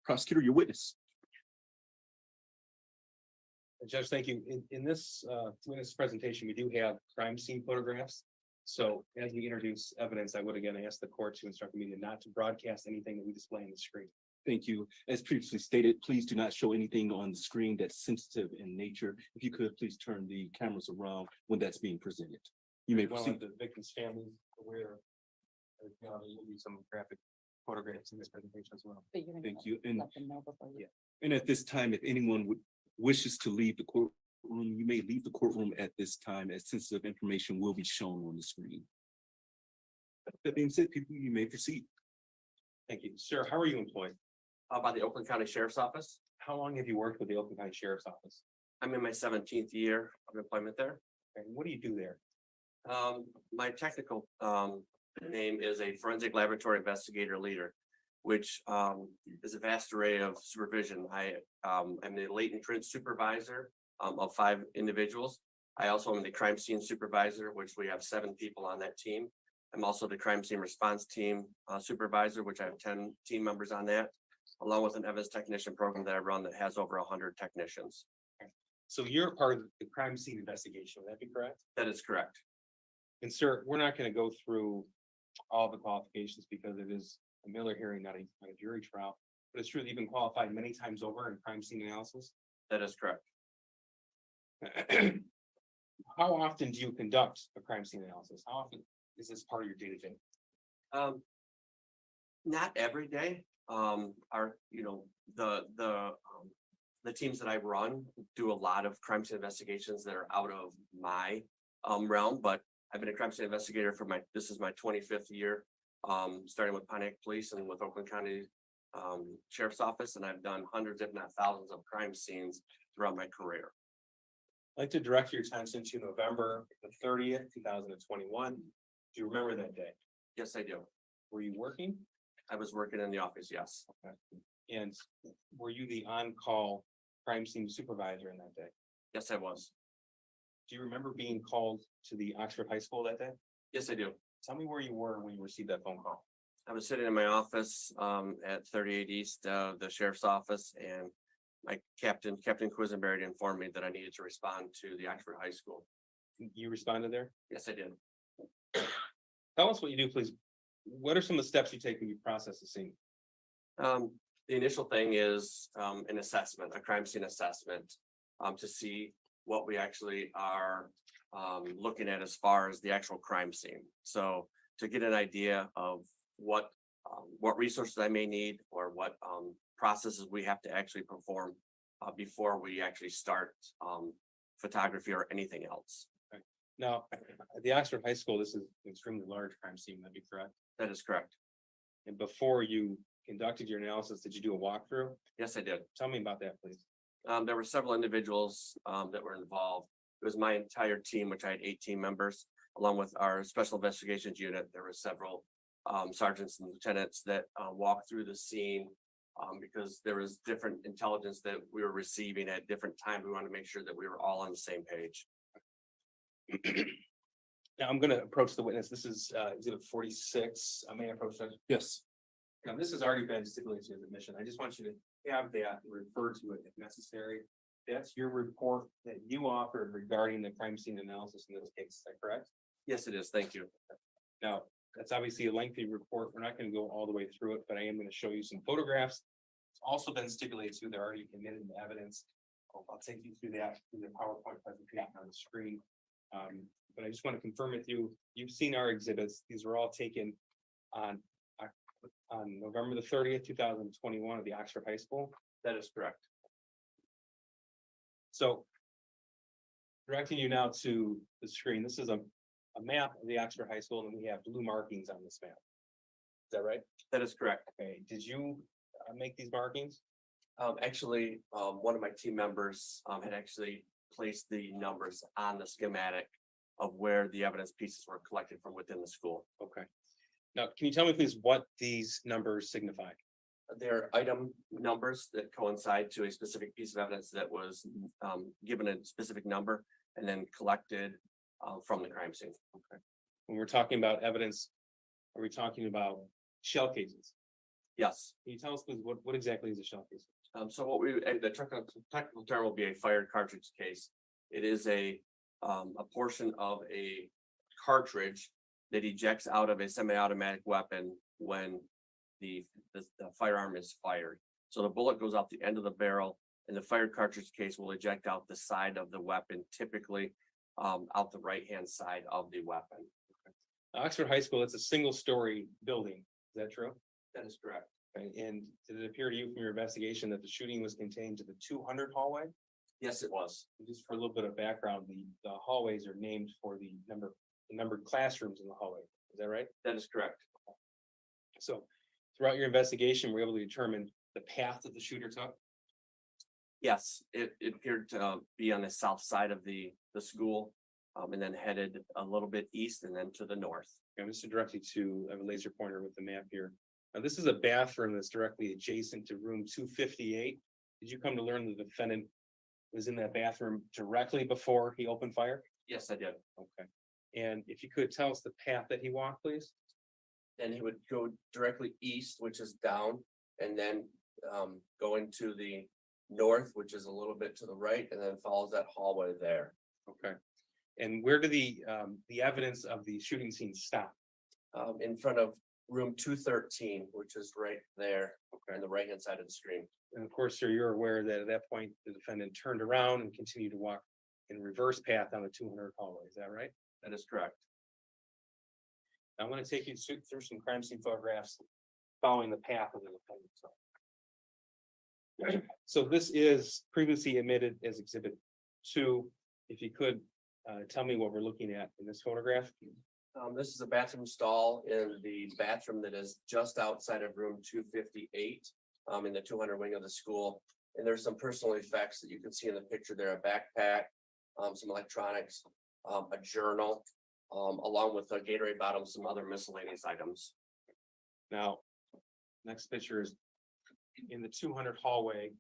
Prosecutor, your witness. Judge, thank you. In this witness presentation, we do have crime scene photographs. So as we introduce evidence, I would again ask the court to instruct the media not to broadcast anything that we display on the screen. Thank you. As previously stated, please do not show anything on the screen that's sensitive in nature. If you could, please turn the cameras around when that's being presented. You may Well, proceed. the victim's family aware. There will be some graphic photographs in this presentation as well. But you're gonna Thank you. And, let them know before you. and at this time, if anyone wishes to leave the courtroom, you may leave the courtroom at this time, as sensitive information will be shown on the screen. That being said, people, you may proceed. Thank you. Sir, how are you employed? By the Oakland County Sheriff's Office. How long have you worked with the Oakland County Sheriff's Office? I'm in my 17th year of employment there. And what do you do there? My technical name is a forensic laboratory investigator leader, which is a vast array of supervision. I'm the latent print supervisor of 5 individuals. I also am the crime scene supervisor, which we have 7 people on that team. I'm also the crime scene response team supervisor, which I have 10 team members on that, along with an evidence technician program that I run that has over 100 technicians. So you're part of the crime scene investigation, would that be correct? That is correct. And sir, we're not going to go through all the qualifications because it is a Miller hearing, not a jury trial. But it's true that you've been qualified many times over in crime scene analysis. That is correct. How often do you conduct a crime scene analysis? How often is this part of your day-to-day? Not every day. The teams that I run do a lot of crime scene investigations that are out of my realm, but I've been a crime scene investigator for this is my 25th year, starting with Pontiac Police and with Oakland County Sheriff's Office, and I've done hundreds, if not thousands, of crime scenes throughout my career. I'd like to direct your attention to November the 30th, 2021. Do you remember that day? Yes, I do. Were you working? I was working in the office, yes. Okay. And were you the on-call crime scene supervisor in that day? Yes, I was. Do you remember being called to the Oxford High School that day? Yes, I do. Tell me where you were when you received that phone call. I was sitting in my office at 38 East, the sheriff's office, and my Captain Quisenberry informed me that I needed to respond to the Oxford High School. You responded there? Yes, I did. Tell us what you do, please. What are some of the steps you take when you process the scene? The initial thing is an assessment, a crime scene assessment, to see what we actually are looking at as far as the actual crime scene. So to get an idea of what resources I may need or what processes we have to actually perform before we actually start, photography or anything else. Now, at the Oxford High School, this is an extremely large crime scene, that'd be correct. That is correct. And before you conducted your analysis, did you do a walkthrough? Yes, I did. Tell me about that, please. There were several individuals, that were involved. It was my entire team, which I had 18 members, along with our special investigations unit. There were several, sergeants and lieutenants that, walked through the scene. Because there was different intelligence that we were receiving at different times. We wanted to make sure that we were all on the same page. Now, I'm gonna approach the witness. This is exhibit 46. I may approach that. Yes. Now, this has already been stipulated as admission. I just want you to have that refer to it if necessary. That's your report that you offered regarding the crime scene analysis in this case. Is that correct? Yes, it is. Thank you. Now, that's obviously a lengthy report. We're not gonna go all the way through it, but I am gonna show you some photographs. It's also been stipulated too, they're already admitted into evidence. I'll take you through that through the PowerPoint presentation on the screen. But I just want to confirm with you, you've seen our exhibits. These were all taken on November the 30th, 2021 at the Oxford High School. That is correct. So directing you now to the screen, this is a map of the Oxford High School, and we have blue markings on this map. Is that right? That is correct. Okay, did you make these markings? Actually, one of my team members, had actually placed the numbers on the schematic of where the evidence pieces were collected from within the school. Okay. Now, can you tell me please what these numbers signify? They're item numbers that coincide to a specific piece of evidence that was, given a specific number and then collected, from the crime scene. Okay. When we're talking about evidence, are we talking about shell cases? Yes. Can you tell us please what exactly is a shell case? So what we, the technical term will be a fired cartridge case. It is a portion of a cartridge that ejects out of a semi-automatic weapon when the firearm is fired. So the bullet goes out the end of the barrel, and the fired cartridge case will eject out the side of the weapon, typically out the right-hand side of the weapon. Oxford High School, it's a single-story building. Is that true? That is correct. Okay, and did it appear to you from your investigation that the shooting was contained to the 200 hallway? Yes, it was. Just for a little bit of background, the hallways are named for the numbered classrooms in the hallway. Is that right? That is correct. So throughout your investigation, we're able to determine the path that the shooter took. Yes, it appeared to be on the south side of the school, and then headed a little bit east and then to the north. I'm just to direct you to, I have a laser pointer with the map here. Now, this is a bathroom that's directly adjacent to room 258. Did you come to learn the defendant was in that bathroom directly before he opened fire? Yes, I did. Okay. And if you could tell us the path that he walked, please? Then he would go directly east, which is down, and then go into the north, which is a little bit to the right, and then follows that hallway there. Okay. And where did the evidence of the shooting scene stop? In front of room 213, which is right there on the right-hand side of the screen. And of course, sir, you're aware that at that point, the defendant turned around and continued to walk in reverse path on the 200 hallway. Is that right? That is correct. Now, I'm going to take you through some crime scene photographs following the path of the defendant. So this is previously admitted as Exhibit 2. If you could tell me what we're looking at in this photograph. This is a bathroom stall in the bathroom that is just outside of room 258, in the 200 wing of the school. And there's some personal effects that you can see in the picture there, a backpack, some electronics, a journal, along with a Gatorade bottle, some other miscellaneous items. Now, next picture is in the 200 hallway.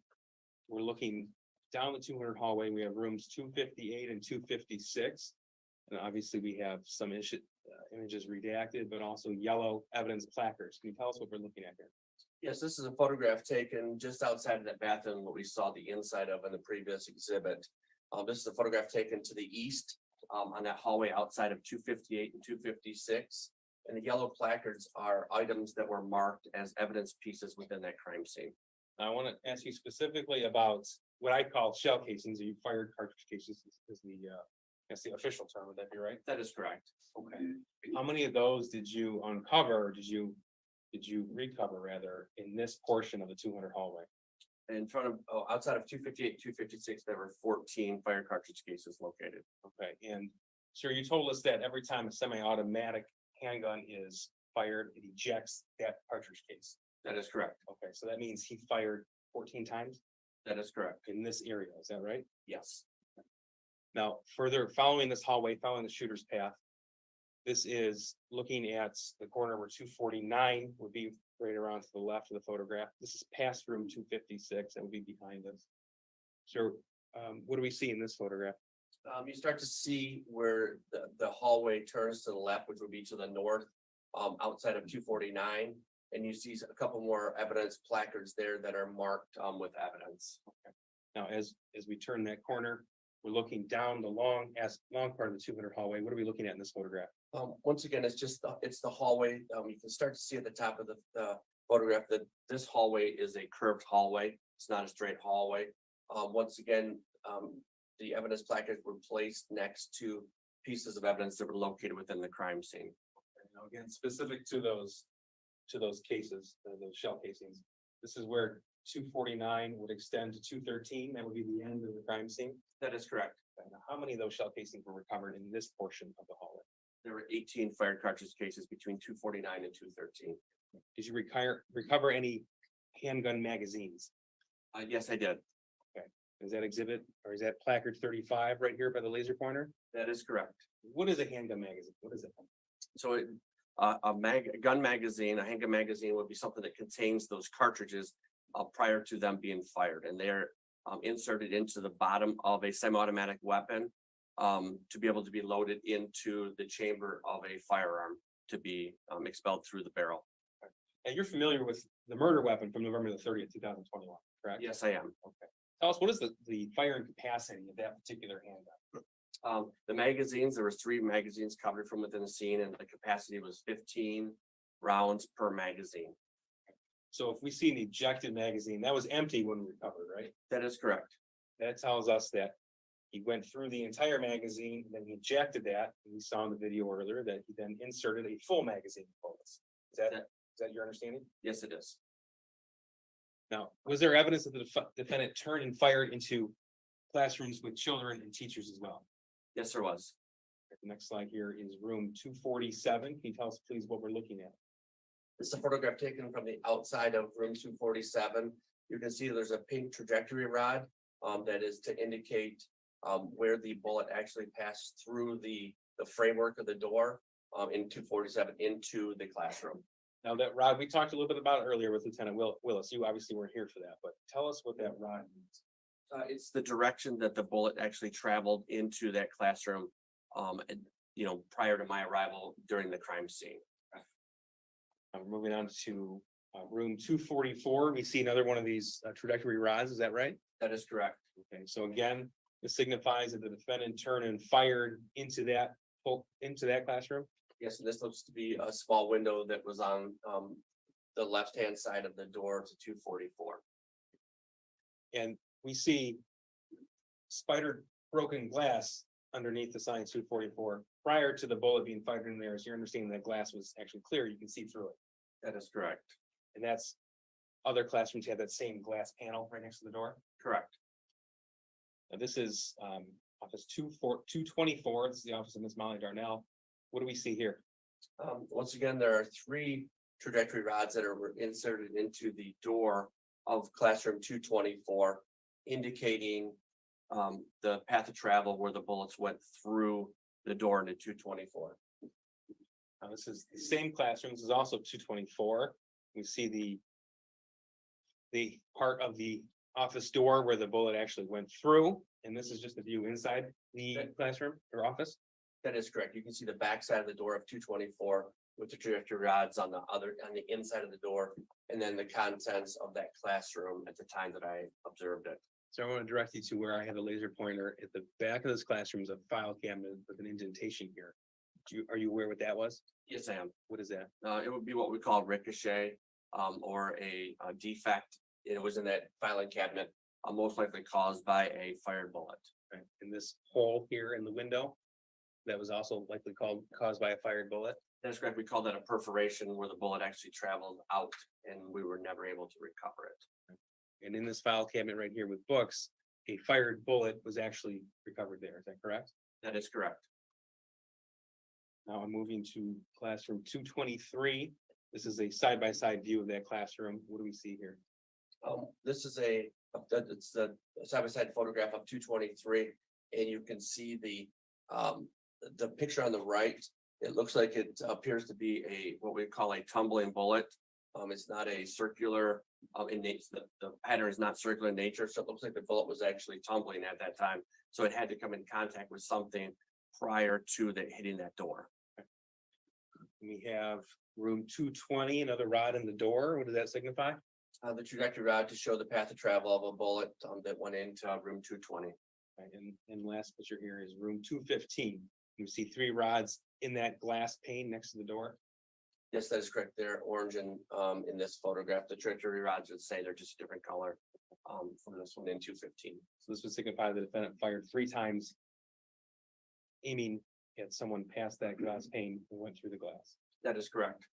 We're looking down the 200 hallway. We have rooms 258 and 256. And obviously we have some images redacted, but also yellow evidence placards. Can you tell us what we're looking at here? Yes, this is a photograph taken just outside of that bathroom, what we saw the inside of in the previous exhibit. This is a photograph taken to the east, on that hallway outside of 258 and 256. And the yellow placards are items that were marked as evidence pieces within that crime scene. Now, I want to ask you specifically about what I call shell casings, or you fired cartridge cases is that's the official term. Would that be right? That is correct. Okay. How many of those did you uncover? Did you recover rather in this portion of the 200 hallway? In front of, outside of 258, 256, there were 14 fire cartridge cases located. Okay, and sir, you told us that every time a semi-automatic handgun is fired, it ejects that cartridge case. That is correct. Okay, so that means he fired 14 times That is correct. in this area, is that right? Yes. Now, further following this hallway, following the shooter's path. This is looking at the corner where 249 would be right around to the left of the photograph. This is past room 256, that would be behind us. So, what do we see in this photograph? You start to see where the hallway turns to the left, which would be to the north, outside of 249. And you see a couple more evidence placards there that are marked, with evidence. Now, as we turn that corner, we're looking down the long part of the 200 hallway. What are we looking at in this photograph? Once again, it's just, it's the hallway. You can start to see at the top of the photograph that this hallway is a curved hallway. It's not a straight hallway. Once again, the evidence placards were placed next to pieces of evidence that were located within the crime scene. Now, again, specific to those cases, those shell casings, this is where 249 would extend to 213. That would be the end of the crime scene. That is correct. And how many of those shell casings were recovered in this portion of the hallway? There were 18 fire cartridge cases between 249 and 213. Did you recover any handgun magazines? Yes, I did. Is that exhibit or is that placard 35 right here by the laser pointer? That is correct. What is a handgun magazine? What is it? So gun magazine, a handgun magazine would be something that contains those cartridges prior to them being fired, and they're inserted into the bottom of a semi-automatic weapon to be able to be loaded into the chamber of a firearm to be expelled through the barrel. And you're familiar with the murder weapon from November the 30th, 2021, correct? Yes, I am. Okay. Tell us, what is the firing capacity of that particular handgun? The magazines, there was 3 magazines covered from within the scene, and the capacity was 15 rounds per magazine. So if we see an ejected magazine, that was empty when we recovered, right? That is correct. That tells us that he went through the entire magazine, then he ejected that. And we saw in the video earlier that he then inserted a full magazine of bullets. Is that your understanding? Yes, it is. Now, was there evidence that the defendant turned and fired into classrooms with children and teachers as well? Yes, there was. The next slide here is room 247. Can you tell us please what we're looking at? This is a photograph taken from the outside of room 247. You can see there's a pink trajectory rod that is to indicate where the bullet actually passed through the framework of the door in 247 into the classroom. Now that rod, we talked a little bit about it earlier with Lieutenant Willis. You obviously weren't here for that, but tell us what that rod means. It's the direction that the bullet actually traveled into that classroom, prior to my arrival during the crime scene. Moving on to room 244, we see another one of these trajectory rods. Is that right? That is correct. Okay, so again, this signifies that the defendant turned and fired into that classroom. Yes, and this looks to be a small window that was on the left-hand side of the door to 244. And we see spider broken glass underneath the sign 244 prior to the bullet being fired in there. So you're understanding that glass was actually clear. You can see through it. That is correct. And that's other classrooms have that same glass panel right next to the door. Correct. Now this is office 224. This is the office of Miss Molly Darnell. What do we see here? Once again, there are 3 trajectory rods that were inserted into the door of classroom 224, indicating the path of travel where the bullets went through the door into 224. Now this is the same classroom. This is also 224. We see the part of the office door where the bullet actually went through. And this is just a view inside the classroom or office. That is correct. You can see the back side of the door of 224 with the trajectory rods on the inside of the door, and then the contents of that classroom at the time that I observed it. So I want to direct you to where I have a laser pointer at the back of this classroom is a file cabinet with an indentation here. Are you aware what that was? Yes, I am. What is that? It would be what we call ricochet or a defect. It was in that filing cabinet, most likely caused by a fired bullet. Right. And this hole here in the window, that was also likely caused by a fired bullet. That's correct. We call that a perforation where the bullet actually traveled out and we were never able to recover it. And in this file cabinet right here with books, a fired bullet was actually recovered there. Is that correct? That is correct. Now I'm moving to classroom 223. This is a side-by-side view of that classroom. What do we see here? This is it's the side-by-side photograph of 223, and you can see the picture on the right. It looks like it appears to be what we call a tumbling bullet. It's not a circular, in nature, the pattern is not circular in nature, so it looks like the bullet was actually tumbling at that time. So it had to come in contact with something prior to hitting that door. We have room 220, another rod in the door. What does that signify? The trajectory rod to show the path of travel of a bullet that went into room 220. Right, and last picture here is room 215. You see 3 rods in that glass pane next to the door. Yes, that is correct. They're orange and in this photograph, the trajectory rods would say they're just a different color from this one in 215. So this would signify the defendant fired 3 times, aiming at someone past that glass pane and went through the glass. That is correct.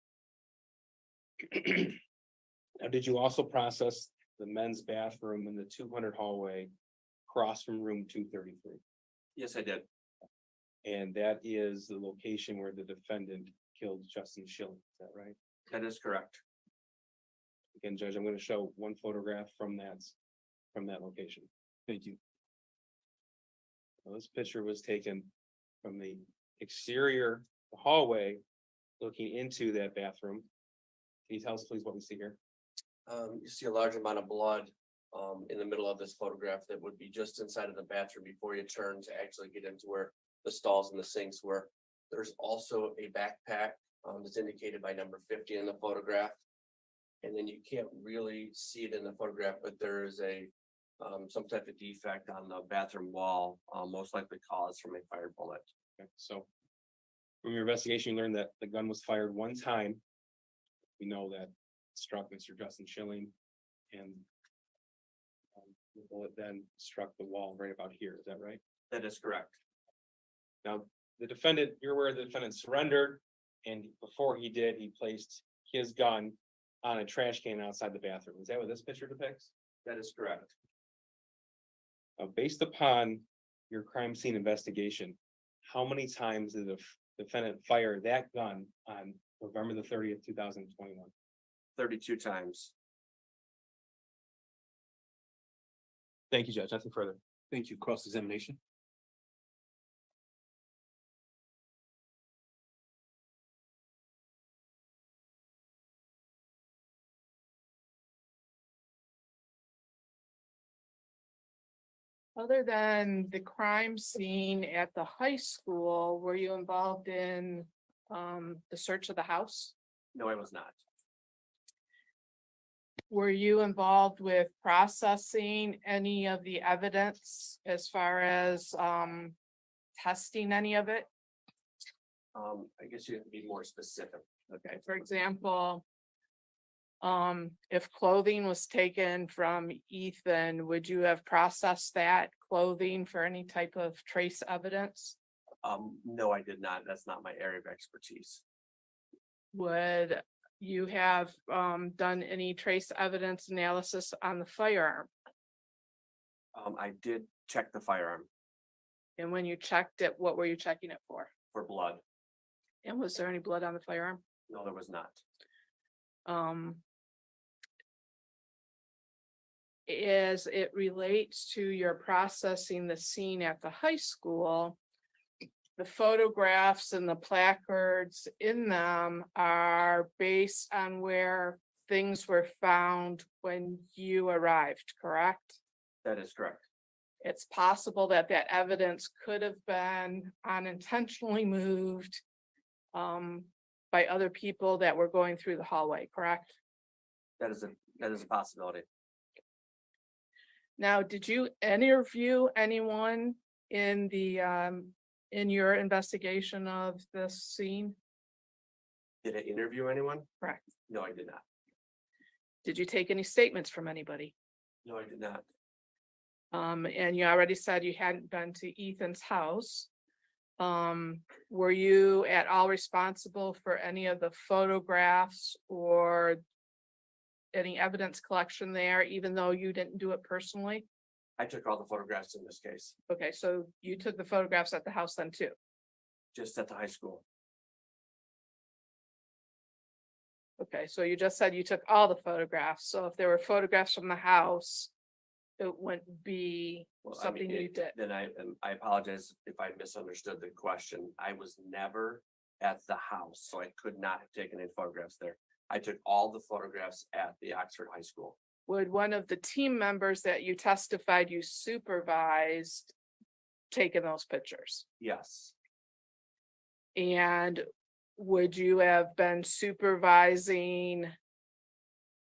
Now, did you also process the men's bathroom in the 200 hallway across from room 233? Yes, I did. And that is the location where the defendant killed Justin Schilling. Is that right? That is correct. Again, Judge, I'm going to show one photograph from that location. Thank you. Well, this picture was taken from the exterior hallway looking into that bathroom. Can you tell us please what we see here? You see a large amount of blood in the middle of this photograph that would be just inside of the bathroom before you turn to actually get into where the stalls and the sinks were. There's also a backpack that's indicated by number 50 in the photograph. And then you can't really see it in the photograph, but there is some type of defect on the bathroom wall, most likely caused from a fired bullet. Okay, so from your investigation, you learned that the gun was fired one time. We know that it struck Mr. Justin Schilling, and the bullet then struck the wall right about here. Is that right? That is correct. Now, the defendant, you're aware the defendant surrendered, and before he did, he placed his gun on a trash can outside the bathroom. Is that what this picture depicts? That is correct. Now, based upon your crime scene investigation, how many times did the defendant fire that gun on November the 30th, 2021? 32 times. Thank you, Judge. Nothing further. Thank you. Cross-examination. Other than the crime scene at the high school, were you involved in the search of the house? No, I was not. Were you involved with processing any of the evidence as far as testing any of it? I guess you have to be more specific. Okay, for example, if clothing was taken from Ethan, would you have processed that clothing for any type of trace evidence? No, I did not. That's not my area of expertise. Would you have done any trace evidence analysis on the firearm? I did check the firearm And when you checked it, what were you checking it for? for blood. And was there any blood on the firearm? No, there was not. As it relates to your processing the scene at the high school, the photographs and the placards in them are based on where things were found when you arrived, correct? That is correct. It's possible that that evidence could have been unintentionally moved by other people that were going through the hallway, correct? That is a possibility. Now, did you interview anyone in the in your investigation of this scene? Did I interview anyone? Correct. No, I did not. Did you take any statements from anybody? No, I did not. And you already said you hadn't been to Ethan's house. Were you at all responsible for any of the photographs or any evidence collection there, even though you didn't do it personally? I took all the photographs in this case, Okay, so you took the photographs at the house then too? just at the high school. Okay, so you just said you took all the photographs, so if there were photographs from the house, it wouldn't be Well, I something mean, you did. then I apologize if I misunderstood the question. I was never at the house, so I could not have taken any photographs there. I took all the photographs at the Oxford High School. Would one of the team members that you testified you supervised taken those pictures? Yes, And would you have been supervising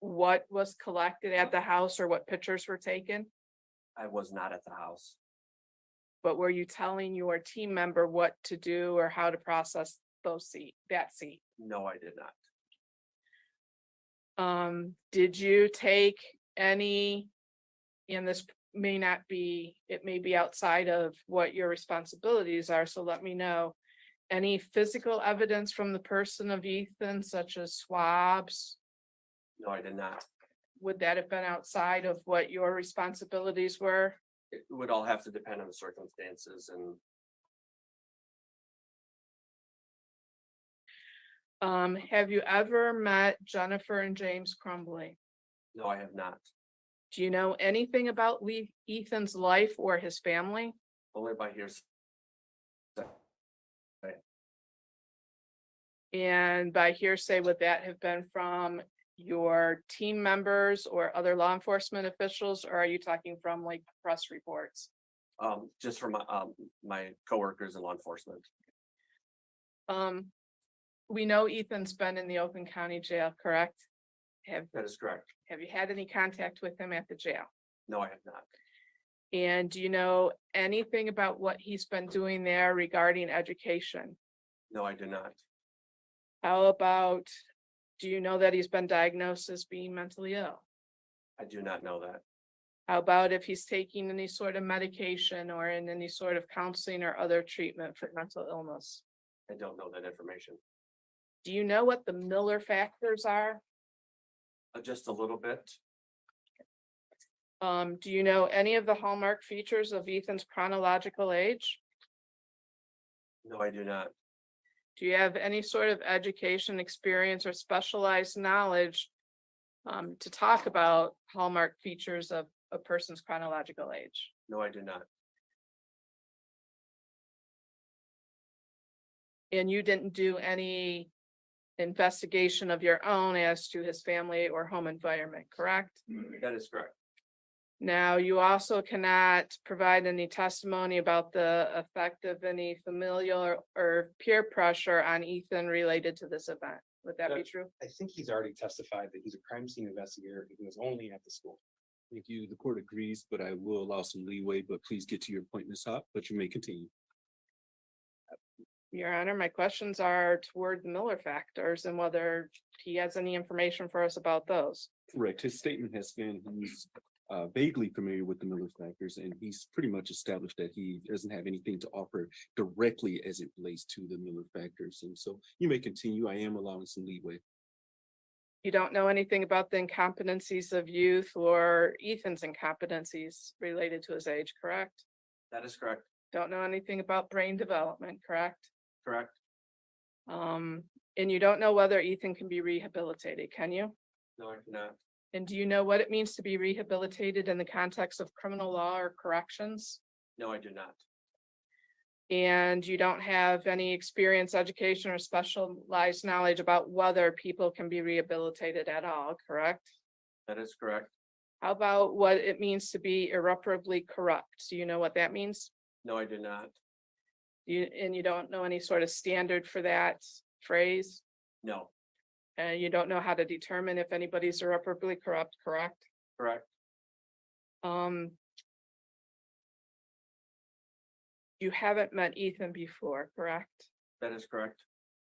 what was collected at the house or what pictures were taken? I was not at the house. But were you telling your team member what to do or how to process that seat? No, I did not. Did you take any, and this may not be, it may be outside of what your responsibilities are, so let me know. Any physical evidence from the person of Ethan, such as swabs? No, I did not. Would that have been outside of what your responsibilities were? It would all have to depend on the circumstances and Have you ever met Jennifer and James Crumbley? no, I have not. Do you know anything about Ethan's life or his family? Only by hearsay. And by hearsay, would that have been from your team members or other law enforcement officials, or are you talking from like press reports? Just from my coworkers in law enforcement. We know Ethan's been in the Oakland County Jail, correct? That is correct. Have you had any contact with him at the jail? No, I have not. And do you know anything about what he's been doing there regarding education? No, I do not. How about, do you know that he's been diagnosed as being mentally ill? I do not know that. How about if he's taking any sort of medication or in any sort of counseling or other treatment for mental illness? I don't know that information. Do you know what the Miller factors are? Just a little bit. Do you know any of the hallmark features of Ethan's chronological age? No, I do not. Do you have any sort of education, experience, or specialized knowledge to talk about hallmark features of a person's chronological age? No, I do not. And you didn't do any investigation of your own as to his family or home environment, correct? That is correct. Now, you also cannot provide any testimony about the effect of any familial or peer pressure on Ethan related to this event. Would that be true? I think he's already testified that he's a crime scene investigator. He was only at the school. Thank you. The court agrees, but I will allow some leeway, but please get to your point, Ms. Hop, but you may continue. Your Honor, my questions are toward the Miller factors and whether he has any information for us about those. Correct. His statement has been, he's vaguely familiar with the Miller factors, and he's pretty much established that he doesn't have anything to offer directly as it relates to the Miller factors. And so you may continue. I am allowing some leeway. You don't know anything about the incompetencies of youth or Ethan's incompetencies related to his age, correct? That is correct. Don't know anything about brain development, correct? Correct. And you don't know whether Ethan can be rehabilitated, can you? No, I cannot. And do you know what it means to be rehabilitated in the context of criminal law or corrections? No, I do not. And you don't have any experience, education, or specialized knowledge about whether people can be rehabilitated at all, correct? That is correct. How about what it means to be irreparably corrupt? Do you know what that means? No, I do not. And you don't know any sort of standard for that phrase? No, And you don't know how to determine if anybody's irreparably corrupt, correct? correct. You haven't met Ethan before, correct? That is correct.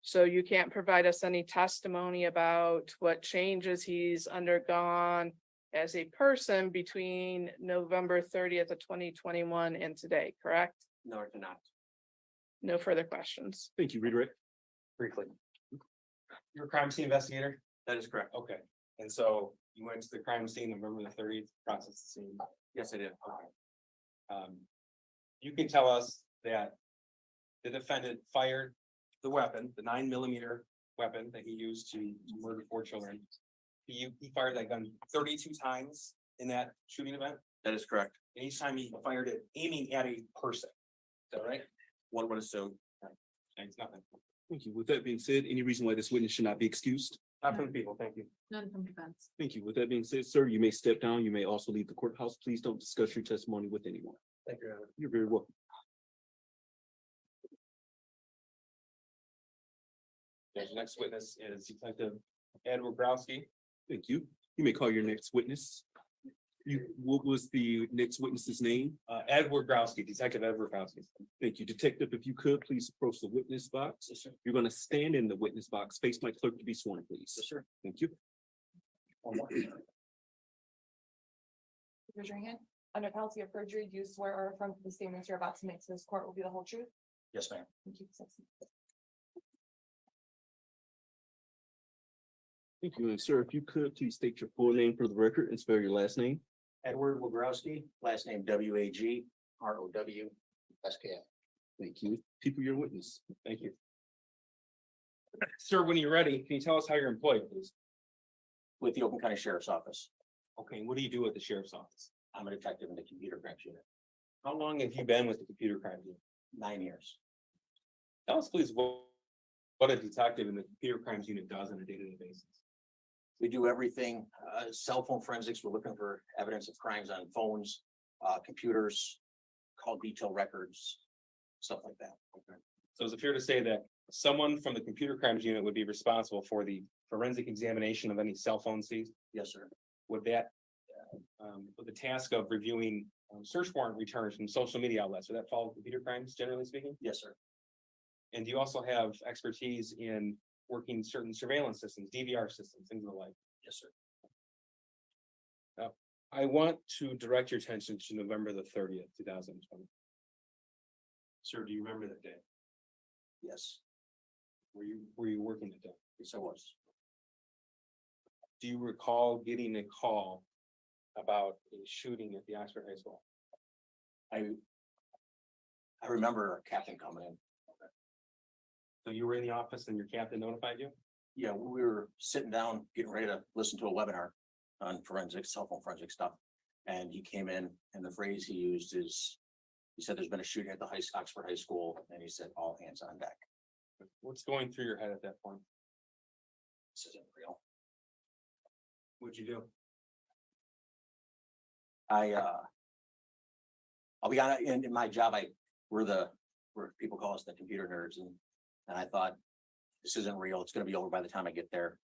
So you can't provide us any testimony about what changes he's undergone as a person between November 30th of 2021 and today, correct? No, I cannot. No further questions. Thank you, redirect. Briefly. You're a crime scene investigator? That is correct. Okay. And so you went to the crime scene November the 30th, process the scene. Yes, I did. You can tell us that the defendant fired the weapon, the 9mm weapon that he used to murder 4 children. He fired that gun 32 times in that shooting event, That is correct. and each time he fired it aiming at a person. Is that right? One would assume. Thanks, nothing. Thank you. With that being said, any reason why this witness should not be excused? Not from the people, thank you. None from defense. Thank you. With that being said, sir, you may step down. You may also leave the courthouse. Please don't discuss your testimony with anyone. Thank you, Your Honor. You're very welcome. The next witness is Detective Ed Wobrowski. Thank you. You may call your next witness. What was the next witness's name? Ed Wobrowski, Detective Ed Wobrowski. Thank you. Detective, if you could, please approach the witness box. Yes, sir. You're going to stand in the witness box. Face my clerk to be sworn, please. Yes, sir. Thank you. Raise your hand. Under penalty of perjury, do you swear or affirm that the statements you're about to make to this court will be the whole truth? Yes, ma'am. Thank you. Thank you. And sir, if you could, please state your full name for the record and spell your last name. Edward Wobrowski, last name WAGROW SKF. Thank you. People, your witness. Thank you. Sir, when you're ready, can you tell us how you're employed, please? With the Oakland County Sheriff's Office. Okay, and what do you do at the sheriff's office? I'm a detective in the computer crimes unit, How long have you been with the computer crime unit? 9 years. Tell us, please, what a detective in the computer crimes unit does on a day-to-day basis. We do everything, cell phone forensics. We're looking for evidence of crimes on phones, computers, call detail records, stuff like that. Okay. So is it fair to say that someone from the computer crimes unit would be responsible for the forensic examination of any cell phone seized? Yes, sir. Would that, with the task of reviewing search warrant returns from social media outlets, would that fall with computer crimes, generally speaking? Yes, sir. And do you also have expertise in working certain surveillance systems, DVR systems, things of the like? Yes, sir. I want to direct your attention to November the 30th, 2020. Sir, do you remember that day? Yes. Were you working that day? Yes, I was. Do you recall getting a call about a shooting at the Oxford High School? I remember a captain coming in. So you were in the office and your captain notified you? Yeah, we were sitting down, getting ready to listen to a webinar on forensics, cell phone forensic stuff. And he came in and the phrase he used is, he said, there's been a shooting at the Oxford High School. And he said, all hands on deck. What's going through your head at that point? This isn't real. What'd you do? I'll be honest, in my job, we're people call us the computer nerds, and I thought, this isn't real, it's gonna be over by the time I get there.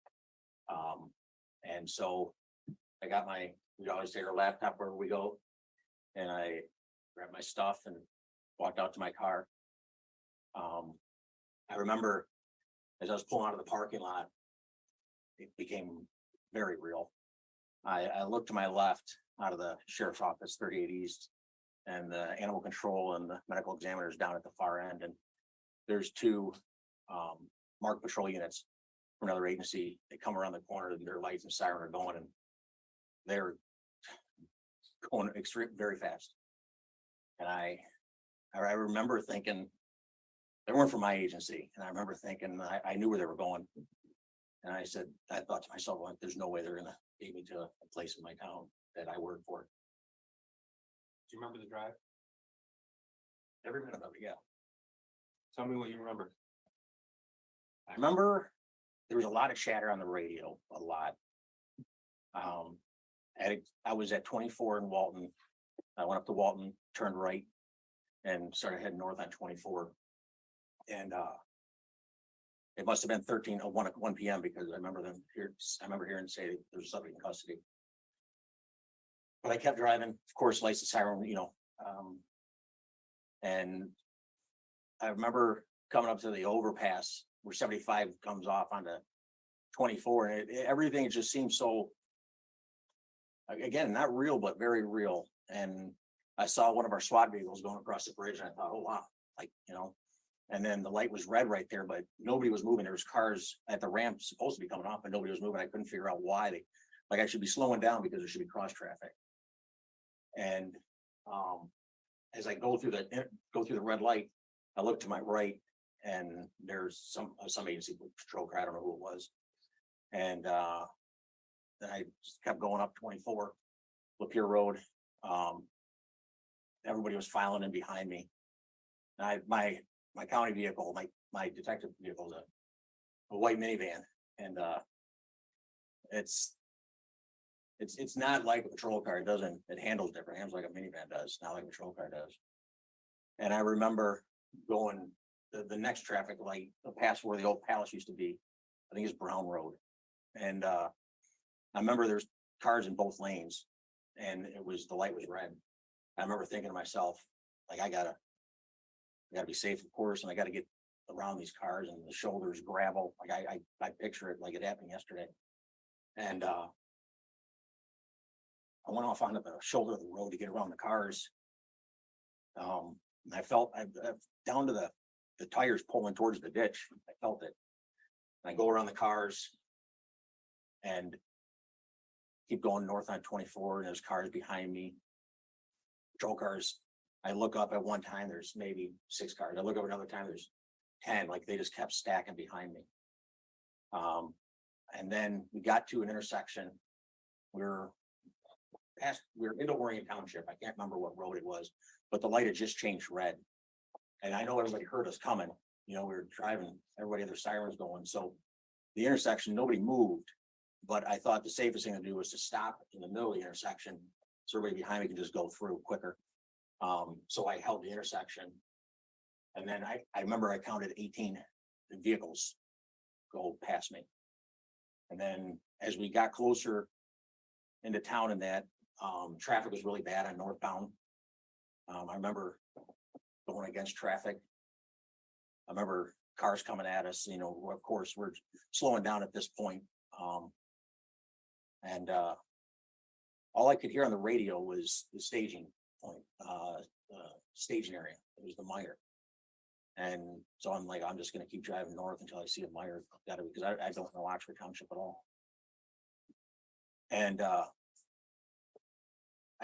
And so I got we always take our laptop wherever we go, and I grabbed my stuff and walked out to my car. I remember as I was pulling out of the parking lot, it became very real. I looked to my left out of the sheriff's office, 38 East, and the animal control and the medical examiners down at the far end. And there's 2 marked patrol units from another agency. They come around the corner and their lights and siren are going, and they're going very fast. And I remember thinking, they weren't from my agency. And I remember thinking, I knew where they were going. And I thought to myself, well, there's no way they're gonna take me to a place in my town that I work for. Do you remember the drive? Every minute of it, yeah. Tell me what you remember. I remember there was a lot of chatter on the radio, a lot. I was at 24 in Walton. I went up to Walton, turned right, and started heading north on 24. And it must have been 1 p.m. because I remember hearing say there's somebody in custody. But I kept driving, of course, lights and siren, and I remember coming up to the overpass where 75 comes off onto 24, and everything just seems so, again, not real, but very real. And I saw one of our SWAT vehicles going across the bridge, and I thought, oh wow, And then the light was red right there, but nobody was moving. There was cars at the ramp supposed to be coming off, but nobody was moving. I couldn't figure out why like I should be slowing down because there should be cross traffic. And, as I go through the red light, I look to my right and there's some agency patrol car, I don't know who it was. And, then I just kept going up 24, Lapeer Road. Everybody was filing in behind me. And my county vehicle, my detective vehicle is a white minivan, and it's not like a patrol car. It handles different. It handles like a minivan does, not like a patrol car does. And I remember going the next traffic light past where the old palace used to be. I think it's Brown Road. And I remember there's cars in both lanes, and the light was red. I remember thinking to myself, like, I gotta be safe, of course, and I gotta get around these cars, and the shoulders gravel. Like I picture it like it happened yesterday. And I went off onto the shoulder of the road to get around the cars. And I felt down to the tires pulling towards the ditch. I felt it. And I go around the cars and keep going north on 24, and there's cars behind me. Patrol cars. I look up at one time, there's maybe 6 cars. I look up another time, there's 10, like they just kept stacking behind me. And then we got to an intersection. We're into Orion Township. I can't remember what road it was, but the light had just changed red. And I know everybody heard us coming. You know, we were driving, everybody had their sirens going. So the intersection, nobody moved, but I thought the safest thing to do was to stop in the middle of the intersection so everybody behind me could just go through quicker. So I held the intersection, and then I remember I counted 18 vehicles go past me. And then as we got closer into town, and that traffic was really bad on northbound. I remember going against traffic. I remember cars coming at us, you know, of course, we're slowing down at this point. And all I could hear on the radio was the staging point, staging area. It was the mire. And so I'm like, I'm just gonna keep driving north until I see a mire, because I don't know Oxford Township at all. And I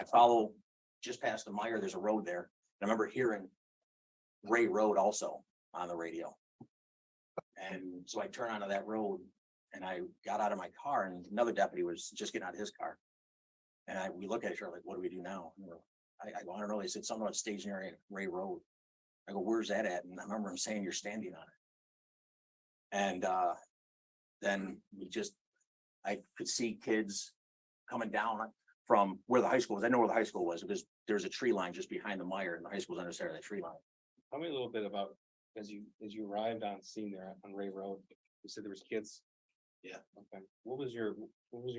follow just past the mire, there's a road there. And I remember hearing Ray Road also on the radio. And so I turn onto that road, and I got out of my car, and another deputy was just getting out of his car. And we look at each other like, what do we do now? And I go, I don't know. They said something about staging area, Ray Road. I go, where's that at? And I remember him saying, you're standing on it. And then I could see kids coming down from where the high school was. I know where the high school was, because there's a tree line just behind the mire, and the high school's under the side of that tree line. Tell me a little bit about, as you arrived on scene there on Ray Road, you said there was kids. Yeah. Okay. What was your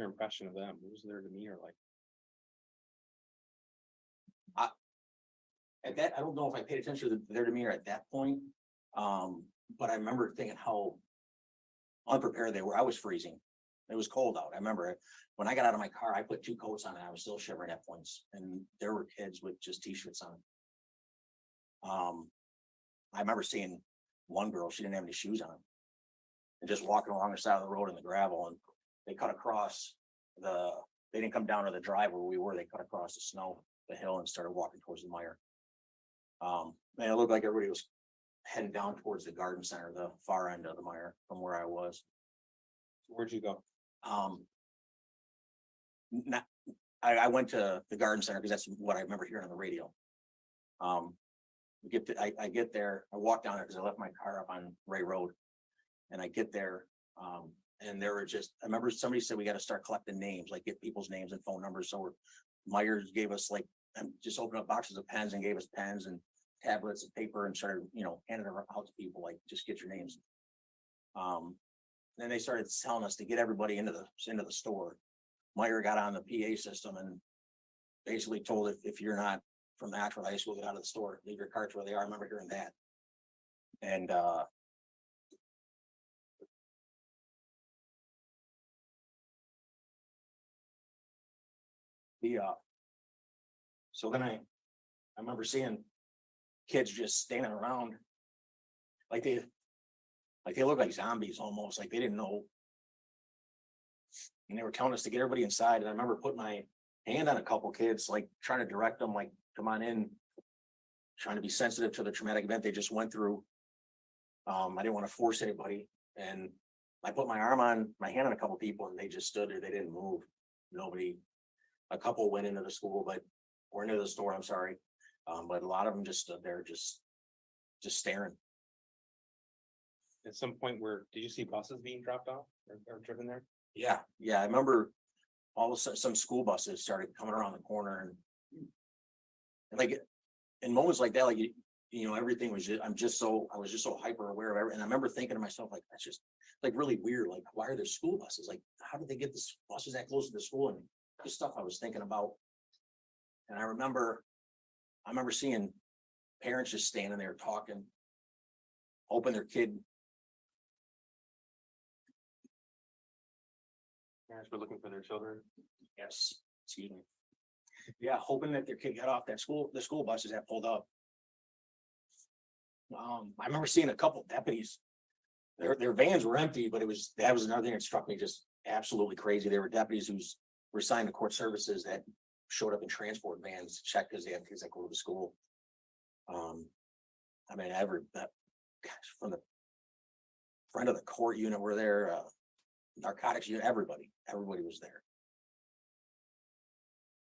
impression of them? What was their demeanor like? At that, I don't know if I paid attention to their demeanor at that point. But I remember thinking how unprepared they were. I was freezing. It was cold out. I remember when I got out of my car, I put 2 coats on, and I was still shivering at points. And there were kids with just t-shirts on. I remember seeing one girl, she didn't have any shoes on, and just walking along the side of the road in the gravel, and they cut across they didn't come down to the drive where we were. They cut across the hill, and started walking towards the mire. And it looked like everybody was heading down towards the garden center, the far end of the mire from where I was. Where'd you go? I went to the garden center because that's what I remember hearing on the radio. I get there, I walk down there because I left my car up on Ray Road, and I get there, and there were I remember somebody said we got to start collecting names, like get people's names and phone numbers. So Myers gave us just opened up boxes of pens and gave us pens and tablets of paper, and started, handing them out to people, like, just get your names. Then they started telling us to get everybody into the store. Meyer got on the PA system and basically told if you're not from the Oxford High School, get out of the store, leave your carts where they are. I remember hearing that. And so then I remember seeing kids just standing around, like they look like zombies almost, like they didn't know. And they were telling us to get everybody inside, and I remember putting my hand on a couple kids, like trying to direct them, like, come on in. Trying to be sensitive to the traumatic event they just went through. I didn't want to force anybody, and I put my hand on a couple people, and they just stood there, they didn't move. Nobody, a couple went into the school, or into the store, I'm sorry. But a lot of them just stood there, just staring. At some point where, did you see buses being dropped off or driven there? Yeah, I remember all of a sudden some school buses started coming around the corner and like in moments like that, like you know, everything was I was just so hyper aware of everything. And I remember thinking to myself, like, that's just like really weird. Like, why are there school buses? Like, how did they get this buses that close to the school? And the stuff I was thinking about. And I remember seeing parents just standing there talking, hoping their kid. Parents were looking for their children. Yes, excuse me. Yeah, hoping that their kid got off the school buses that pulled up. I remember seeing a couple deputies. Their vans were empty, but that was another thing that struck me just absolutely crazy. There were deputies who were assigned to court services that showed up in transport vans to check because they had kids that go to school. I mean, from the front of the court unit were there, narcotics unit, everybody was there.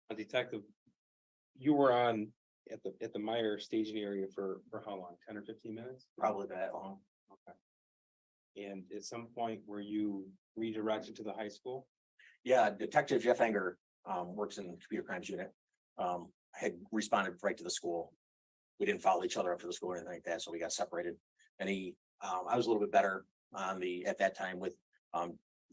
A detective, you were on at the Meyer staging area for how long? 10 or 15 minutes? Probably that long. Okay. And at some point were you redirected to the high school? Yeah, Detective Jeff Enger works in the computer crimes unit. Had responded right to the school. We didn't follow each other up to the school or anything like that, so we got separated. And I was a little bit better at that time with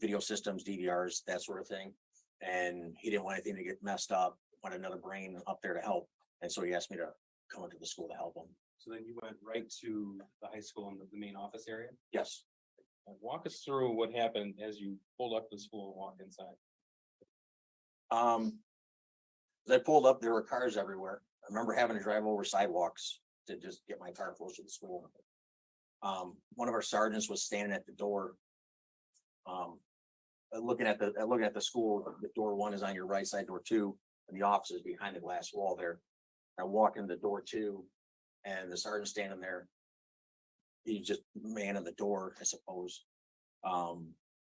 video systems, DVRs, that sort of thing. And he didn't want anything to get messed up, wanted another brain up there to help. And so he asked me to come into the school to help him. So then you went right to the high school in the main office area? Yes. Walk us through what happened as you pulled up to the school and walked inside. As I pulled up, there were cars everywhere. I remember having to drive over sidewalks to just get my car close to the school. One of our sergeants was standing at the door. Looking at the school. The door 1 is on your right side, door 2, and the office is behind the glass wall there. I walk into door 2, and the sergeant standing there. He's just manning the door, I suppose. And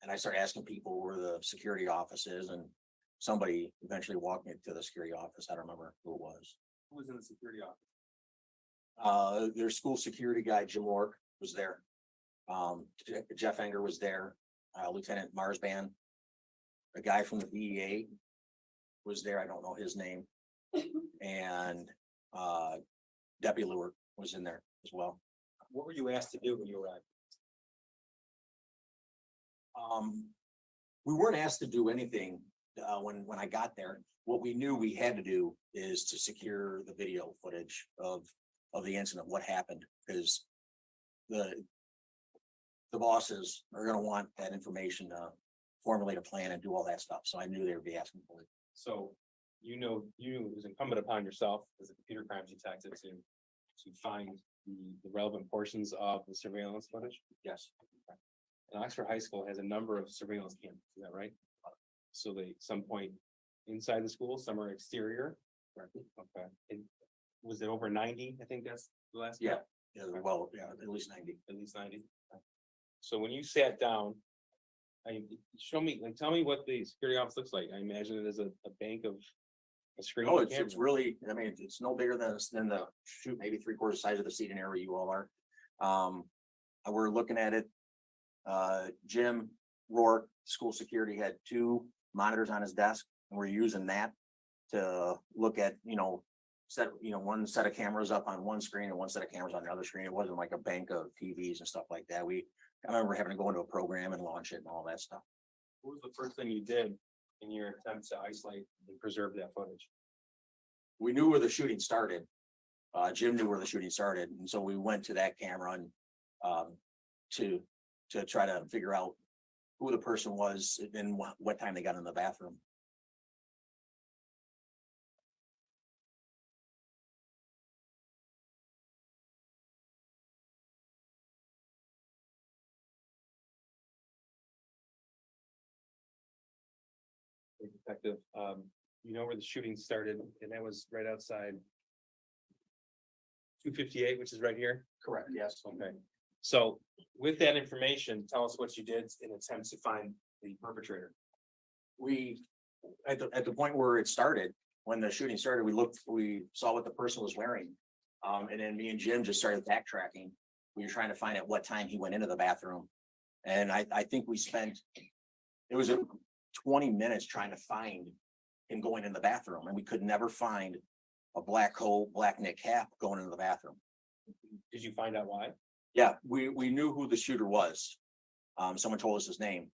I started asking people where the security office is, and somebody eventually walked me to the security office. I don't remember who it was. Who was in the security office? Their school security guy, Jim Lork, was there. Jeff Enger was there. Lieutenant Marsban, a guy from the DEA was there. I don't know his name. And Deputy Lewis was in there as well. What were you asked to do when you arrived? We weren't asked to do anything when I got there. What we knew we had to do is to secure the video footage of the incident, what happened, because the bosses are going to want that information to formulate a plan and do all that stuff. So I knew they would be asking for it. So you knew it was incumbent upon yourself as a computer crimes detective to find the relevant portions of the surveillance footage. Yes. And Oxford High School has a number of surveillance cameras, is that right? So they, some point inside the school, some are exterior. Okay. And was it over 90? I think that's the last. Yeah. Yeah. Well, yeah, at least 90. At least 90. So when you sat down, tell me what the security office looks like. I imagine it is a bank of a screen. Oh, it's really, I mean, it's no bigger than the maybe 3/4 size of the seating area you all are. We're looking at it. Jim Rourke, school security, had 2 monitors on his desk, and we're using that to look at, one set of cameras up on one screen and one set of cameras on the other screen. It wasn't like a bank of TVs and stuff like that. I remember having to go into a program and launch it and all that stuff. What was the first thing you did in your attempt to isolate and preserve that footage? We knew where the shooting started. Jim knew where the shooting started, and so we went to that camera and to try to figure out who the person was and what time they got in the bathroom. Detective, you know where the shooting started, and that was right outside 258, which is right here? Correct, yes. Okay, so with that information, tell us what you did in attempts to find the perpetrator. We, at the point where it started, when the shooting started, we saw what the person was wearing. And then me and Jim just started backtracking. We were trying to find out what time he went into the bathroom. And I think we spent, it was 20 minutes trying to find him going in the bathroom, and we could never find a black coat, black knit cap going into the bathroom. Did you find out why? Yeah, we knew who the shooter was. Someone told us his name.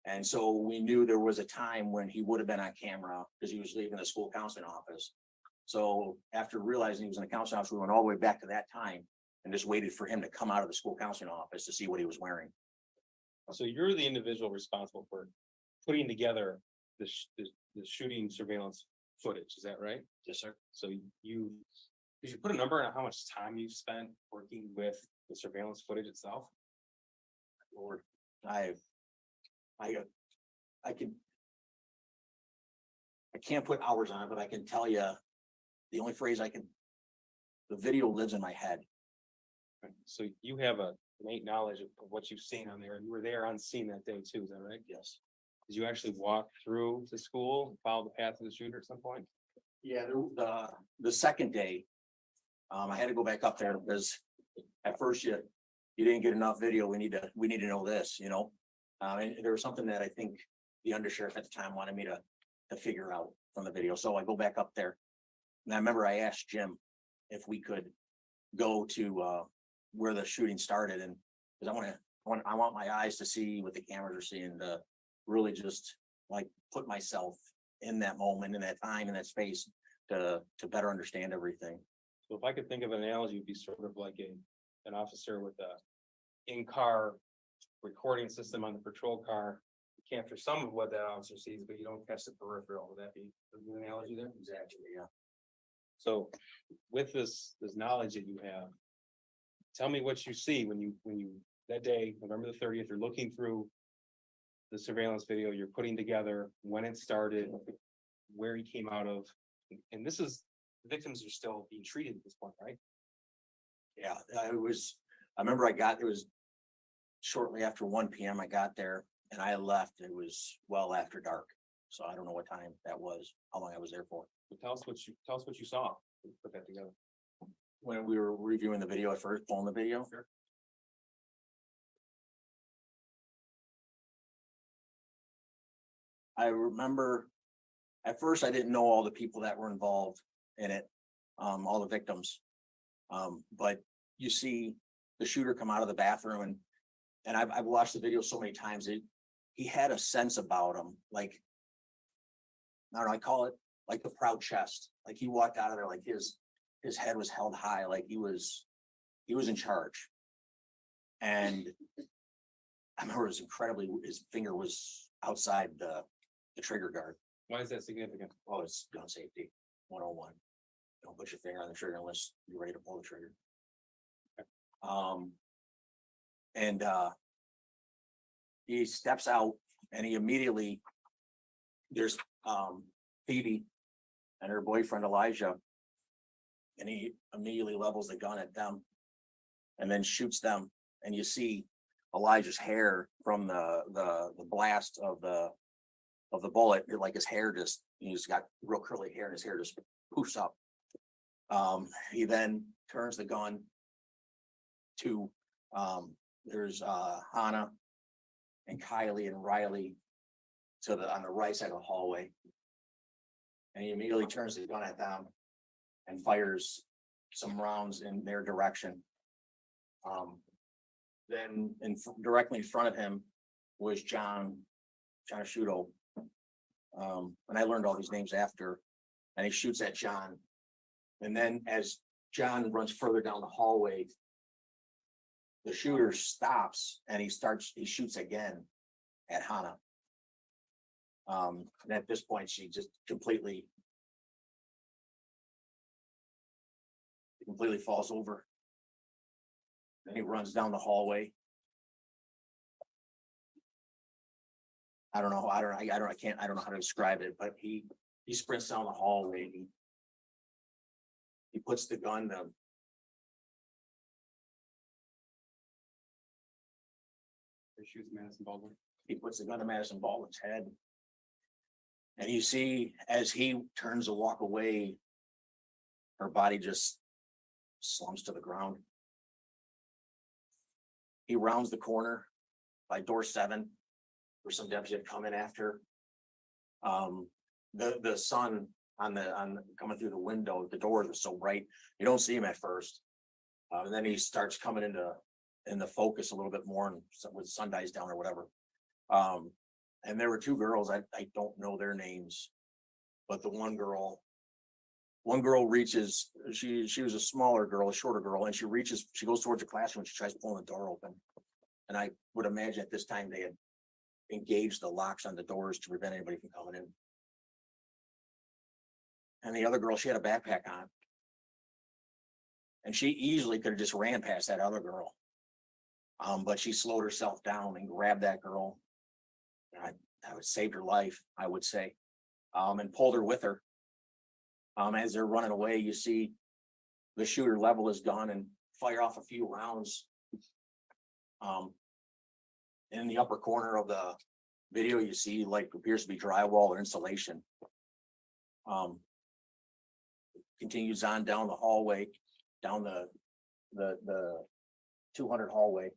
And so we knew there was a time when he would have been on camera because he was leaving the school counseling office. So after realizing he was in the counseling office, we went all the way back to that time and just waited for him to come out of the school counseling office to see what he was wearing. So you're the individual responsible for putting together the shooting surveillance footage, is that right? Yes, sir. So did you put a number on how much time you've spent working with the surveillance footage itself? Lord, I can't put hours on it, but I can tell you the only phrase the video lives in my head. So you have an innate knowledge of what you've seen on there. You were there on scene that day too, is that right? Yes. Did you actually walk through the school, follow the path of the shooter at some point? Yeah, the second day, I had to go back up there because at first you didn't get enough video. We need to know this, you know? And there was something that I think the undersheriff at the time wanted me to figure out from the video. So I go back up there. And I remember I asked Jim if we could go to where the shooting started, and because I want my eyes to see what the cameras are seeing, to really just like put myself in that moment, in that time, in that space to better understand everything. So if I could think of an analogy, it'd be sort of like an officer with a in-car recording system on the patrol car. You capture some of what that officer sees, but you don't catch the peripheral. Would that be the analogy there? Exactly, yeah. So with this knowledge that you have, tell me what you see when you that day, November the 30th, you're looking through the surveillance video, you're putting together when it started, where he came out of, and this is, the victims are still being treated at this point, right? Yeah, I remember it was shortly after 1 p.m. I got there and I left. It was well after dark. So I don't know what time that was, how long I was there for. But tell us what you saw. Put that together. When we were reviewing the video at first, pulling the video. Sure. I remember at first I didn't know all the people that were involved in it, all the victims. But you see the shooter come out of the bathroom, and I've watched the video so many times. He had a sense about him, like, I don't know, I call it like the proud chest. Like he walked out of there like his head was held high, like he was in charge. And I remember his finger was outside the trigger guard. Why is that significant? Oh, it's gun safety 101. Don't put your finger on the trigger unless you're ready to pull the trigger. And he steps out and he immediately, there's Phoebe and her boyfriend Elijah, and he immediately levels the gun at them and then shoots them. And you see Elijah's hair from the blast of the bullet, like his hair he's got real curly hair and his hair just poofs up. He then turns the gun to there's Hannah and Kylie and Riley on the right side of the hallway. And he immediately turns the gun at them and fires some rounds in their direction. Then directly in front of him was John Asciutto. And I learned all these names after, and he shoots at John. And then as John runs further down the hallway, the shooter stops and he shoots again at Hannah. And at this point, she just completely falls over. Then he runs down the hallway. I don't know, I don't know how to describe it, but he sprints down the hallway. He puts the gun to. Shoots Madison Baldwin. He puts the gun to Madison Baldwin's head. And you see, as he turns to walk away, her body just slumps to the ground. He rounds the corner by door 7, where some deputies had come in after. The sun on coming through the window, the doors were so bright, you don't see him at first. And then he starts coming in the focus a little bit more, and when the sun dies down or whatever. And there were 2 girls, I don't know their names, but the one girl reaches, she was a smaller girl, a shorter girl, and she goes towards the classroom and she tries pulling the door open. And I would imagine at this time they had engaged the locks on the doors to prevent anybody from coming in. And the other girl, she had a backpack on. And she easily could have just ran past that other girl. But she slowed herself down and grabbed that girl. That would saved her life, I would say, and pulled her with her. As they're running away, you see the shooter level his gun and fire off a few rounds. In the upper corner of the video, you see like appears to be drywall or insulation. Continues on down the hallway, down the 200 hallway.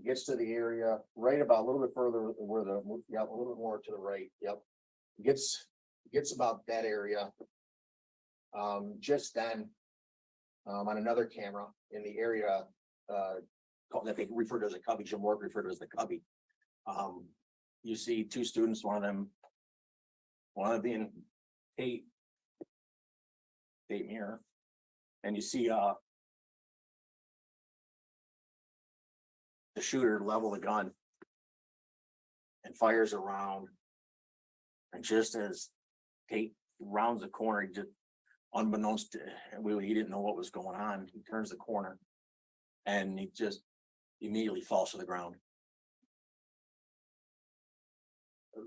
Gets to the area right about a little bit further where a little bit more to the right. Yep. Gets about that area. Just then, on another camera in the area, that they refer to as a cubby, Jim Work referred to as the cubby. You see 2 students, one of them being Tate Mirror, and you see the shooter level the gun and fires around. And just as Tate rounds the corner, he just unbeknownst to he didn't know what was going on. He turns the corner and he just immediately falls to the ground.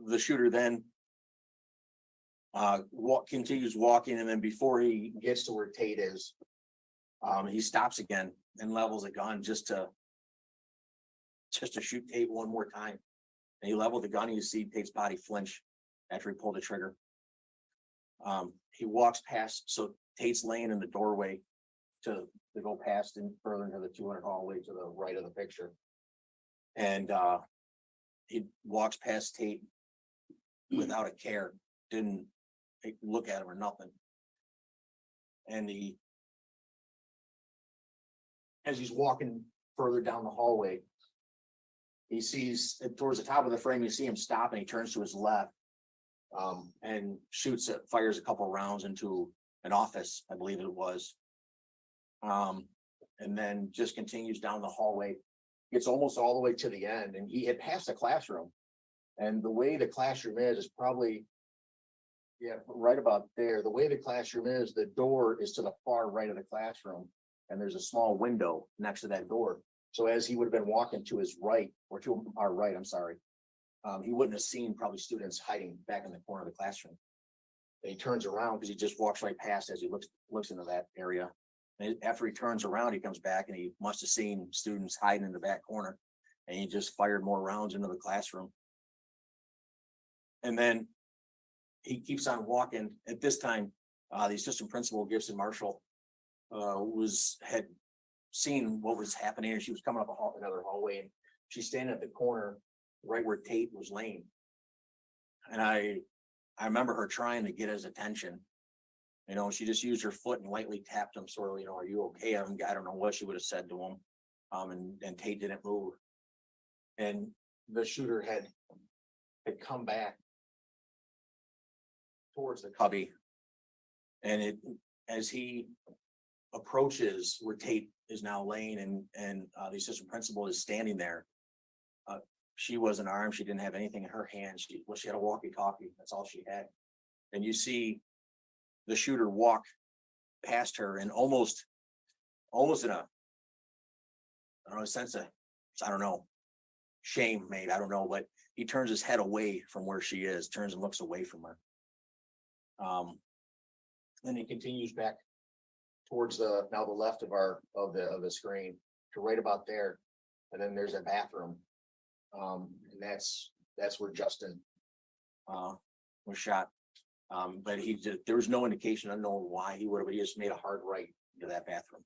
The shooter then continues walking, and then before he gets to where Tate is, he stops again and levels a gun just to shoot Tate one more time. And he leveled the gun, and you see Tate's body flinch after he pulled the trigger. He walks past, so Tate's laying in the doorway to go past and further into the 200 hallway to the right of the picture. And he walks past Tate without a care, didn't look at him or nothing. And as he's walking further down the hallway, he sees towards the top of the frame, you see him stop, and he turns to his left and fires a couple rounds into an office, I believe it was. And then just continues down the hallway, gets almost all the way to the end, and he had passed the classroom. And the way the classroom is probably, right about there. The way the classroom is, the door is to the far right of the classroom, and there's a small window next to that door. So as he would have been walking to his right, or to our right, I'm sorry, he wouldn't have seen probably students hiding back in the corner of the classroom. And he turns around because he just walks right past as he looks into that area. And after he turns around, he comes back and he must have seen students hiding in the back corner, and he just fired more rounds into the classroom. And then he keeps on walking. At this time, the assistant principal, Gibson Marshall, had seen what was happening, and she was coming up another hallway, and she's standing at the corner right where Tate was laying. And I remember her trying to get his attention. She just used her foot and lightly tapped him, sort of, are you okay? I don't know what she would have said to him. And Tate didn't move. And the shooter had come back towards the cubby. And as he approaches where Tate is now laying, and the assistant principal is standing there, she wasn't armed. She didn't have anything in her hands. She had a walkie-talkie. That's all she had. And you see the shooter walk past her, and almost in a sense of, I don't know, shame maybe, I don't know, but he turns his head away from where she is, turns and looks away from her. Then he continues back towards now the left of the screen to right about there. And then there's a bathroom. And that's where Justin was shot. But there was no indication, I don't know why he would have, but he just made a hard right to that bathroom.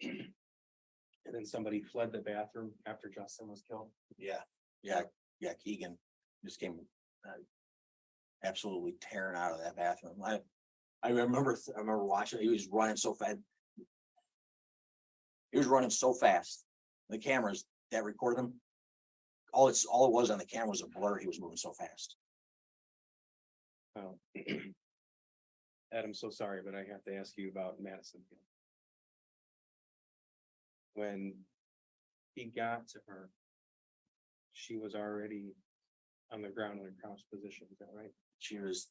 And then somebody fled the bathroom after Justin was killed. Yeah, Keegan just came absolutely tearing out of that bathroom. I remember watching, he was running so fast. He was running so fast. The cameras that recorded him, all it was on the camera was a blur. He was moving so fast. Oh. Adam, so sorry, but I have to ask you about Madison. When he got to her, she was already on the ground in a crouched position, is that right? She was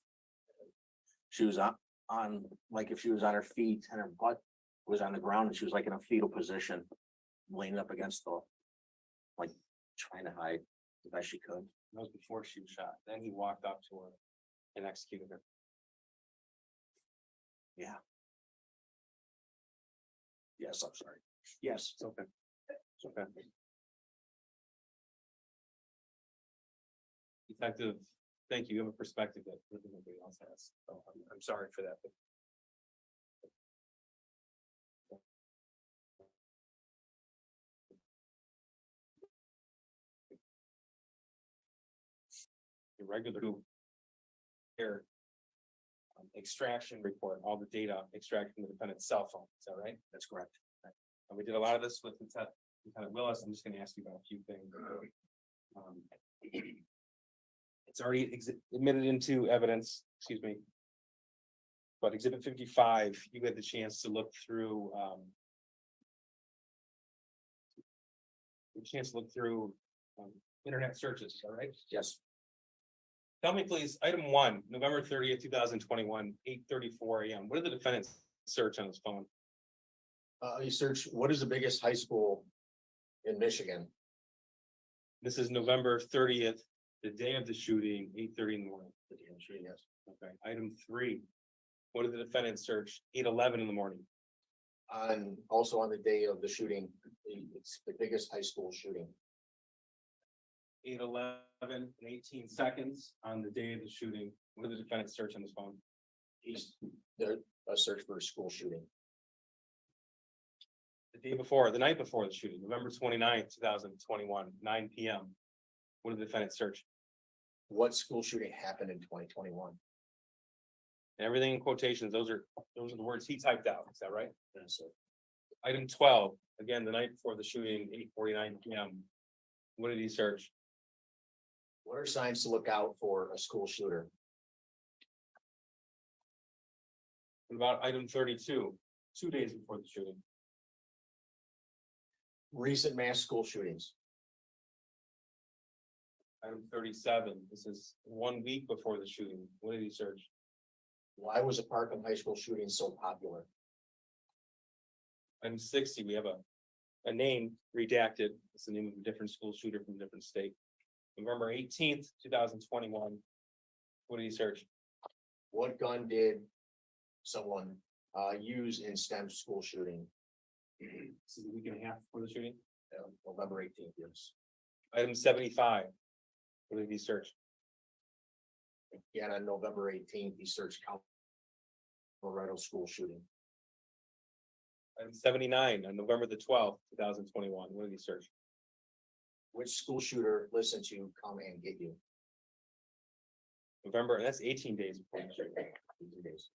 on like if she was on her feet and her butt was on the ground and she was like in a fetal position, laying up against the, like trying to hide the best she could. That was before she was shot. Then he walked up to her and executed her. Yeah. Yes, I'm sorry. Yes. It's okay. It's okay. Detective, thank you. You have a perspective that nobody else has. So I'm sorry for that. The regular here extraction report, all the data extracted from the defendant's cell phone. Is that right? That's correct. And we did a lot of this with Lieutenant Willis. I'm just going to ask you about a few things. It's already admitted into evidence, excuse me. But Exhibit 55, you had the chance to look through. Internet searches, all right? Yes. Tell me, please, item 1, November 30th, 2021, 8:34 a.m. What did the defendant search on his phone? You search, what is the biggest high school in Michigan? This is November 30th, the day of the shooting, 8:30 in the morning. Yes. Okay, item 3. What did the defendant search? 8:11 in the morning. Also on the day of the shooting, it's the biggest high school shooting. 8:11 and 18 seconds on the day of the shooting. What did the defendant search on his phone? He's there, a search for a school shooting. The day before, the night before the shooting, November 29th, 2021, 9 p.m. What did the defendant search? What school shooting happened in 2021? And everything in quotations, those are the words he typed out. Is that right? Yes, sir. Item 12, again, the night before the shooting, 8:49 p.m. What did he search? What are signs to look out for a school shooter? What about item 32, 2 days before the shooting? Recent mass school shootings. Item 37, this is 1 week before the shooting. What did he search? Why was a Parkland High School shooting so popular? Item 60, we have a name redacted. It's the name of a different school shooter from a different state. November 18th, 2021. What did he search? What gun did someone use in STEM school shooting? This is a week and a half before the shooting. November 18th, yes. Item 75. What did he search? Again, on November 18th, he searched Colorado school shooting. Item 79 on November the 12th, 2021. What did he search? Which school shooter listened to Come and Get You? November, and that's 18 days before the shooting. 18 days.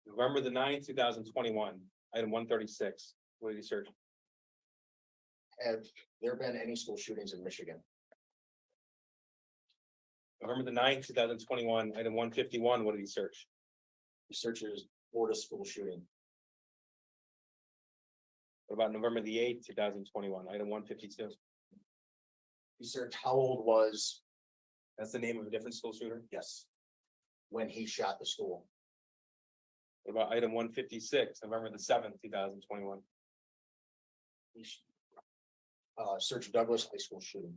November the 9th, 2021. Item 136. What did he search? Have there been any school shootings in Michigan? November the 9th, 2021. Item 151. What did he search? He searches Florida school shooting. What about November the 8th, 2021? Item 152. He searched how old was, That's the name of a different school shooter. yes, when he shot the school. What about item 156, November the 7th, 2021? Search Douglas High School shooting.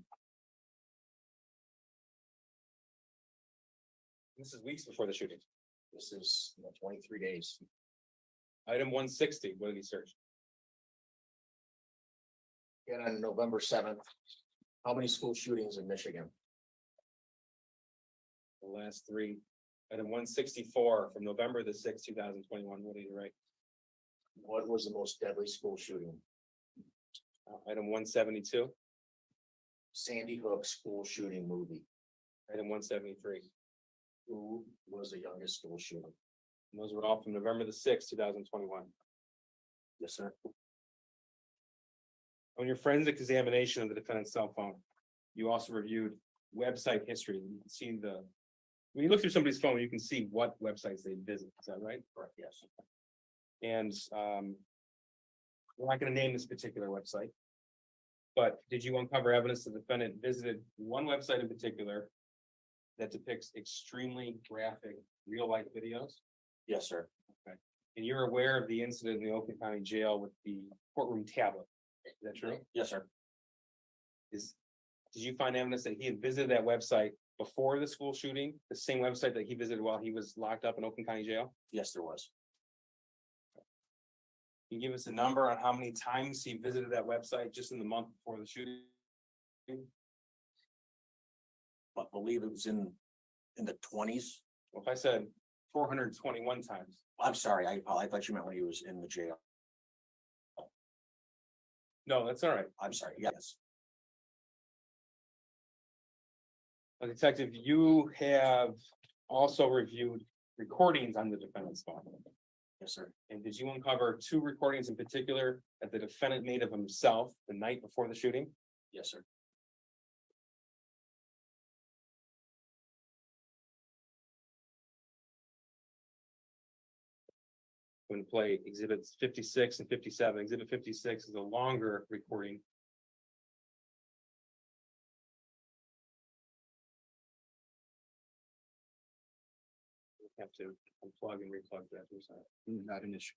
This is weeks before the shooting. This is 23 days. Item 160, what did he search? And on November 7th, how many school shootings in Michigan? The last three. Item 164 from November the 6th, 2021, what did he write? What was the most deadly school shooting? Item 172, Sandy Hook school shooting movie. item 173. Who was the youngest school shooter? And those were all from November the 6th, 2021. Yes, sir. On your forensic examination of the defendant's cell phone, you also reviewed website history. You can see when you look through somebody's phone, you can see what websites they visit. Is that right? Correct, yes. And we're not going to name this particular website. But did you uncover evidence the defendant visited one website in particular that depicts extremely graphic real-life videos? Yes, sir. And you're aware of the incident in the Oakland County Jail with the courtroom tablet? Is that true? Yes, sir. Did you find evidence that he had visited that website before the school shooting, the same website that he visited while he was locked up in Oakland County Jail? Yes, there was. Can you give us a number on how many times he visited that website just in the month before the shooting? But believe it was in the 20s. Well, if I said 421 times, I'm sorry, I thought you meant when he was in the jail. no, that's all right. I'm sorry, yes. Detective, you have also reviewed recordings on the defendant's phone. Yes, sir. And did you uncover two recordings in particular that the defendant made of himself the night before the shooting? Yes, sir. I'm going to play exhibits 56 and 57. Exhibit 56 is a longer recording. Have to unplug and replug that. Not an issue.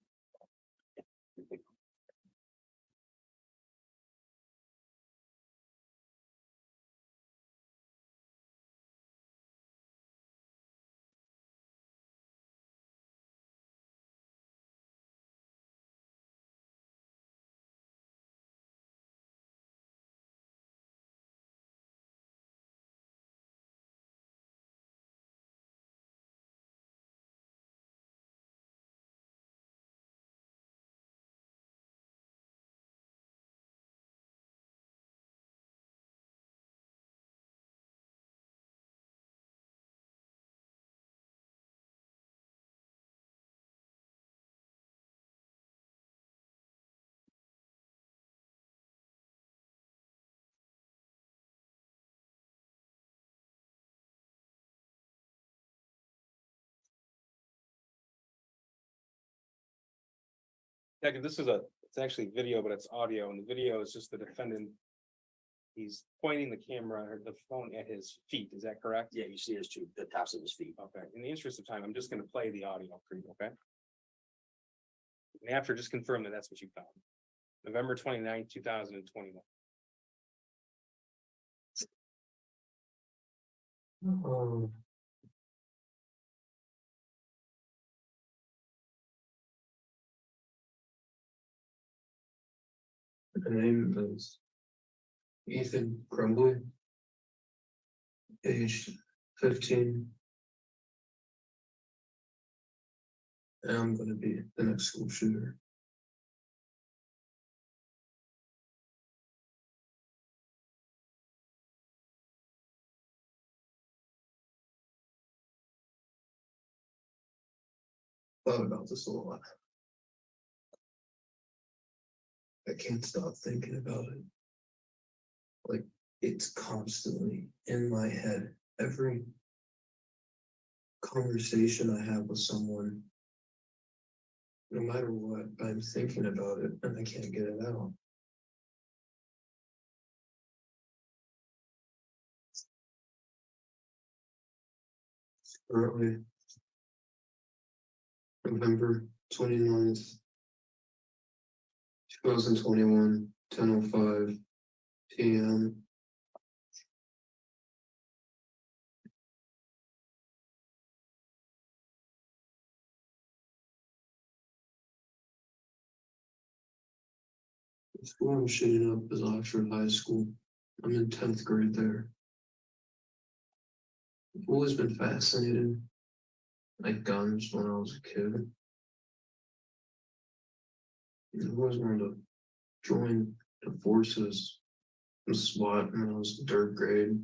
This is it's actually video, but it's audio, and the video is just the defendant. He's pointing the camera or the phone at his feet. Is that correct? Yeah, you see the tops of his feet. Okay. In the interest of time, I'm just going to play the audio for you. Okay. And after, just confirm that that's what you found. November 29th, 2021. The name is Ethan Crumbley, age 15. And I'm gonna be the next school shooter. Thought about this a lot. I can't stop thinking about it. Like, it's constantly in my head. Every conversation I have with someone, no matter what, I'm thinking about it and I can't get it out. Currently, November 29th, 2021, 10:05. p.m. The school I'm shooting up is Oxford High School. I'm in 10th grade there. I've always been fascinated by guns when I was a kid. I always wanted to join the forces and SWAT when I was in 3rd grade.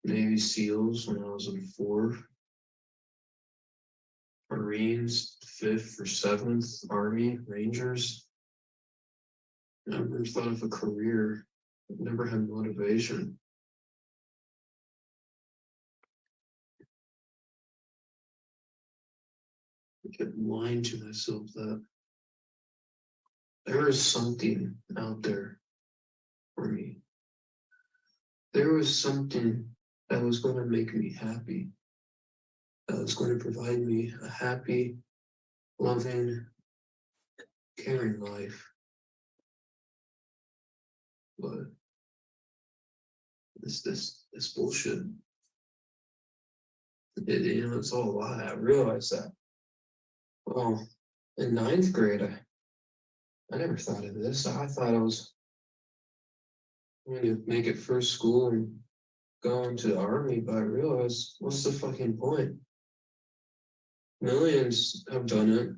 Navy SEALs when I was in 4th. Marines, 5th or 7th, Army, Rangers. I never thought of a career. I've never had motivation. I kept lying to myself that there is something out there for me. There was something that was going to make me happy. That was going to provide me a happy, loving, caring life. But this bullshit. It's all a lie. I realized that. Well, in 9th grade, I never thought of this. I thought I was going to make it first school and go into the army, but I realized, what's the fucking point? Millions have done it.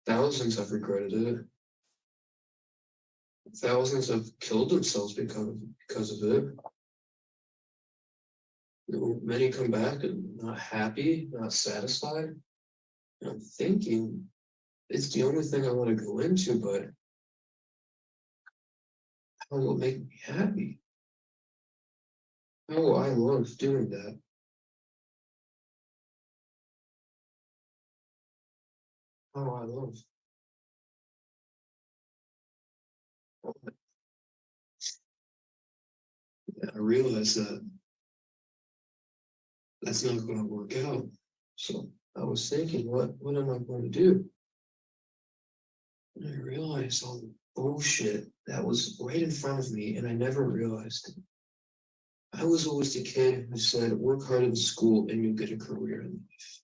Thousands have regretted it. Thousands have killed themselves because of it. Many come back and not happy, not satisfied. And I'm thinking, it's the only thing I want to go into, but how will it make me happy? How will I love doing that? How will I love? I realized that that's not going to work out. So I was thinking, what am I going to do? And I realized all the bullshit that was right in front of me, and I never realized it. I was always the kid who said, work hard in school and you'll get a career in life.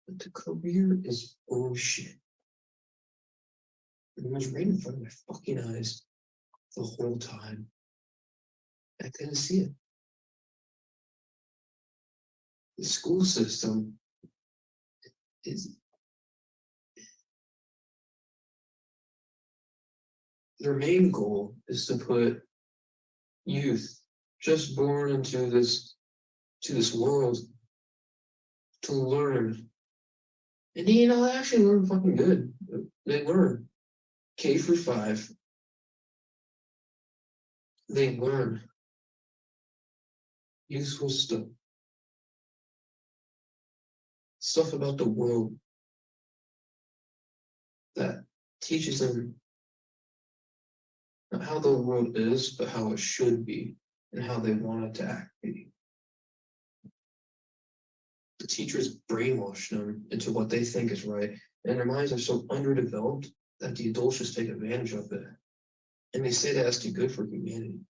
But the career is bullshit. It was right in front of my fucking eyes the whole time. I couldn't see it. The school system is their main goal is to put youth just born into this world to learn. And they actually learn fucking good. They learn K through 5. They learn useful stuff about the world that teaches them not how the world is, but how it should be and how they want it to act be. The teachers brainwash them into what they think is right, and their minds are so underdeveloped that the adults just take advantage of it. And they say that's too good for humanity.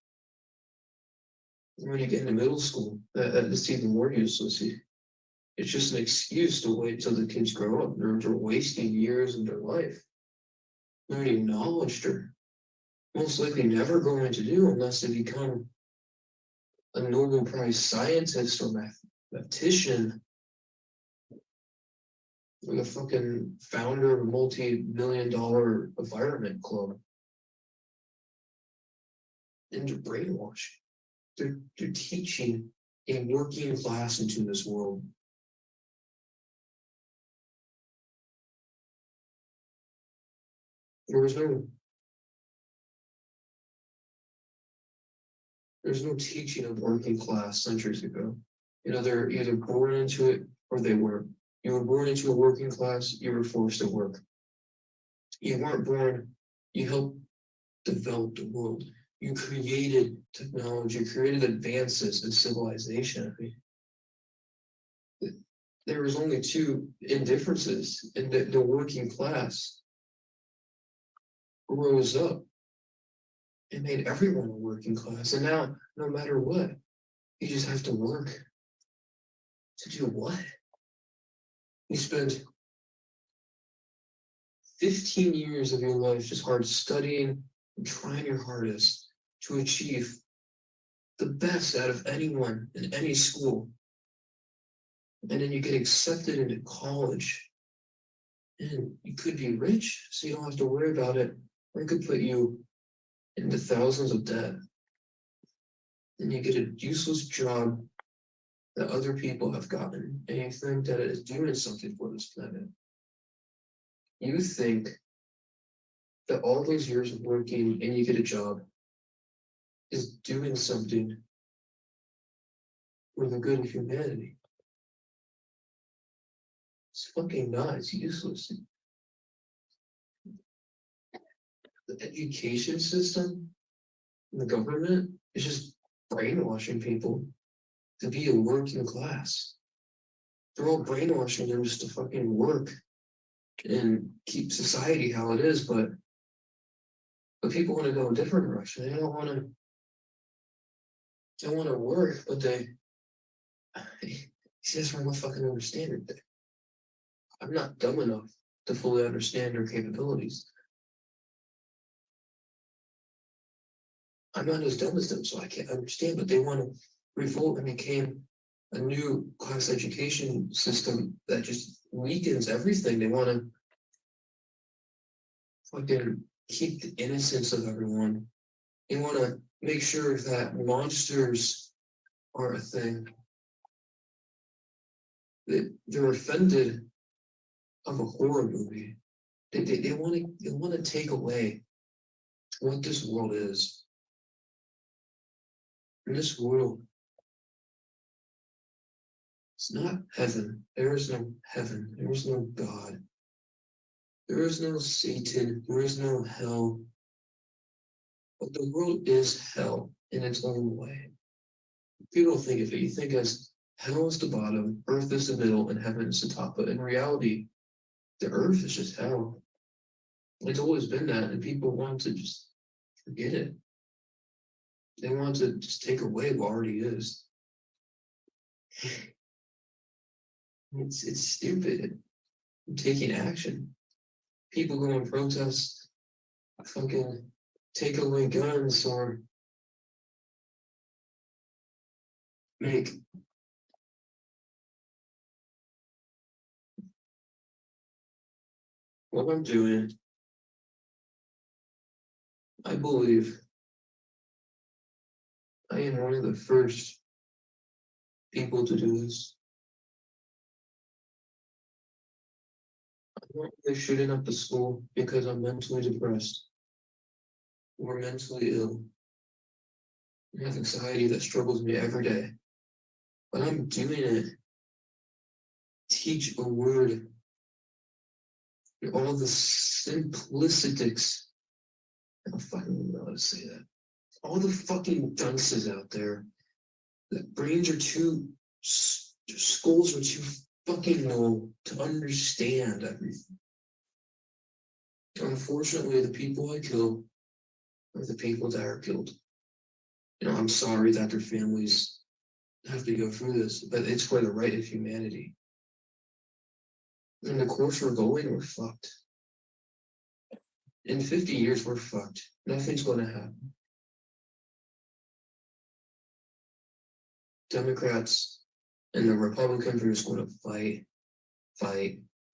And when you get into middle school, it's even more useless. It's just an excuse to wait till the kids grow up. They're wasting years of their life learning knowledge they're most likely never going to do unless they become a Nobel Prize scientist or mathematician or the fucking founder of a multi-million-dollar environment club. And they're brainwashed. They're teaching a working class into this world. There's no teaching of working class centuries ago. They're either born into it or they weren't. You were born into a working class, you were forced to work. You weren't born, you helped develop the world. You created technology, you created advances in civilization. There was only 2 indifferences in the working class. rose up and made everyone a working class. And now, no matter what, you just have to work. To do what? You spend 15 years of your life just hard studying and trying your hardest to achieve the best out of anyone in any school. And then you get accepted into college. And you could be rich, so you don't have to worry about it. Or it could put you into thousands of debt. And you get a useless job that other people have gotten, and you think that it is doing something for this planet. You think that all those years of working and you get a job is doing something for the good of humanity. It's fucking not, it's useless. The education system, the government is just brainwashing people to be a working class. They're all brainwashing them just to fucking work and keep society how it is, but people want to go a different direction. They don't want to work, but they just want to fucking understand it. I'm not dumb enough to fully understand their capabilities. I'm not as dumb as them, so I can't understand, but they want to revolt and became a new class education system that just weakens everything. They want to fucking keep the innocence of everyone. They want to make sure that monsters are a thing. They're offended of a horror movie. They want to take away what this world is. In this world, it's not heaven. There is no heaven. There is no God. There is no Satan. There is no hell. But the world is hell in its own way. People think of it. You think as hell is the bottom, earth is the middle, and heaven is the top. But in reality, the earth is just hell. It's always been that, and people want to just forget it. They want to just take away what already is. It's stupid. Taking action. People go and protest, fucking take away guns or make what I'm doing. I believe I am one of the first people to do this. I'm not really shooting up the school because I'm mentally depressed or mentally ill. I have anxiety that struggles me every day. But I'm doing it. Teach a word. And all the simplicities. I don't fucking know how to say that. All the fucking dunces out there. The brains are too, their skulls are too fucking low to understand everything. Unfortunately, the people I kill are the people that are killed. You know, I'm sorry that their families have to go through this, but it's for the right of humanity. And the course we're going, we're fucked. In 50 years, we're fucked. Nothing's going to happen. Democrats and the Republicans are just going to fight,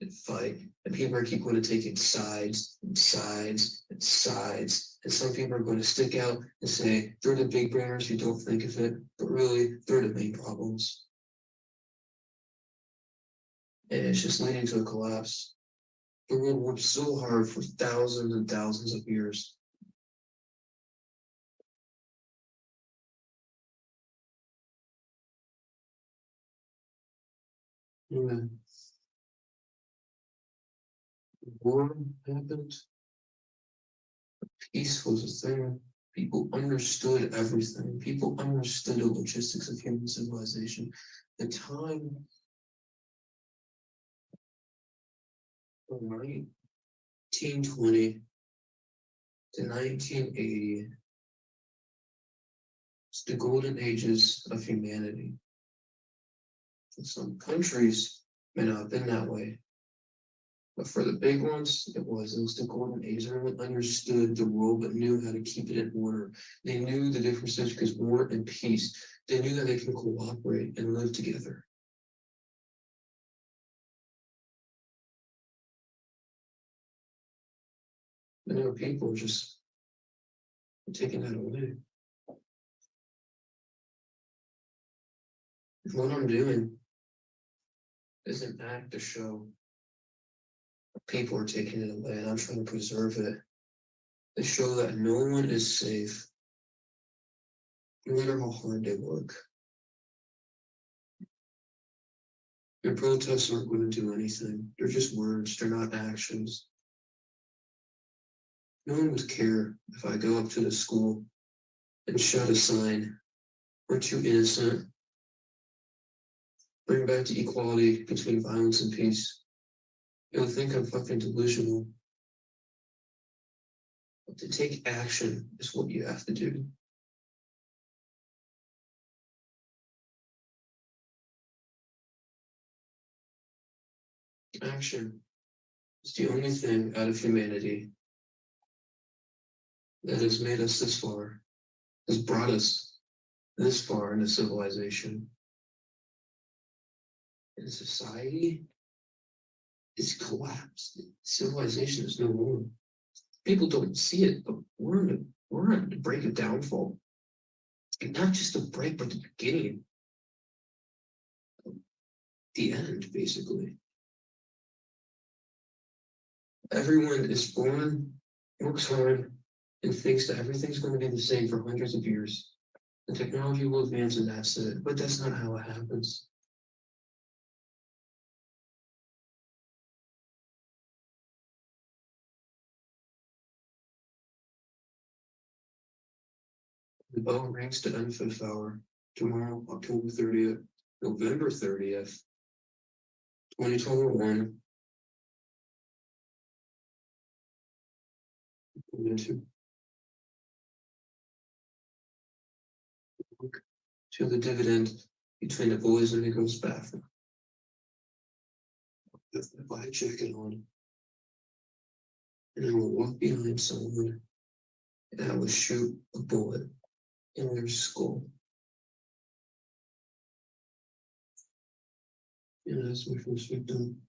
and fight. And people are keep going to take sides and sides and sides. And some people are going to stick out and say they're the big brainers who don't think of it, but really they're the main problems. And it's just leading to a collapse. The world worked so hard for thousands and thousands of years. When war happened, peace was a thing. People understood everything. People understood the logistics of human civilization. The time from 1920 to 1980. It's the golden ages of humanity. In some countries may not have been that way. But for the big ones, it was the golden age. Everyone understood the world, but knew how to keep it in order. They knew the differences because war and peace. They knew that they can cooperate and live together. And there were people just taking that away. What I'm doing is an act to show people are taking it away, and I'm trying to preserve it. To show that no one is safe, no matter how hard they work. Your protests aren't going to do anything. They're just words, they're not actions. No one would care if I go up to the school and shout a sign, "We're too innocent. Bring back the equality between violence and peace." You'll think I'm fucking delusional. But to take action is what you have to do. Action is the only thing out of humanity that has made us this far, has brought us this far into civilization. And society is collapsed. Civilization is no more. People don't see it, but we're on the brink of downfall. And not just the break, but the beginning. The end, basically. Everyone is born, works hard, and thinks that everything's going to be the same for hundreds of years. The technology will advance and that's it. But that's not how it happens. The bell rings to end 5th hour. Tomorrow, October 30th, November 30th, 2021. To the dividend between the boys and the girls' bathroom. With my black jacket on. And I will walk behind someone and I will shoot a bullet in their skull. And that's my first victim.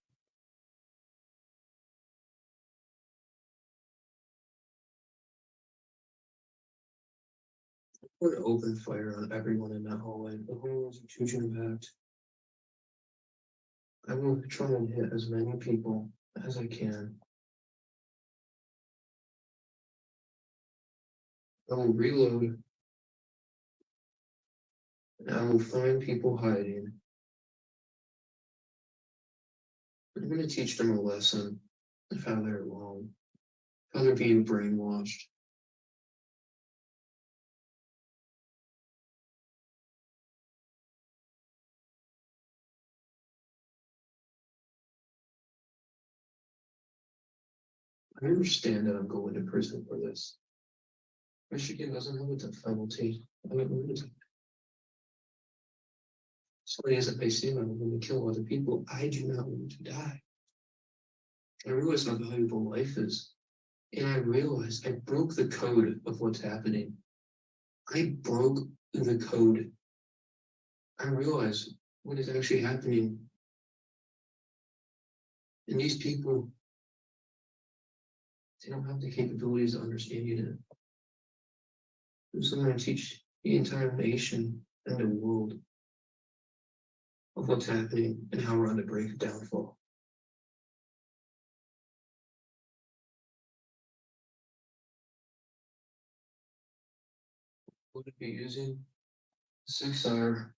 I'm going to open fire on everyone in that hallway. The hallway is huge impact. I will try and hit as many people as I can. I will reload. And I will find people hiding. I'm going to teach them a lesson of how they're wrong, how they're being brainwashed. I understand that I'm going to prison for this. Michigan doesn't have a death penalty. I don't know it. So it is that they say I'm going to kill other people. I do not want to die. I realize how valuable life is. And I realize I broke the code of what's happening. I broke the code. I realize what is actually happening. And these people, they don't have the capabilities of understanding it. And so I'm going to teach the entire nation and the world of what's happening and how we're on the brink of downfall. We're going to be using 6R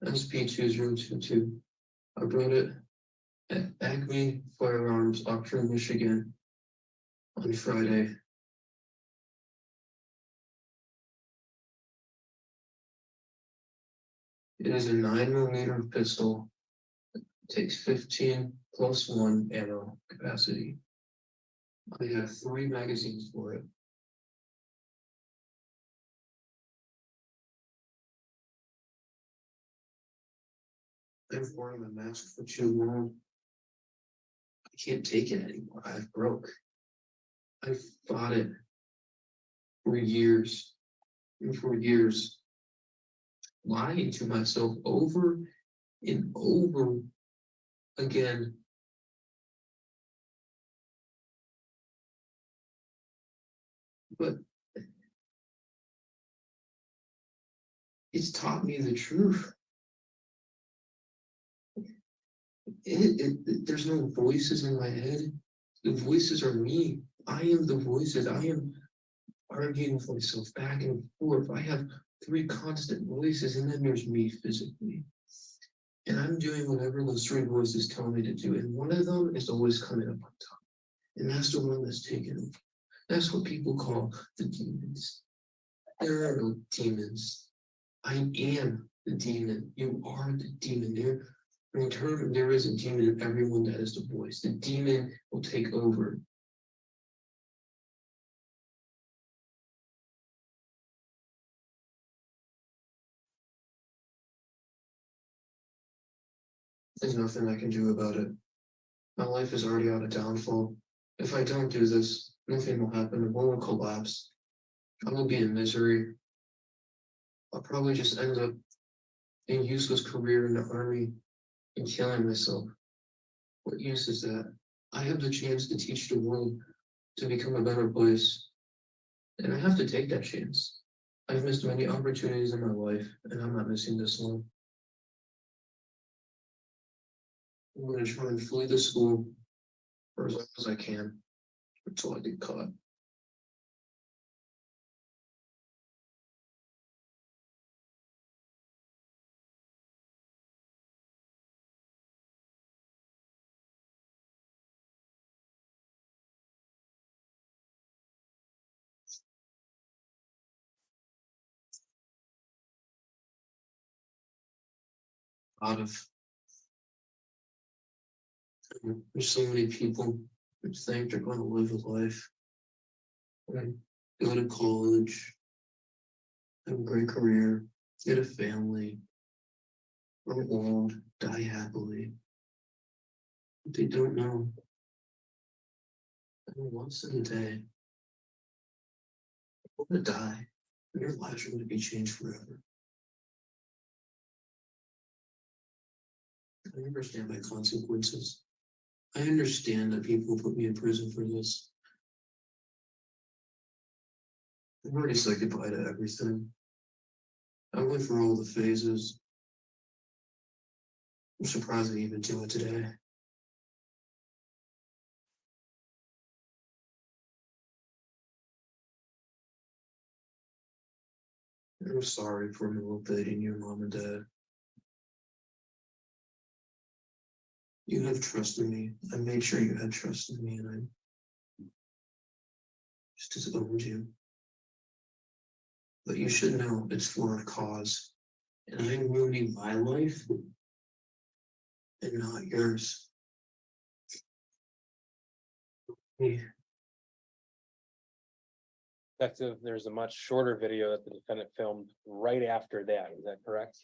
SP2022. I brought it at Acme Firearms, Oakland, Michigan on Friday. It is a 9mm pistol. It takes 15+1 ammo capacity. I have 3 magazines for it. been wearing my mask for too long. I can't take it anymore. I've broke. I've fought it for years and for years, lying to myself over and over again. But it's taught me the truth. There's no voices in my head. The voices are me. I am the voices. I am arguing with myself back and forth. I have 3 constant voices, and then there's me physically. And I'm doing whatever those 3 voices tell me to do. And one of them is always coming up on top. And that's the one that's taken over. That's what people call the demons. There are no demons. I am the demon. You are the demon. There is a demon in everyone that is the voice. The demon will take over. There's nothing I can do about it. My life is already on a downfall. If I don't do this, nothing will happen. The world will collapse. I will be in misery. I'll probably just end up in a useless career in the army and killing myself. What use is that? I have the chance to teach the world to become a better place. And I have to take that chance. I've missed many opportunities in my life, and I'm not missing this one. I'm going to try and flee the school for as long as I can until I get caught. Out of There's so many people who think they're going to live a life, right? Go to college, have a great career, get a family, grow old, die happily. But they don't know. And once in a day, you're going to die, and your lives are going to be changed forever. I understand my consequences. I understand that people put me in prison for this. I've already said goodbye to everything. I went through all the phases. I'm surprised I even do it today. I'm sorry for motivating your mom and dad. You have trust in me. I made sure you had trust in me, and I just disowned you. But you should know it's for a cause. And I'm ruining my life and not yours. Yeah. Detective, there's a much shorter video that the defendant filmed right after that. Is that correct?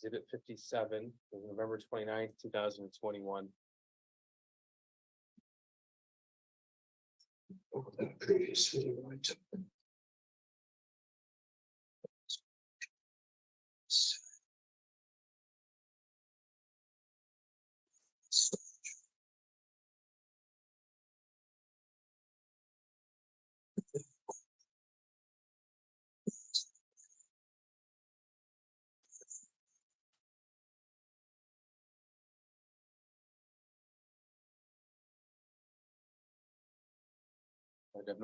Exhibit 57, November 29th, 2021. Over that previous video I took. I have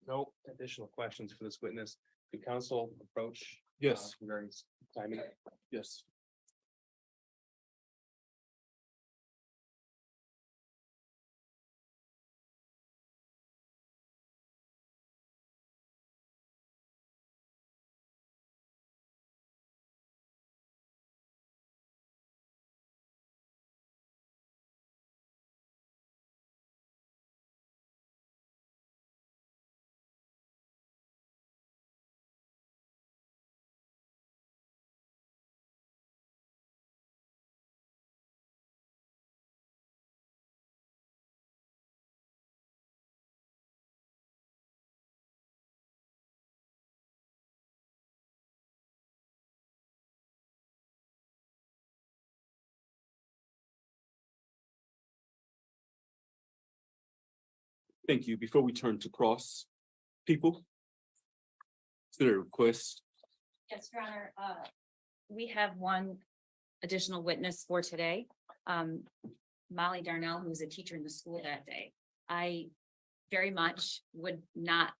no additional questions for this witness. Could counsel approach? Yes. Regarding timing? Yes. Thank you. Before we turn to cross people. Is there a request? Yes, Your Honor, we have one additional witness for today. Molly Darnell, who was a teacher in the school that day. I very much would not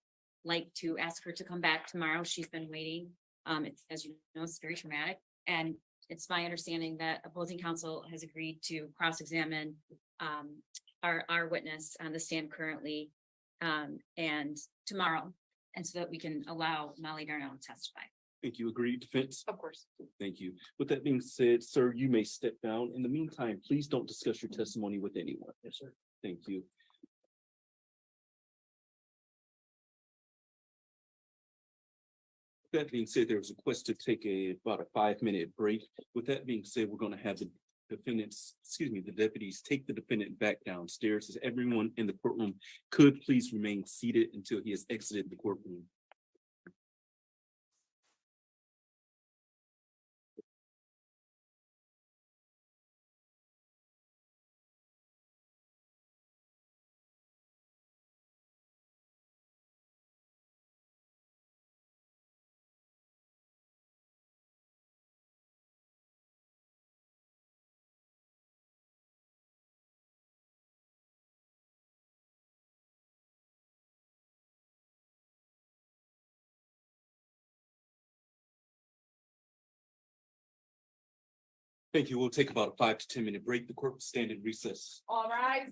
like to ask her to come back tomorrow. She's been waiting. It's, as you know, it's very traumatic. And it's my understanding that opposing counsel has agreed to cross-examine our witness on the stand currently and tomorrow. And so that we can allow Molly Darnell to testify. Thank you. Agreed, defense? Of course. Thank you. With that being said, sir, you may step down. In the meantime, please don't discuss your testimony with anyone. Yes, sir. Thank you. With that being said, there was a request to take about a 5-minute break. With that being said, we're going to have the the deputies take the defendant back downstairs. As everyone in the courtroom could please remain seated until he has exited the courtroom. Thank you. We'll take about a 5 to 10 minute break. The court will stand in recess. All rise.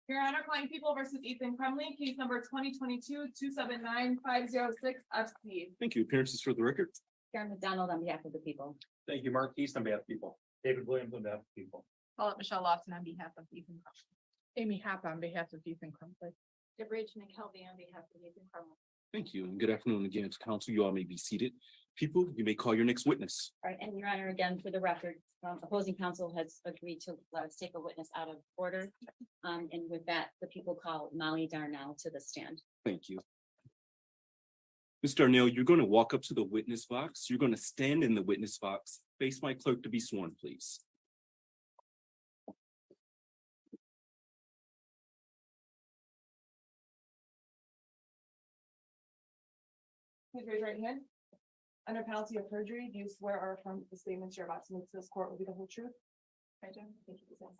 Your Honor, calling People versus Ethan Crumbley, case number 2022-279-506 FC. Thank you. Appearances for the record. Karen McDonald on behalf of the people. Thank you, Mark East on behalf of people. David Williams on behalf of people. Call it Michelle Lawson on behalf of Ethan Crumbley. Amy Happ on behalf of Ethan Crumbley. DeBridge McKelvey on behalf of Ethan Crumbley. Thank you. And good afternoon again to council. You all may be seated. People, you may call your next witness. All right, and Your Honor, again, for the record, opposing counsel has agreed to let us take a witness out of order. And with that, the people call Molly Darnell to the stand. Thank you. Ms. Darnell, you're going to walk up to the witness box. You're going to stand in the witness box. Face my clerk to be sworn, please. Please raise your right hand. Under penalty of perjury, do you swear or affirm that the statements you're about to make to this court will be the whole truth? I do. Thank you. Thank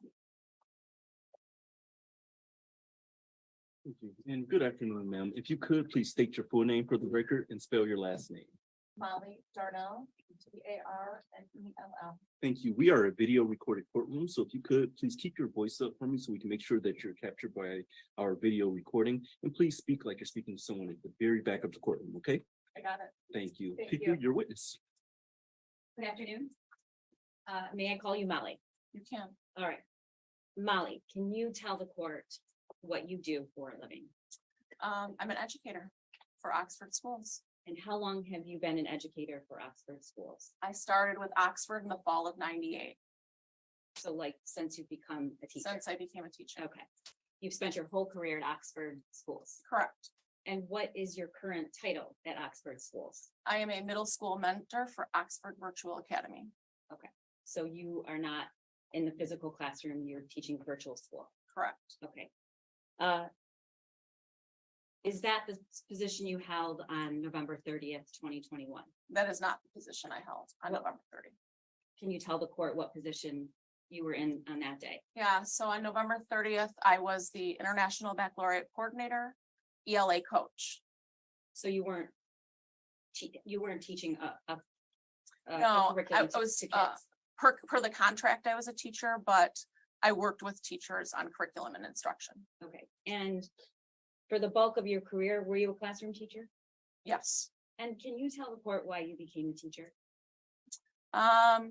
you. And good afternoon, ma'am. If you could, please state your full name for the record and spell your last name. Molly Darnell, Darnell. Thank you. We are a video recorded courtroom, so if you could, please keep your voice up for me so we can make sure that you're captured by our video recording. And please speak like you're speaking to someone at the very back of the courtroom, okay? I got it. Thank you. Thank People, you. your witness. Good afternoon. May I call you Molly? You can. All right. Molly, can you tell the court what you do for a living? I'm an educator for Oxford schools. And how long have you been an educator for Oxford schools? I started with Oxford in the fall of '98, So like since you've become a teacher? since I became a teacher. Okay. You've spent your whole career at Oxford schools. Correct. And what is your current title at Oxford schools? I am a middle school mentor for Oxford Virtual Academy. So you are not in the physical classroom, you're teaching virtual school. Correct. Okay. Is that the position you held on November 30th, 2021? That is not the position I held on What- November 30th. Can you tell the court what position you were in on that day? Yeah, so on November 30th, I was the International Baccalaureate Coordinator, ELA coach. So you weren't teaching a No, I curriculum to was, kids? per the contract, I was a teacher, but I worked with teachers on curriculum and instruction. Okay, and for the bulk of your career, were you a classroom teacher? Yes. And can you tell the court why you became a teacher? I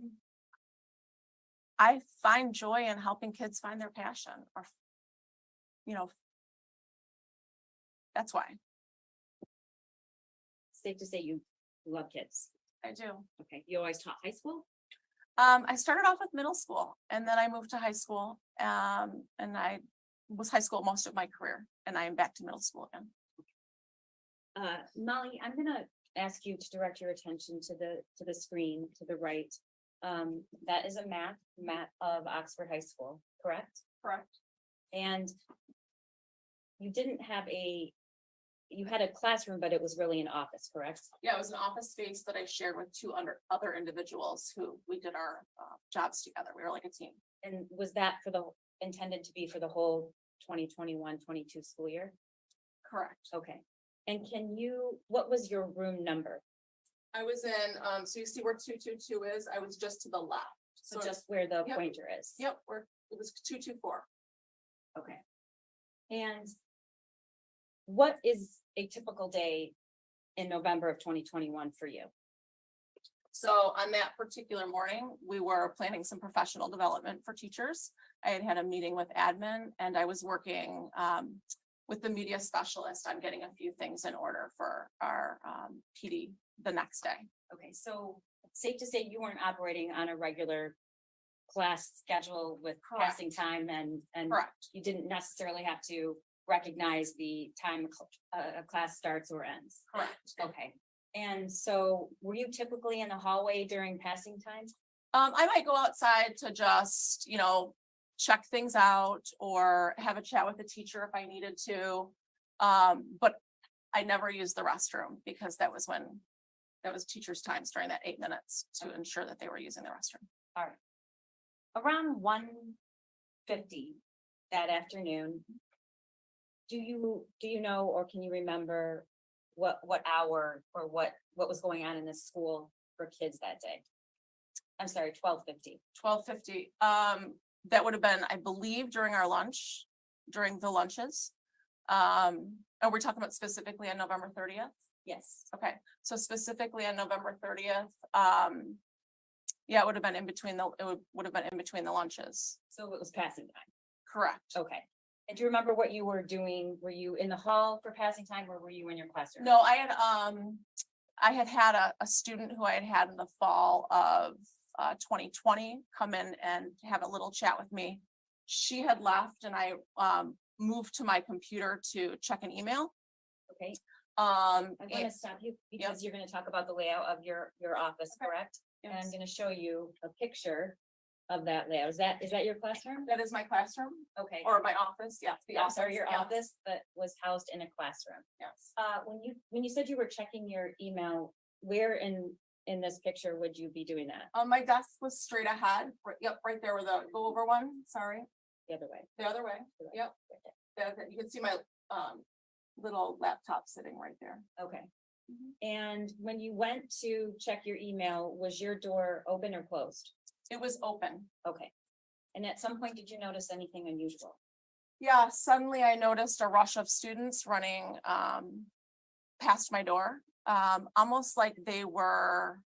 find joy in helping kids find their passion or, that's why Safe to say you love kids. I do. Okay, you always taught high school? I started off with middle school and then I moved to high school. And I was high school most of my career and I am back to middle school again. Molly, I'm gonna ask you to direct your attention to the screen to the right. That is a map of Oxford High School, correct? Correct. And you didn't have you had a classroom, but it was really an office, correct? Yeah, it was an office space that I shared with two other individuals who we did our jobs together. We were like a team. And was that intended to be for the whole 2021-22 school year? Correct. Okay. And what was your room number? I was in, so you see where 222 is, I was just to the left. So just where the Yep. pointer is? Yep, it was 224. Okay. And what is a typical day in November of 2021 for you? So on that particular morning, we were planning some professional development for teachers. I had a meeting with admin and I was working with the media specialist on getting a few things in order for our PD the next day. Okay, so safe to say you weren't operating on a regular class schedule with Correct. passing time and Correct. you didn't necessarily have to recognize the time a class starts or ends. Correct. Okay, and so were you typically in the hallway during passing times? I might go outside to just, check things out or have a chat with the teacher if I needed to. But I never used the restroom because that was teachers' times during that 8 minutes to ensure that they were using the restroom. All right. Around 1:50 that afternoon, do you know, or can you remember what hour or what was going on in the school for kids that day? I'm sorry, 12:50. 12:50. That would have been, I believe, during our lunch. during the lunches. And we're talking about specifically on November 30th. Yes. Okay, so specifically on November 30th, yeah, it would have been in between would have been in between the lunches. So it was passing time. Correct. Okay. And do you remember what you were doing? Were you in the hall for passing time or were you in your classroom? No, I had a student who I had in the fall of 2020 come in and have a little chat with me. She had left and I moved to my computer to check an email. Okay. I'm And- gonna stop you because you're gonna talk about the layout of your office, Okay. correct? And I'm yes, gonna show you a picture of that layout. Is that your classroom? that is my classroom Okay. or my office. Yes, the Yeah, office. sorry, your yeah, office, but was housed in a classroom. Yes. When you said you were checking your email, where in this picture would you be doing that? My desk was straight ahead. Yep, right there with the go over one. Sorry, The other way? the other way. Yep. You can see my little laptop sitting right there. Okay. Mhm. And when you went to check your email, was your door open or closed? It was open. Okay. And at some point, did you notice anything unusual? Yeah, suddenly I noticed a rush of students running past my door. Almost like they were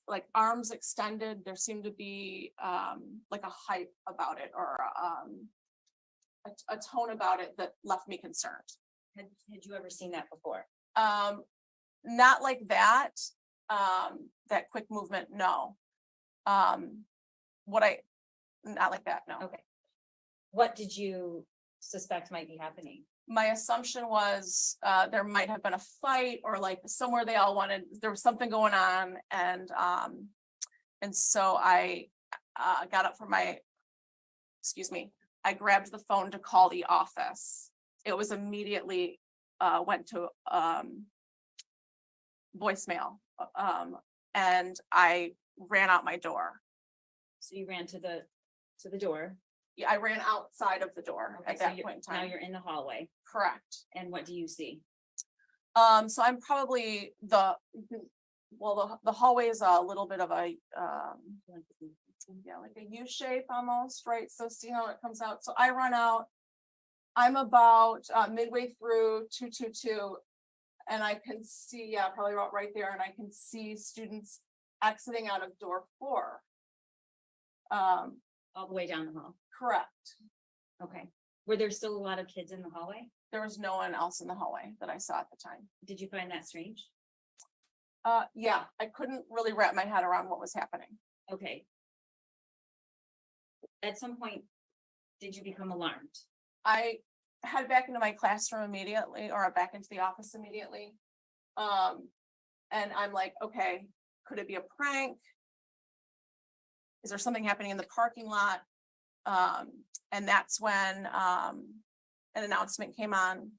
like arms extended. There seemed to be like a hype about it or a tone about it that left me concerned. Had you ever seen that before? Not like that, that quick movement, no. Not like that, no. Okay. What did you suspect might be happening? My assumption was, there might have been a fight or like somewhere there was something going on and so I, got up from I grabbed the phone to call the office. It was immediately, went to, voicemail, and I ran out my door. So you ran to the door. Yeah, I ran outside of the door Okay, at so that you're- point in Now time. you're in the hallway. Correct. And what do you see? So I'm probably the hallway is a little bit of a, yeah, like a U shape almost, right? So see how it comes out. So I run out. I'm about midway through 222 and I can see, yeah, probably about right there. And I can see students exiting out of door 4. All the way down the hall. Correct. Okay. Were there still a lot of kids in the hallway? There was no one else in the hallway that I saw at the time. Did you find that strange? Yeah, I couldn't really wrap my head around what was happening. Okay. At some point, did you become alarmed? I head back into my classroom immediately or back into the office immediately. And I'm like, okay, could it be a prank? Is there something happening in the parking lot? And that's when an announcement came on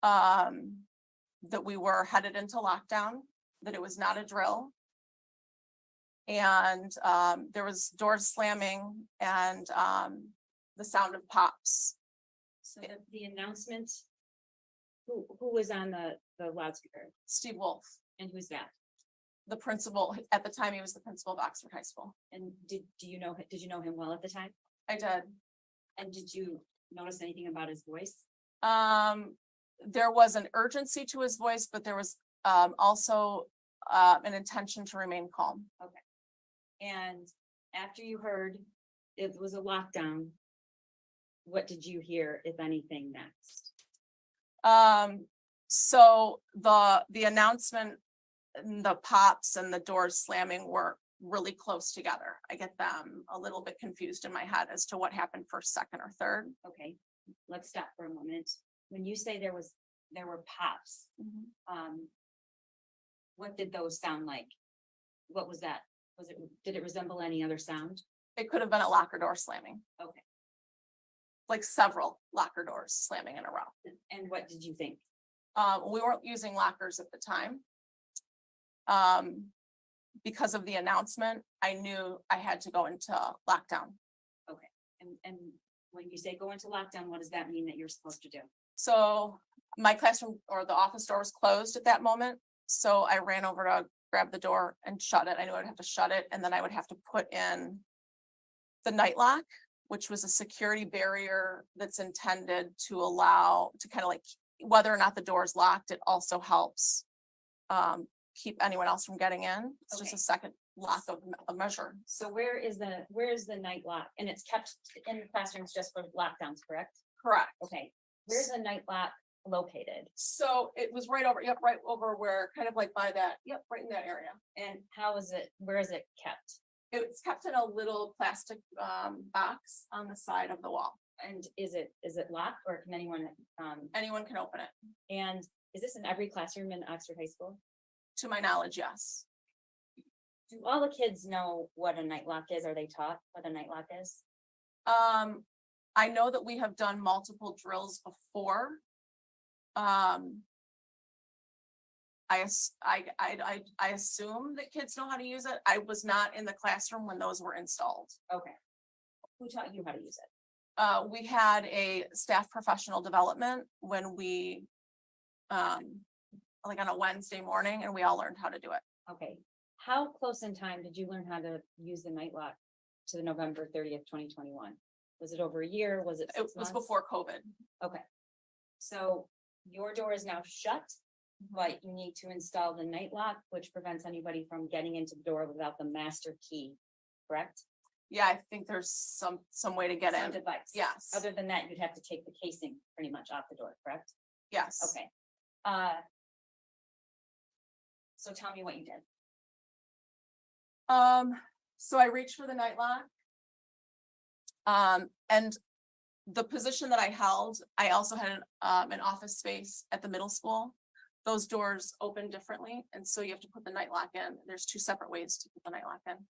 that we were headed into lockdown, that it was not a drill. And there was doors slamming and the sound of pops. So the announcement, who was on the loudspeaker Steve Wolf, and who's that? the principal, at the time he was the principal of Oxford High School. And did you know him well at the time? I did. And did you notice anything about his voice? There was an urgency to his voice, but there was also an intention to remain calm. And after you heard it was a lockdown, what did you hear, if anything, next? So the announcement, and the pops and the doors slamming were really close together. I get them a little bit confused in my head as to what happened first, second, or third. Okay, let's stop for a moment. When you say there were pops, what did those sound like? What was that? Did it resemble any other sound? It could have been a locker door slamming. Okay. Like several locker doors slamming in a row. And what did you think? We weren't using lockers at the time. Because of the announcement, I knew I had to go into lockdown. And when you say go into lockdown, what does that mean that you're supposed to do? So my classroom or the office door was closed at that moment. So I ran over to grab the door and shut it. I knew I'd have to shut it and then I would have to put in the night lock which was a security barrier that's intended to allow, to kind of like, whether or not the door is locked, it also helps keep anyone else from getting in. It's just Okay. a second lock of a measure. So where is the night lock? And it's kept in the classrooms just for lockdowns, correct? Correct. Okay, where's the night lock located? So it was right over, yep, right over where, kind of like by that, yep, right in that area. And how is it, where is it kept? It's kept in a little plastic box on the side of the wall. And is it locked or can anyone, Anyone can open it. and is this in every classroom in Oxford High School? To my knowledge, yes. Do all the kids know what a night lock is? Are they taught what a night lock is? I know that we have done multiple drills before. I assume that kids know how to use it. I was not in the classroom when those were installed. Okay. Who taught you how to use it? We had a staff professional development when we, like on a Wednesday morning, and we all learned how to do it. Okay. How close in time did you learn how to use the night lock to the November 30th, 2021? Was it over a year? Was it It 6 was months? before COVID. Okay. So your door is now shut, but you need to install the night lock, which prevents anybody from getting into the door without the master key, correct? Yeah, I think there's some way to get Some in. device. Yes, Other than that, you'd have to take the casing pretty much off the door, correct? yes. Okay. So tell me what you did. So I reached for the night lock. And the position that I held, I also had an office space at the middle school. Those doors open differently, and so you have to put the night lock in. There's two separate ways to put the night lock in.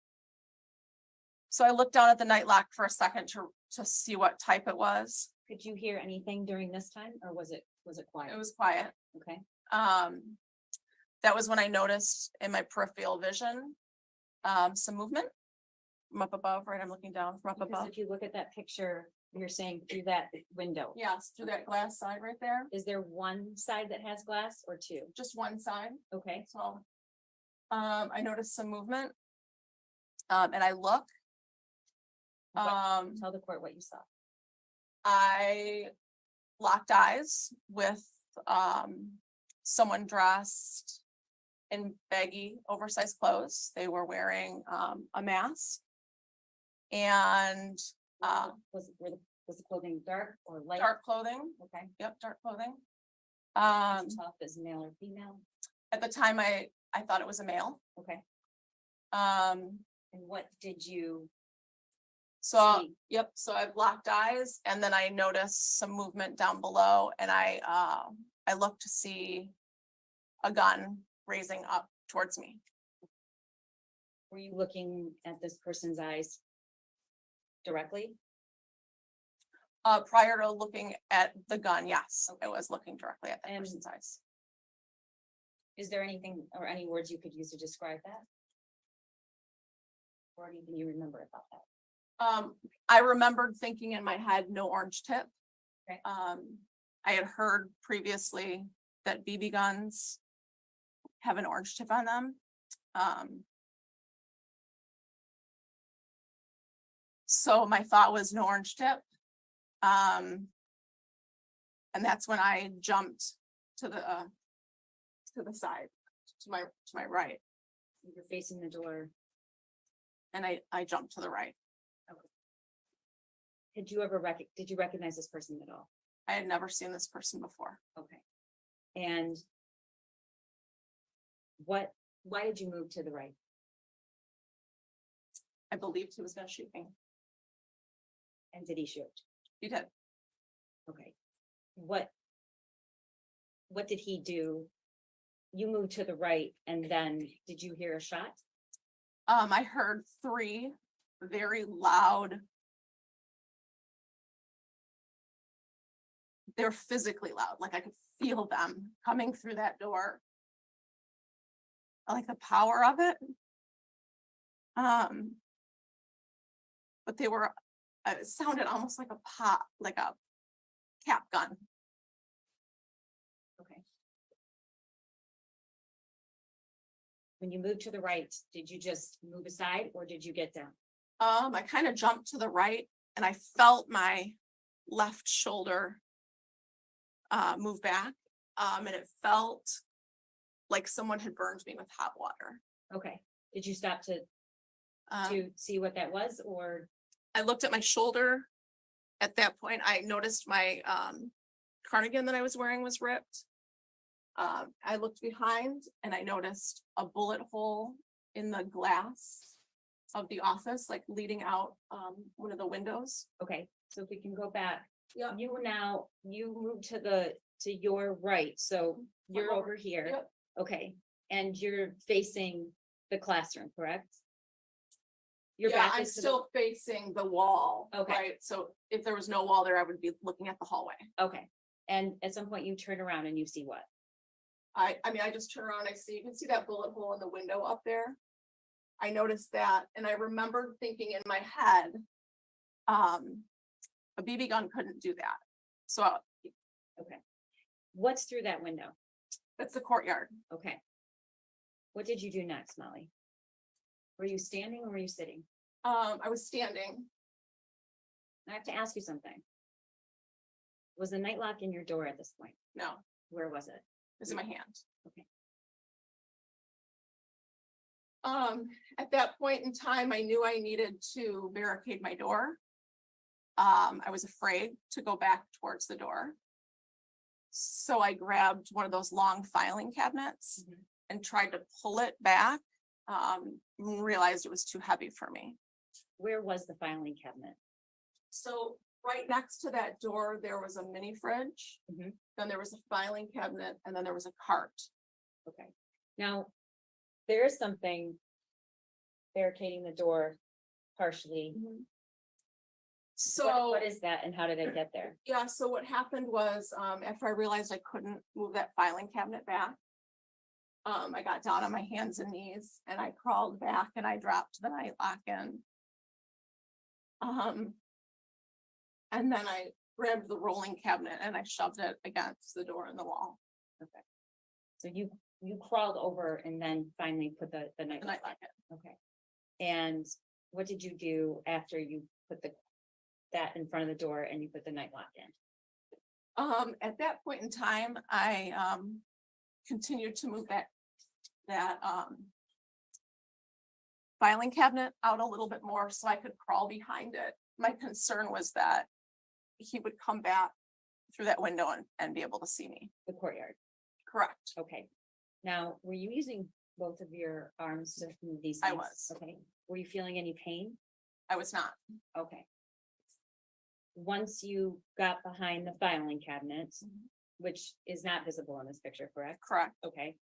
So I looked down at the night lock for a second to see what type it was. Could you hear anything during this time or was it quiet? It was quiet. Okay. That was when I noticed in my peripheral vision, some movement from up above, right? I'm looking down from up Because above. if you look at that picture, you're saying through that window. Yes, through that glass side right there, Is there one side that has glass or two? just one side. Okay. So, I noticed some movement. And I look. Tell the court what you saw. I locked eyes with, someone dressed in baggy, oversized clothes. They were wearing, a mask. And, Was the clothing dark or light? dark clothing. Okay. Yep, dark clothing. Could you tell if it's male or female? At the time, I thought it was a male. Okay. Um, And what did you so, see? yep, so I've locked eyes and then I noticed some movement down below and I looked to see a gun raising up towards me. Were you looking at this person's eyes directly? Prior to looking at the gun, yes, I was looking directly at that And- person's eyes. Is there anything or any words you could use to describe that? Or anything you remember about that? I remembered thinking in my head, no orange tip. Okay. I had heard previously that BB guns have an orange tip on them. So my thought was no orange tip. And that's when I jumped to the side, to my right, You're facing the door. and I jumped to the right. Did you recognize this person at all? I had never seen this person before. Okay. And why did you move to the right? I believed he was gonna shoot me. And did he shoot? He did. Okay. What did he do? You moved to the right and then did you hear a shot? I heard three very loud. They're physically loud, like I could feel them coming through that door. I like the power of it. But they were, it sounded almost like a pop, like a cap gun. Okay. When you moved to the right, did you just move aside or did you get down? I kind of jumped to the right and I felt my left shoulder move back. And it felt like someone had burned me with hot water. Okay, did you stop to Um, see what that was, or? I looked at my shoulder. At that point, I noticed my cardigan that I was wearing was ripped. I looked behind and I noticed a bullet hole in the glass of the office, like leading out one of the windows. Okay, so if we can go back, Yeah. you moved to your right, so you're over- over here. Yep. Okay, and you're facing the classroom, correct? Your Yeah, back I'm is to the- still facing the wall. Okay. Right, so if there was no wall there, I would be looking at the hallway. Okay, and at some point you turn around and you see what? I mean, I just turn around, you can see that bullet hole in the window up there. I noticed that, and I remembered thinking in my head, a BB gun couldn't do that. So Okay. What's through that window? that's the courtyard. Okay. What did you do next, Molly? Were you standing or were you sitting? I was standing. I have to ask you something. Was the night lock in your door at this point? No, Where was it? it was in my hand. Okay. At that point in time, I knew I needed to barricade my door. I was afraid to go back towards the door. So I grabbed one of those long filing cabinets Mhm. and tried to pull it back. Realized it was too heavy for me. Where was the filing cabinet? So right next to that door, there was a mini fridge. Mhm. Then there was a filing cabinet, and then there was a cart. Okay, now, there is something barricading the door partially. So. What is that and how did it get there? Yeah, so what happened was, after I realized I couldn't move that filing cabinet back. I got down on my hands and knees and I crawled back and I dropped the night lock in. And then I grabbed the rolling cabinet and I shoved it against the door in the wall, So you crawled over and then finally put the night the lock night lock in. Okay. And what did you do after you put that in front of the door and you put the night lock in? At that point in time, I continued to move that filing cabinet out a little bit more so I could crawl behind it. My concern was that he would come back through that window and be able to see me. The courtyard. Correct. Okay. Now, were you using both of your arms to move these I things? was. Okay. Were you feeling any pain? I was not. Okay. Once you got behind the filing cabinet, which is not visible in this picture, correct? Correct. Okay.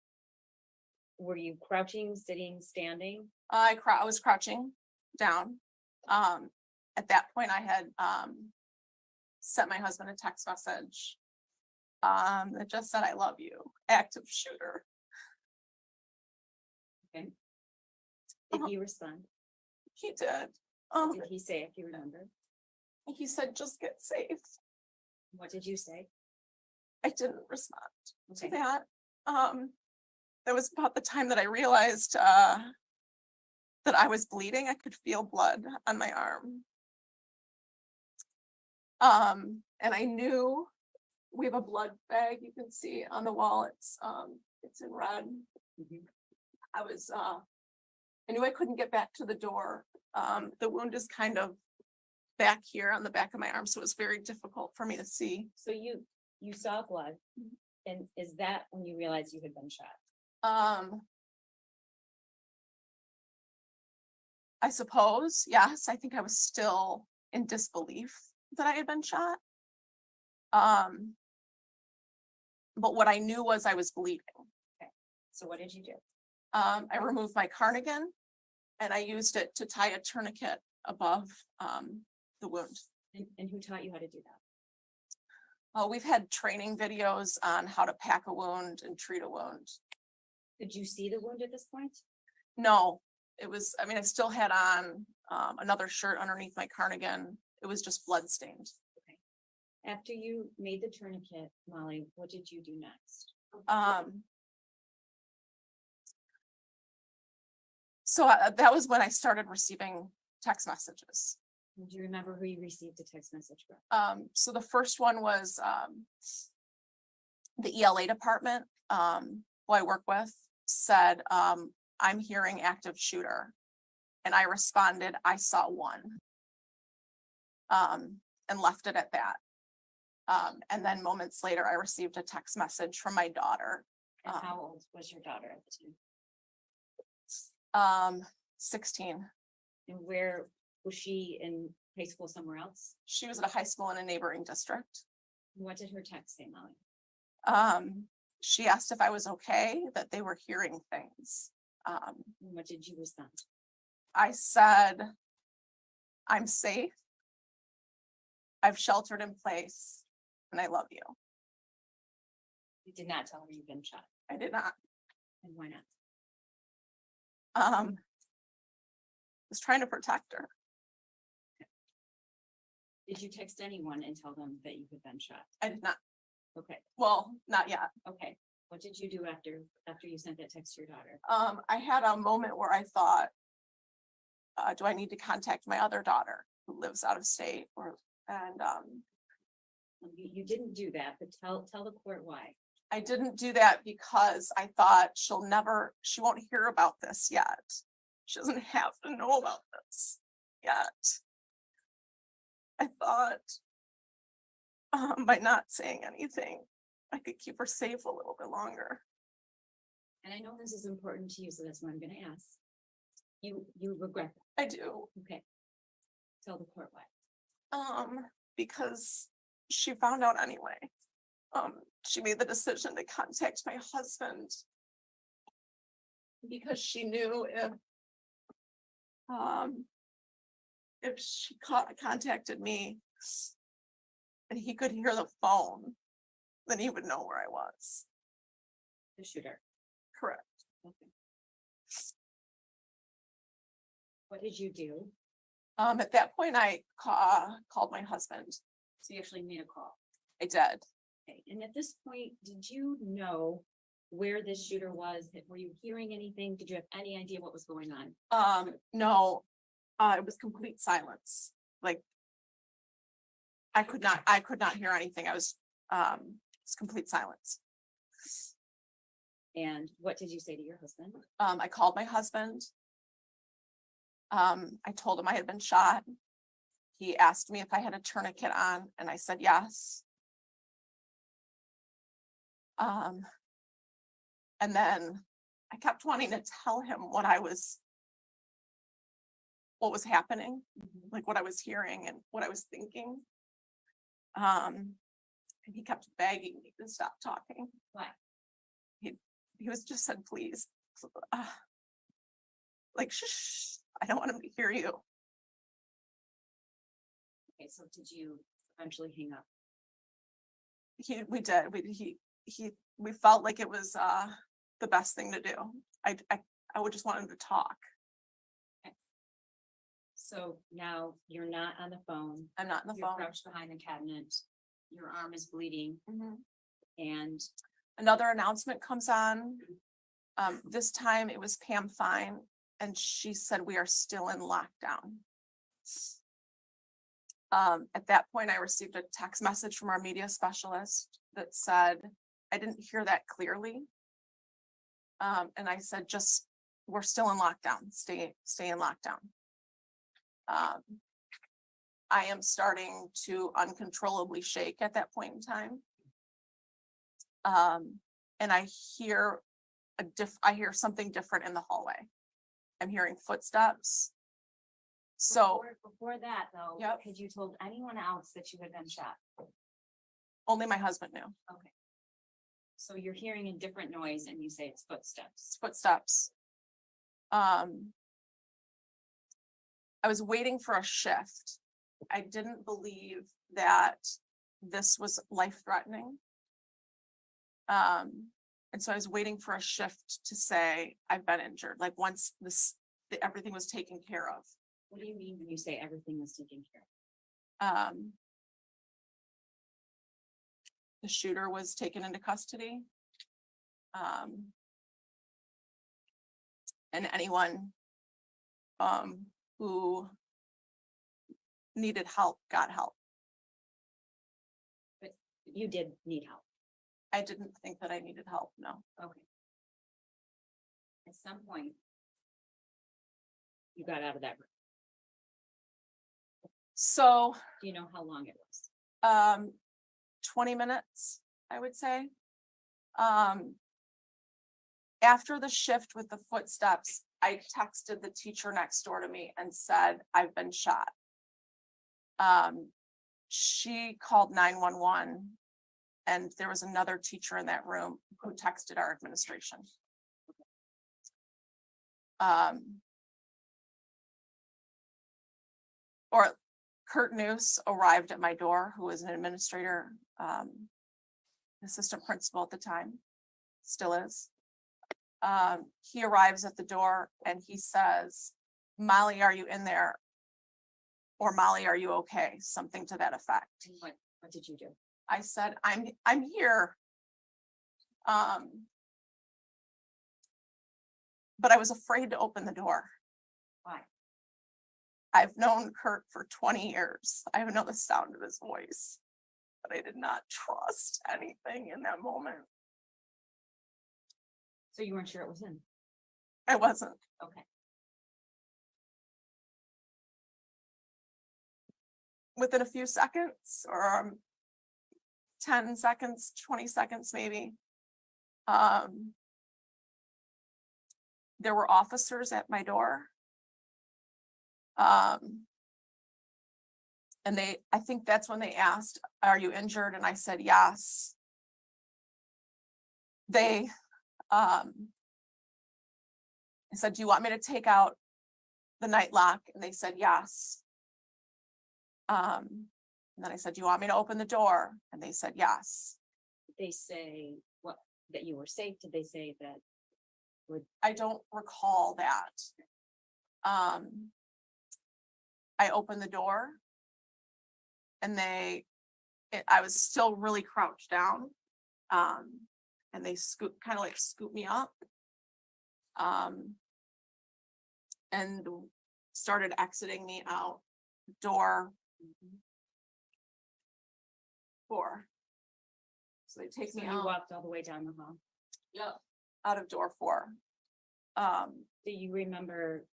Were you crouching, sitting, standing? I was crouching down. At that point, I had sent my husband a text message that just said, "I love you, active shooter." Okay. Did he respond? He did. What did he say, if you remember? He said, "Just get safe." What did you say? I didn't respond to Okay. that. That was about the time that I realized that I was bleeding. I could feel blood on my arm. And I knew we have a blood bag you can see on the wall. It's in red. Mhm. I knew I couldn't get back to the door. The wound is kind of back here on the back of my arm, so it was very difficult for me to see. So you saw blood, and is that when you realized you had been shot? I suppose, yes, I think I was still in disbelief that I had been shot. But what I knew was I was bleeding. So what did you do? I removed my cardigan and I used it to tie a tourniquet above the wound. And who taught you how to do that? We've had training videos on how to pack a wound and treat a wound. Could you see the wound at this point? No, I still had on another shirt underneath my cardigan. It was just blood stained. After you made the tourniquet, Molly, what did you do next? So that was when I started receiving text messages. Do you remember who you received the text message from? So the first one was, the ELA department, who I work with, said, I'm hearing active shooter. And I responded, I saw one. And left it at that. And then moments later, I received a text message from my daughter, And how old was your daughter at the 16. And where was she in high school somewhere else? She was at a high school in a neighboring district. What did her text say, Molly? She asked if I was okay, that they were hearing things. And what did you respond? I said, I'm safe. I've sheltered in place and I love you. You did not tell her you've been shot. I did not. And why not? Was trying to protect her. Did you text anyone and tell them that you had been shot? I did not. Okay, Well, not yet. okay. What did you do after you sent that text to your daughter? I had a moment where I thought, do I need to contact my other daughter who lives out of state and You didn't do that, but tell the court why. I didn't do that because I thought she won't hear about this yet. She doesn't have to know about this yet. I thought by not saying anything, I could keep her safe a little bit longer. And I know this is important to you, so that's what I'm gonna ask. You regret that, I do. okay? Tell the court why. Because she found out anyway. She made the decision to contact my husband because she knew if she contacted me and he could hear the phone, then he would know where I was. The shooter. Correct. Okay. What did you do? At that point, I called my husband. So you actually made a call. I did. Okay, and at this point, did you know where this shooter was? Were you hearing anything? Did you have any idea what was going on? No, it was complete silence. Like I could not hear anything. It's complete silence. And what did you say to your husband? I called my husband. I told him I had been shot. He asked me if I had a tourniquet on and I said yes. And then I kept wanting to tell him what was happening, like what I was hearing and what I was thinking. And he kept begging me to stop talking. Why? He was just said, please, like, shh, I don't want him to hear you. Okay, so did you eventually hang up? We did. We felt like it was the best thing to do. I would just want him to talk. So now you're not on the phone. I'm not on the You're phone. crouched behind the cabinet. Your arm is bleeding and Another announcement comes on. This time it was Pam Fine and she said we are still in lockdown. At that point, I received a text message from our media specialist that said, I didn't hear that clearly. And I said, just, we're still in lockdown, stay in lockdown. I am starting to uncontrollably shake at that point in time. And I hear something different in the hallway. I'm hearing footsteps. So before that though, Yep. had you told anyone else that you had been shot? only my husband knew. Okay. So you're hearing a different noise and you say it's footsteps. Footsteps. I was waiting for a shift. I didn't believe that this was life-threatening. And so I was waiting for a shift to say, I've been injured, like once everything was taken care of. What do you mean when you say everything was taken care of? The shooter was taken into custody. And anyone who needed help, got help. You did need help. I didn't think that I needed help, no. Okay. At some point. You got out of that room. So, Do you know how long it was? 20 minutes, I would say. After the shift with the footsteps, I texted the teacher next door to me and said, I've been shot. She called 911 and there was another teacher in that room who texted our administration. Or Kurt Noose arrived at my door, who was an administrator, assistant principal at the time, still is. He arrives at the door and he says, Molly, are you in there? Or Molly, are you okay? Something to that effect. What did you do? I said, I'm here. But I was afraid to open the door. Why? I've known Kurt for 20 years. I know the sound of his voice, but I did not trust anything in that moment. So you weren't sure it was him? I wasn't. Okay. Within a few seconds or 10 seconds, 20 seconds, maybe. There were officers at my door. And I think that's when they asked, are you injured? And I said, yes. They, I said, do you want me to take out the night lock? And they said, yes. And then I said, do you want me to open the door? And they said, yes. Did they say what, that you were safe? Did they say that? I don't recall that. I opened the door and I was still really crouched down. And they kind of like scooped me up. And started exiting me out door 4. So they take me You out. walked all the way down the hall. Yep. Out of door 4. Do you remember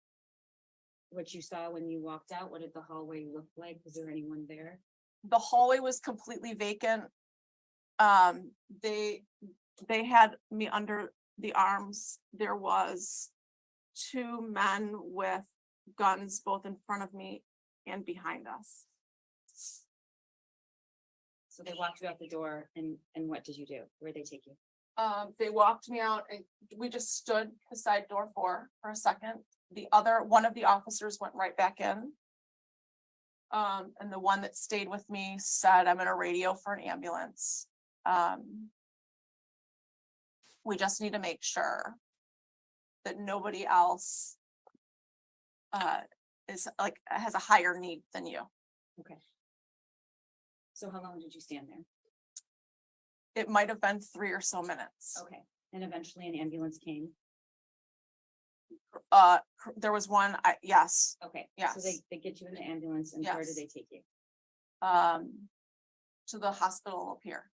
what you saw when you walked out? What did the hallway look like? Was there anyone there? The hallway was completely vacant. They had me under the arms. There was 2 men with guns both in front of me and behind us. So they walked you out the door and what did you do? Where'd they take you? They walked me out and we just stood beside door 4 for a second. One of the officers went right back in. And the one that stayed with me said, I'm gonna radio for an ambulance. We just need to make sure that nobody else has a higher need than you. Okay. So how long did you stand there? It might have been 3 or so minutes. Okay. And eventually an ambulance came. There was one, yes, Okay. Yes. So they get you in the ambulance and where Yes. did they take you? to the hospital up here.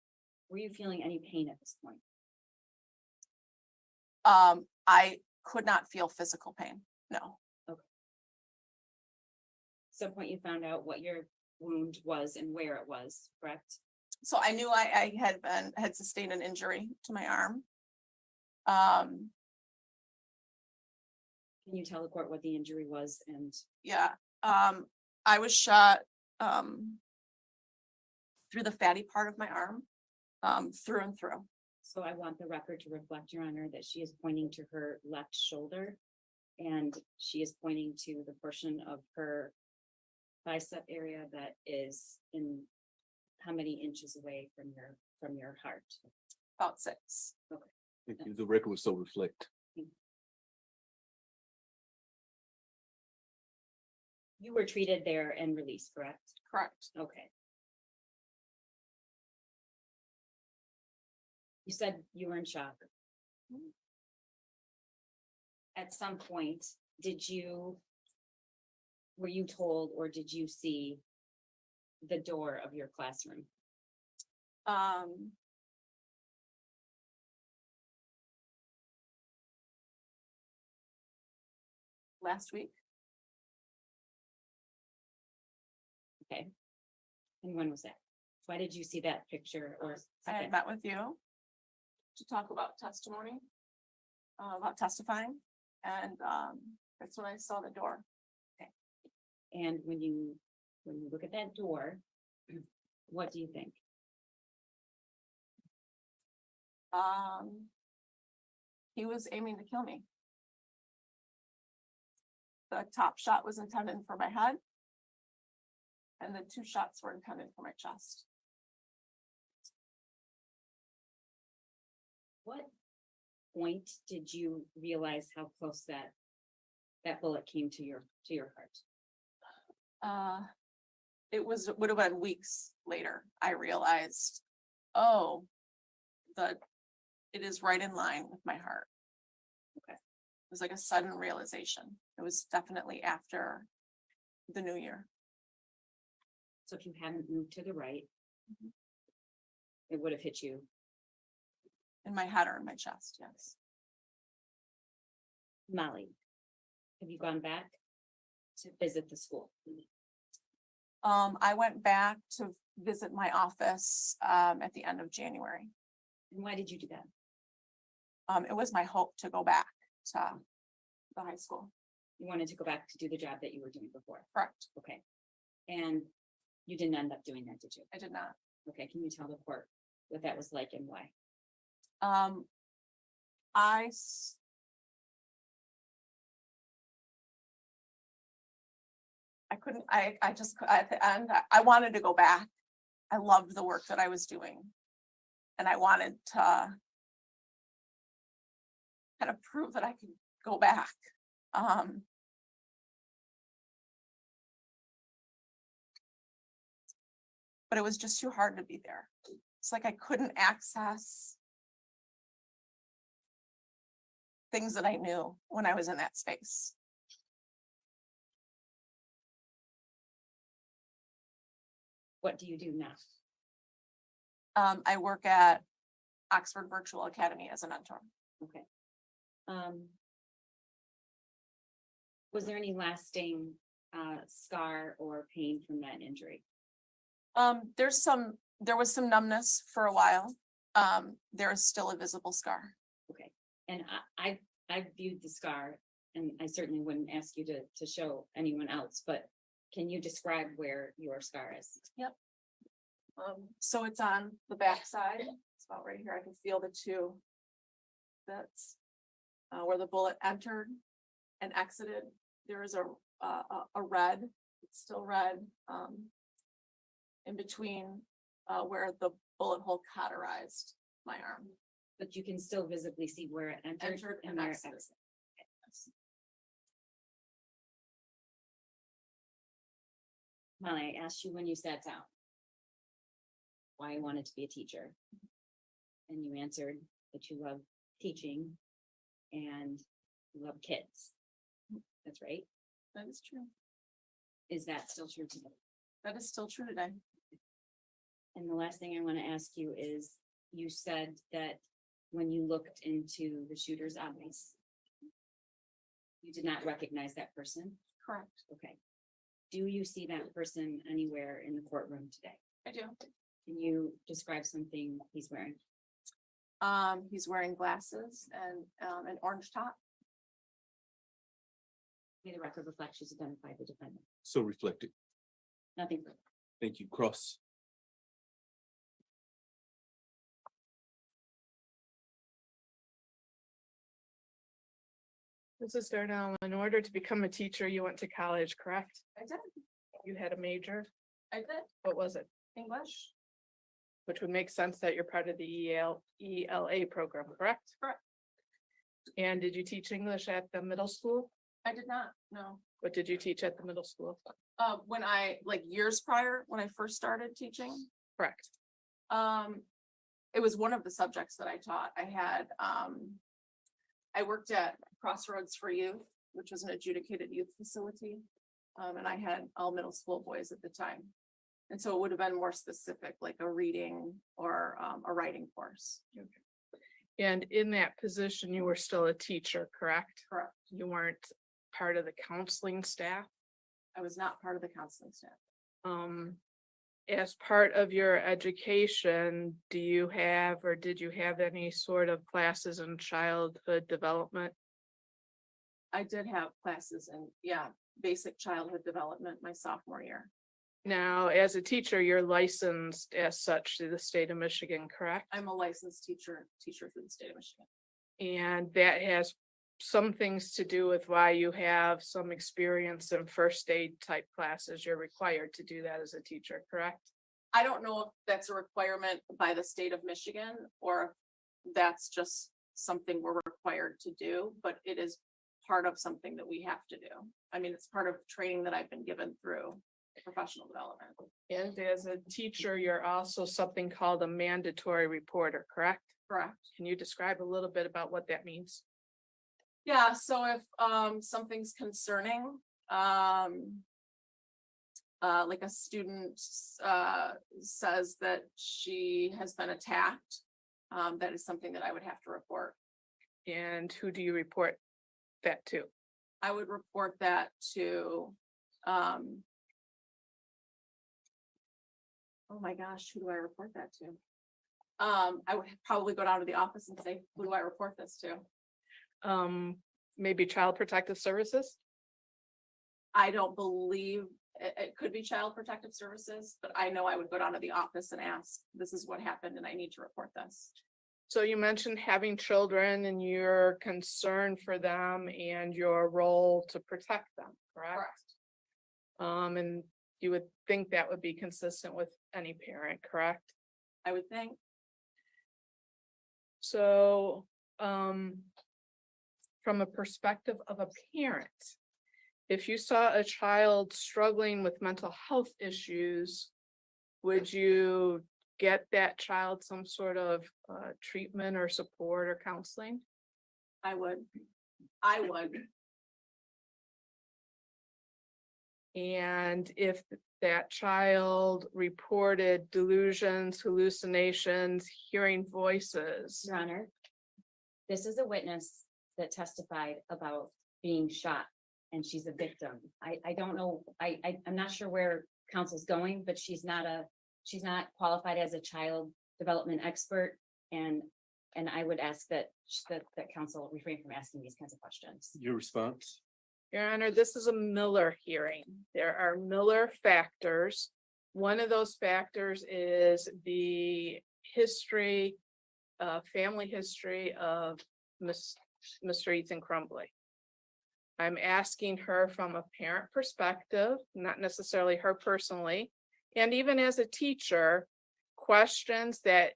Were you feeling any pain at this point? I could not feel physical pain, no. Some point you found out what your wound was and where it was, correct? So I knew I had sustained an injury to my arm. Can you tell the court what the injury was and? Yeah, I was shot through the fatty part of my arm, through and through. So I want the record to reflect, Your Honor, that she is pointing to her left shoulder and she is pointing to the portion of her bicep area that is in how many inches away from your heart? About 6. Thank you. The record will so reflect. You were treated there and released, correct? Correct. Okay. You said you were in shock. At some point, were you told or did you see the door of your classroom? Last week, Okay. And when was that? Why did you see that picture or? I had met with you to talk about testimony, about testifying, and, that's when I saw the door. And when you look at that door, what do you think? He was aiming to kill me. The top shot was intended for my head. And the 2 shots were intended for my chest. What point did you realize how close that bullet came to your heart? Would have been weeks later, I realized, oh, it is right in line with my heart. Okay. It was like a sudden realization. It was definitely after the new year. So if you hadn't moved to the right, it would have hit you. In my head or in my chest, yes. Molly, have you gone back to visit the school? I went back to visit my office at the end of January. And why did you do that? It was my hope to go back to the high school. You wanted to go back to do the job that you were doing before? Correct. Okay. And you didn't end up doing that, did you? I did not. Okay, can you tell the court what that was like and why? I couldn't, I just, at the end, I wanted to go back. I loved the work that I was doing. And I wanted to kind of prove that I could go back. But it was just too hard to be there. It's like I couldn't access things that I knew when I was in that space. What do you do now? I work at Oxford Virtual Academy as a mentor. Okay. Was there any lasting scar or pain from that injury? There was some numbness for a while. There is still a visible scar. Okay, and I viewed the scar, and I certainly wouldn't ask you to show anyone else, but can you describe where your scar is? Yep. So it's on the back side. It's about right here. I can feel the 2. That's where the bullet entered and exited. There is a red, it's still red, in between where the bullet hole cauterized my arm. But you can still visibly see where it entered and where it exited. Molly, I asked you when you sat down why you wanted to be a teacher. And you answered that you love teaching and you love kids. That's right. That is true. Is that still true today? That is still true today. And the last thing I want to ask you is, you said that when you looked into the shooter's eyes, you did not recognize that person? Correct. Okay. Do you see that person anywhere in the courtroom today? I do. Can you describe something he's wearing? He's wearing glasses and an orange top. May the record reflect she's identified the defendant. So reflected. Nothing further. Thank you. Cross. Mrs. Darnell, in order to become a teacher, you went to college, correct? I did. You had a major. I did. What was it? English. Which would make sense that you're part of the ELA program, correct? Correct. And did you teach English at the middle school? I did not. No. What did you teach at the middle school? When like years prior, when I first started teaching, Correct. it was one of the subjects that I taught. I worked at Crossroads for Youth, which was an adjudicated youth facility. And I had all middle school boys at the time. And so it would have been more specific, like a reading or a writing course. And in that position, you were still a teacher, correct? Correct. You weren't part of the counseling staff? I was not part of the counseling staff. As part of your education, do you have, or did you have any sort of classes in childhood development? I did have classes in, basic childhood development my sophomore year. Now, as a teacher, you're licensed as such to the state of Michigan, correct? I'm a licensed teacher through the state of Michigan. And that has some things to do with why you have some experience in first aid type classes. You're required to do that as a teacher, correct? I don't know if that's a requirement by the state of Michigan or if that's just something we're required to do, but it is part of something that we have to do. I mean, it's part of training that I've been given through professional development. And as a teacher, you're also something called a mandatory reporter, correct? Correct. Can you describe a little bit about what that means? Yeah, so if something's concerning, like a student says that she has been attacked, that is something that I would have to report. And who do you report that to? I would report that to oh my gosh, who do I report that to? I would probably go down to the office and say, who do I report this to? Maybe Child Protective Services? I don't believe it could be Child Protective Services, but I know I would go down to the office and ask, this is what happened and I need to report this. So you mentioned having children and your concern for them and your role to protect them, correct? And you would think that would be consistent with any parent, correct? I would think. So, from a perspective of a parent, if you saw a child struggling with mental health issues, would you get that child some sort of treatment or support or counseling? I would. And if that child reported delusions, hallucinations, hearing voices. Your Honor, this is a witness that testified about being shot and she's a victim. I don't know, I'm not sure where counsel's going, but she's not qualified as a child development expert. And I would ask that counsel refrain from asking these kinds of questions. Your response? Your Honor, this is a Miller hearing. There are Miller factors. One of those factors is the history, family history of Mr. Ethan Crumbley. I'm asking her from a parent perspective, not necessarily her personally, and even as a teacher, questions that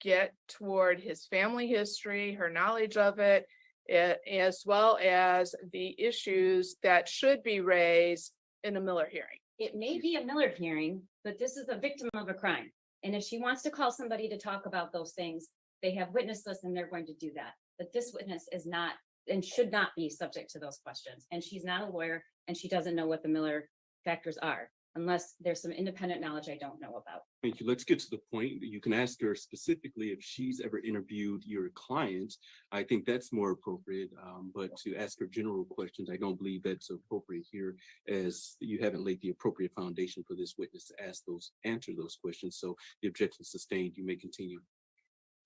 get toward his family history, her knowledge of it, as well as the issues that should be raised in a Miller hearing. It may be a Miller hearing, but this is a victim of a crime. And if she wants to call somebody to talk about those things, they have witness lists and they're going to do that. But this witness is not and should not be subject to those questions. And she's not a lawyer and she doesn't know what the Miller factors are, unless there's some independent knowledge I don't know about. Thank you. Let's get to the point. You can ask her specifically if she's ever interviewed your client. I think that's more appropriate, but to ask her general questions, I don't believe that's appropriate here, as you haven't laid the appropriate foundation for this witness to answer those questions. So the objection is sustained. You may continue.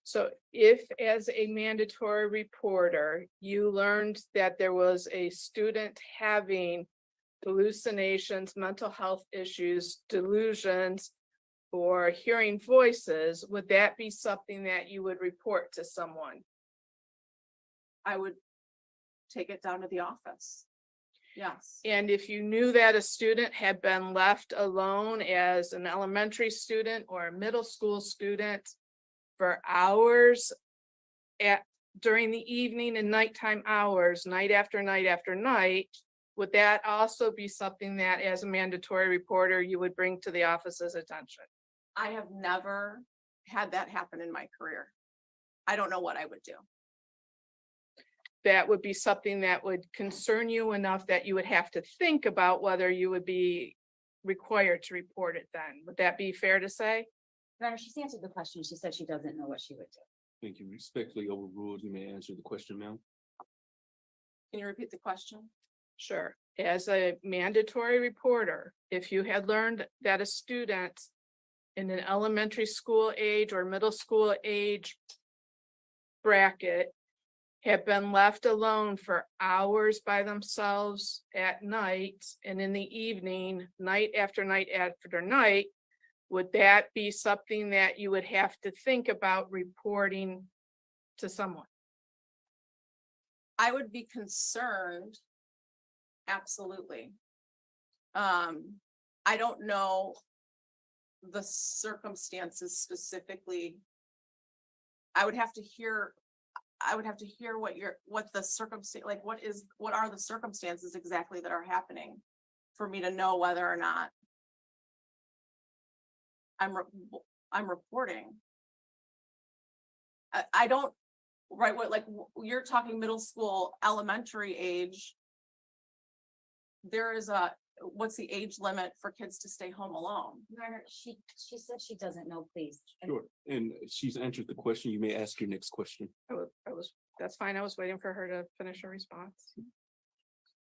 So if, as a mandatory reporter, you learned that there was a student having hallucinations, mental health issues, delusions, or hearing voices, would that be something that you would report to someone? I would take it down to the office. Yes. And if you knew that a student had been left alone as an elementary student or a middle school student for hours during the evening and nighttime hours, night after night after night, would that also be something that as a mandatory reporter you would bring to the office's attention? I have never had that happen in my career. I don't know what I would do. That would be something that would concern you enough that you would have to think about whether you would be required to report it then. Would that be fair to say? Your Honor, she's answered the question. She said she doesn't know what she would do. Thank you. Respectfully overruled. You may answer the question, ma'am. Can you repeat the question? Sure. As a mandatory reporter, if you had learned that a student in an elementary school age or middle school age bracket had been left alone for hours by themselves at night and in the evening, night after night after night, would that be something that you would have to think about reporting to someone? I would be concerned. Absolutely. I don't know the circumstances specifically. I would have to hear what the circumstance, like what are the circumstances exactly that are happening for me to know whether or not I'm reporting. I don't, right, you're talking middle school, elementary age. There is what's the age limit for kids to stay home alone? Your Honor, she said she doesn't know, please. Sure. And she's answered the question. You may ask your next question. That's fine. I was waiting for her to finish her response.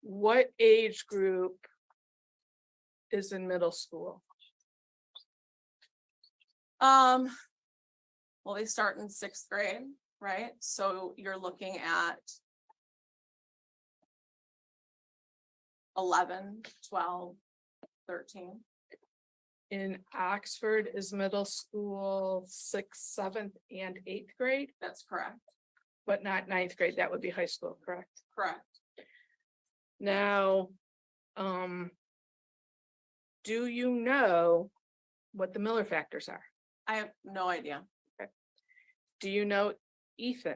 What age group is in middle school? Well, they start in 6th grade, right? So you're looking at 11, 12, 13. In Oxford is middle school 6th, 7th, and 8th grade, That's correct. but not 9th grade. That would be high school, correct? Correct. Now, do you know what the Miller factors are? I have no idea. Do you know Ethan?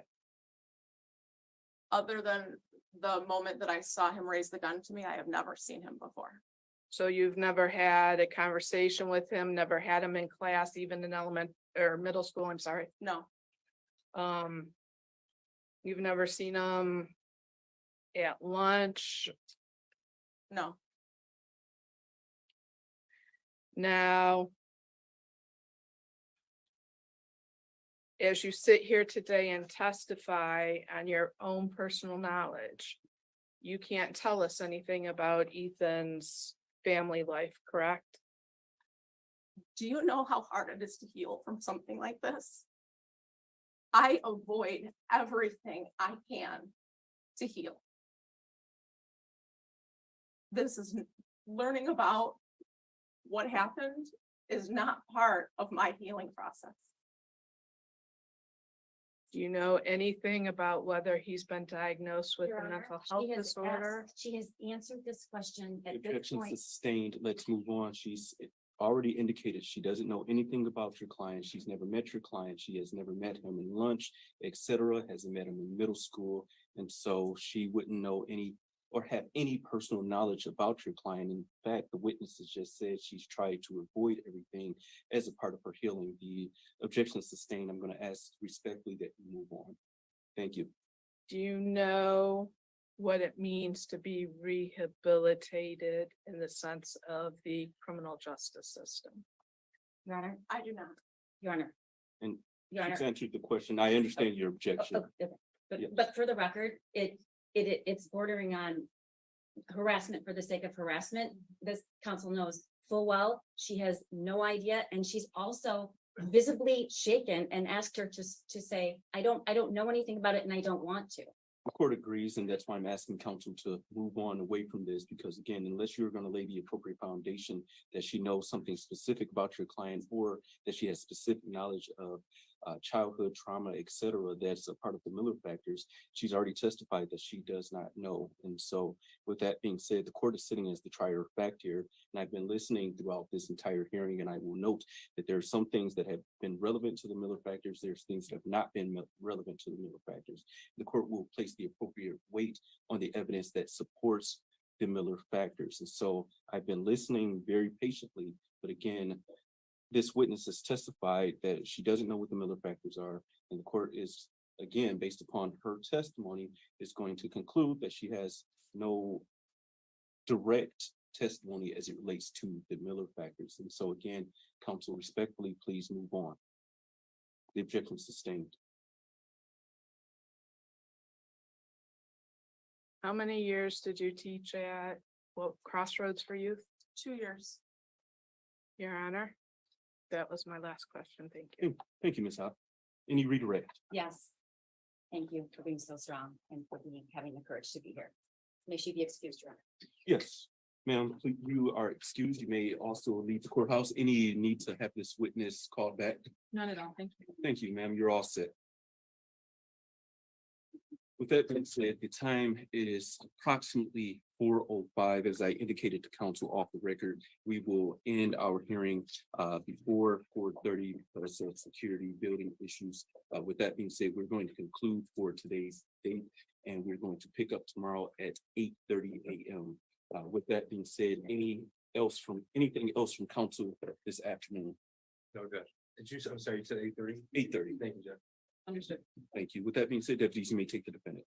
Other than the moment that I saw him raise the gun to me, I have never seen him before. So you've never had a conversation with him, never had him in class, even in middle school, I'm sorry. No, You've never seen him at lunch. no. Now, as you sit here today and testify on your own personal knowledge, you can't tell us anything about Ethan's family life, correct? Do you know how hard it is to heal from something like this? I avoid everything I can to heal. This is learning about what happened is not part of my healing process. Do you know anything about whether he's been diagnosed with Your a Honor, mental health disorder? She has answered this question at this Objection point. sustained. Let's move on. She's already indicated she doesn't know anything about your client. She's never met your client. She has never met him in lunch, etc. Hasn't met him in middle school. And so she wouldn't know any or have any personal knowledge about your client. In fact, the witnesses just said she's tried to avoid everything as a part of her healing. The objection is sustained. I'm going to ask respectfully that you move on. Thank you. Do you know what it means to be rehabilitated in the sense of the criminal justice system? Your Honor, I do not. Your Honor. And Your Honor. she's answered the question. I understand your objection. Okay. Yes. But for the record, it's bordering on harassment for the sake of harassment. This council knows full well, she has no idea, and she's also visibly shaken and asked her to say, I don't know anything about it and I don't want to. The court agrees, and that's why I'm asking counsel to move on away from this, because again, unless you're going to lay the appropriate foundation that she knows something specific about your client or that she has specific knowledge of childhood trauma, etc., that's a part of the Miller factors, she's already testified that she does not know. And so with that being said, the court is sitting as the trier of fact here, and I've been listening throughout this entire hearing, and I will note that there are some things that have been relevant to the Miller factors. There's things that have not been relevant to the Miller factors. The court will place the appropriate weight on the evidence that supports the Miller factors. And so I've been listening very patiently, but again, this witness has testified that she doesn't know what the Miller factors are, and the court is, again, based upon her testimony, is going to conclude that she has no direct testimony as it relates to the Miller factors. And so again, counsel respectfully, please move on. The objection is sustained. How many years did you teach at, well, Crossroads for Youth? 2 years. Your Honor? That was my last question. Thank you. Thank you, Ms. Hopp. Any redirect? Yes. Thank you for being so strong and for having the courage to be here. May she be excused, Your Honor. Yes, ma'am, you are excused. You may also leave the courthouse. Any need to have this witness called back? None at all. Thank you. Thank you, ma'am. You're all set. With that being said, the time is approximately 4:05. As I indicated to counsel off the record, we will end our hearing before 4:30 because of security building issues. With that being said, we're going to conclude for today's date, and we're going to pick up tomorrow at 8:30 a.m. With that being said, anything else from counsel this afternoon? No, good. I'm sorry, you said 8:30? 8:30. Thank you, Jeff. Understood. Thank you. With that being said, deputies, you may take the defendant.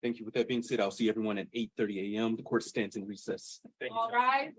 Thank you. With that being said, I'll see everyone at 8:30 a.m. The court stands in recess. Thank you. All right.